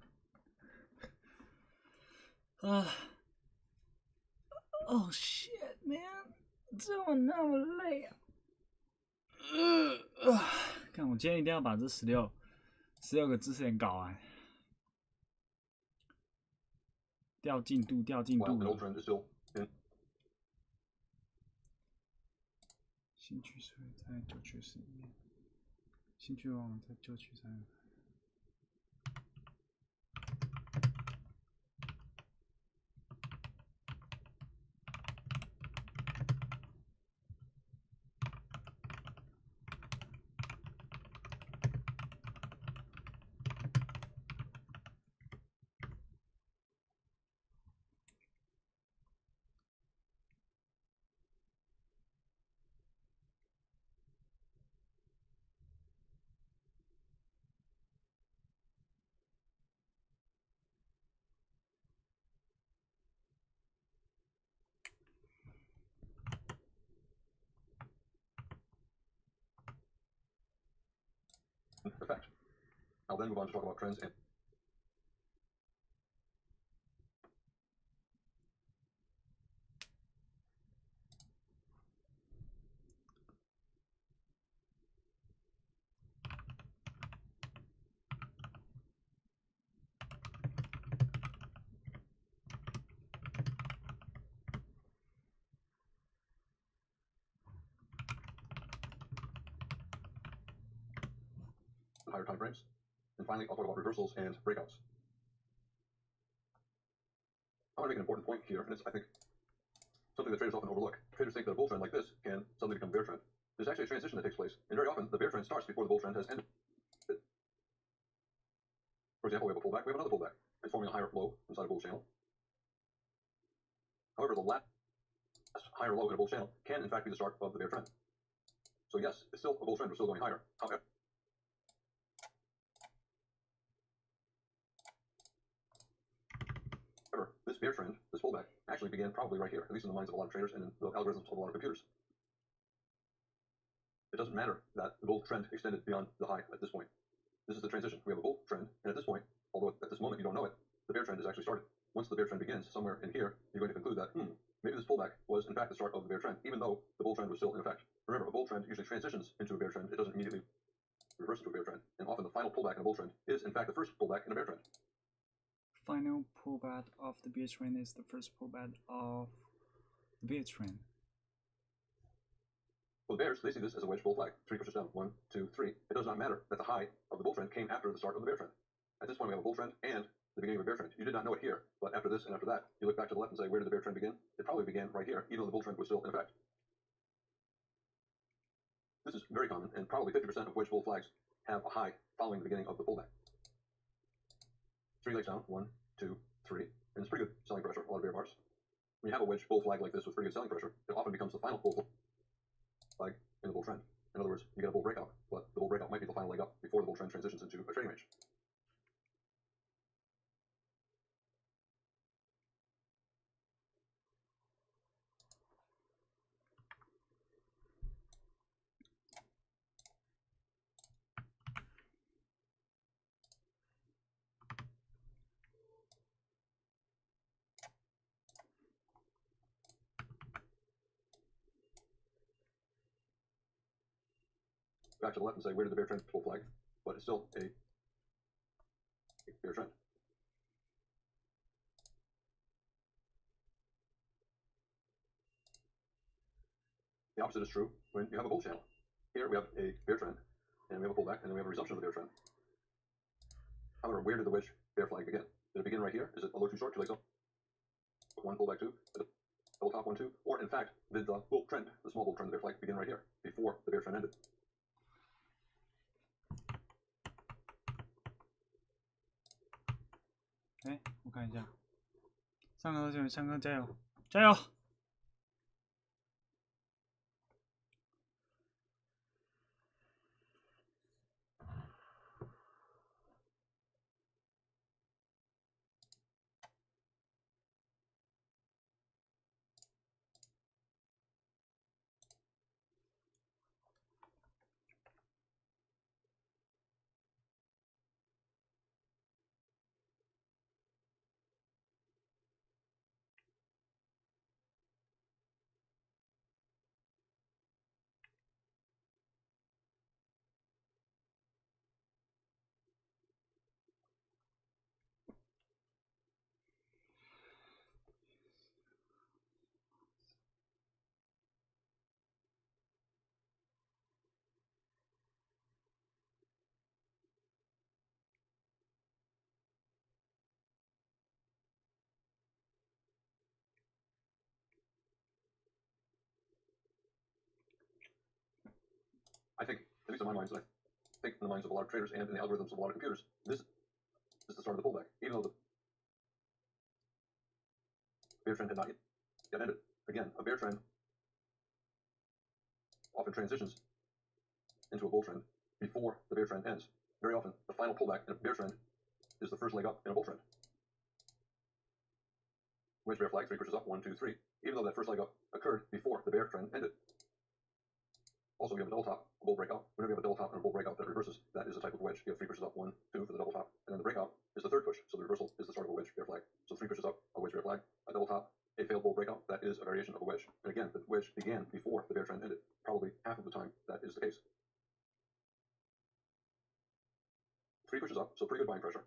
Speaker 9: Oh shit, man！ 怎么那么累啊？
Speaker 5: 看，我今天一定要把这16个知识点搞完。掉进度。新趋势会在旧趋势里面，新趋势往往在旧趋势上。
Speaker 2: Effect. I'll then move on to talk about trends and higher time frames. And finally, I'll talk about reversals and breakouts. I want to make an important point here, and it's, I think, something that traders often overlook. Traders think that a bull trend like this can suddenly become a bear trend. There's actually a transition that takes place, and very often the bear trend starts before the bull trend has ended. For example, we have a pullback, we have another pullback. It's forming a higher low inside a bull channel. However, the last higher low in a bull channel can in fact be the start of the bear trend. So yes, it's still a bull trend, we're still going higher. However, this bear trend, this pullback, actually began probably right here, at least in the minds of a lot of traders and in the algorithms of a lot of computers. doesn't matter that the bull trend extended beyond the high at this point. This is the transition. We have a bull trend, and at this point, although at this moment you don't know it, the bear trend has actually started. Once the bear trend begins somewhere in here, you're going to conclude that, maybe this pullback was in fact the start of the bear trend, even though the bull trend was still in effect. Remember, a bull trend usually transitions into a bear trend. It doesn't immediately reverse into a bear trend. And often the final pullback in a bull trend is in fact the first pullback in a bear trend.
Speaker 5: Final pullback of the bear trend is the first pullback of the bear trend.
Speaker 2: Well, the bears, they see this as a wedge bull flag. 3 pushes down. 1, 2, 3. It does not matter that the high of the bull trend came after the start of the bear trend. At this point, we have a bull trend and the beginning of a bear trend. You did not know it here, but after this and after that, you look back to the left and say, where did the bear trend begin? It probably began right here, even though the bull trend was still in effect. This is very common, and probably 50% of wedge bull flags have a high following the beginning of the pullback. 3 legs down. 1, 2, 3. And it's pretty good selling pressure, a lot of bear bars. When you have a wedge bull flag like this with pretty good selling pressure, it often becomes the final bull flag in the bull trend. In other words, you get a bull breakout, but the bull breakout might be the final leg up before the bull trend transitions into a trading range. Back to the left and say, where did the bear trend pull flag? But it's still a bear trend. The opposite is true when you have a bull channel. Here we have a bear trend, and we have a pullback, and then we have a resumption of the bear trend. However, where did the wedge bear flag begin? Did it begin right here? Is it a low too short, 2 legs up? 1 pullback 2, double top 1 2, or in fact, did the bull trend, the small bull trend, the bear flag begin right here before the bear trend ended?
Speaker 5: Okay, 我看一下，上课同学们，上课加油，加油！I
Speaker 2: think, at least in my mind, and I think in the minds of a lot of traders and in the algorithms of a lot of computers, this is the start of the pullback, even though the bear trend had not yet ended. Again, a bear trend often transitions into a bull trend before the bear trend ends. Very often, the final pullback in a bear trend is the first leg up in a bull trend. Wedge bear flag, 3 pushes up, 1, 2, 3, even though that first leg up occurred before the bear trend ended. Also, we have a double top, a bull breakout. Whenever you have a double top and a bull breakout that reverses, that is a type of wedge. You have 3 pushes up, 1, 2 for the double top, and then the breakout is the third push. So the reversal is the start of a wedge bear flag. So 3 pushes up, a wedge bear flag, a double top, a failed bull breakout. That is a variation of a wedge. And again, the wedge began before the bear trend ended. Probably half of the time that is the case. 3 pushes up, so pretty good buying pressure.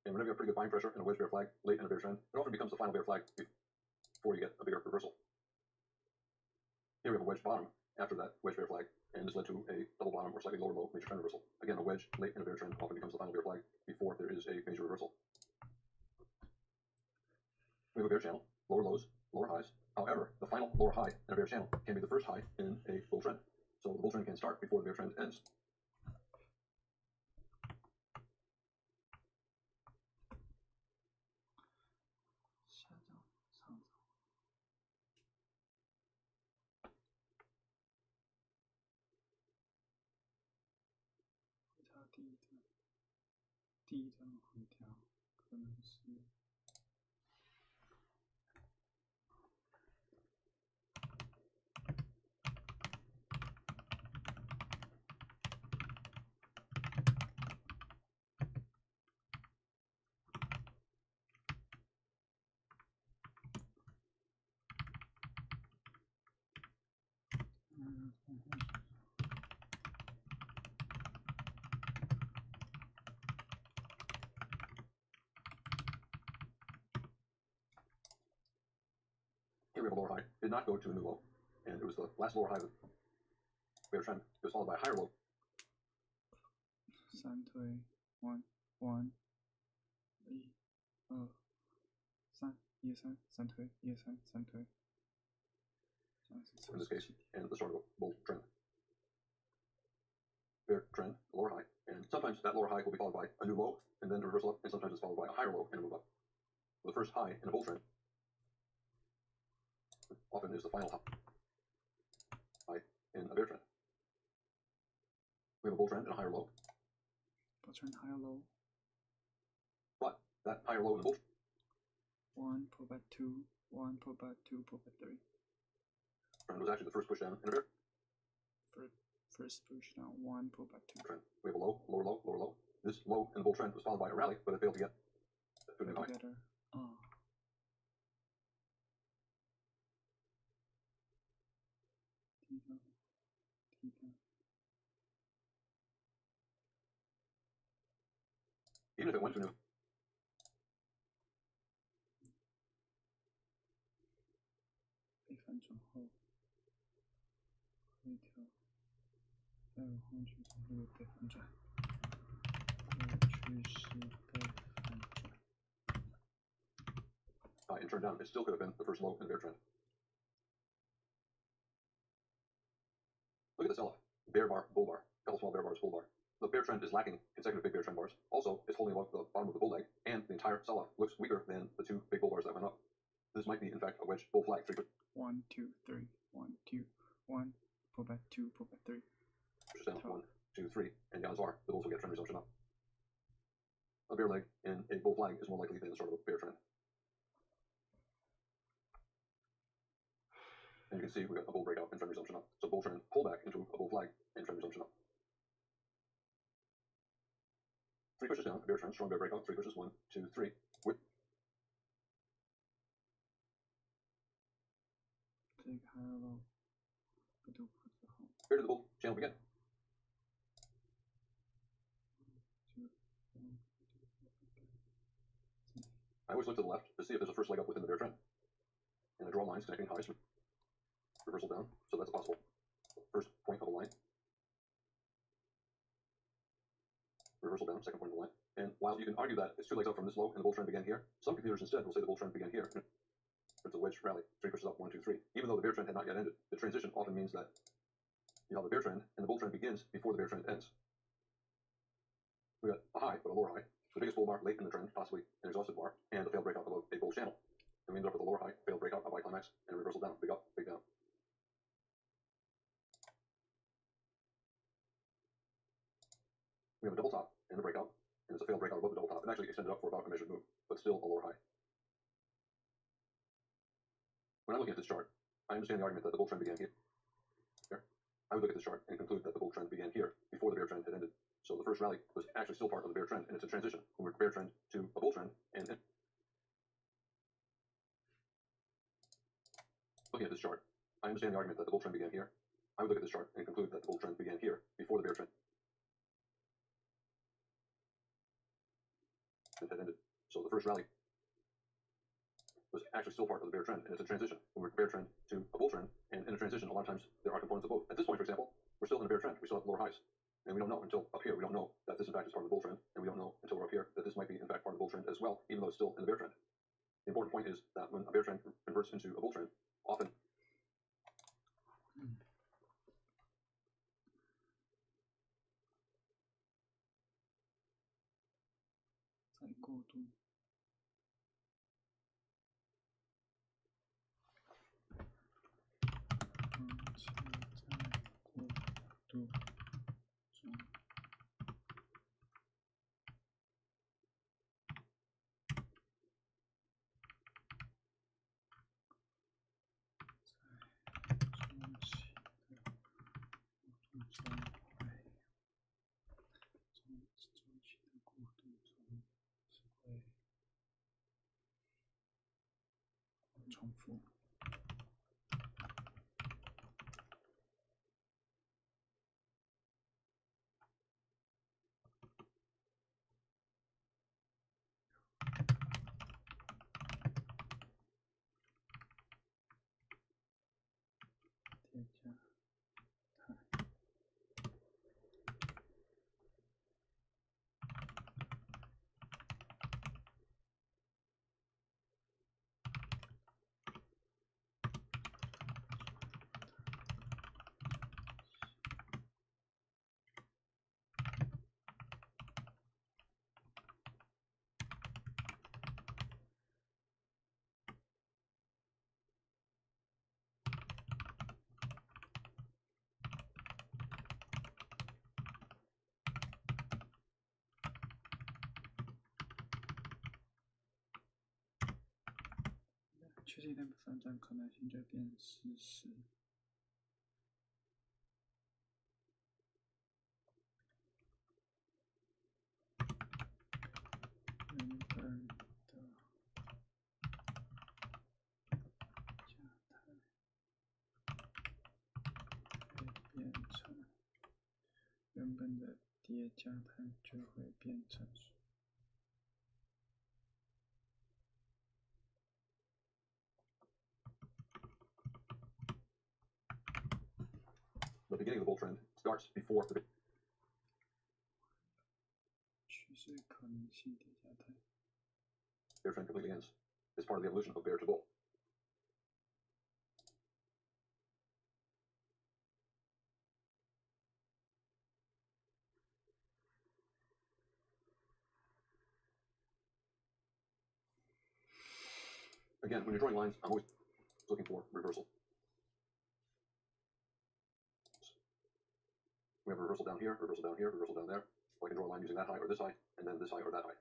Speaker 2: And whenever you have pretty good buying pressure and a wedge bear flag late in a bear trend, it often becomes the final bear flag before you get a bigger reversal. Here we have a wedge bottom after that wedge bear flag, and this led to a double bottom or slightly lower low major trend reversal. Again, a wedge late in a bear trend often becomes the final bear flag before there is a major reversal. We have a bear channel, lower lows, lower highs. However, the final lower high in a bear channel can be the first high in a bull trend. So the bull trend can start before the bear trend ends. Here we have a lower high. Did not go to a new low, and it was the last lower high of the bear trend. It was followed by a higher low.
Speaker 5: 三推 one one 一二三一三三推一三三推。
Speaker 2: In this case, and the start of a bull trend. Bear trend, lower high, and sometimes that lower high will be followed by a new low, and then a reversal up, and sometimes it's followed by a higher low and a move up. The first high in a bull trend often is the final high in a bear trend. We have a bull trend and a higher low.
Speaker 5: Bull trend, higher low.
Speaker 2: But that higher low in the bull
Speaker 5: one pullback two, one pullback two, pullback three.
Speaker 2: Trend was actually the first push down in a bear.
Speaker 5: First push down, one pullback two.
Speaker 2: Trend. We have a low, lower low, lower low. This low in the bull trend was followed by a rally, but it failed to get to a new high.
Speaker 5: Together.
Speaker 2: Even if it went to new. And turned down, it still could have been the first low in the bear trend. Look at the sell-off. Bear bar, bull bar. Couple small bear bars, bull bar. The bear trend is lacking consecutive big bear trend bars. Also, it's holding above the bottom of the bull leg, and the entire sell-off looks weaker than the two big bull bars that went up. This might be, in fact, a wedge bull flag.
Speaker 5: 1, 2, 3. 1, 2, 1. Pull back 2, pull back 3.
Speaker 2: Pushes down 1, 2, 3, and the odds are the bulls will get trend resumption up. A bear leg in a bull flag is more likely than the start of a bear trend. And you can see we got a bull breakout and trend resumption up. So bull trend pullback into a bull flag and trend resumption up. 3 pushes down, a bear trend, strong bear breakout. 3 pushes, 1, 2, 3. With
Speaker 5: big higher low.
Speaker 2: Where did the bull channel begin? I always look to the left to see if there's a first leg up within the bear trend. And I draw lines connecting highs. Reversal down, so that's a possible first point of a line. Reversal down, second point of the line. And while you can argue that it's 2 legs up from this low and the bull trend began here, some computers instead will say the bull trend began here. It's a wedge rally, 3 pushes up, 1, 2, 3. Even though the bear trend had not yet ended, the transition often means that you have the bear trend and the bull trend begins before the bear trend ends. We got a high, but a lower high. The biggest bull bar late in the trend, possibly an exhausted bar, and a failed breakout above a bull channel. And we ended up with a lower high, failed breakout, a high climax, and a reversal down, big up, big down. We have a double top and a breakout, and it's a failed breakout above the double top. It actually extended up for about a measured move, but still a lower high. When I'm looking at this chart, I understand the argument that the bull trend began here. I would look at this chart and conclude that the bull trend began here before the bear trend had ended. So the first rally was actually still part of the bear trend, and it's a transition from a bear trend to a bull trend. And looking at this chart, I understand the argument that the bull trend began here. I would look at this chart and conclude that the bull trend began here before the bear trend had ended. So the first rally was actually still part of the bear trend, and it's a transition from a bear trend to a bull trend. And in a transition, a lot of times there are components of both. At this point, for example, we're still in a bear trend. We still have lower highs, and we don't know until up here. We don't know that this in fact is part of the bull trend, and we don't know until we're up here that this might be in fact part of the bull trend as well, even though it's still in the bear trend. The important point is that when a bear trend converts into a bull trend, often
Speaker 5: 重复。确定内部反转可能性就变事实。原本的价态会变成原本的跌价态就会变成。
Speaker 2: The beginning of the bull trend starts before the
Speaker 5: 趋势可能性跌价态
Speaker 2: bear trend completely ends. It's part of the evolution of bear to bull. Again, when you're drawing lines, I'm always looking for reversal. We have a reversal down here, reversal down here, reversal down there. So I can draw a line using that high or this high, and then this high or that high.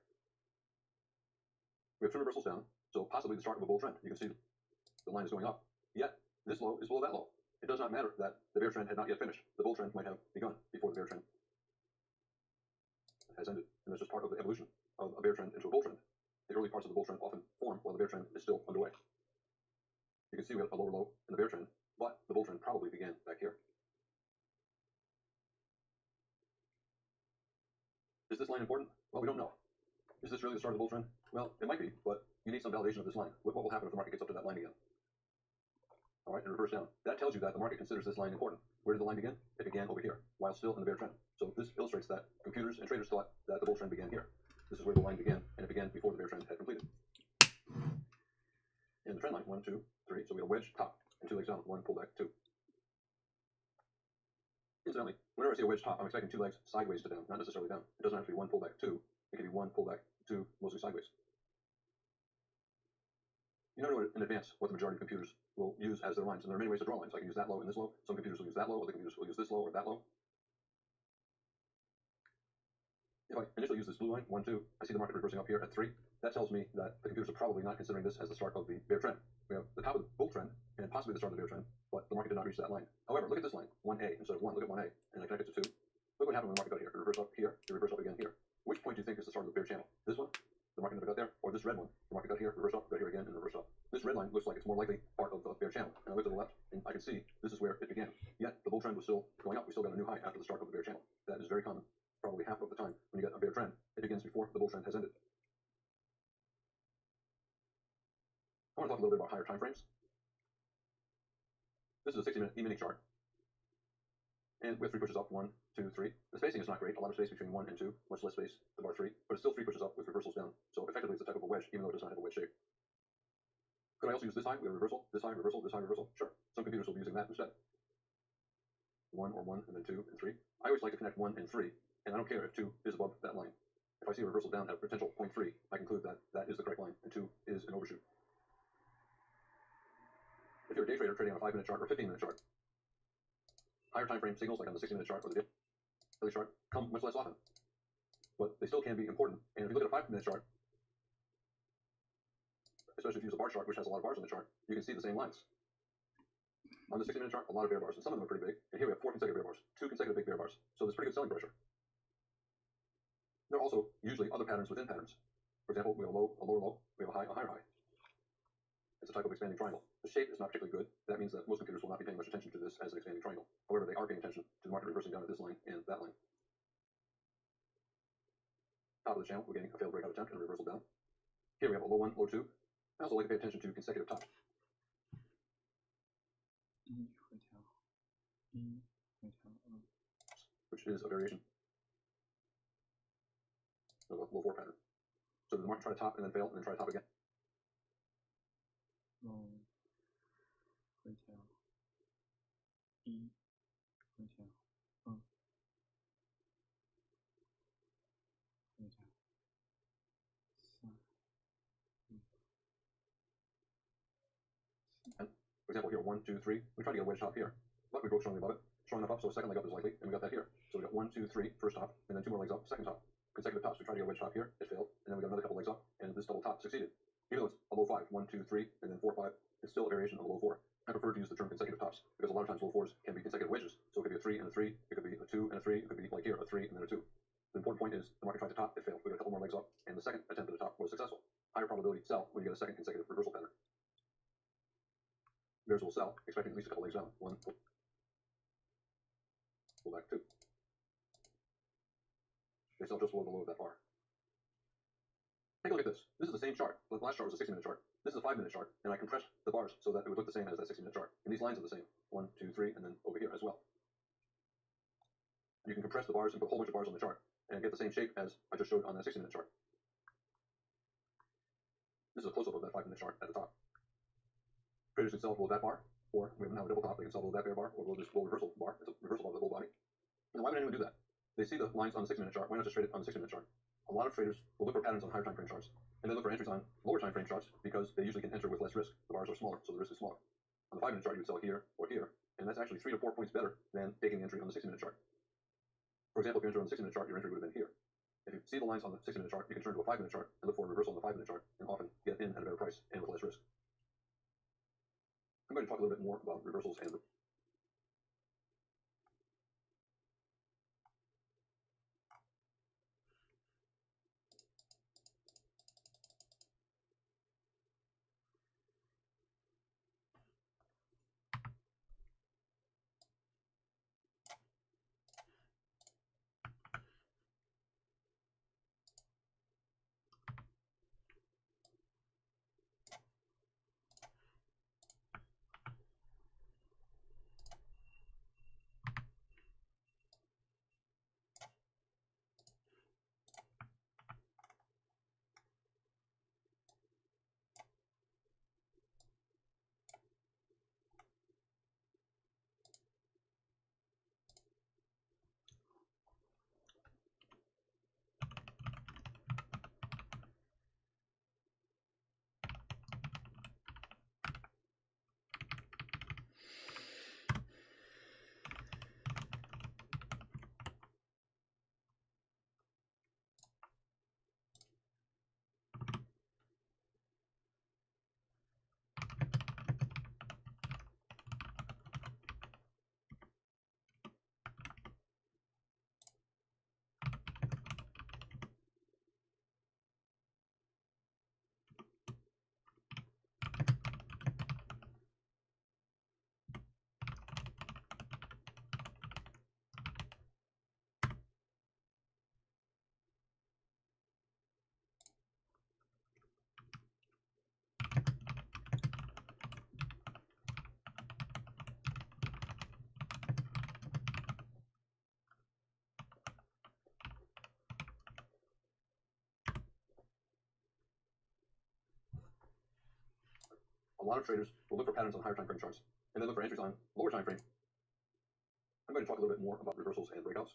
Speaker 2: We have two reversals down, so possibly the start of a bull trend. You can see the line is going up, yet this low is below that low. It does not matter that the bear trend had not yet finished. The bull trend might have begun before the bear trend has ended, and that's just part of the evolution of a bear trend into a bull trend. The early parts of the bull trend often form while the bear trend is still underway. You can see we have a lower low in the bear trend, but the bull trend probably began back here. Is this line important? Well, we don't know. Is this really the start of the bull trend? Well, it might be, but you need some validation of this line. What will happen if the market gets up to that line again? All right, and reverse down. That tells you that the market considers this line important. Where did the line begin? It began over here, while still in the bear trend. So this illustrates that computers and traders thought that the bull trend began here. This is where the line began, and it began before the bear trend had completed. In the trend line, 1, 2, 3. So we have a wedge top and 2 legs down, 1 pullback, 2. Incidentally, whenever I see a wedge top, I'm expecting 2 legs sideways to down, not necessarily down. It doesn't have to be 1 pullback, 2. It can be 1 pullback, 2, mostly sideways. You never know in advance what the majority of computers will use as their lines, and there are many ways to draw lines. I can use that low and this low. Some computers will use that low, other computers will use this low or that low. If I initially use this blue line, 1, 2, I see the market reversing up here at 3. That tells me that the computers are probably not considering this as the start of the bear trend. We have the top of the bull trend and possibly the start of the bear trend, but the market did not reach that line. However, look at this line, 1A instead of 1. Look at 1A, and I connect it to 2. Look what happened when the market got here. It reversed up here, it reversed up again here. Which point do you think is the start of the bear channel? This one, the market never got there, or this red one, the market got here, reversed up, got here again, and reversed up. This red line looks like it's more likely part of the bear channel. And I look to the left, and I can see this is where it began. Yet the bull trend was still going up. We still got a new high after the start of the bear channel. That is very common. Probably half of the time when you get a bear trend, it begins before the bull trend has ended. I want to talk a little bit about higher time frames. This is a 60-minute E-mini chart. And we have 3 pushes up, 1, 2, 3. The spacing is not great, a lot of space between 1 and 2, much less space to bar 3, but it's still 3 pushes up with reversals down. So effectively it's a type of a wedge, even though it does not have a wedge shape. Could I also use this high? We have reversal, this high, reversal, this high, reversal. Sure. Some computers will be using that instead. 1 or 1, and then 2 and 3. I always like to connect 1 and 3, and I don't care if 2 is above that line. If I see a reversal down at potential 0.3, I conclude that that is the correct line, and 2 is an overshoot. If you're a day trader trading on a 5-minute chart or 15-minute chart, higher time frame signals like on the 60-minute chart or the daily chart come much less often, but they still can be important. And if you look at a 5-minute chart, especially if you use a bar chart which has a lot of bars on the chart, you can see the same lines. On the 60-minute chart, a lot of bear bars, and some of them are pretty big. And here we have 4 consecutive bear bars, 2 consecutive big bear bars. So there's pretty good selling pressure. There are also usually other patterns within patterns. For example, we have a low, a lower low, we have a high, a higher high. It's a type of expanding triangle. The shape is not particularly good. That means that most computers will not be paying much attention to this as an expanding triangle. However, they are paying attention to the market reversing down at this line and that line. Top of the channel, we're getting a failed breakout attempt and a reversal down. Here we have a low 1, low 2. I also like to pay attention to consecutive tops. Which is a variation of a low 4 pattern. So the market try to top and then fail and then try to top again. For example, here 1, 2, 3. We try to get a wedge top here, but we broke strongly above it. Strong enough up, so a second leg up is likely, and we got that here. So we got 1, 2, 3, first top, and then 2 more legs up, second top. Consecutive tops. We try to get a wedge top here, it failed, and then we got another couple legs up, and this double top succeeded. Even though it's a low 5, 1, 2, 3, and then 4, 5, it's still a variation of a low 4. I prefer to use the term consecutive tops because a lot of times low 4s can be consecutive wedges. So it could be a 3 and a 3, it could be a 2 and a 3, it could be like here, a 3 and then a 2. The important point is the market tried to top, it failed. We got a couple more legs up, and the second attempt at the top was successful. Higher probability sell when you get a second consecutive reversal pattern. Bears will sell, expecting at least a couple legs down. 1, pull back 2. They sell just below the low of that bar. Take a look at this. This is the same chart. The last chart was a 60-minute chart. This is a 5-minute chart, and I compressed the bars so that it would look the same as that 60-minute chart. And these lines are the same. 1, 2, 3, and then over here as well. You can compress the bars and put a whole bunch of bars on the chart and get the same shape as I just showed on that 60-minute chart. This is a close-up of that 5-minute chart at the top. Traders can sell below that bar, or we have now a double top. They can sell below that bear bar, or below this below reversal bar. It's a reversal bar of the whole body. And why would anyone do that? They see the lines on the 60-minute chart. Why not just trade it on the 60-minute chart? A lot of traders will look for patterns on higher time frame charts, and then look for entries on lower time frame charts because they usually can enter with less risk. The bars are smaller, so the risk is smaller. On the 5-minute chart, you would sell here or here, and that's actually 3 to 4 points better than taking the entry on the 60-minute chart. For example, if you enter on the 60-minute chart, your entry would have been here. If you see the lines on the 60-minute chart, you can turn to a 5-minute chart and look for a reversal on the 5-minute chart, and often get in at a better price and with less risk. I'm going to talk a little bit more about reversals and a lot of traders will look for patterns on higher time frame charts, and then look for entries on lower time frame. I'm going to talk a little bit more about reversals and breakouts.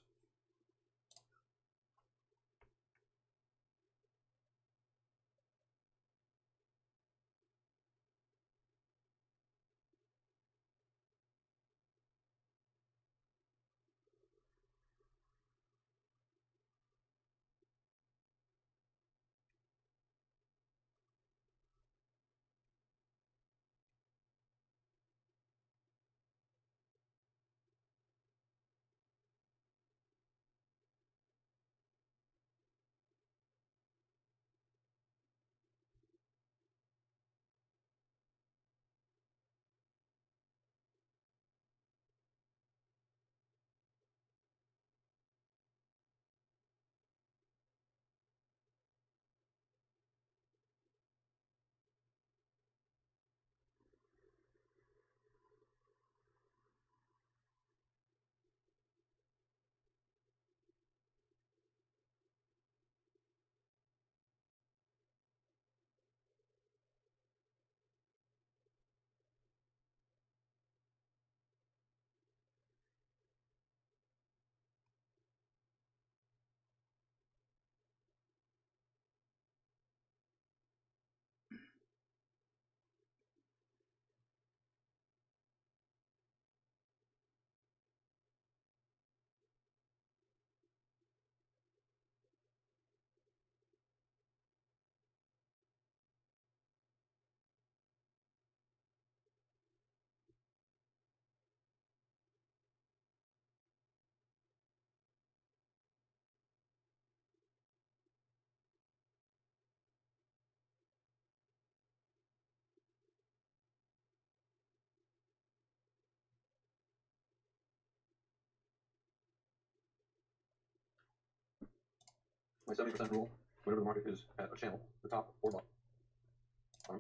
Speaker 2: My 70% rule, whenever the market is at a channel, the top or bottom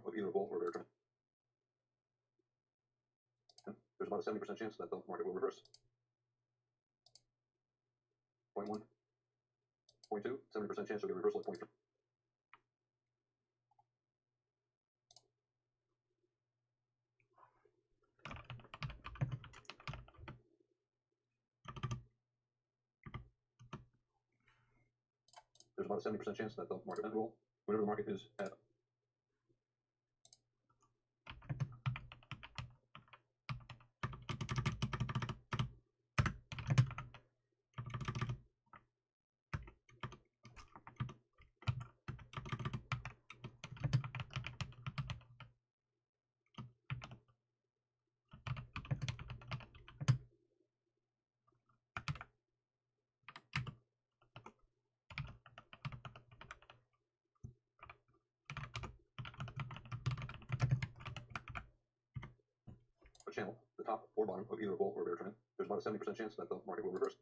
Speaker 2: of either a bull or a bear trend, there's about a 70% chance that the market will reverse. 0.1, 0.2, 70% chance you'll get a reversal at 0.3. There's about a 70% chance that the market will, whenever the market is at a channel, the top or bottom of either a bull or a bear trend, there's about a 70% chance that the market will reverse.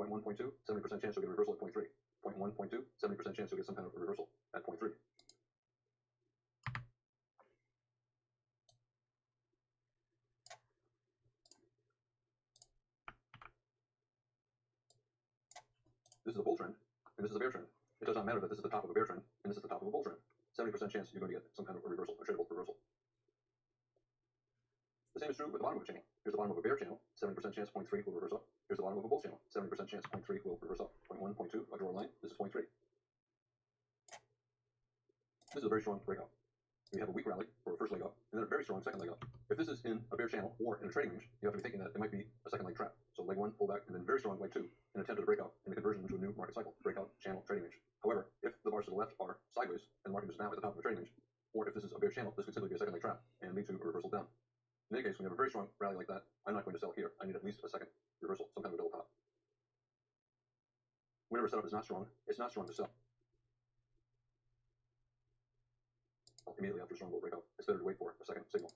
Speaker 2: 0.1, 0.2, 70% chance you'll get a reversal at 0.3. 0.1, 0.2, 70% chance you'll get some kind of a reversal at 0.3. This is a bull trend, and this is a bear trend. It does not matter that this is the top of a bear trend, and this is the top of a bull trend. 70% chance you're going to get some kind of a reversal, a tradable reversal. The same is true with the bottom of a channel. Here's the bottom of a bear channel, 70% chance 0.3 will reverse up. Here's the bottom of a bull channel, 70% chance 0.3 will reverse up. 0.1, 0.2, I draw a line, this is 0.3. This is a very strong breakout. We have a weak rally for a first leg up, and then a very strong second leg up. If this is in a bear channel or in a trading range, you have to be thinking that it might be a second leg trap. So leg one, pull back, and then very strong leg two, an attempt at a breakout and the conversion into a new market cycle, breakout, channel, trading range. However, if the bars to the left are sideways and the market is now at the top of a trading range, or if this is a bear channel, this could simply be a second leg trap and lead to a reversal down. In any case, when you have a very strong rally like that, I'm not going to sell here. I need at least a second reversal, some kind of a double top. Whenever a setup is not strong, it's not strong to sell. Immediately after a strong bull breakout, it's better to wait for a second signal.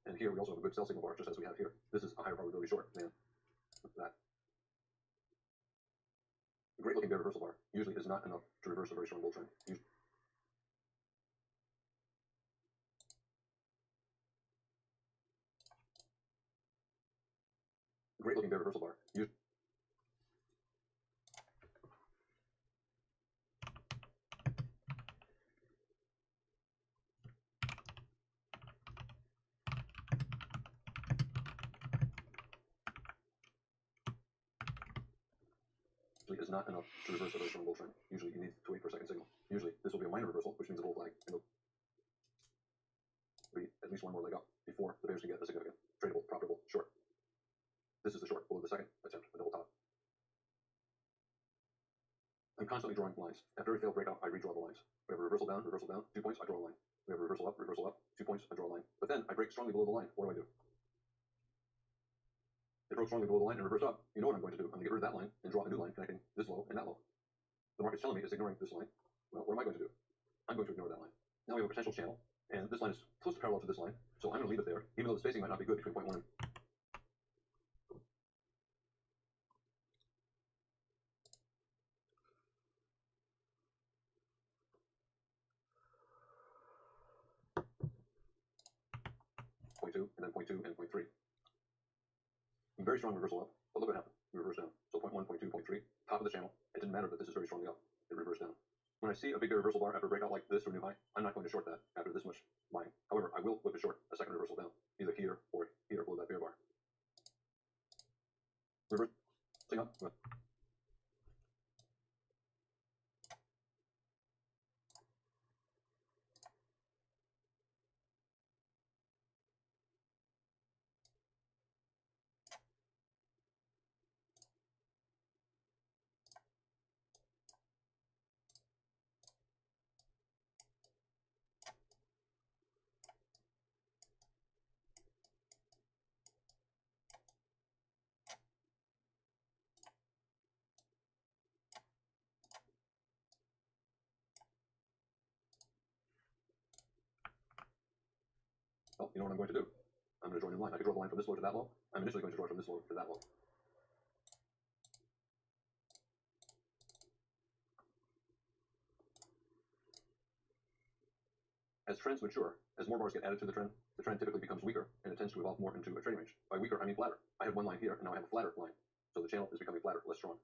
Speaker 2: And here we also have a good sell signal bar, just as we have here. This is a higher probability short than that. A great looking bear reversal bar usually is not enough to reverse a very strong bull trend. A great looking bear reversal bar usually is not enough to reverse a very strong bull trend. Usually you need to wait for a second signal. Usually this will be a minor reversal, which means a bull flag, and there'll be at least one more leg up before the bears can get a significant tradable, profitable short. This is the short below the second attempt, a double top. I'm constantly drawing lines. After every failed breakout, I redraw the lines. We have a reversal down, 2 points, I draw a line. We have a reversal up, 2 points, I draw a line. But then I break strongly below the line. What do? It broke strongly below the line and reversed up. You know what I'm going to do. I'm going to get rid of that line and draw a new line connecting this low and that low. The market's telling me it's ignoring this line. Well, what am I going to do? I'm going to ignore that line. Now we have a potential channel, and this line is close to parallel to this line, so I'm going to leave it there, even though the spacing might not be good between point 1 and point 2, and then point 2 and point 3. Very strong reversal up, but look what happened. We reversed down. So point 1, point 2, point 3, top of the channel. It didn't matter that this is very strongly up. It reversed down. When I see a big reversal bar after a breakout like this or new high, I'm not going to short that after this much buying. However, I will look to short a second reversal down, either here or here below that bear bar. Reversing up. Well, you know what I'm going to do? I'm going to draw a new line. I could draw the line from this low to that low. I'm initially going to draw it from this low to that low. As trends mature, as more bars get added to the trend typically becomes weaker, and it tends to evolve more into a trading range. By weaker, I mean flatter. I had one line here, and now I have a flatter line. So the channel is becoming flatter, less strong.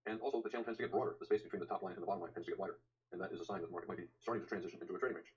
Speaker 2: And also, the channel tends to get broader. The space between the top line and the bottom line tends to get wider. And that is a sign that the market might be starting to transition into a trading range.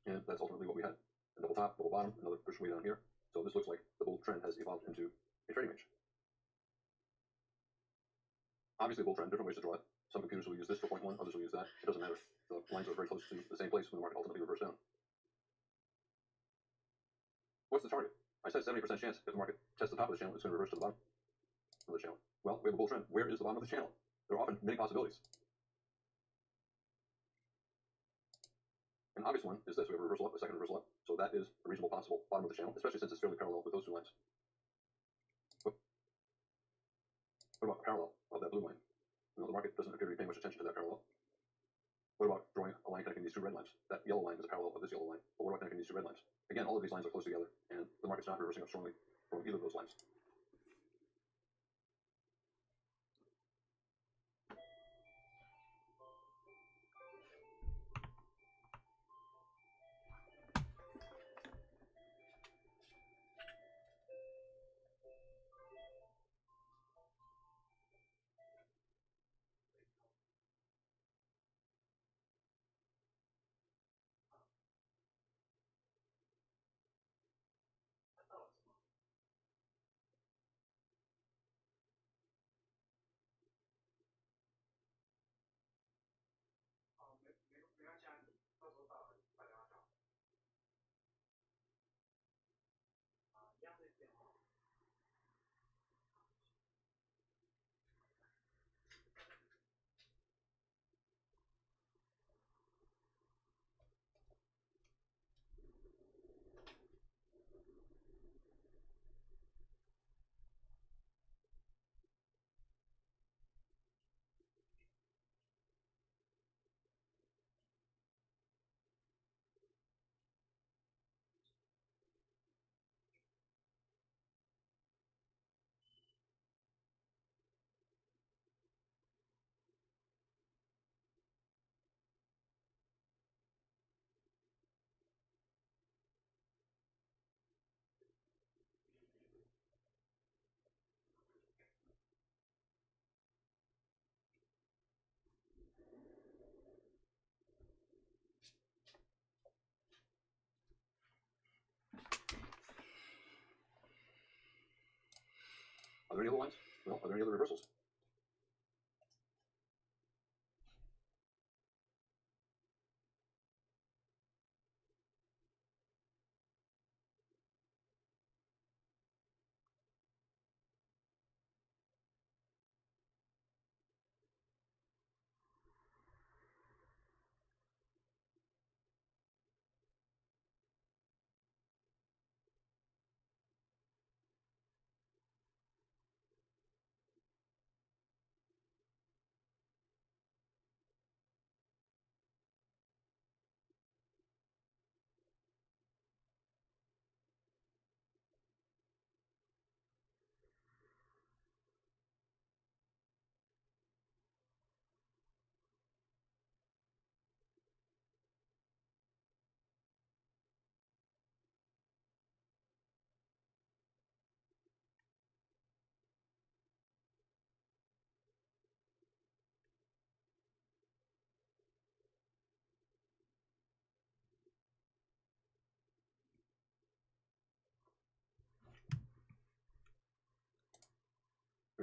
Speaker 2: And that's ultimately what we had. A double top, double bottom, another push way down here. So this looks like the bull trend has evolved into a trading range. Obviously, a bull trend, different ways to draw it. Some computers will use this for point 1, others will use that. It doesn't matter. The lines are very close to the same place when the market ultimately reverses down. What's the target? I said 70% chance if the market tests the top of the channel, it's going to reverse to the bottom of the channel. Well, we have a bull trend. Where is the bottom of the channel? There are often many possibilities. An obvious one is this. We have a reversal up, a second reversal up. So that is a reasonable possible bottom of the channel, especially since it's fairly parallel with those two lines. What about parallel of that blue line? No, the market doesn't appear to be paying much attention to that parallel. What about drawing a line connecting these two red lines? That yellow line is a parallel of this yellow line. But what about connecting these two red lines? Again, all of these lines are close together, and the market's not reversing up strongly from either of those lines.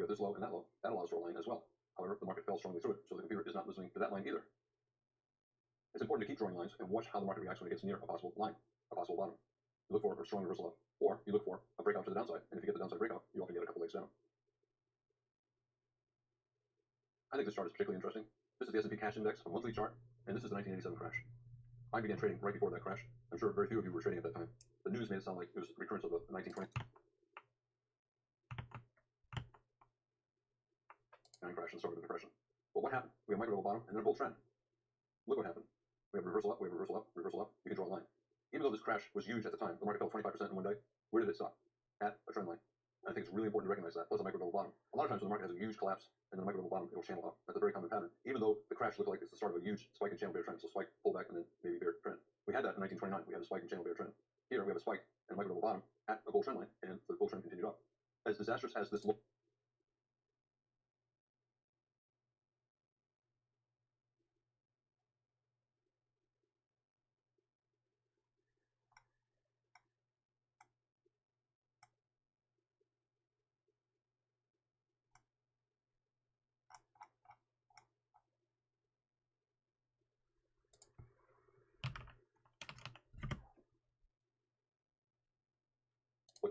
Speaker 2: at this low and that low, that allows for a line as well. However, the market fell strongly through it, so the computer is not listening to that line either. It's important to keep drawing lines and watch how the market reacts when it gets near a possible line, a possible bottom. You look for a strong reversal up, or you look for a breakout to the downside, and if you get the downside breakout, you often get a couple legs down. I think this chart is particularly interesting. This is the S&P cash index, a monthly chart, and this is the 1987 crash. I began trading right before that crash. I'm sure very few of you were trading at that time. The news made it sound like it was a recurrence of the 1920 crash and the start of the depression. But what happened? We have a micro level bottom and then a bull trend. Look what happened. We have a reversal up, we have a reversal up, reversal up. You can draw a line. Even though this crash was huge at the time, the market fell 25% in one day. Where did it stop? At a trend line. And I think it's really important to recognize that, plus a micro level bottom. A lot of times when the market has a huge collapse and then a micro level bottom, it'll channel up. That's a very common pattern. Even though the crash looked like it's the start of a huge spike and channel bear trend, so spike, pullback, and then maybe bear trend. We had that in 1929. We had a spike and channel bear trend. Here we have a spike and a micro level bottom at a bull trend line, and the bull trend continued up. As disastrous as this looked,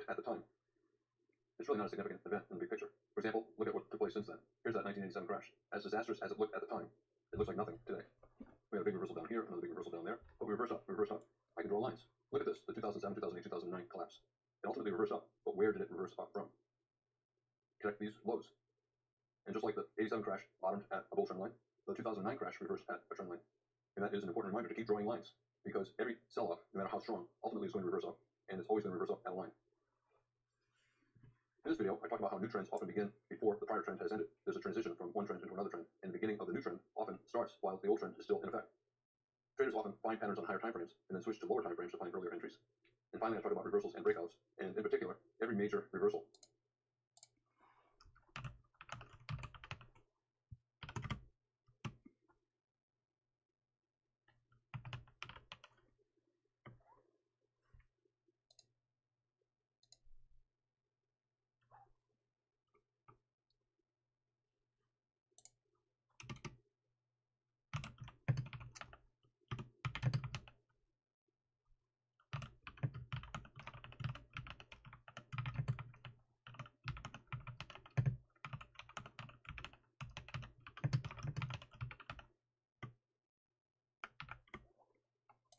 Speaker 2: at the time, it's really not a significant event in the big picture. For example, look at what took place since then. Here's that 1987 crash. As disastrous as it looked at the time, it looks like nothing today. We had a big reversal down here, another big reversal down there, but we reversed up, we reversed up. I can draw lines. Look at this, the 2007, 2008, 2009 collapse. It ultimately reversed up, but where did it reverse up from? Connect these lows. And just like the 87 crash bottomed at a bull trend line, the 2009 crash reversed at a trend line. And that is an important reminder to keep drawing lines, because every sell-off, no matter how strong, ultimately is going to reverse up, and it's always going to reverse up at a line. In this video, I talk about how new trends often begin before the prior trend has ended. There's a transition from one trend into another trend, and the beginning of the new trend often starts while the old trend is still in effect. Traders often find patterns on higher time frames and then switch to lower time frames to find earlier entries. And finally, I talk about reversals and breakouts, and in particular, every major reversal.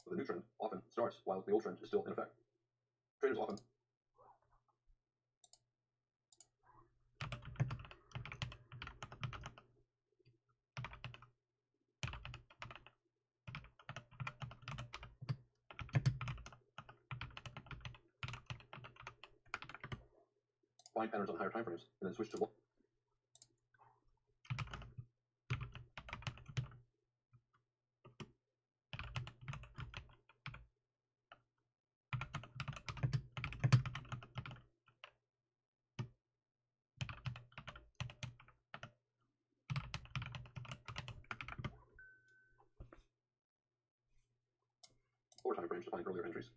Speaker 2: The new trend often starts while the old trend is still in effect. Traders often find patterns on higher time frames and then switch to lower time frames to find earlier entries.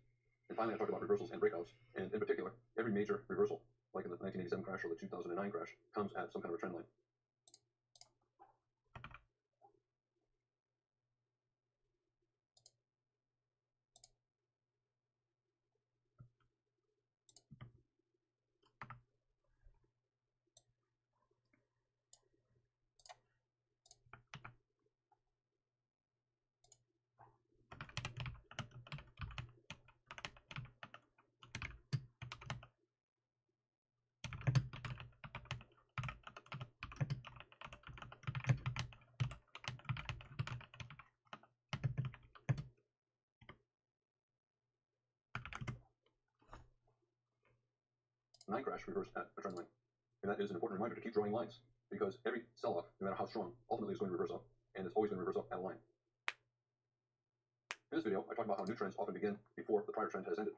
Speaker 2: And finally, I talked about reversals and breakouts, and in particular, every major reversal, like in the 1987 crash or the 2009 crash, comes at some kind of a trend line. The 9 crash reversed at a trend line. And that is an important reminder to keep drawing lines, because every sell-off, no matter how strong, ultimately is going to reverse up, and it's always going to reverse up at a line. In this video, I talk about how new trends often begin before the prior trend has ended.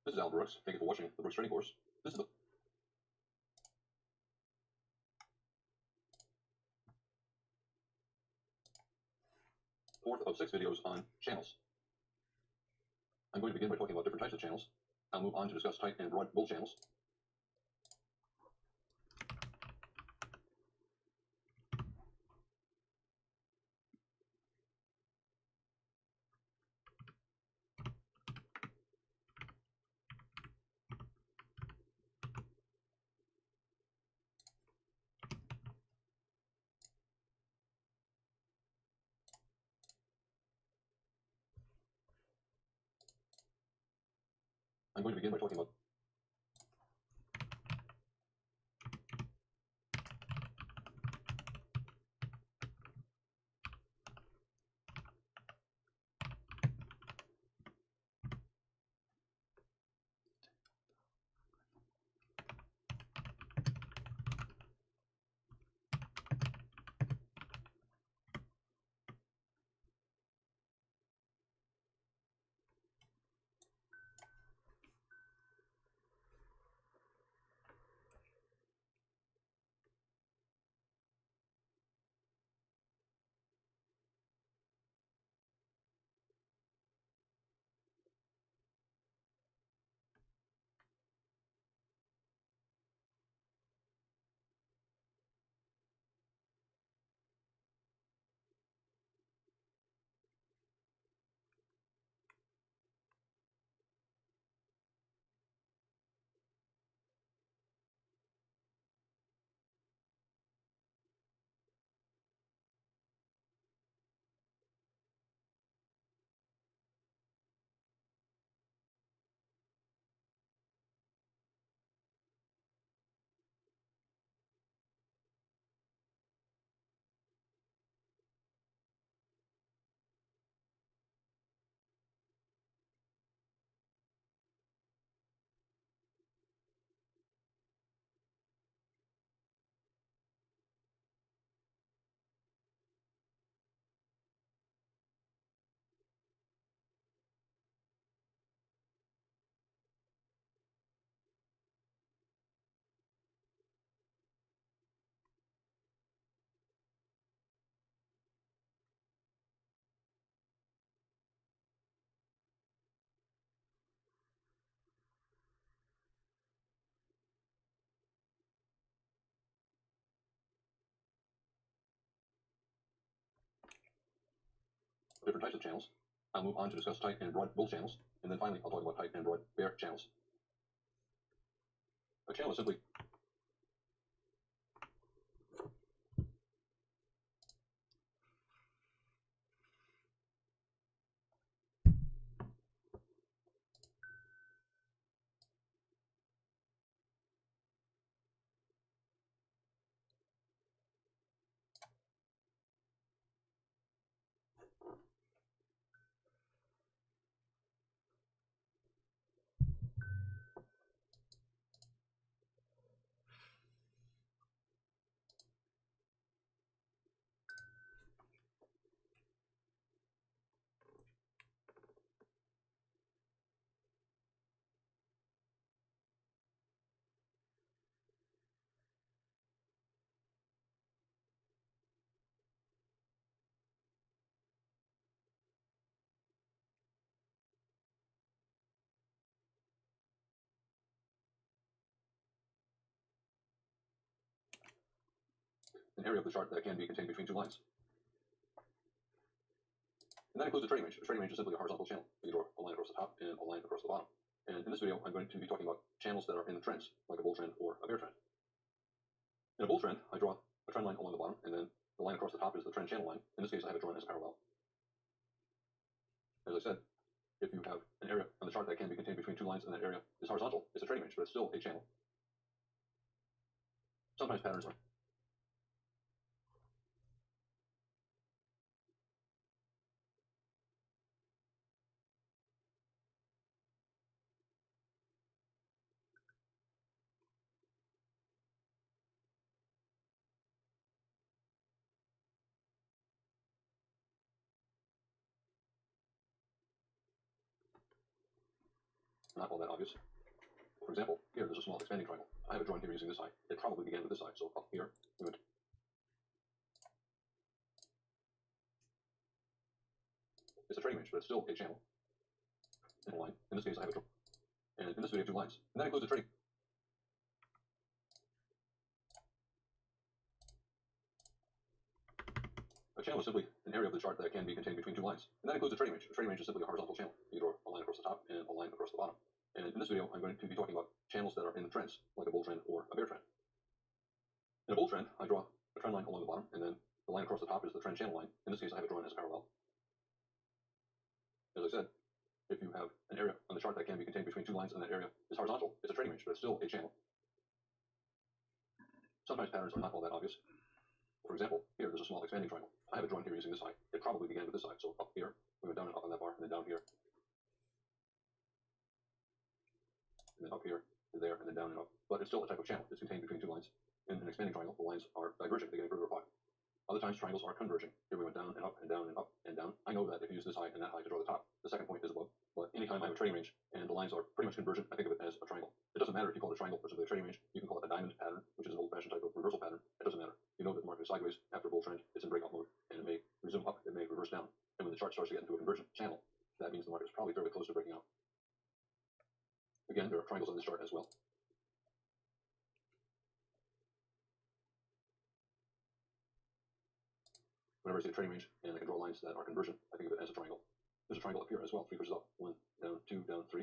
Speaker 2: This is Alan Brooks. Thank you for watching the Brooks Trading Course. This is the fourth of 6 videos on channels. I'm going to begin by talking about different types of channels. I'll move on to discuss tight and broad bull channels. I'm going to begin by talking about different types of channels. I'll move on to discuss tight and broad bull channels, and then finally I'll talk about tight and broad bear channels. A channel is simply an area of the chart that can be contained between two lines. And that includes a trading range. A trading range is simply a horizontal channel. You draw a line across the top and a line across the bottom. And in this video, I'm going to be talking about channels that are in trends, like a bull trend or a bear trend. In a bull trend, I draw a trend line along the bottom, and then the line across the top is the trend channel line. In this case, I have it drawn as a parallel. As I said, if you have an area on the chart that can be contained between two lines and that area is horizontal, it's a trading range, but it's still a channel. Sometimes patterns are not all that obvious. For example, here there's a small expanding triangle. I have it drawn here using this side. It probably began with this side, so up here we would. It's a trading range, but it's still a channel in a line. In this case, I have it drawn. And in this video, 2 lines. And that includes the trading. A channel is simply an area of the chart that can be contained between 2 lines. And that includes a trading range. A trading range is simply a horizontal channel. You draw a line across the top and a line across the bottom. And in this video, I'm going to be talking about channels that are in trends, like a bull trend or a bear trend. In a bull trend, I draw a trend line along the bottom, and then the line across the top is the trend channel line. In this case, I have it drawn as a parallel. As I said, if you have an area on the chart that can be contained between 2 lines and that area is horizontal, it's a trading range, but it's still a channel. Sometimes patterns are not all that obvious. For example, here there's a small expanding triangle. I have it drawn here using this side. It probably began with this side, so up here, we went down and up on that bar, and then down here, and then up here, and there, and then down and up. But it's still a type of channel. It's contained between 2 lines. In an expanding triangle, the lines are diverging. They get further apart. Other times, triangles are converging. Here we went down and up and down and up and down. I know that if you use this high and that high to draw the top, the second point is above. But anytime I have a trading range and the lines are pretty much convergent, I think of it as a triangle. It doesn't matter if you call it a triangle or simply a trading range. You can call it a diamond pattern, which is an old-fashioned type of reversal pattern. It doesn't matter. You know that the market is sideways after a bull trend. It's in breakout mode, and it may resume up. It may reverse down. And when the chart starts to get into a convergent channel, that means the market is probably fairly close to breaking out. Again, there are triangles on this chart as well. Whenever I see a trading range and I can draw lines that are convergent, I think of it as a triangle. There's a triangle up here as well. 3 pushes up. 1 down, 2 down, 3.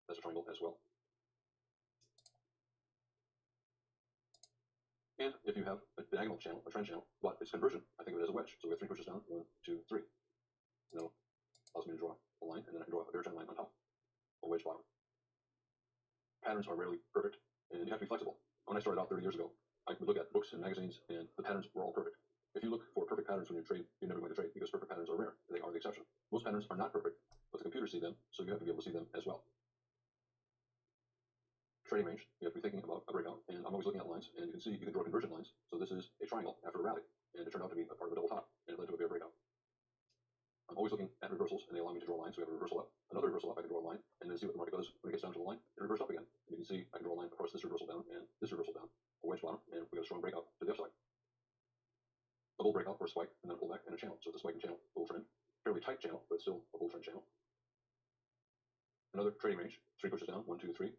Speaker 2: That's a triangle as well. And if you have a diagonal channel, a trend channel, but it's convergent, I think of it as a wedge. So we have 3 pushes down. 1, 2, 3. Now allows me to draw a line, and then I can draw a bear trend line on top. A wedge bottom. Patterns are rarely perfect, and you have to be flexible. When I started out 30 years ago, I would look at books and magazines, and the patterns were all perfect. If you look for perfect patterns when you trade, you're never going to trade because perfect patterns are rare. They are the exception. Most patterns are not perfect, but the computers see them, so you have to be able to see them as well. Trading range, you have to be thinking about a breakout, and I'm always looking at lines, and you can see you can draw convergent lines. So this is a triangle after a rally, and it turned out to be a part of a double top, and it led to a bear breakout. I'm always looking at reversals, and they allow me to draw lines. So we have a reversal up, another reversal up, I can draw a line, and then see what the market does when it gets down to the line, and reverse up again. And you can see I can draw a line across this reversal down, and this reversal down, a wedge bottom, and we got a strong breakout to the upside. A bull breakout or a spike, and then a pullback and a channel. So it's a spike and channel, bull trend. Fairly tight channel, but still a bull trend channel. Another trading range, 3 pushes down, 1, 2, 3.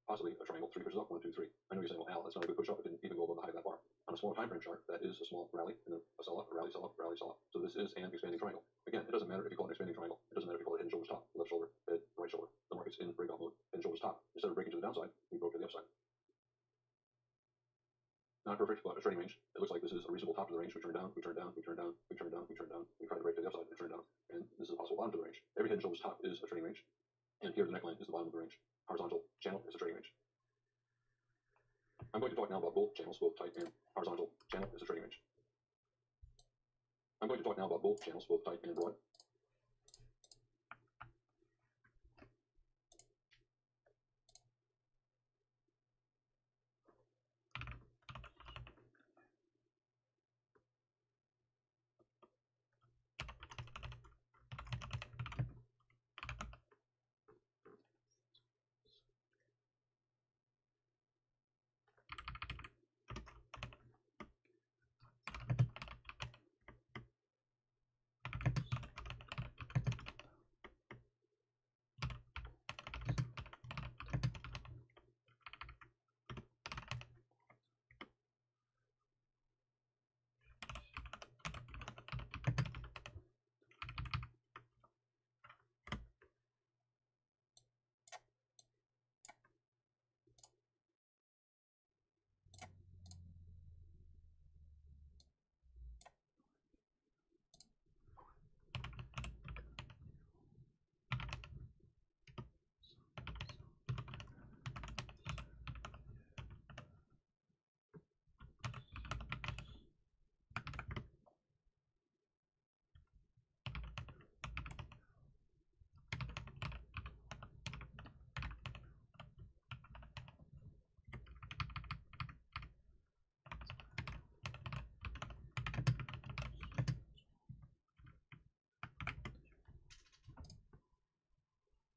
Speaker 2: Possibly a triangle, 3 pushes up, 1, 2, 3. I know you're saying, well, Al, that's not a good push up. It didn't even go above the height of that bar. On a smaller time frame chart, that is a small rally, and then a sell up, a rally, sell up, rally, sell up. So this is an expanding triangle. Again, it doesn't matter if you call it an expanding triangle. It doesn't matter if you call it head and shoulders top, left shoulder, head, right shoulder. The market's in breakout mode, head and shoulders top. Instead of breaking to the downside, we broke to the upside. Not perfect, but a trading range. It looks like this is a reasonable top to the range. We turn down, we turn down, we turn down, we turn down, we turn down. We try to break to the upside and turn down. And this is a possible bottom to the range. Every head and shoulders top is a trading range. And here the neckline is the bottom of the range. Horizontal channel is a trading range. I'm going to talk now about both channels, both tight and horizontal channel is a trading range. I'm going to talk now about both channels, both tight and broad.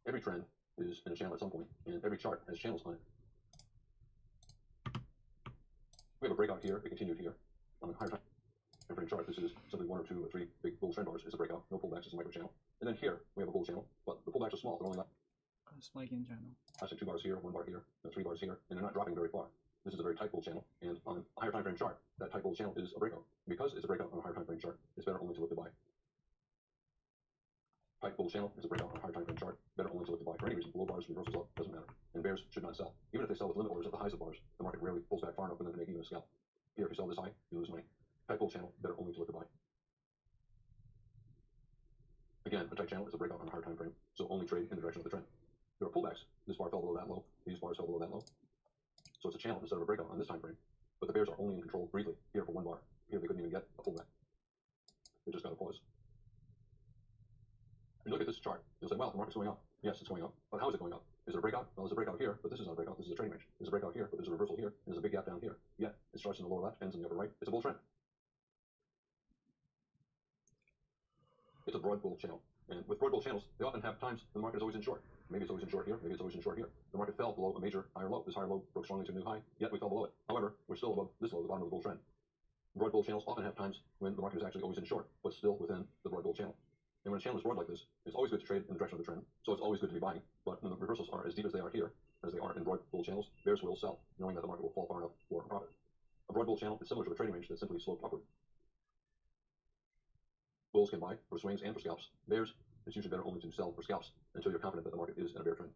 Speaker 2: Every trend is in a channel at some point, and every chart has channels on it. We have a breakout here, it continued here. On a higher time frame chart, this is simply 1 or 2 or 3 big bull trend bars. It's a breakout, no pullbacks, it's a micro channel. And then here, we have a bull channel, but the pullbacks are small, they're only
Speaker 5: Spiking channel.
Speaker 2: lasting 2 bars here, 1 bar here, 3 bars here, and they're not dropping very far. This is a very tight bull channel, and on a higher time frame chart, that tight bull channel is a breakout. Because it's a breakout on a higher time frame chart, it's better only to look to buy. Tight bull channel is a breakout on a higher time frame chart, better only to look to buy. For any reason, below bars, reversals up, doesn't matter. And bears should not sell. Even if they sell with limit orders at the highs of bars, the market rarely pulls back far enough for them to make even a scalp. Here, if you sell this high, you lose money. Tight bull channel, better only to look to buy. Again, a tight channel is a breakout on a higher time frame, so only trade in the direction of the trend. There are pullbacks. This bar fell below that low. These bars fell below that low. So it's a channel instead of a breakout on this time frame. But the bears are only in control briefly. Here for 1 bar. Here they couldn't even get a pullback. They just got a pause. When you look at this chart, you'll say, well, the market's going up. Yes, it's going up. But how is it going up? Is it a breakout? Well, there's a breakout here, but this is not a breakout. This is a trading range. There's a breakout here, but there's a reversal here. And there's a big gap down here. Yet, it starts in the lower left, ends in the upper right. It's a bull trend. It's a broad bull channel. And with broad bull channels, they often have times the market is always in short. Maybe it's always in short here, maybe it's always in short here. The market fell below a major higher low. This higher low broke strongly to a new high, yet we fell below it. However, we're still above this low, the bottom of the bull trend. Broad bull channels often have times when the market is actually always in short, but still within the broad bull channel. And when a channel is broad like this, it's always good to trade in the direction of the trend, so it's always good to be buying. But when the reversals are as deep as they are here, as they are in broad bull channels, bears will sell, knowing that the market will fall far enough for a profit. A broad bull channel is similar to a trading range that simply sloped upward. Bulls can buy for swings and for scalps. Bears, it's usually better only to sell for scalps until you're confident that the market is in a bear trend.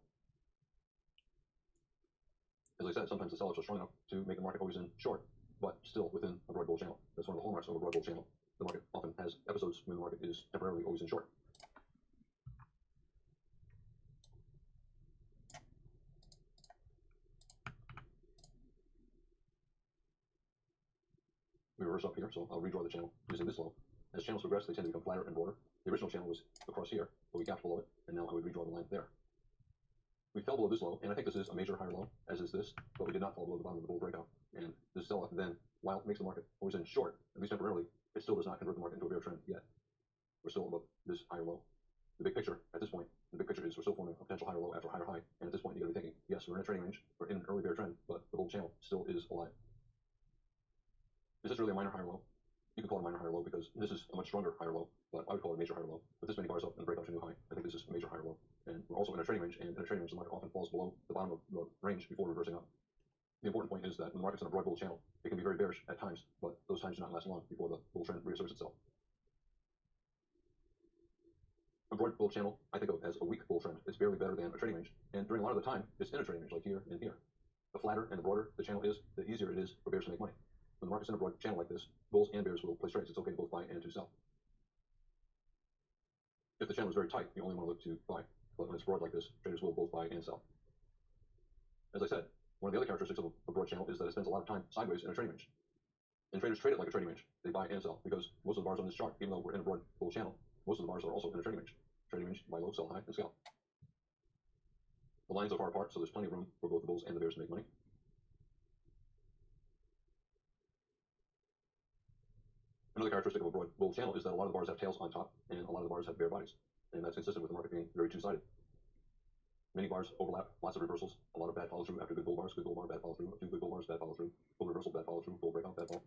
Speaker 2: As I said, sometimes the sell-offs are strong enough to make the market always in short, but still within a broad bull channel. That's one of the hallmarks of a broad bull channel. The market often has episodes when the market is temporarily always in short. We reverse up here, so I'll redraw the channel using this low. As channels progress, they tend to become flatter and broader. The original channel was across here, but we gapped below it, and now I would redraw the line there. We fell below this low, and I think this is a major higher low, as is this, but we did not fall below the bottom of the bull breakout. And this sell-off then, while it makes the market always in short, at least temporarily, it still does not convert the market into a bear trend yet. We're still above this higher low. The big picture, at this point, the big picture is we're still forming a potential higher low after a higher high, and at this point you gotta be thinking, yes, we're in a trading range, we're in an early bear trend, but the bull channel still is alive. Is this really a minor higher low? You can call it a minor higher low because this is a much stronger higher low, but I would call it a major higher low. With this many bars up and breakout to a new high, I think this is a major higher low. And we're also in a trading range, and in a trading range, the market often falls below the bottom of the range before reversing up. The important point is that when the market's in a broad bull channel, it can be very bearish at times, but those times do not last long before the bull trend reasserts itself. A broad bull channel, I think of as a weak bull trend. It's barely better than a trading range, and during a lot of the time, it's in a trading range, like here and here. The flatter and the broader the channel is, the easier it is for bears to make money. When the market's in a broad channel like this, bulls and bears will place trades. It's okay to both buy and to sell. If the channel is very tight, you only want to look to buy. But when it's broad like this, traders will both buy and sell. As I said, one of the other characteristics of a broad channel is that it spends a lot of time sideways in a trading range. And traders trade it like a trading range. They buy and sell because most of the bars on this chart, even though we're in a broad bull channel, most of the bars are also in a trading range. Trading range, buy low, sell high, and scalp. The lines are far apart, so there's plenty of room for both the bulls and the bears to make money. Another characteristic of a broad bull channel is that a lot of the bars have tails on top, and a lot of the bars have bare bodies. And that's consistent with the market being very two-sided. Many bars overlap, lots of reversals, a lot of bad follow-through after good bull bars, good bull bar, bad follow-through, a few good bull bars, bad follow-through, bull reversal, bad follow-through, bull breakout, bad follow.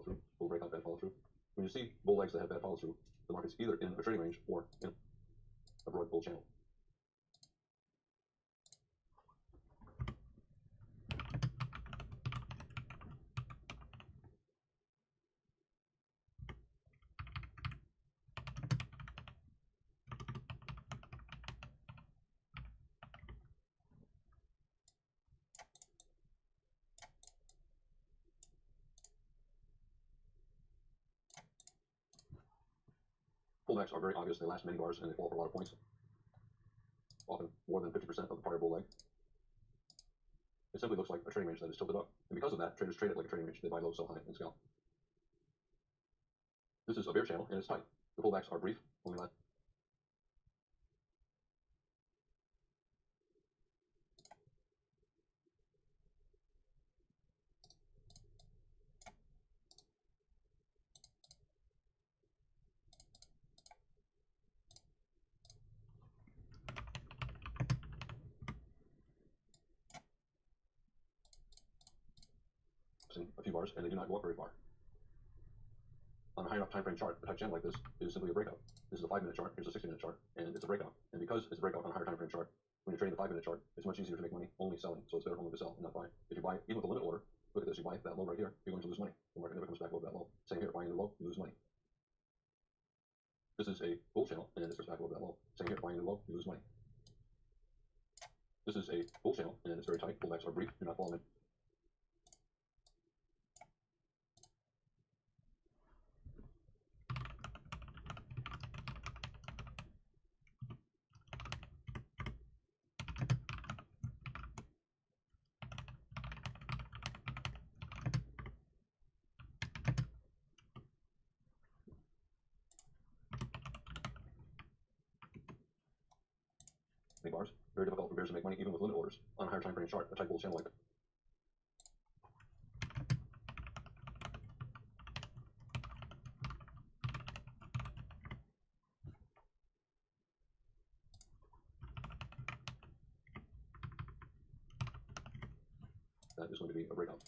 Speaker 2: through, bull breakout, bad follow through. When you see bull legs that have bad follow through, the market's either in a trading range or in a broad bull channel. Pullbacks are very obvious. They last many bars and they fall for a lot of points, often more than 50% of the prior bull leg. It simply looks like a trading range that is tilted up, and because of that, traders trade it like a trading range. They buy low, sell high, and scalp. This is a bear channel, and it's tight. The pullbacks are brief, only last. A few bars, and they do not go up very far. On a high enough time frame chart, a tight channel like this is simply a breakout. This is a 5-minute chart, here's a 60-minute chart, and it's a breakout. And because it's a breakout on a higher time frame chart, when you're trading the 5-minute chart, it's much easier to make money only selling, so it's better only to sell and not buy. If you buy, even with a limit order, look at this, you buy that low right here, you're going to lose money. The market never comes back over that low. Same here, buying the low, you lose money. This is a bull channel, and it's back over that low. Same here, buying the low, you lose money. This is a bull channel, and it's very tight. Pullbacks are brief, do not follow them. Bars. Very difficult for bears to make money even with limit orders. On a higher time frame chart, a tight bull channel like that. That is going to be a breakout.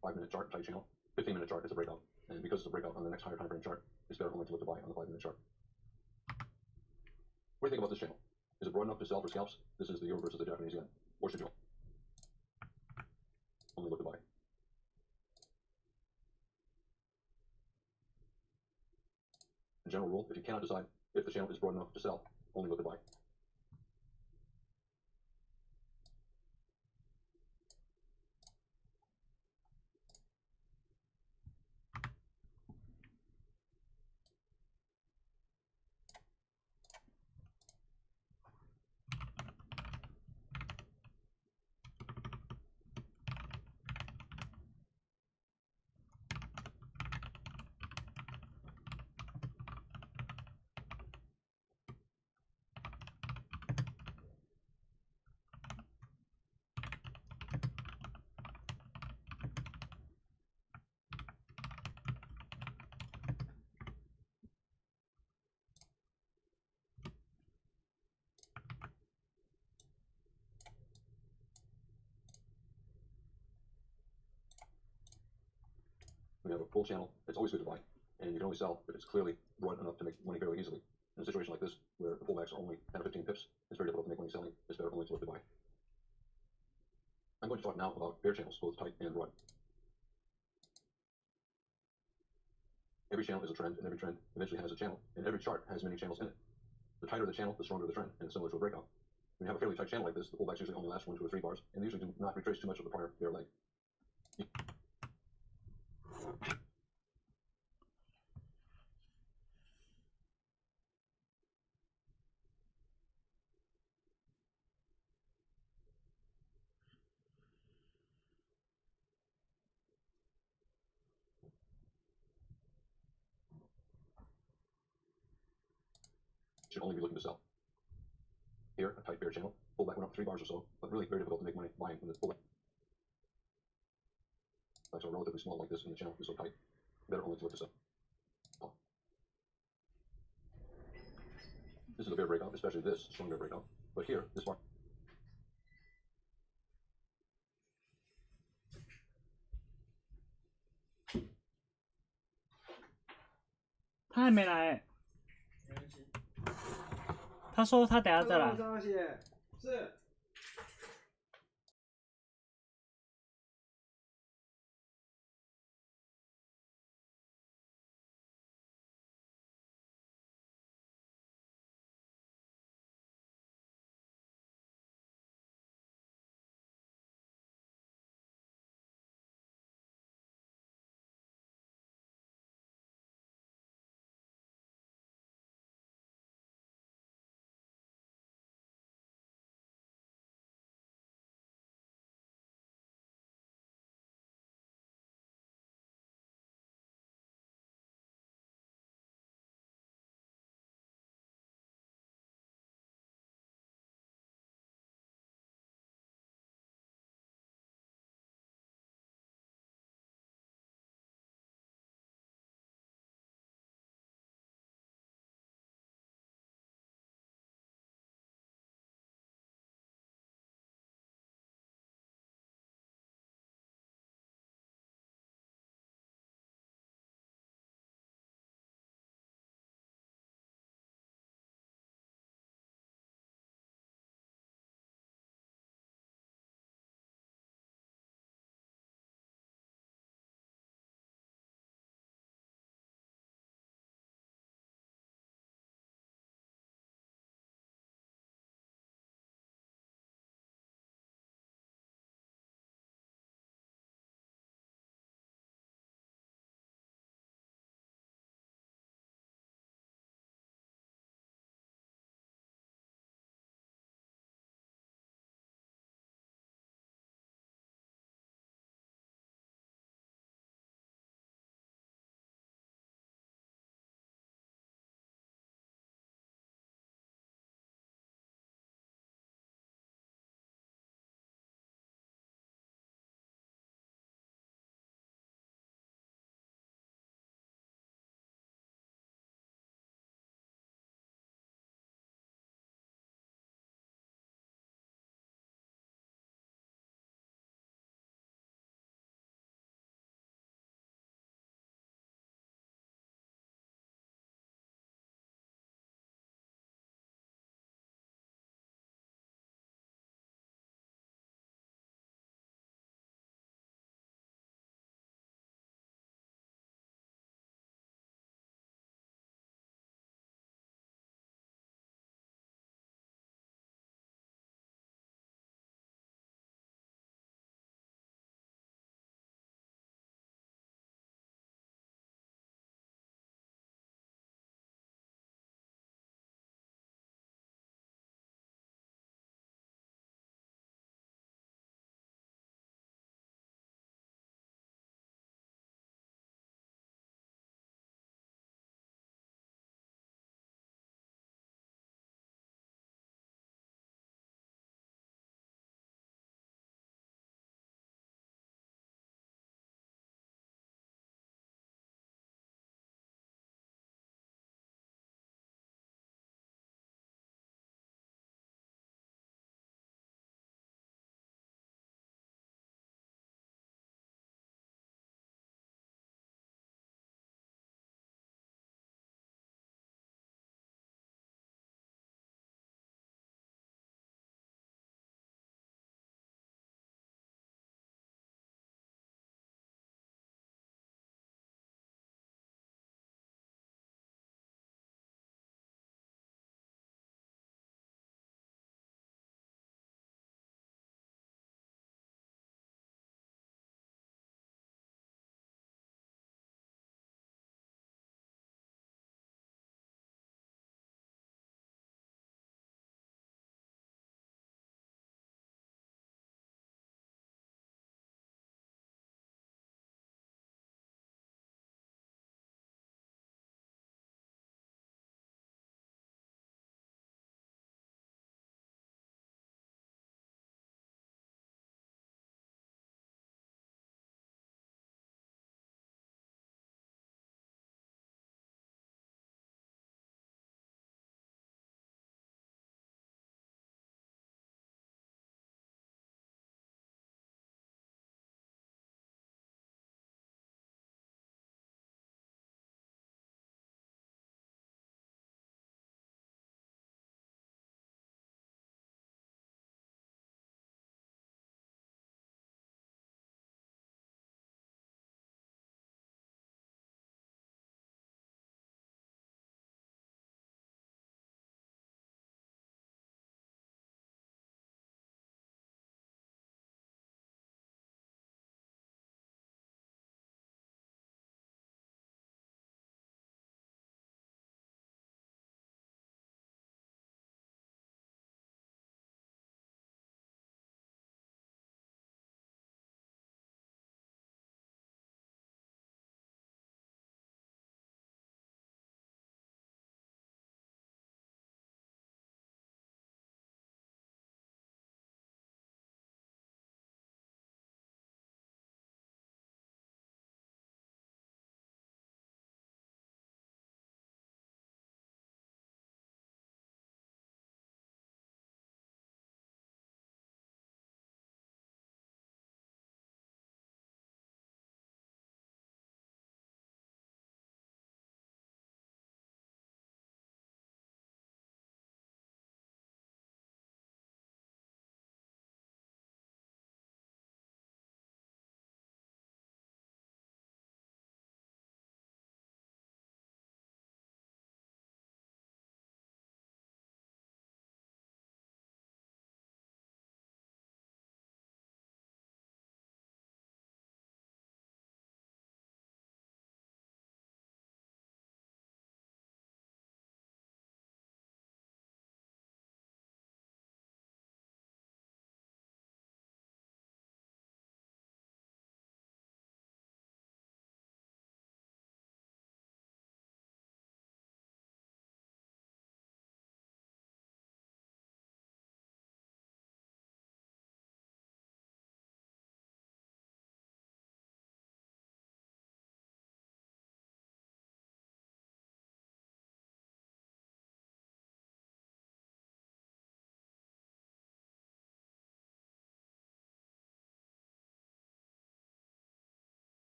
Speaker 2: Five-minute chart, tight channel. 15-minute chart is a breakout. And because it's a breakout on the next higher time frame chart, it's better only to look to buy on the 5-minute chart. What do you think about this channel? Is it broad enough to sell for scalps? This is the euro versus the Japanese yen. Or should you only look to buy? The general rule, if you cannot decide if the channel is broad enough to sell, only look to buy. When you have a bull channel, it's always good to buy, and you can only sell if it's clearly broad enough to make money fairly easily. In a situation like this, where the pullbacks are only 10 or 15 pips, it's very difficult to make money selling. It's better only to look to buy. I'm going to talk now about bear channels, both tight and broad. Every channel is a trend, and every trend eventually has a channel, and every chart has many channels in it. The tighter the channel, the stronger the trend, and it's similar to a breakout. When you have a fairly tight channel like this, the pullbacks usually only last 1, 2, or 3 bars, and they usually do not retrace too much of the prior bear leg. Should only be looking to sell. Here, a tight bear channel. Pullback went up 3 bars or so, but really very difficult to make money buying when this pullback. Backs are relatively small like this, and the channel is so tight. Better only to look to sell. This is a bear breakout, especially this strong bear breakout. But here, this bar.
Speaker 5: 他还没来。他说他等下再来。
Speaker 16: 是。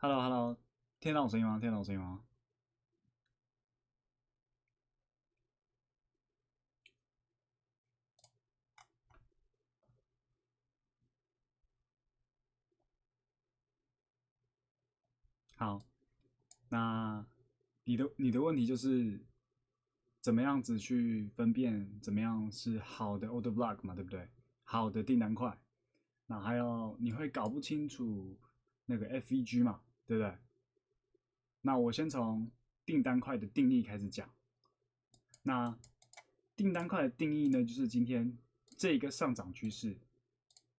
Speaker 5: Hello， 听到我声音吗？听到我声音吗？好，那你的问题就是怎么样子去分辨怎么样是好的 order block 嘛，对不对？好的订单块，那还有你会搞不清楚那个 FEG 嘛，对不对？那我先从订单块的定义开始讲。那订单块的定义呢，就是今天这个上涨趋势，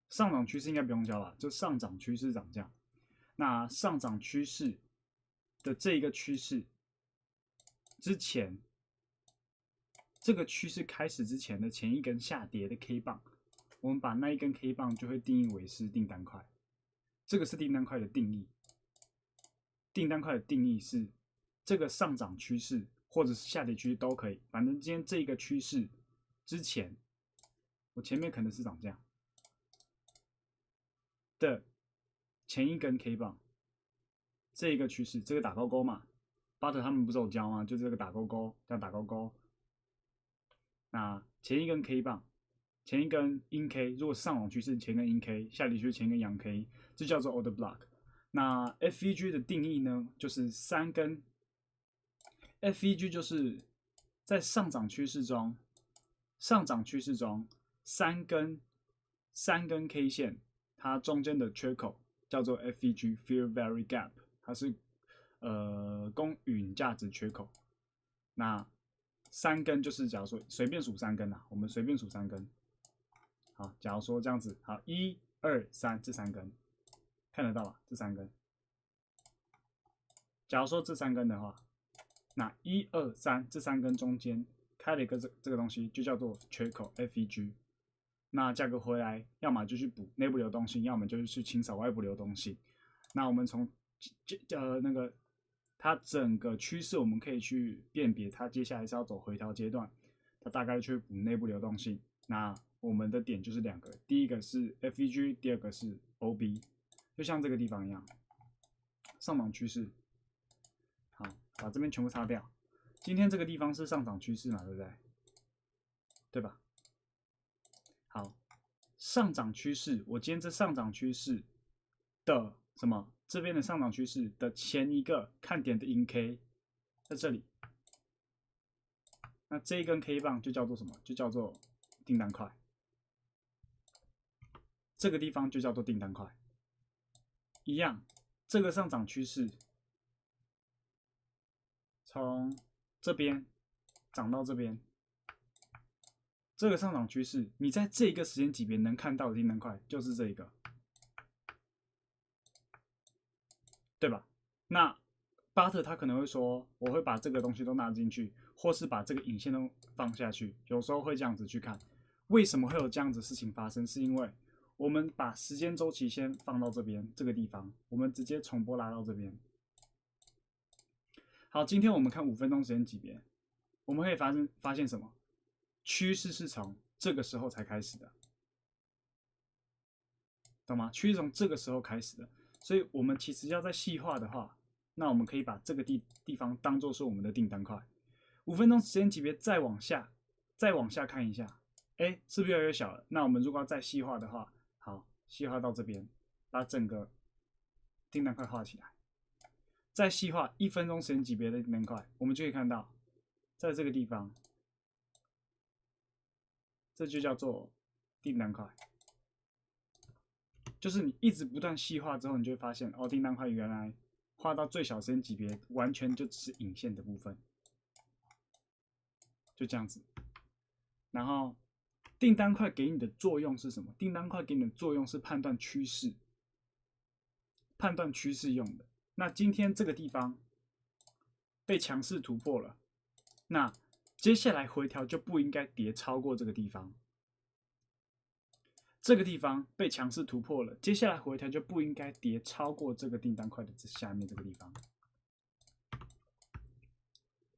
Speaker 5: 上涨趋势应该不用教了，就上涨趋势涨价。那上涨趋势的这一个趋势之前，这个趋势开始之前的前一根下跌的 K 棒，我们把那一根 K 棒就会定义为是订单块。这个是订单块的定义。订单块的定义是这个上涨趋势或者是下跌趋势都可以，反正今天这个趋势之前，我前面可能是涨价的前一根 K 棒，这一个趋势，这个打勾勾嘛，巴特他们不是有教吗？就这个打勾勾，这样打勾勾。那前一根 K 棒，前一根阴 K， 如果是上涨趋势，前一根阴 K， 下跌趋势前一根阳 K， 这叫做 order block。那 FEG 的定义呢，就是3根 FEG 就是在上涨趋势中3根 K 线，它中间的缺口叫做 FEG Fair Value Gap， 它是公允价值缺口。那3根就是假如说随便数3根啦，我们随便数3根。好，假如说这样子，好，1、2、3这3根。看得到吧？这3根。假如说这3根的话，那1、2、3这3根中间开了一个这个东西，就叫做缺口 FEG。那价格回来，要么就去补内部流动性，要么就是去清扫外部流动性。那我们从那个它整个趋势，我们可以去辨别它接下来是要走回调阶段，它大概去补内部流动性。那我们的点就是2个，第一个是 FEG， 第二个是 OB。就像这个地方一样，上涨趋势。好，把这边全部擦掉。今天这个地方是上涨趋势嘛，对不对？对吧？好，上涨趋势，我今天这上涨趋势的什么？这边的上涨趋势的前一个看点的阴 K 在这里。那这一根 K 棒就叫做什么？就叫做订单块。这个地方就叫做订单块。一样，这个上涨趋势从这边涨到这边，这个上涨趋势，你在这个时间级别能看到的订单块就是这一个，对吧？那巴特他可能会说，我会把这个东西都纳进去，或是把这个引线都放下去，有时候会这样子去看。为什么会有这样子的事情发生？是因为我们把时间周期先放到这边这个地方，我们直接重播拉到这边。好，今天我们看5分钟时间级别，我们可以发现什么？趋势是从这个时候才开始的，懂吗？趋势从这个时候开始的，所以我们其实要再细化的话，那我们可以把这个地方当做是我们的订单块。5分钟时间级别再往下看一下，哎，是不是越来越小了？那我们如果要再细化的话，好，细化到这边，把整个订单块画起来。再细化1分钟时间级别的订单块，我们就可以看到，在这个地方，这就叫做订单块。就是你一直不断细化之后，你就会发现，哦，订单块原来画到最小时间级别，完全就只是引线的部分，就这样子。然后订单块给你的作用是什么？订单块给你的作用是判断趋势，判断趋势用的。那今天这个地方被强势突破了，那接下来回调就不应该跌超过这个地方。这个地方被强势突破了，接下来回调就不应该跌超过这个订单块的下面这个地方。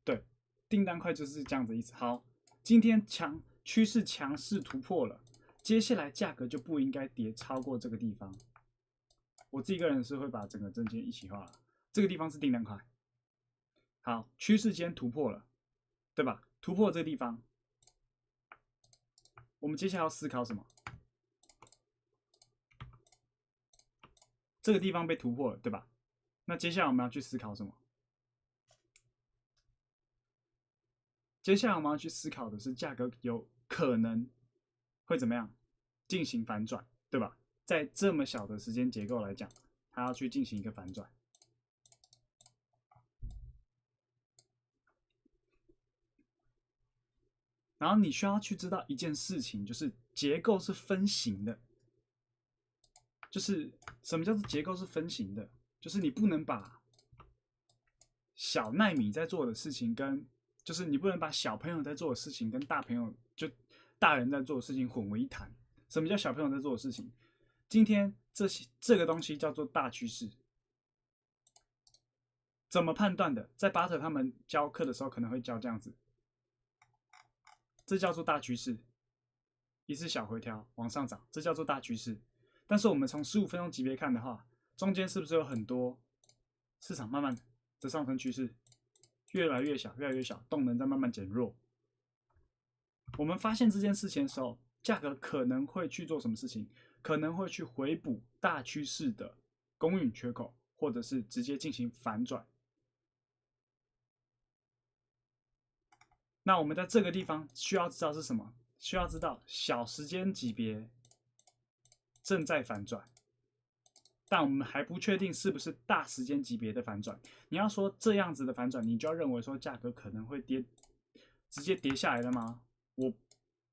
Speaker 5: 对，订单块就是这样子意思。好，今天趋势强势突破了，接下来价格就不应该跌超过这个地方。我自己个人是会把整个证件一起画了。这个地方是订单块，好，趋势间突破了，对吧？突破这个地方，我们接下来要思考什么？这个地方被突破了，对吧？那接下来我们要去思考什么？接下来我们要去思考的是价格有可能会怎么样进行反转，对吧？在这么小的时间结构来讲，它要去进行一个反转。然后你需要去知道一件事情，就是结构是分形的。就是什么叫做结构是分形的？就是你不能把小奈米在做的事情跟，就是你不能把小朋友在做的事情跟大朋友就大人在做的事情混为一谈。什么叫小朋友在做的事情？今天这个东西叫做大趋势。怎么判断的？在巴特他们教课的时候可能会教这样子，这叫做大趋势，一次小回调往上涨，这叫做大趋势。但是我们从15分钟级别看的话，中间是不是有很多市场慢慢的上升趋势，越来越小，越来越小，动能在慢慢减弱。我们发现这件事情的时候，价格可能会去做什么事情？可能会去回补大趋势的供应缺口，或者是直接进行反转。那我们在这个地方需要知道是什么？需要知道小时间级别正在反转，但我们还不确定是不是大时间级别的反转。你要说这样子的反转，你就要认为说价格可能会直接跌下来了吗？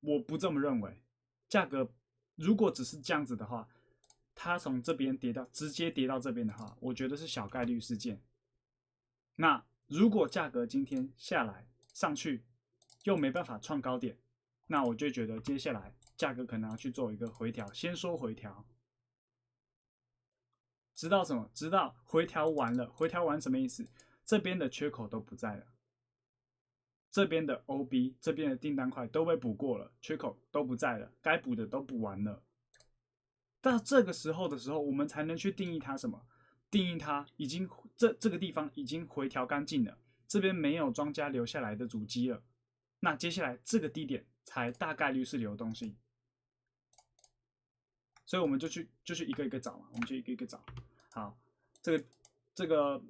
Speaker 5: 我不这么认为。价格如果只是这样子的话，它从这边直接跌到这边的话，我觉得是小概率事件。那如果价格今天下来上去又没办法创高点，那我就觉得接下来价格可能要去做一个回调，先说回调，直到什么？直到回调完了。回调完什么意思？这边的缺口都不在了，这边的 OB 这边的订单块都被补过了，缺口都不在了，该补的都补完了。到这个时候的时候，我们才能去定义它什么？定义它已经这个地方已经回调干净了，这边没有庄家留下来的足迹了。那接下来这个低点才大概率是流动性，所以我们就去一个一个找嘛，我们就一个一个找。好，这个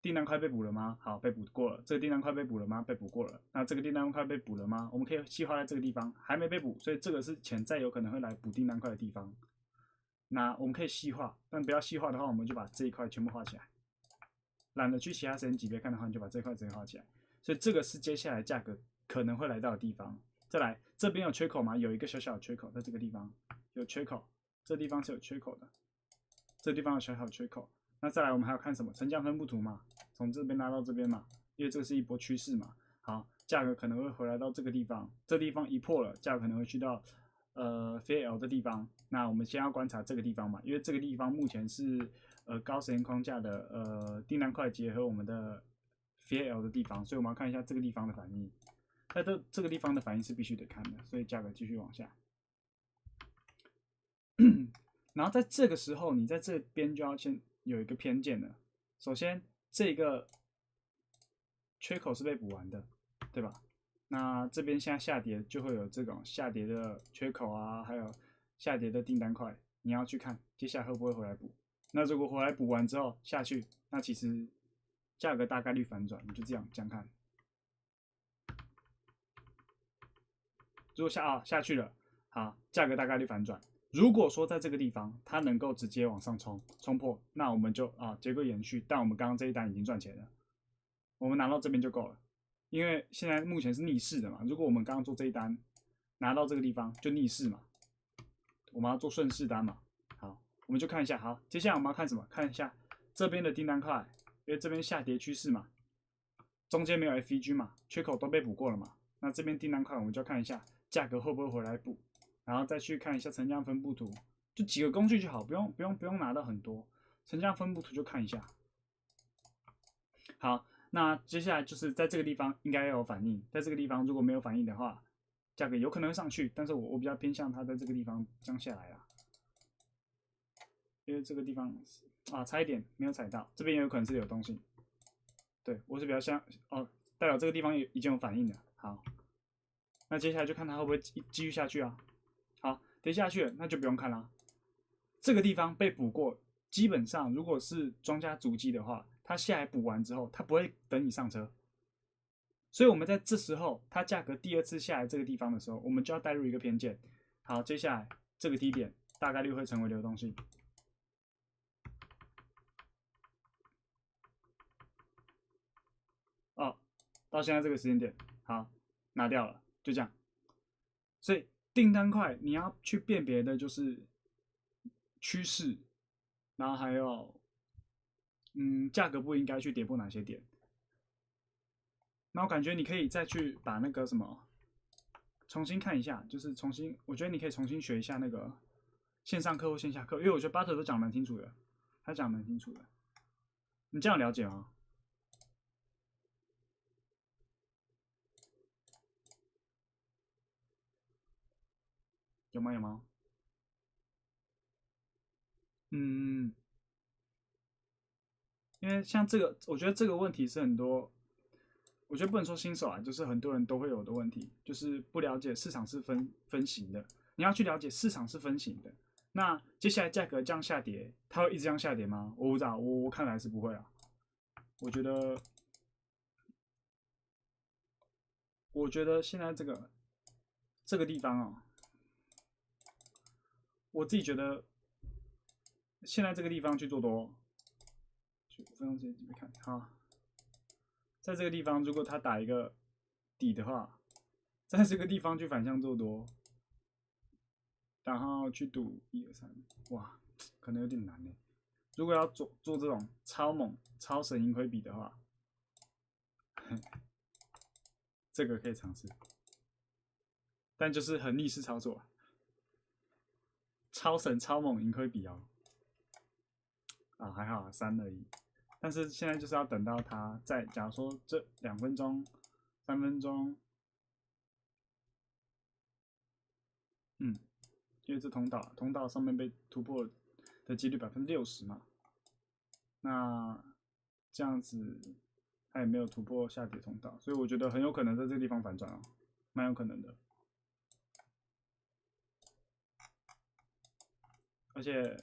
Speaker 5: 订单块被补了吗？好，被补过了。这个订单块被补了吗？被补过了。那这个订单块被补了吗？我们可以细化在这个地方，还没被补，所以这个是潜在有可能会来补订单块的地方。那我们可以细化，但不要细化的话，我们就把这一块全部画起来。懒得去其他时间级别看的话，你就把这一块直接画起来。所以这个是接下来价格可能会来到的地方。再来，这边有缺口吗？有一个小小的缺口，在这个地方有缺口，这地方是有缺口的，这地方有小小的缺口。那再来，我们还要看什么？成交分布图嘛，从这边拉到这边嘛，因为这个是一波趋势嘛。好，价格可能会回来到这个地方，这地方一破了，价格可能会去到非 L 的地方。那我们先要观察这个地方嘛，因为这个地方目前是高时间框架的订单块结合我们的非 L 的地方，所以我们要看一下这个地方的反应。在这个地方的反应是必须得看的，所以价格继续往下。然后在这个时候，你在这边就要先有一个偏见了。首先，这个缺口是被补完的，对吧？那这边现在下跌就会有这种下跌的缺口啊，还有下跌的订单块，你要去看接下来会不会回来补。那如果回来补完之后下去，那其实价格大概率反转，你就这样看。如果下去了，好，价格大概率反转。如果说在这个地方它能够直接往上冲破，那我们就结构延续。但我们刚刚这一单已经赚钱了，我们拿到这边就够了，因为现在目前是逆势的嘛。如果我们刚刚做这一单拿到这个地方就逆势嘛，我们要做顺势单嘛。好，我们就看一下。好，接下来我们要看什么？看一下这边的订单块，因为这边下跌趋势嘛，中间没有 FEG 嘛，缺口都被补过了嘛。那这边订单块我们就要看一下价格会不会回来补，然后再去看一下成交分布图，就几个工具就好，不用拿到很多，成交分布图就看一下。好，那接下来就是在这个地方应该要有反应，在这个地方如果没有反应的话，价格有可能会上去，但是我比较偏向它在这个地方降下来啦。因为这个地方差一点没有踩到，这边也有可能是流动性。对我是比较像代表这个地方已经有反应了。好，那接下来就看它会不会继续下去啊。好，跌下去了，那就不用看啦。这个地方被补过，基本上如果是庄家足迹的话，它下来补完之后，它不会等你上车。所以我们在这时候，它价格第二次下来这个地方的时候，我们就要带入一个偏见。好，接下来这个低点大概率会成为流动性。到现在这个时间点，好，拿掉了，就这样。所以订单块你要去辨别的就是趋势，然后还有价格不应该去跌破哪些点。那我感觉你可以再去把那个什么重新看一下，就是我觉得你可以重新学一下那个线上课或线下课，因为我觉得巴特都讲蛮清楚的，他讲蛮清楚的。你这样了解吗？有吗？有吗？因为像这个，我觉得这个问题是很多，我觉得不能说新手啊，就是很多人都会有的问题，就是不了解市场是分型的。你要去了解市场是分型的。那接下来价格这样下跌，它会一直这样下跌吗？我不知道，我看来是不会啊。我觉得现在这个地方啊，我自己觉得现在这个地方去做多，5分钟之前看好，在这个地方如果它打一个底的话，在这个地方去反向做多，然后去赌1、2、3，哇，可能有点难呢。如果要做这种超猛、超神盈亏比的话，这个可以尝试，但就是很逆势操作，超神超猛盈亏比哦。还好3而已，但是现在就是要等到它在，假如说这2分钟、3分钟，因为这通道上面被突破的几率60%嘛，那这样子它也没有突破下跌通道，所以我觉得很有可能在这个地方反转哦，蛮有可能的。而且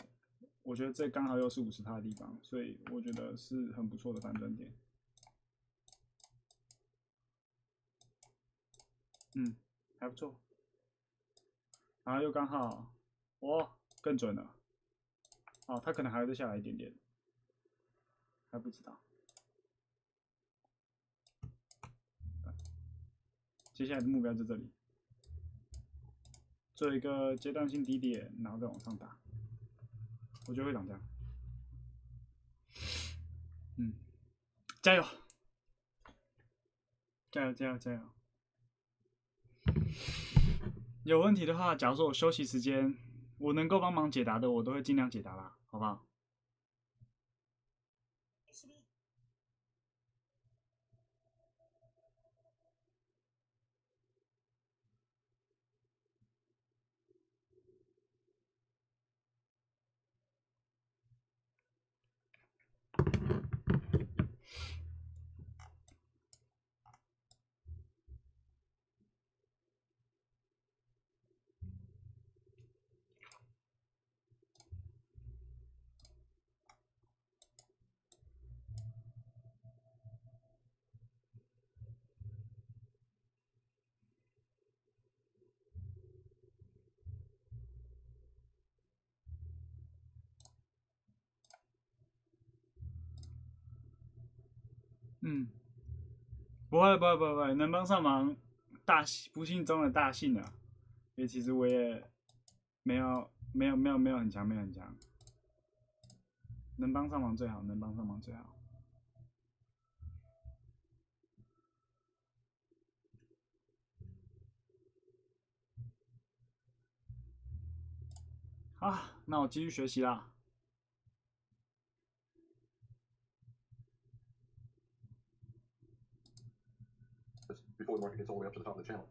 Speaker 5: 我觉得这刚好又是50%的地方，所以我觉得是很不错的反转点。还不错。然后又刚好，更准了。它可能还会再下来一点点，还不知道。接下来的目标在这里，做一个阶段性低点，然后再往上打。我觉得会长这样。加油！加油！加油！加油！有问题的话，假如说我休息时间，我能够帮忙解答的，我都会尽量解答啦，好不好？不会，能帮上忙，不幸中的大幸啊！因为其实我也没有很强，没有很强，能帮上忙最好，能帮上忙最好。好，那我继续学习啦。
Speaker 2: Before the market gets all the way up to the top of the channel.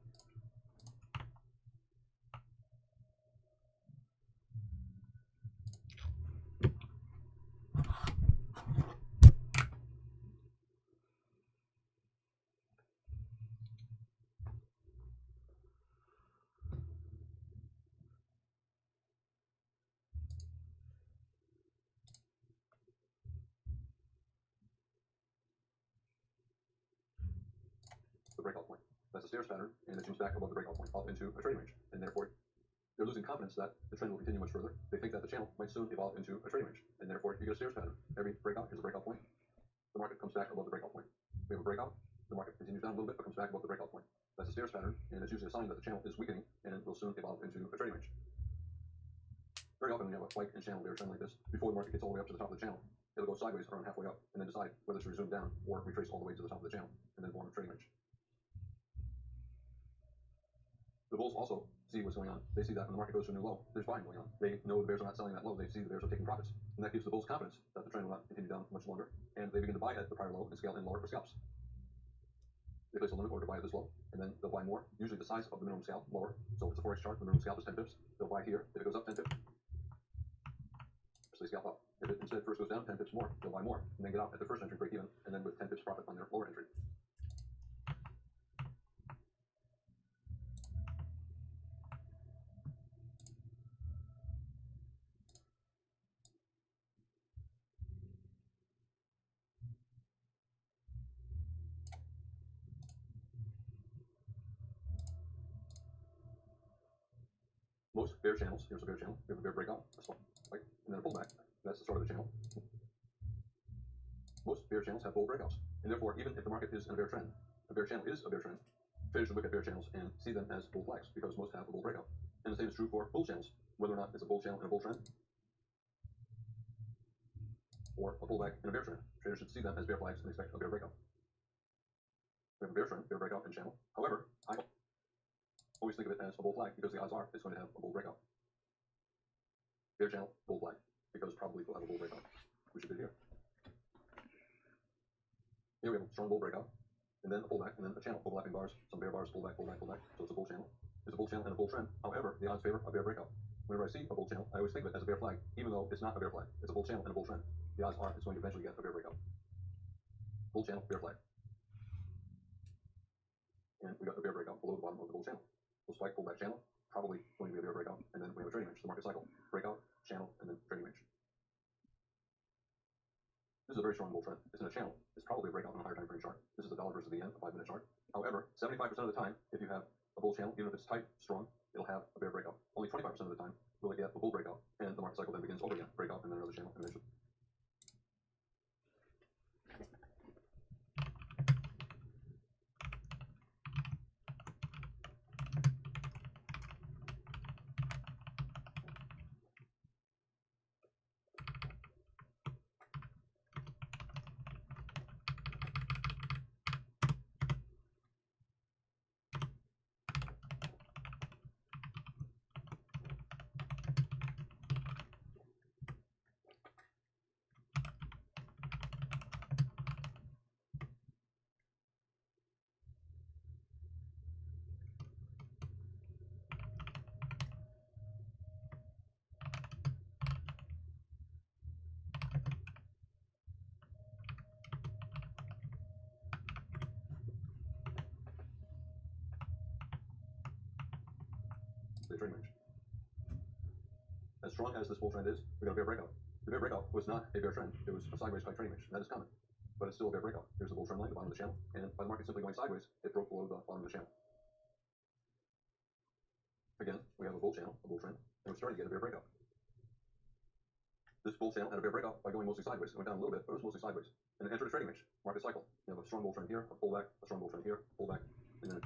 Speaker 2: a stairs pattern, and it shoots back above the breakout point up into a trading range, and therefore they're losing confidence that the trend will continue much further. They think that the channel might soon evolve into a trading range, and therefore you get a stairs pattern. Every breakout is a breakout point. The market comes back above the breakout point. We have a breakout. The market continues down a little bit, but comes back above the breakout point. That's a stairs pattern, and it's usually a sign that the channel is weakening and will soon evolve into a trading range. Very often when you have a spike in channel bear trend like this, before the market gets all the way up to the top of the channel, it'll go sideways around halfway up and then decide whether to resume down or retrace all the way to the top of the channel and then form a trading range. The bulls also see what's going on. They see that when the market goes to a new low, there's buying going on. They know the bears are not selling that low. They see the bears are taking profits. And that gives the bulls confidence that the trend will not continue down much longer. And they begin to buy at the prior low and scale in lower for scalps. They place a limit order to buy at this low, and then they'll buy more. Usually the size of the minimum scalp lower. So if it's a forex chart, the minimum scalp is 10 pips. They'll buy here. If it goes up 10 pips, so they scalp up. If it instead first goes down 10 pips more, they'll buy more and then get out at the first entry break even, and then with 10 pips profit on their lower entry. Most bear channels, here's a bear channel, we have a bear breakout, a spike, and then a pullback. That's the start of the channel. Most bear channels have bull breakouts, and therefore, even if the market is in a bear trend, a bear channel is a bear trend. Traders should look at bear channels and see them as bull flags because most have a bull breakout. And the same is true for bull channels, whether or not it's a bull channel and a bull trend or a pullback and a bear trend. Traders should see them as bear flags and expect a bear breakout. We have a bear trend, bear breakout, and channel. However, I always think of it as a bull flag because the odds are it's going to have a bull breakout. Bear channel, bull flag, because probably we'll have a bull breakout, which it did here. Here we have a strong bull breakout, and then a pullback, and then a channel, overlapping bars, some bear bars, pullback, pullback, pullback. So it's a bull channel. It's a bull channel and a bull trend. However, the odds favor a bear breakout. Whenever I see a bull channel, I always think of it as a bear flag, even though it's not a bear flag. It's a bull channel and a bull trend. The odds are it's going to eventually get a bear breakout. Bull channel, bear flag. And we got a bear breakout below the bottom of the bull channel. So spike, pullback, channel, probably going to be a bear breakout, and then we have a trading range, the market cycle, breakout, channel, and then trading range. This is a very strong bull trend. It's in a channel. It's probably a breakout on a higher time frame chart. This is the dollar versus the yen, a 5-minute chart. However, 75% of the time, if you have a bull channel, even if it's tight, strong, it'll have a bear breakout. Only 25% of the time will it get a bull breakout, and the market cycle then begins over again, breakout, and then another channel, and eventually. The trading range. As strong as this bull trend is, we got a bear breakout. The bear breakout was not a bear trend. It was a sideways type trading range, and that is common. But it's still a bear breakout. Here's the bull trend line, the bottom of the channel, and by the market simply going sideways, it broke below the bottom of the channel. Again, we have a bull channel, a bull trend, and we're starting to get a bear breakout. This bull channel had a bear breakout by going mostly sideways. It went down a little bit, but it was mostly sideways. And it entered a trading range, market cycle. You have a strong bull trend here, a pullback, a strong bull trend here, pullback, and then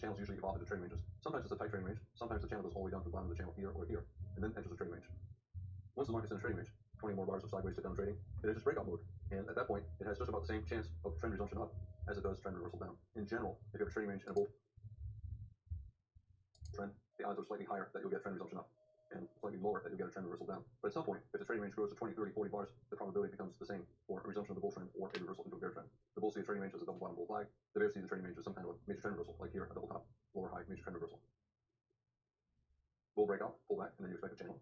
Speaker 2: channels usually evolve into trading ranges. Sometimes it's a tight trading range. Sometimes the channel goes all the way down to the bottom of the channel here or here, and then enters the trading range. Once the market's in a trading range, 20 more bars of sideways sit down trading, it enters breakout mode. And at that point, it has just about the same chance of trend resumption up as it does trend reversal down. In general, if you have a trading range and a bull trend, the odds are slightly higher that you'll get trend resumption up, and slightly lower that you'll get a trend reversal down. But at some point, if the trading range grows to 20, 30, 40 bars, the probability becomes the same for a resumption of the bull trend or a reversal into a bear trend. The bulls see a trading range as a double bottom bull flag. The bears see the trading range as some kind of a major trend reversal, like here, a double top, lower high, major trend reversal. Bull breakout, pull back, and then you expect a channel.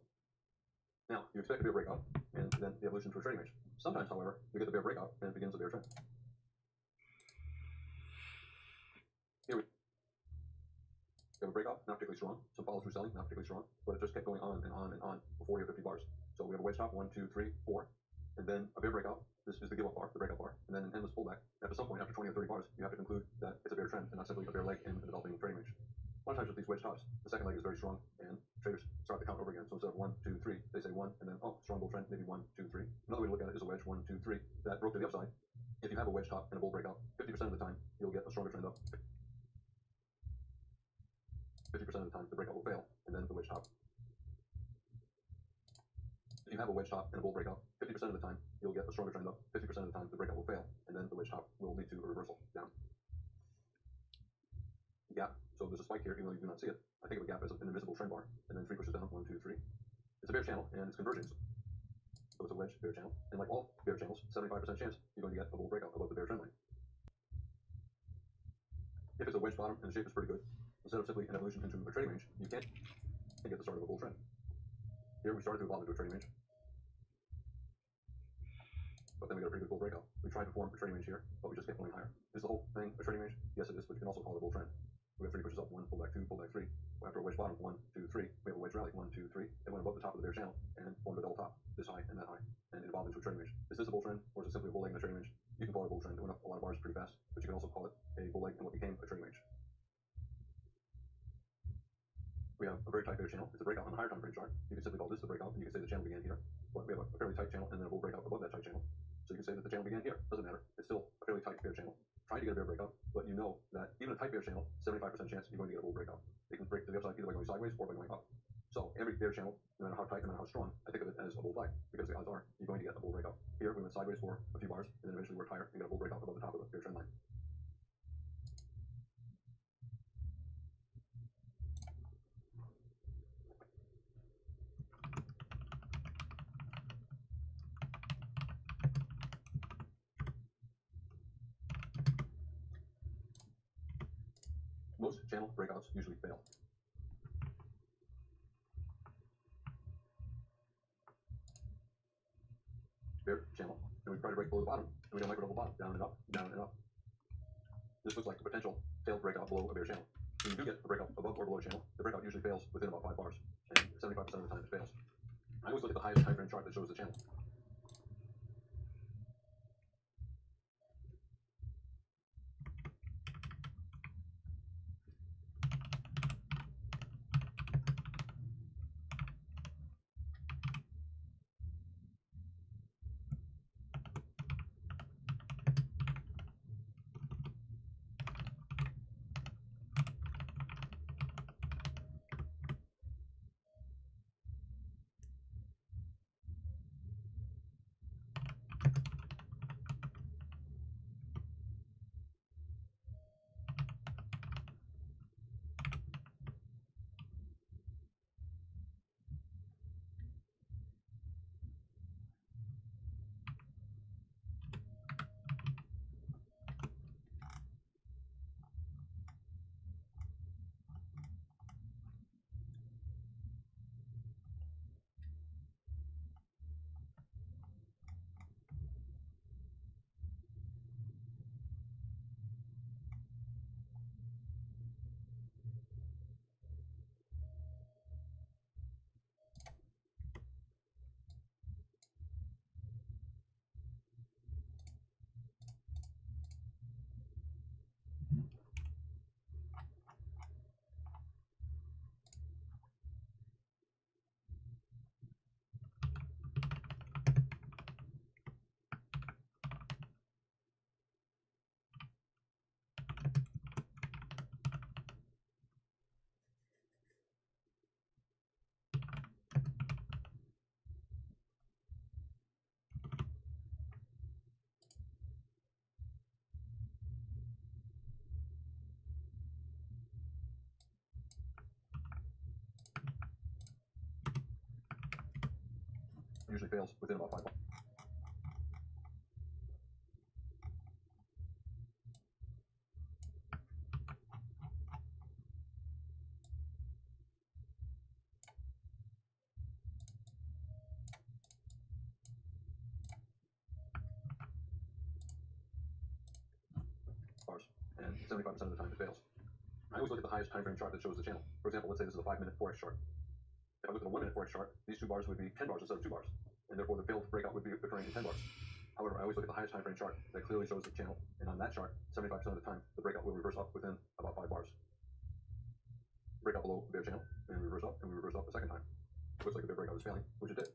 Speaker 2: Now, you expect a bear breakout, and then the evolution to a trading range. Sometimes, however, you get the bear breakout, and it begins a bear trend. Here we have a breakout, not particularly strong. Some follow through selling, not particularly strong, but it just kept going on and on and on for 40 or 50 bars. So we have a wedge top, 1, 2, 3, 4, and then a bear breakout. This is the give up bar, the breakout bar, and then an endless pullback. After some point, after 20 or 30 bars, you have to conclude that it's a bear trend and not simply a bear leg in a developing trading range. A lot of times with these wedge tops, the second leg is very strong, and traders start the count over again. So instead of 1, 2, 3, they say 1, and then, oh, strong bull trend, maybe 1, 2, 3. Another way to look at it is a wedge, 1, 2, 3, that broke to the upside. If you have a wedge top and a bull breakout, 50% of the time, you'll get a stronger trend up. 50% of the time, the breakout will fail, and then the wedge top. If you have a wedge top and a bull breakout, 50% of the time, you'll get a stronger trend up. 50% of the time, the breakout will fail, and then the wedge top will lead to a reversal down. Gap. So there's a spike here, even though you do not see it. I think of a gap as an invisible trend bar, and then 3 pushes down, 1, 2, 3. It's a bear channel, and it's converging. So it's a wedge bear channel, and like all bear channels, 75% chance you're going to get a bull breakout above the bear trend line. If it's a wedge bottom and the shape is pretty good, instead of simply an evolution into a trading range, you can't get the start of a bull trend. Here we started to evolve into a trading range, but then we got a pretty good bull breakout. We tried to form a trading range here, but we just kept going higher. Is the whole thing a trading range? Yes, it is, but you can also call it a bull trend. We have 3 pushes up, 1, pull back 2, pull back 3. After a wedge bottom, 1, 2, 3, we have a wedge rally, 1, 2, 3. It went above the top of the bear channel and formed a double top, this high and that high, and it evolved into a trading range. Is this a bull trend, or is it simply a bull leg in a trading range? You can call it a bull trend. It went up a lot of bars pretty fast, but you can also call it a bull leg in what became a trading range. We have a very tight bear channel. It's a breakout on a higher time frame chart. You can simply call this the breakout, and you can say the channel began here. But we have a fairly tight channel and then a bull breakout above that tight channel. So you can say that the channel began here. Doesn't matter. It's still a fairly tight bear channel. Trying to get a bear breakout, but you know that even a tight bear channel, 75% chance you're going to get a bull breakout. It can break to the upside either by going sideways or by going up. So every bear channel, no matter how tight, no matter how strong, I think of it as a bull flag, because the odds are you're going to get a bull breakout. Here we went sideways for a few bars, and then eventually worked higher and got a bull breakout above the top of the bear trend line. Most channel breakouts usually fail. Bear channel, and we try to break below the bottom, and we don't like a double bottom, down and up, down and up. This looks like a potential failed breakout below a bear channel. When you do get a breakout above or below a channel, the breakout usually fails within about 5 bars, and 75% of the time it fails. I always look at the highest time frame chart that shows the channel. usually fails within about 5 bars. And 75% of the time it fails. I always look at the highest time frame chart that shows the channel. For example, let's say this is a 5-minute Forex chart. If I look at a 1-minute Forex chart, these 2 bars would be 10 bars instead of 2 bars, and therefore the failed breakout would be occurring in 10 bars. However, I always look at the highest time frame chart that clearly shows the channel, and on that chart, 75% of the time, the breakout will reverse up within about 5 bars. Breakout below the bear channel, and we reverse up, and we reverse up the second time. It looks like the bear breakout is failing, which it did.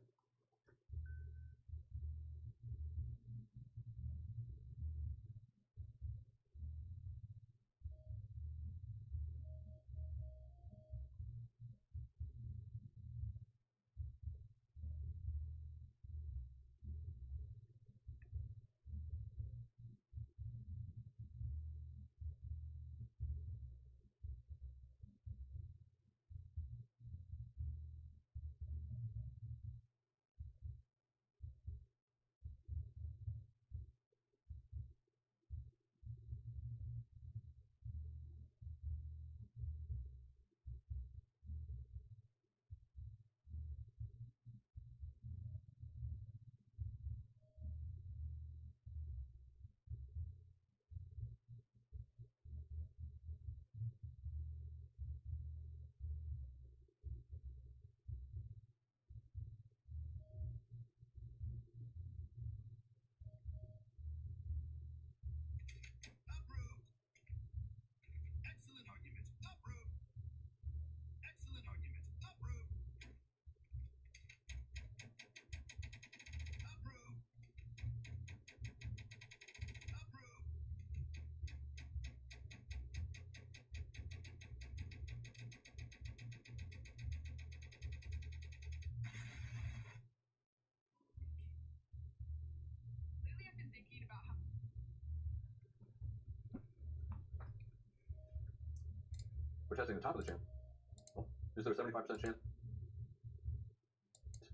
Speaker 2: We're testing the top of the channel. Well, is there a 75% chance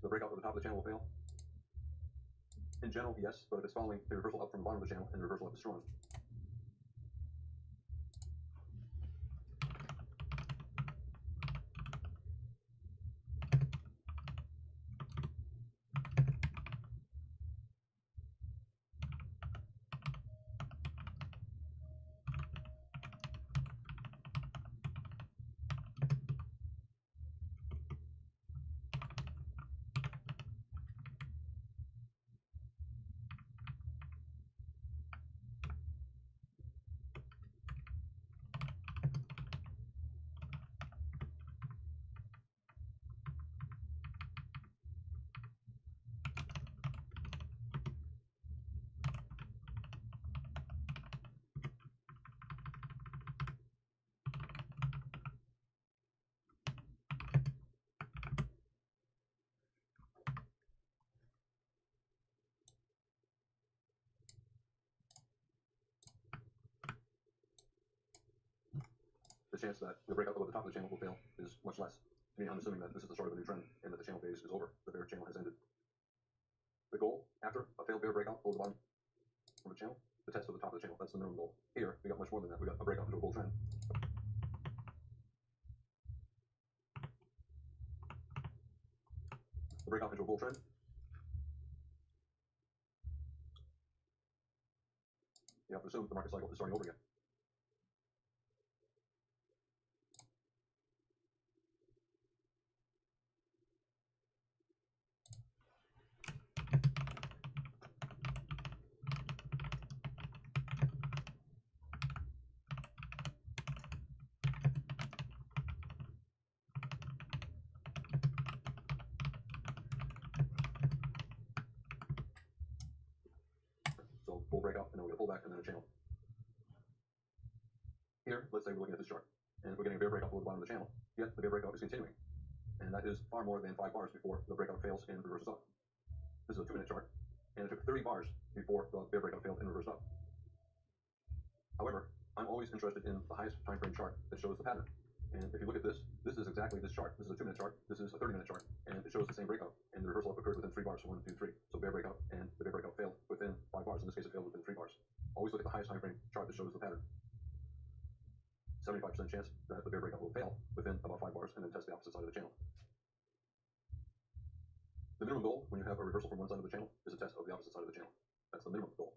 Speaker 2: the breakout of the top of the channel will fail? In general, yes, but if it's following a reversal up from the bottom of the channel and the reversal up is strong. The chance that the breakout over the top of the channel will fail is much less. To me, I'm assuming that this is the start of a new trend and that the channel phase is over. The bear channel has ended. The goal after a failed bear breakout below the bottom of the channel, the test of the top of the channel, that's the minimum goal. Here, we got much more than that. We got a breakout into a bull trend. The breakout into a bull trend. You have to assume the market cycle is starting over again. So bull breakout, and then we get a pullback, and then a channel. Here, let's say we're looking at this chart, and we're getting a bear breakout below the bottom of the channel, yet the bear breakout is continuing. And that is far more than 5 bars before the breakout fails and reverses up. This is a 2-minute chart, and it took 30 bars before the bear breakout failed and reversed up. However, I'm always interested in the highest time frame chart that shows the pattern. And if you look at this, this is exactly this chart. This is a 2-minute chart, this is a 30-minute chart, and it shows the same breakout, and the reversal up occurred within 3 bars. bars, 1, 2, 3. So bear breakout and the bear breakout failed within 5 bars. In this case, it failed within 3 bars. Always look at the highest time frame chart that shows the pattern. 75% chance that the bear breakout will fail within about 5 bars and then test the opposite side of the channel. The minimum goal when you have a reversal from one side of the channel is a test of the opposite side of the channel. That's the minimum goal.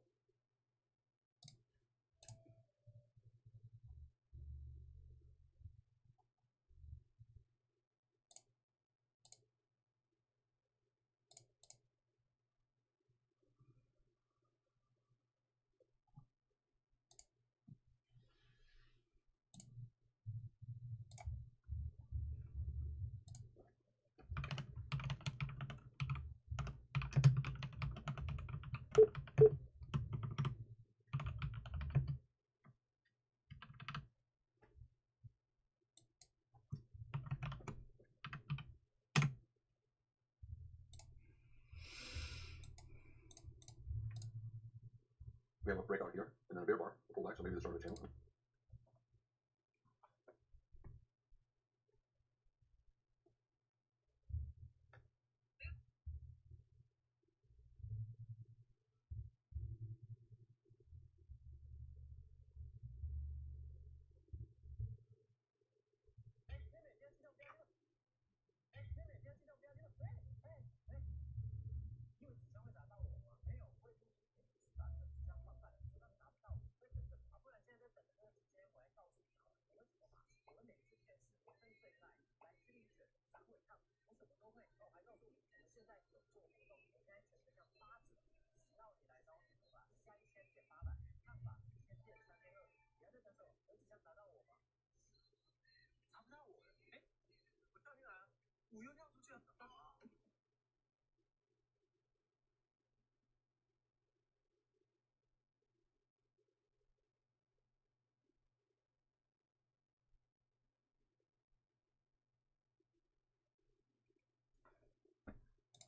Speaker 2: We have a breakout here and then a bear bar, a pullback, so maybe the start of the channel.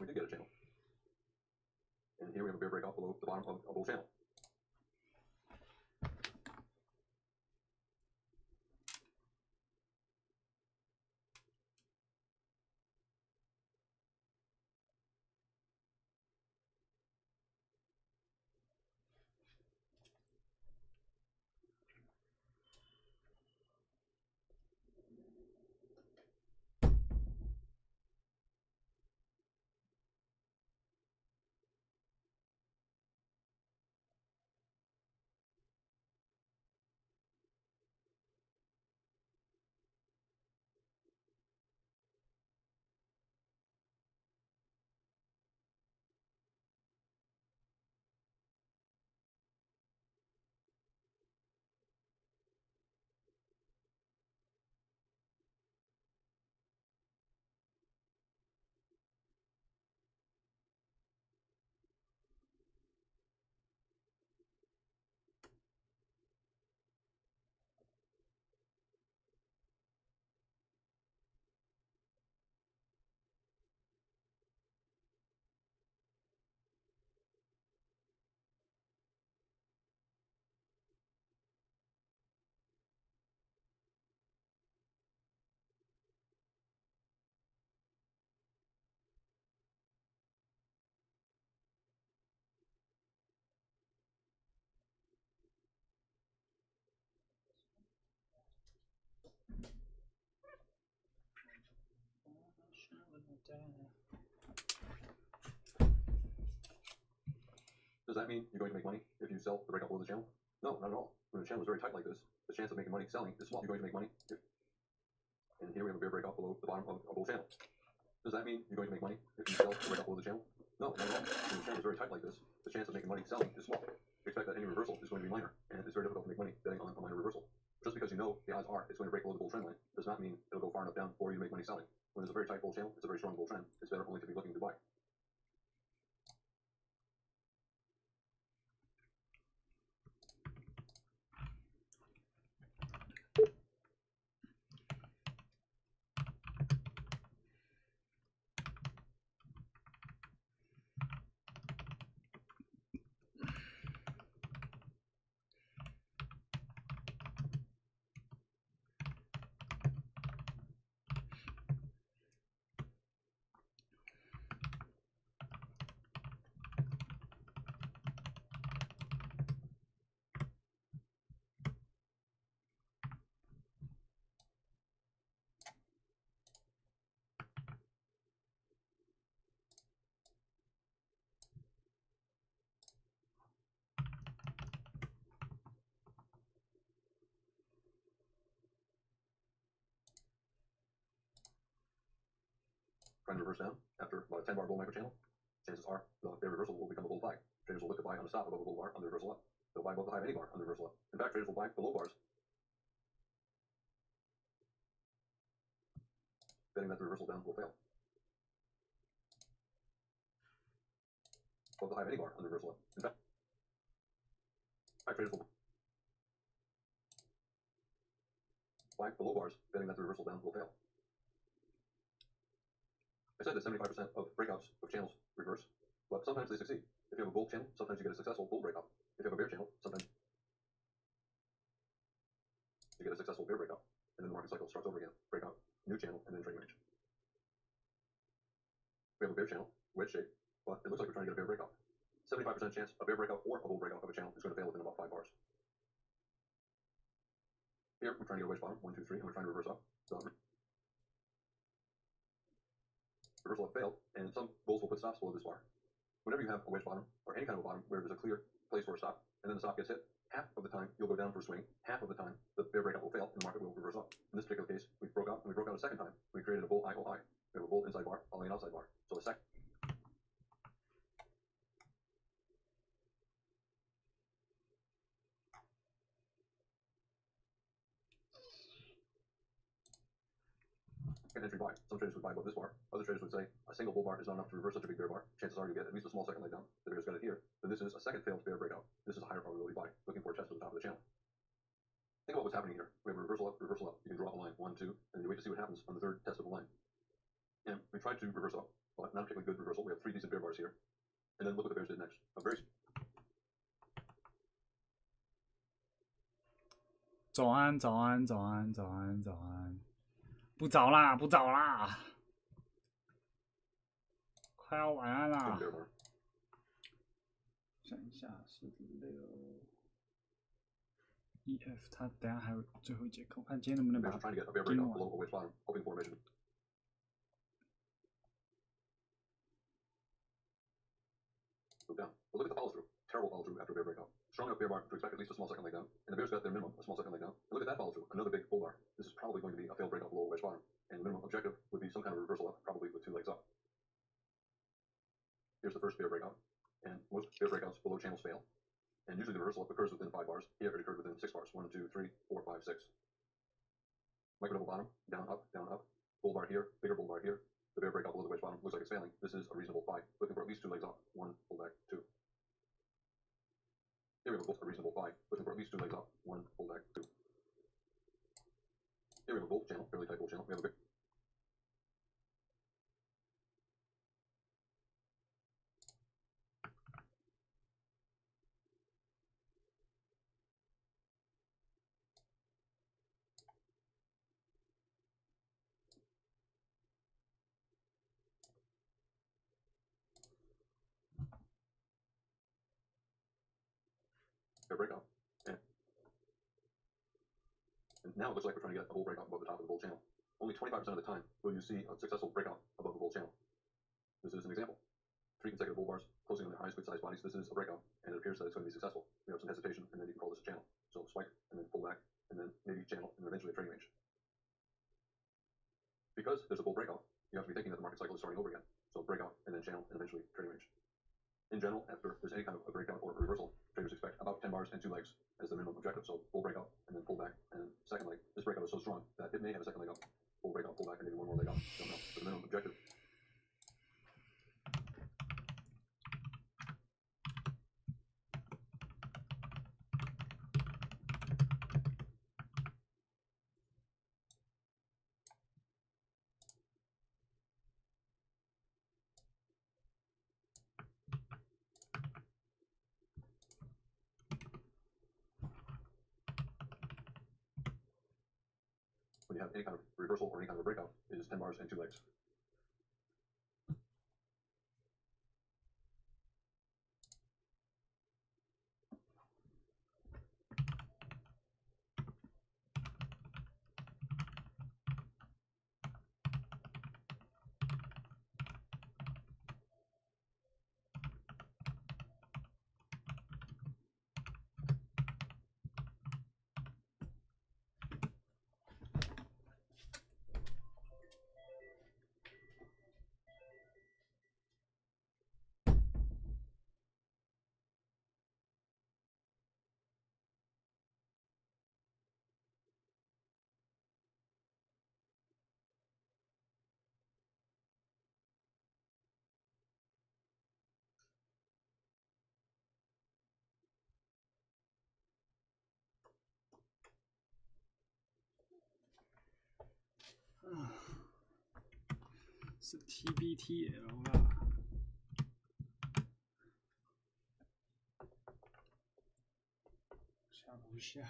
Speaker 2: We did get a channel. And here we have a bear breakout below the bottom of a bull channel. Does that mean you're going to make money if you sell the breakout below the channel? No, not at all. When the channel is very tight like this, the chance of making money selling is small. You're going to make money and here we have a bear breakout below the bottom of a bull channel. Does that mean you're going to make money if you sell the breakout below the channel? No, not at all. When the channel is very tight like this, the chance of making money selling is small. Expect that any reversal is going to be minor, and it's very difficult to make money betting on a minor reversal. Just because you know the odds are it's going to break below the bull trend line does not mean it'll go far enough down for you to make money selling. When there's a very tight bull channel, it's a very strong bull trend. It's better only to be looking to buy. trying to reverse down after about a 10-bar bull micro channel, chances are the bear reversal will become a bull flag. Traders will look to buy on the stop above a bull bar on the reversal up. They'll buy above the high of any bar on the reversal up. In fact, traders will buy below bars, betting that the reversal down will fail. Above the high of any bar on the reversal up. In fact, traders will buy below bars, betting that the reversal down will fail. I said that 75% of breakouts of channels reverse, but sometimes they succeed. If you have a bull channel, sometimes you get a successful bull breakout. If you have a bear channel, sometimes you get a successful bear breakout, and then the market cycle starts over again. Breakout, new channel, and then trading range. We have a bear channel, wedge shape, but it looks like we're trying to get a bear breakout. 75% chance a bear breakout or a bull breakout of a channel is going to fail within about 5 bars. Here, we're trying to get a wedge bottom, 1, 2, 3, and we're trying to reverse up. The reversal up failed, and some bulls will put stops below this bar. Whenever you have a wedge bottom, or any kind of a bottom where there's a clear place for a stop, and then the stop gets hit, half of the time you'll go down for a swing, half of the time the bear breakout will fail, and the market will reverse up. In this particular case, we broke out, and we broke out a second time. We created a bull IOI. We have a bull inside bar, following an outside bar. So a second. Entry buy. Some traders would buy above this bar. Other traders would say a single bull bar is not enough to reverse such a big bear bar. Chances are you get at least a small second leg down. The bear's got it here. Then this is a second failed bear breakout. This is a higher probability buy, looking for a test at the top of the channel. Think about what's happening here. We have a reversal up, reversal up. You can draw a line, 1, 2, and you wait to see what happens on the third test of the line. And we tried to reverse up, but not a particularly good reversal. We have 3 decent bear bars here. And then look what the bears did next. A very
Speaker 5: 早安，早安，早安，早安，早安。不早啦，不早啦，快要晚安啦。想一下，46 EF， 他等下还有最后一节课，我看今天能不能把它盯完。
Speaker 2: Down. But look at the follow through. Terrible follow through after a bear breakout. Strong enough bear bar to expect at least a small second leg down. And the bears got their minimum, a small second leg down. And look at that follow through. Another big bull bar. This is probably going to be a failed breakout below a wedge bottom. And the minimum objective would be some kind of reversal up, probably with 2 legs up. Here's the first bear breakout. And most bear breakouts below channels fail. And usually the reversal up occurs within 5 bars. Here it occurred within 6 bars. 1, 2, 3, 4, 5, 6. Micro double bottom. Down, up, down, up. Bull bar here. Bigger bull bar here. The bear breakout below the wedge bottom looks like it's failing. This is a reasonable buy. Looking for at least 2 legs up. 1, pull back, 2. Here we have a reasonable buy, looking for at least 2 legs up, 1, pull back, 2. Here we have a bull channel, fairly tight bull channel. We have a big bear breakout. And now it looks like we're trying to get a bull breakout above the top of the bull channel. Only 25% of the time will you see a successful breakout above the bull channel. This is an example. 3 consecutive bull bars closing on their highest good sized bodies. This is a breakout, and it appears that it's going to be successful. We have some hesitation, and then you can call this a channel. So spike, and then pull back, and then maybe channel, and eventually a trading range. Because there's a bull breakout, you have to be thinking that the market cycle is starting over again. So breakout, and then channel, and eventually trading range. In general, after there's any kind of a breakout or a reversal, traders expect about 10 bars and 2 legs as the minimum objective. So bull breakout, and then pull back, and then second leg. This breakout is so strong that it may have a second leg up. Bull breakout, pull back, and maybe one more leg up. Don't know. But the minimum objective. When you have any kind of reversal or any kind of a breakout, it is 10 bars and 2 legs.
Speaker 5: 是 TBTL 啦。下楼下。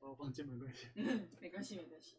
Speaker 9: 把我放键盘关系。没关系，没关系。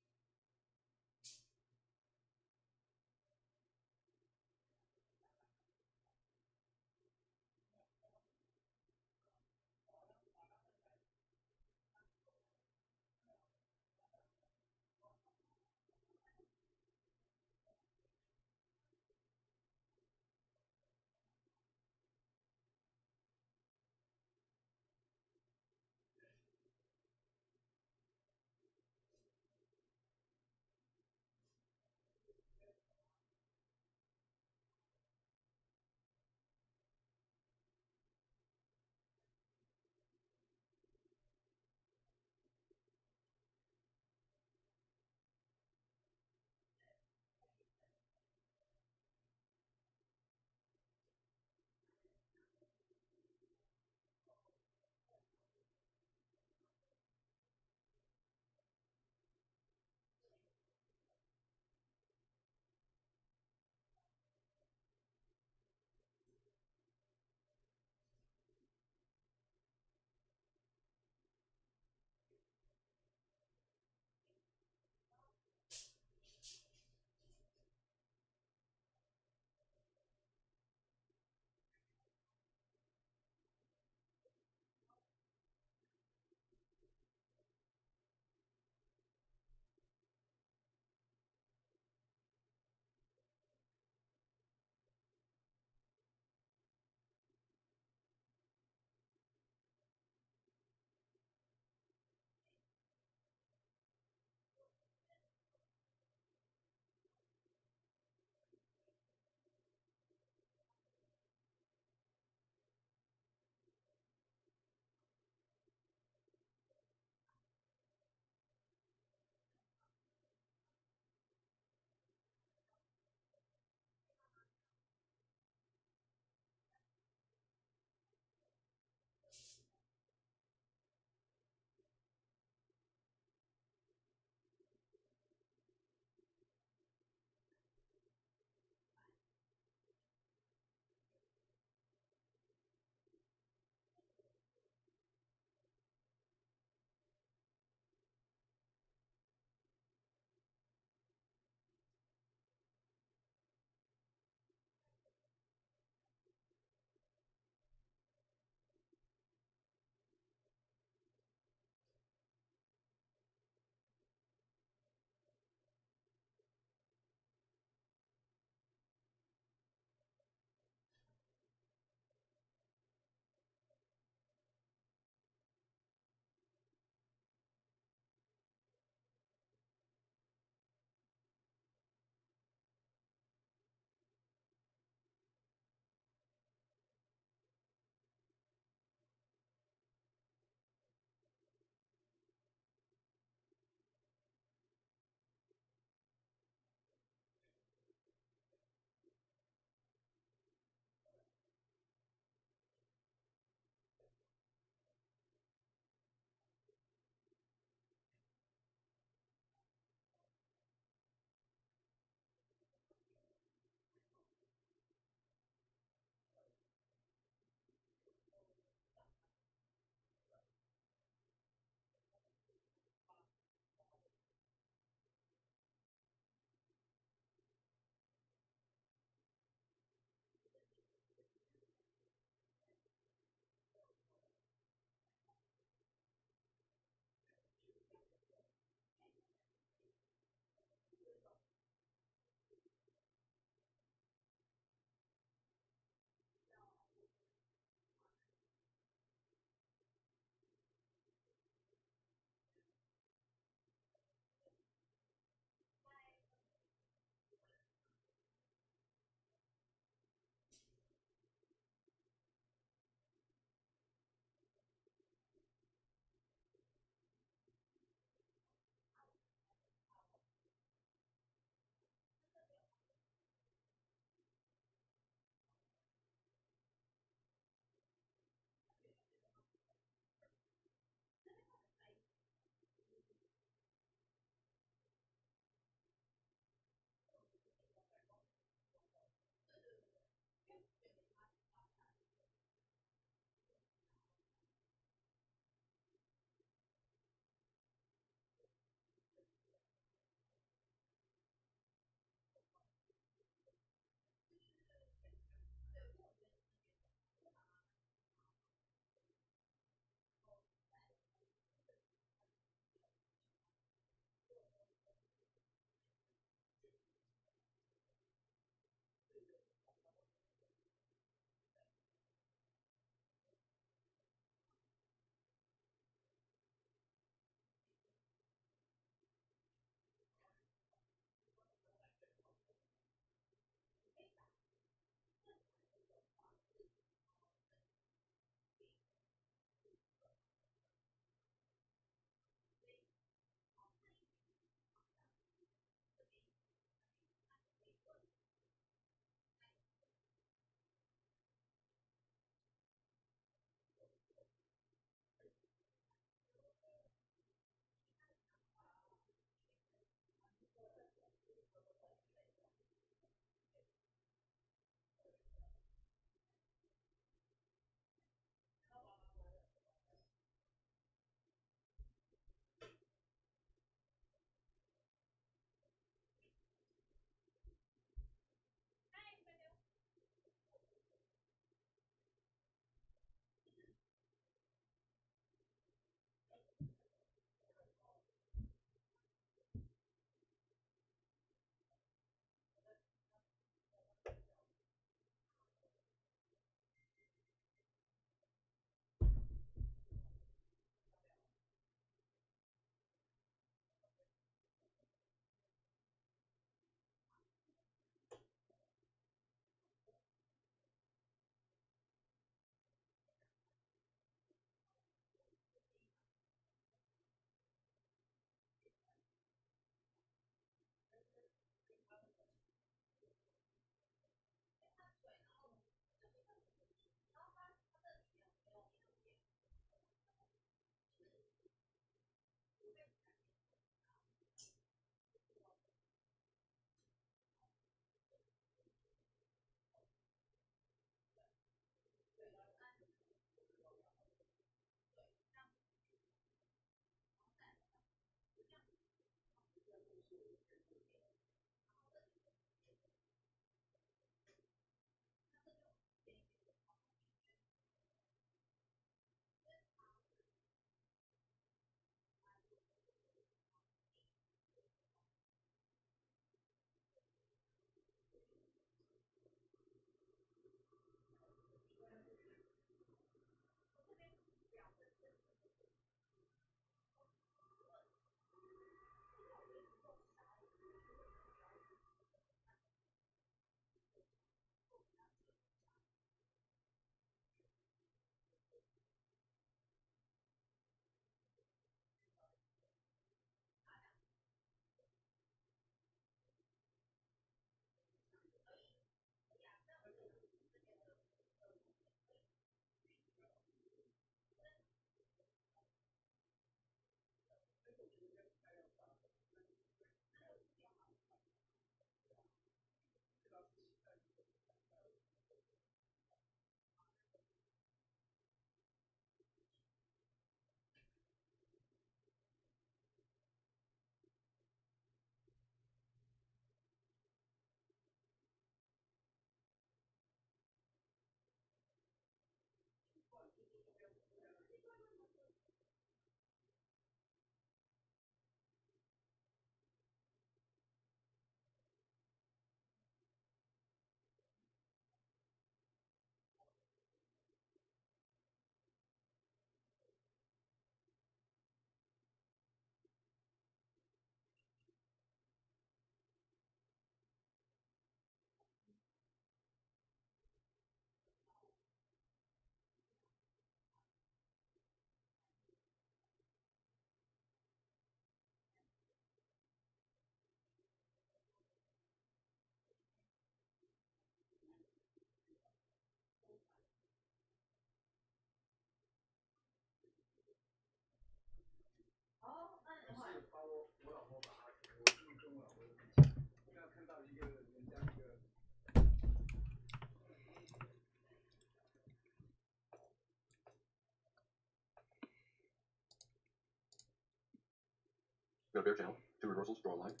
Speaker 2: Got a bear channel, 2 reversals, draw a line. The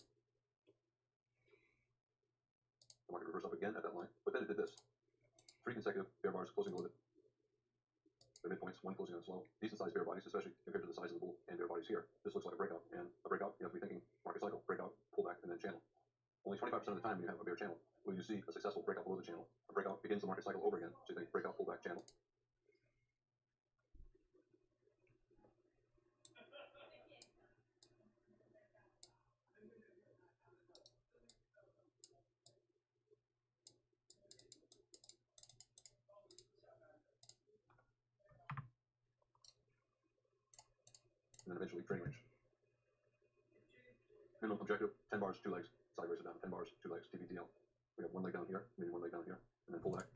Speaker 2: market reversed up again at that line, but then it did this. 3 consecutive bear bars closing below it. The midpoints, 1 closing on its low. Decent sized bear bodies, especially compared to the size of the bull and bear bodies here. This looks like a breakout, and a breakout, you have to be thinking market cycle, breakout, pullback, and then channel. Only 25% of the time when you have a bear channel will you see a successful breakout below the channel. A breakout begins the market cycle over again, so you think breakout, pullback, channel. And then eventually trading range. Minimum objective, 10 bars, 2 legs, sideways or down, 10 bars, 2 legs, TBDL. We have 1 leg down here, maybe 1 leg down here, and then pull back.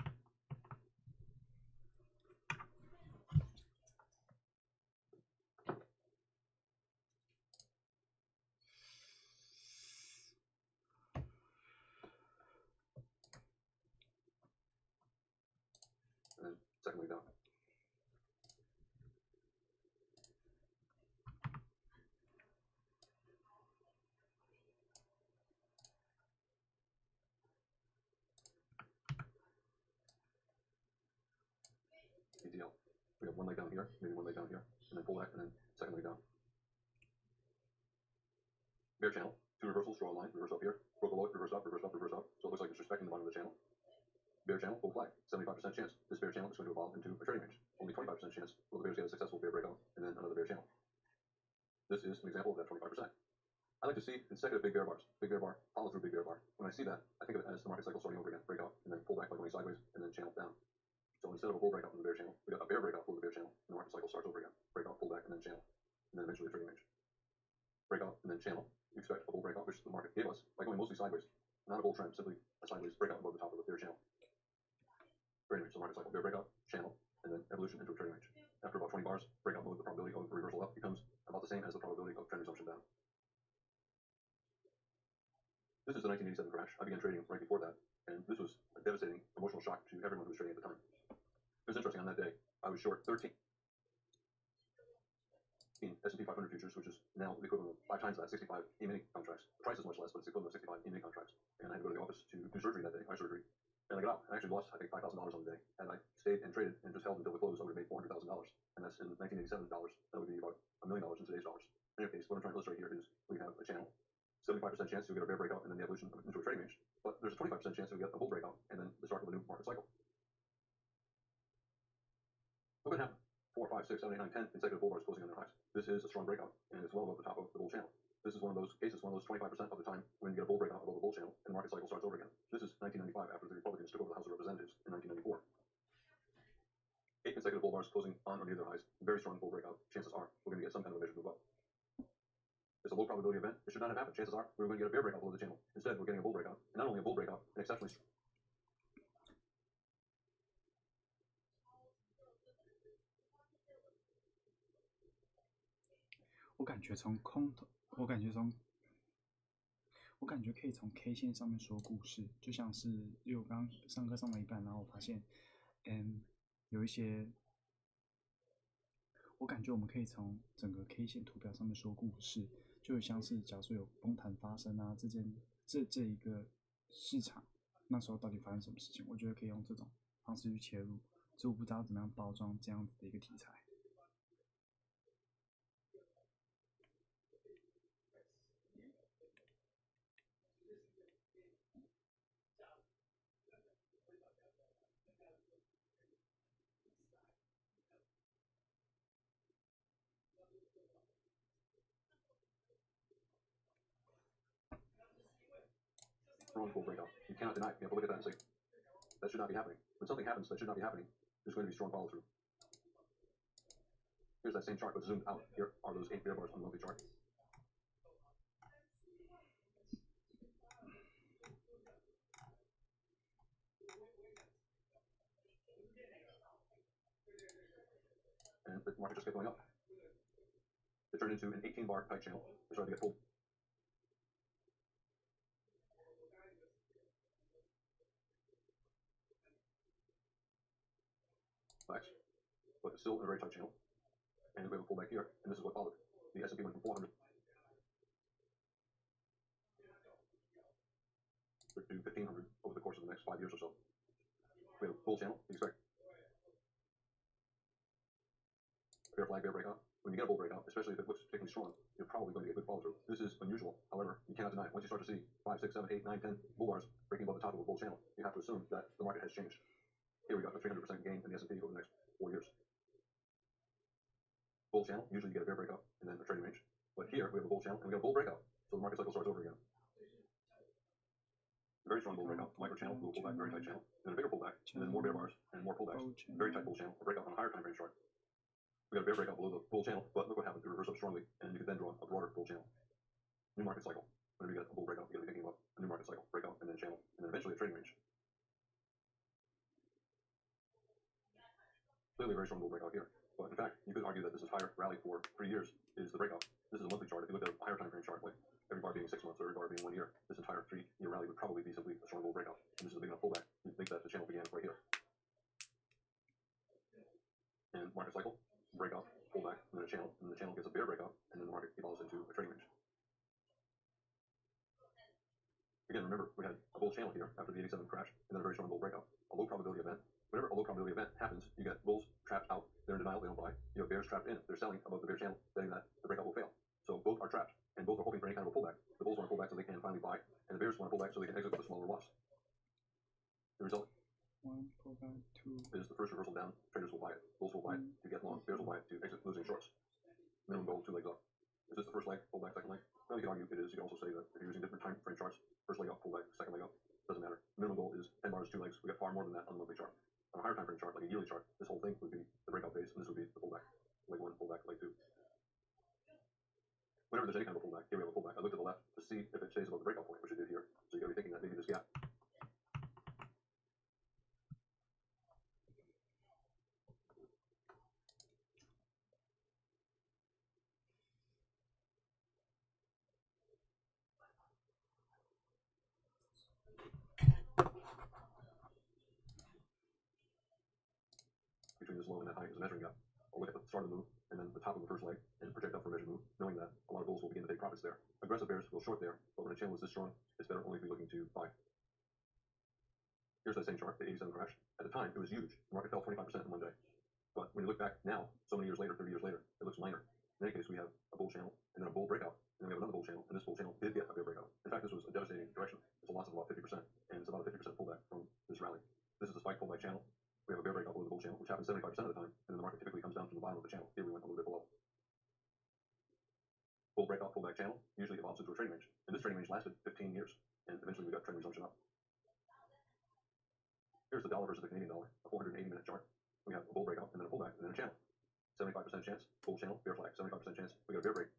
Speaker 2: And then second leg down. TDL. We have 1 leg down here, maybe 1 leg down here, and then pull back, and then second leg down. Bear channel, 2 reversals, draw a line, reverse up here, broke below it, reverse up, reverse up, reverse up. So it looks like it's respecting the bottom of the channel. Bear channel, full flag, 75% chance. This bear channel is going to evolve into a trading range. Only 25% chance will the bears get a successful bear breakout, and then another bear channel. This is an example of that 25%. I like to see consecutive big bear bars. Big bear bar, follow through big bear bar. When I see that, I think of it as the market cycle starting over again. Breakout, and then pull back by going sideways, and then channel down. So instead of a bull breakout from the bear channel, we got a bear breakout below the bear channel, and the market cycle starts over again. Breakout, pull back, and then channel. And then eventually a trading range. Breakout, and then channel. You expect a bull breakout, which the market gave us, by going mostly sideways. Not a bull trend, simply a sideways breakout above the top of the bear channel. Trading range, so market cycle, bear breakout, channel, and then evolution into a trading range. After about 20 bars, breakout mode, the probability of reversal up becomes about the same as the probability of trend resumption down. This is the 1987 crash. I began trading right before that, and this was a devastating emotional shock to everyone who was trading at the time. It was interesting, on that day, I was short 13. in S&P 500 futures, which is now the equivalent of 5 times that, 65 E-mini contracts. The price is much less, but it's the equivalent of 65 E-mini contracts. And I had to go to the office to do surgery that day, eye surgery. And I got out. I actually lost, I think, $5,000 on the day. Had I stayed and traded and just held until the close, I would have made $400,000. And that's in 1987 dollars. That would be about $1 million in today's dollars. In any case, what I'm trying to illustrate here is we have a channel. 75% chance you'll get a bear breakout and then the evolution into a trading range. But there's a 25% chance you'll get a bull breakout and then the start of a new market cycle. What could happen? 4, 5, 6, 7, 8, 9, 10 consecutive bull bars closing on their highs. This is a strong breakout, and it's well above the top of the bull channel. This is one of those cases, one of those 25% of the time when you get a bull breakout above the bull channel and the market cycle starts over again. This is 1995 after the Republicans took over the House of Representatives in 1994. 8 consecutive bull bars closing on or near their highs. Very strong bull breakout. Chances are we're going to get some kind of a measured move up. It's a low probability event. It should not have happened. Chances are we're going to get a bear breakout below the channel. Instead, we're getting a bull breakout. And not only a bull breakout, an exceptionally strong.
Speaker 5: 我感觉可以从 K 线上面说故事，就像是因为我刚刚上课上到一半，然后我发现，有一些，我感觉我们可以从整个 K 线图表上面说故事，就像是假如说有崩盘发生啊，这一个市场那时候到底发生什么事情，我觉得可以用这种方式去切入，只是我不知道怎么样包装这样子的一个题材。
Speaker 2: Strong bull breakout. You cannot deny it. You have to look at that and say, that should not be happening. When something happens that should not be happening, there's going to be strong follow through. Here's that same chart, but zoomed out. Here are those 8 bear bars on the monthly chart. And the market just kept going up. It turned into an 18-bar tight channel. It started to get pulled. But it's still in a very tight channel. And we have a pullback here, and this is what followed. The S&P went from 400 to 1,500 over the course of the next 5 years or so. We have a bull channel. You expect bear flag, bear breakout. When you get a bull breakout, especially if it looks particularly strong, you're probably going to get good follow through. This is unusual. However, you cannot deny it. Once you start to see 5, 6, 7, 8, 9, 10 bull bars breaking above the top of a bull channel, you have to assume that the market has changed. Here we got a 300% gain in the S&P over the next 4 years. Bull channel, usually you get a bear breakout and then a trading range. But here we have a bull channel and we got a bull breakout. So the market cycle starts over again. Very strong bull breakout, micro channel, little pullback, very tight channel, then a bigger pullback, and then more bear bars and more pullbacks. Very tight bull channel, a breakout on a higher time frame chart. We got a bear breakout below the bull channel, but look what happened. It reversed up strongly, and you could then draw a broader bull channel. New market cycle. Whenever you get a bull breakout, you got to be thinking about a new market cycle, breakout, and then channel, and then eventually a trading range. Clearly a very strong bull breakout here. But in fact, you could argue that this entire rally for 3 years is the breakout. This is a monthly chart. If you look at a higher time frame chart, like every bar being 6 months or every bar being 1 year, this entire 3-year rally would probably be simply a strong bull breakout. And this is a big enough pullback. You think that the channel began right here. And market cycle, breakout, pullback, and then a channel, and then the channel gets a bear breakout, and then the market evolves into a trading range. Again, remember, we had a bull channel here after the 87 crash, and then a very strong bull breakout. A low probability event. Whenever a low probability event happens, you get bulls trapped out. They're in denial. They don't buy. You have bears trapped in. They're selling above the bear channel, betting that the breakout will fail. So both are trapped, and both are hoping for any kind of a pullback. The bulls want to pull back so they can finally buy, and the bears want to pull back so they can exit with a smaller loss. The result is the first reversal down. Traders will buy it. Bulls will buy it to get long. Bears will buy it to exit losing shorts. Minimum goal, 2 legs up. Is this the first leg? Pullback, second leg? Well, you can argue it is. You can also say that if you're using different time frame charts, first leg up, pullback, second leg up, doesn't matter. Minimum goal is 10 bars, 2 legs. We got far more than that on the monthly chart. On a higher time frame chart, like a yearly chart, this whole thing would be the breakout phase, and this would be the pullback. Leg 1, pullback, leg 2. Whenever there's any kind of a pullback, here we have a pullback. I look to the left to see if it stays above the breakout point, which it did here. So you got to be thinking that maybe this gap. Between this low and that high is a measuring gap. I'll look at the start of the move and then the top of the first leg and project up for a measured move, knowing that a lot of bulls will begin to take profits there. Aggressive bears will short there, but when a channel is this strong, it's better only to be looking to buy. Here's that same chart, the 87 crash. At the time, it was huge. The market fell 25% in one day. But when you look back now, so many years later, 30 years later, it looks minor. In any case, we have a bull channel and then a bull breakout, and then we have another bull channel, and this bull channel did get a bear breakout. In fact, this was a devastating direction. It's a loss of about 50%, and it's about a 50% pullback from this rally. This is the spike pullback channel. We have a bear breakout below the bull channel, which happens 75% of the time, and then the market typically comes down from the bottom of the channel. Here we went a little bit below. Bull breakout, pullback channel usually evolves into a trading range, and this trading range lasted 15 years, and eventually we got trend resumption up. Here's the dollar versus the Canadian dollar, a 480-minute chart. We have a bull breakout, and then a pullback, and then a channel. 75% chance, bull channel, bear flag. 75% chance, we got a bear break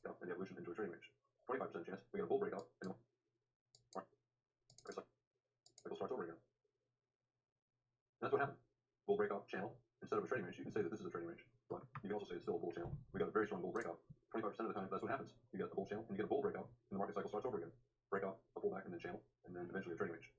Speaker 2: and the evolution into a trading range. 25% chance, we got a bull breakout, and the cycle starts over again. And that's what happened. Bull breakout channel. Instead of a trading range, you can say that this is a trading range, but you can also say it's still a bull channel. We got a very strong bull breakout. 25% of the time, that's what happens. You get a bull channel, and you get a bull breakout, and the market cycle starts over again. Breakout, a pullback, and then channel, and then eventually a trading range.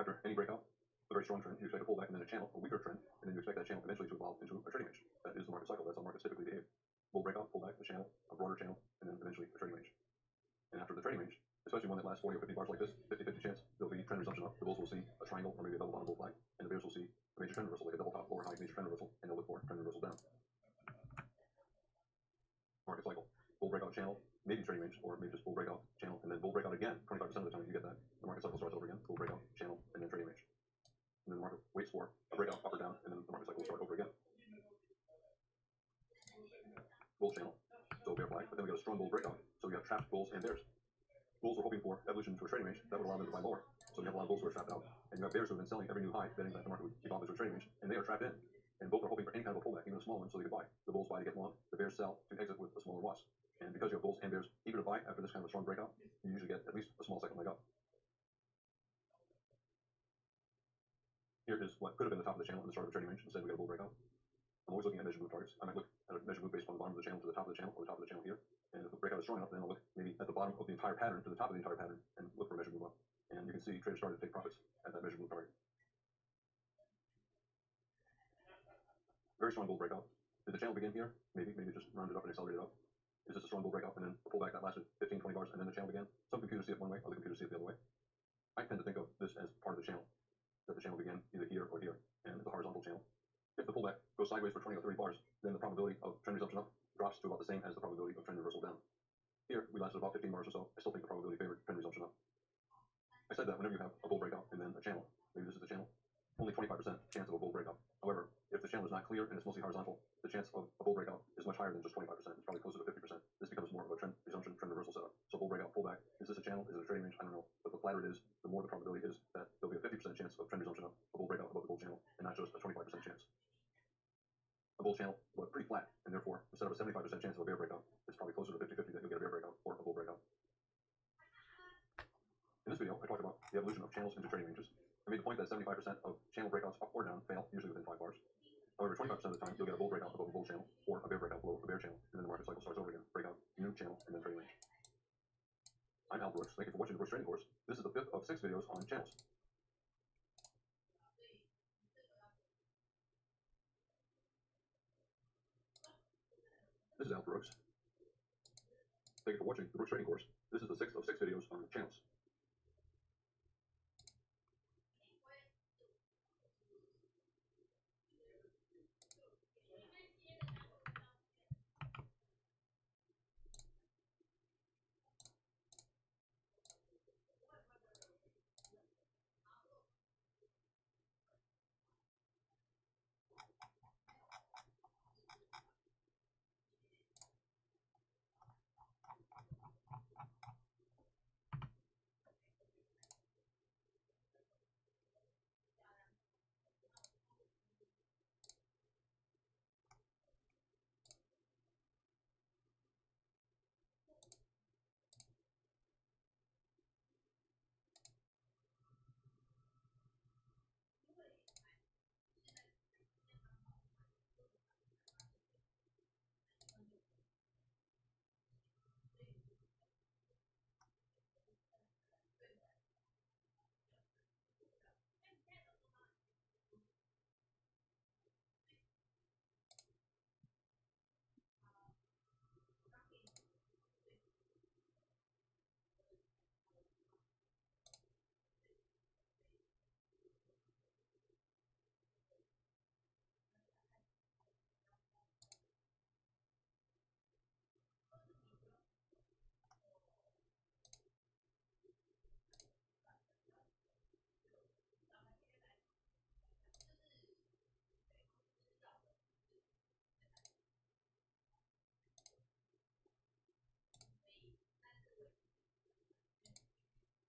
Speaker 2: After any breakout, a very strong trend, you expect a pullback and then a channel, a weaker trend, and then you expect that channel eventually to evolve into a trading range. That is the market cycle. That's how markets typically behave. Bull breakout, pullback, a channel, a broader channel, and then eventually a trading range. And after the trading range, especially one that lasts 40 or 50 bars like this, 50-50 chance, there'll be trend resumption up. The bulls will see a triangle or maybe a double bottom bull flag, and the bears will see a major trend reversal, like a double top, lower high, major trend reversal, and they'll look for trend reversal down. Market cycle. Bull breakout channel, maybe trading range, or maybe just bull breakout channel, and then bull breakout again. 25% of the time you get that. The market cycle starts over again. Bull breakout channel, and then trading range. And then the market waits for a breakout up or down, and then the market cycle will start over again. Bull channel, so bear flag, but then we got a strong bull breakout, so we have trapped bulls and bears. Bulls were hoping for evolution to a trading range. That would allow them to buy lower, so you have a lot of bulls who are trapped out, and you have bears who have been selling every new high, betting that the market would evolve into a trading range, and they are trapped in. And both are hoping for any kind of a pullback, even a small one, so they can buy. The bulls buy to get long, the bears sell to exit with a smaller loss. And because you have bulls and bears eager to buy after this kind of a strong breakout, you usually get at least a small second leg up. Here is what could have been the top of the channel in the start of a trading range. Instead, we got a bull breakout. I'm always looking at measured move targets. I might look at a measured move based on the bottom of the channel to the top of the channel, or the top of the channel here. And if the breakout is strong enough, then I'll look maybe at the bottom of the entire pattern to the top of the entire pattern and look for a measured move up. And you can see traders started to take profits at that measured move target. Very strong bull breakout. Did the channel begin here? Maybe it just rounded up and accelerated up. Is this a strong bull breakout and then a pullback that lasted 15-20 bars and then the channel began? Some computers see it one way, other computers see it the other way. I tend to think of this as part of the channel, that the channel began either here or here, and it's a horizontal channel. If the pullback goes sideways for 20 or 30 bars, then the probability of trend resumption up drops to about the same as the probability of trend reversal down. Here, we lasted about 15 bars or so. I still think the probability favored trend resumption up. I said that whenever you have a bull breakout and then a channel, maybe this is the channel, only 25% chance of a bull breakout. However, if the channel is not clear and it's mostly horizontal, the chance of a bull breakout is much higher than just 25%. It's probably closer to 50%. This becomes more of a trend resumption, trend reversal setup. So bull breakout, pullback. Is this a channel? Is it a trading range? I don't know. But the flatter it is, the more the probability is that there'll be a 50% chance of trend resumption up, a bull breakout above the bull channel, and not just a 25% chance. A bull channel, but pretty flat, and therefore, instead of a 75% chance of a bear breakout, it's probably closer to 50-50 that you'll get a bear breakout or a bull breakout. In this video, I talked about the evolution of channels into trading ranges. I made the point that 75% of channel breakouts up or down fail, usually within 5 bars. However, 25% of the time, you'll get a bull breakout above a bull channel, or a bear breakout below a bear channel, and then the market cycle starts over again. Breakout, new channel, and then trading range. I'm Al Brooks. Thank you for watching the Brooks Trading Course. This is the 5th of 6 videos on channels. This is Al Brooks. Thank you for watching the Brooks Trading Course. This is the 6th of 6 videos on channels.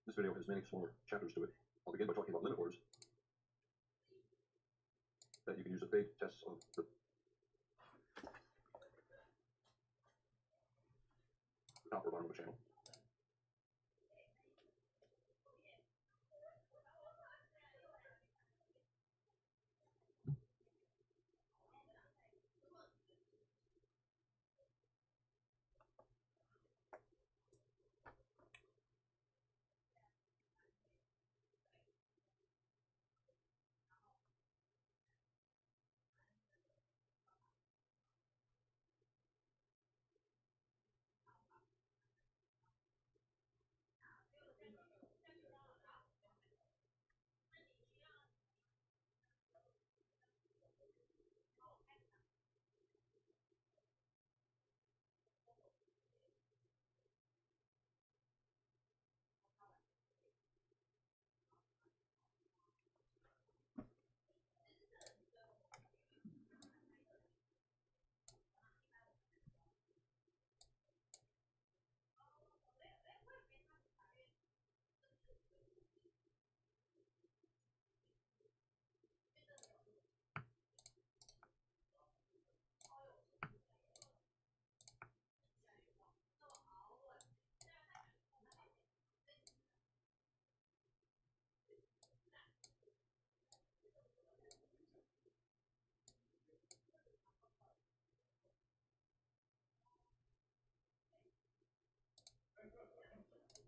Speaker 2: This video has many smaller chapters to it. I'll begin by talking about limit orders that you can use to fade tests of the top or bottom of a channel.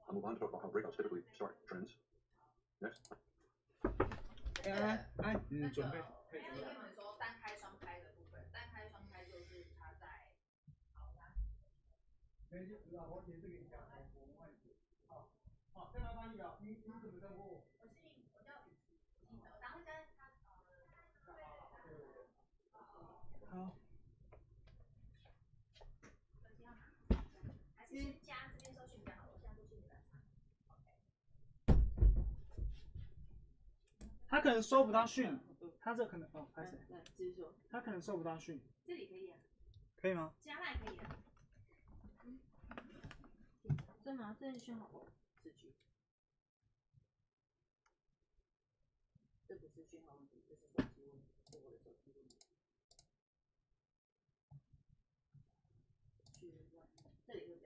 Speaker 2: I'll move on to talk about how breakouts typically start trends. Next.
Speaker 9: 你准备？可以准备。
Speaker 3: 他们说单开双开的部分，单开双开就是它在好啦。
Speaker 16: 我解释给你讲，我们会解。好，好，再拿翻译啊，你怎么称呼？
Speaker 3: 我叫雨欣，然后加他
Speaker 9: 好。
Speaker 3: 还是先加这边搜寻比较好，我现在过去你来查。
Speaker 9: 他可能收不到讯，他这可能开始。
Speaker 3: 来，继续说。
Speaker 9: 他可能收不到讯。
Speaker 3: 这里可以啊。
Speaker 9: 可以吗？
Speaker 3: 加赖可以啊。真的吗？这是讯号哦，持续。这不是讯号问题，这是手机问题，是我的手机问题。这里会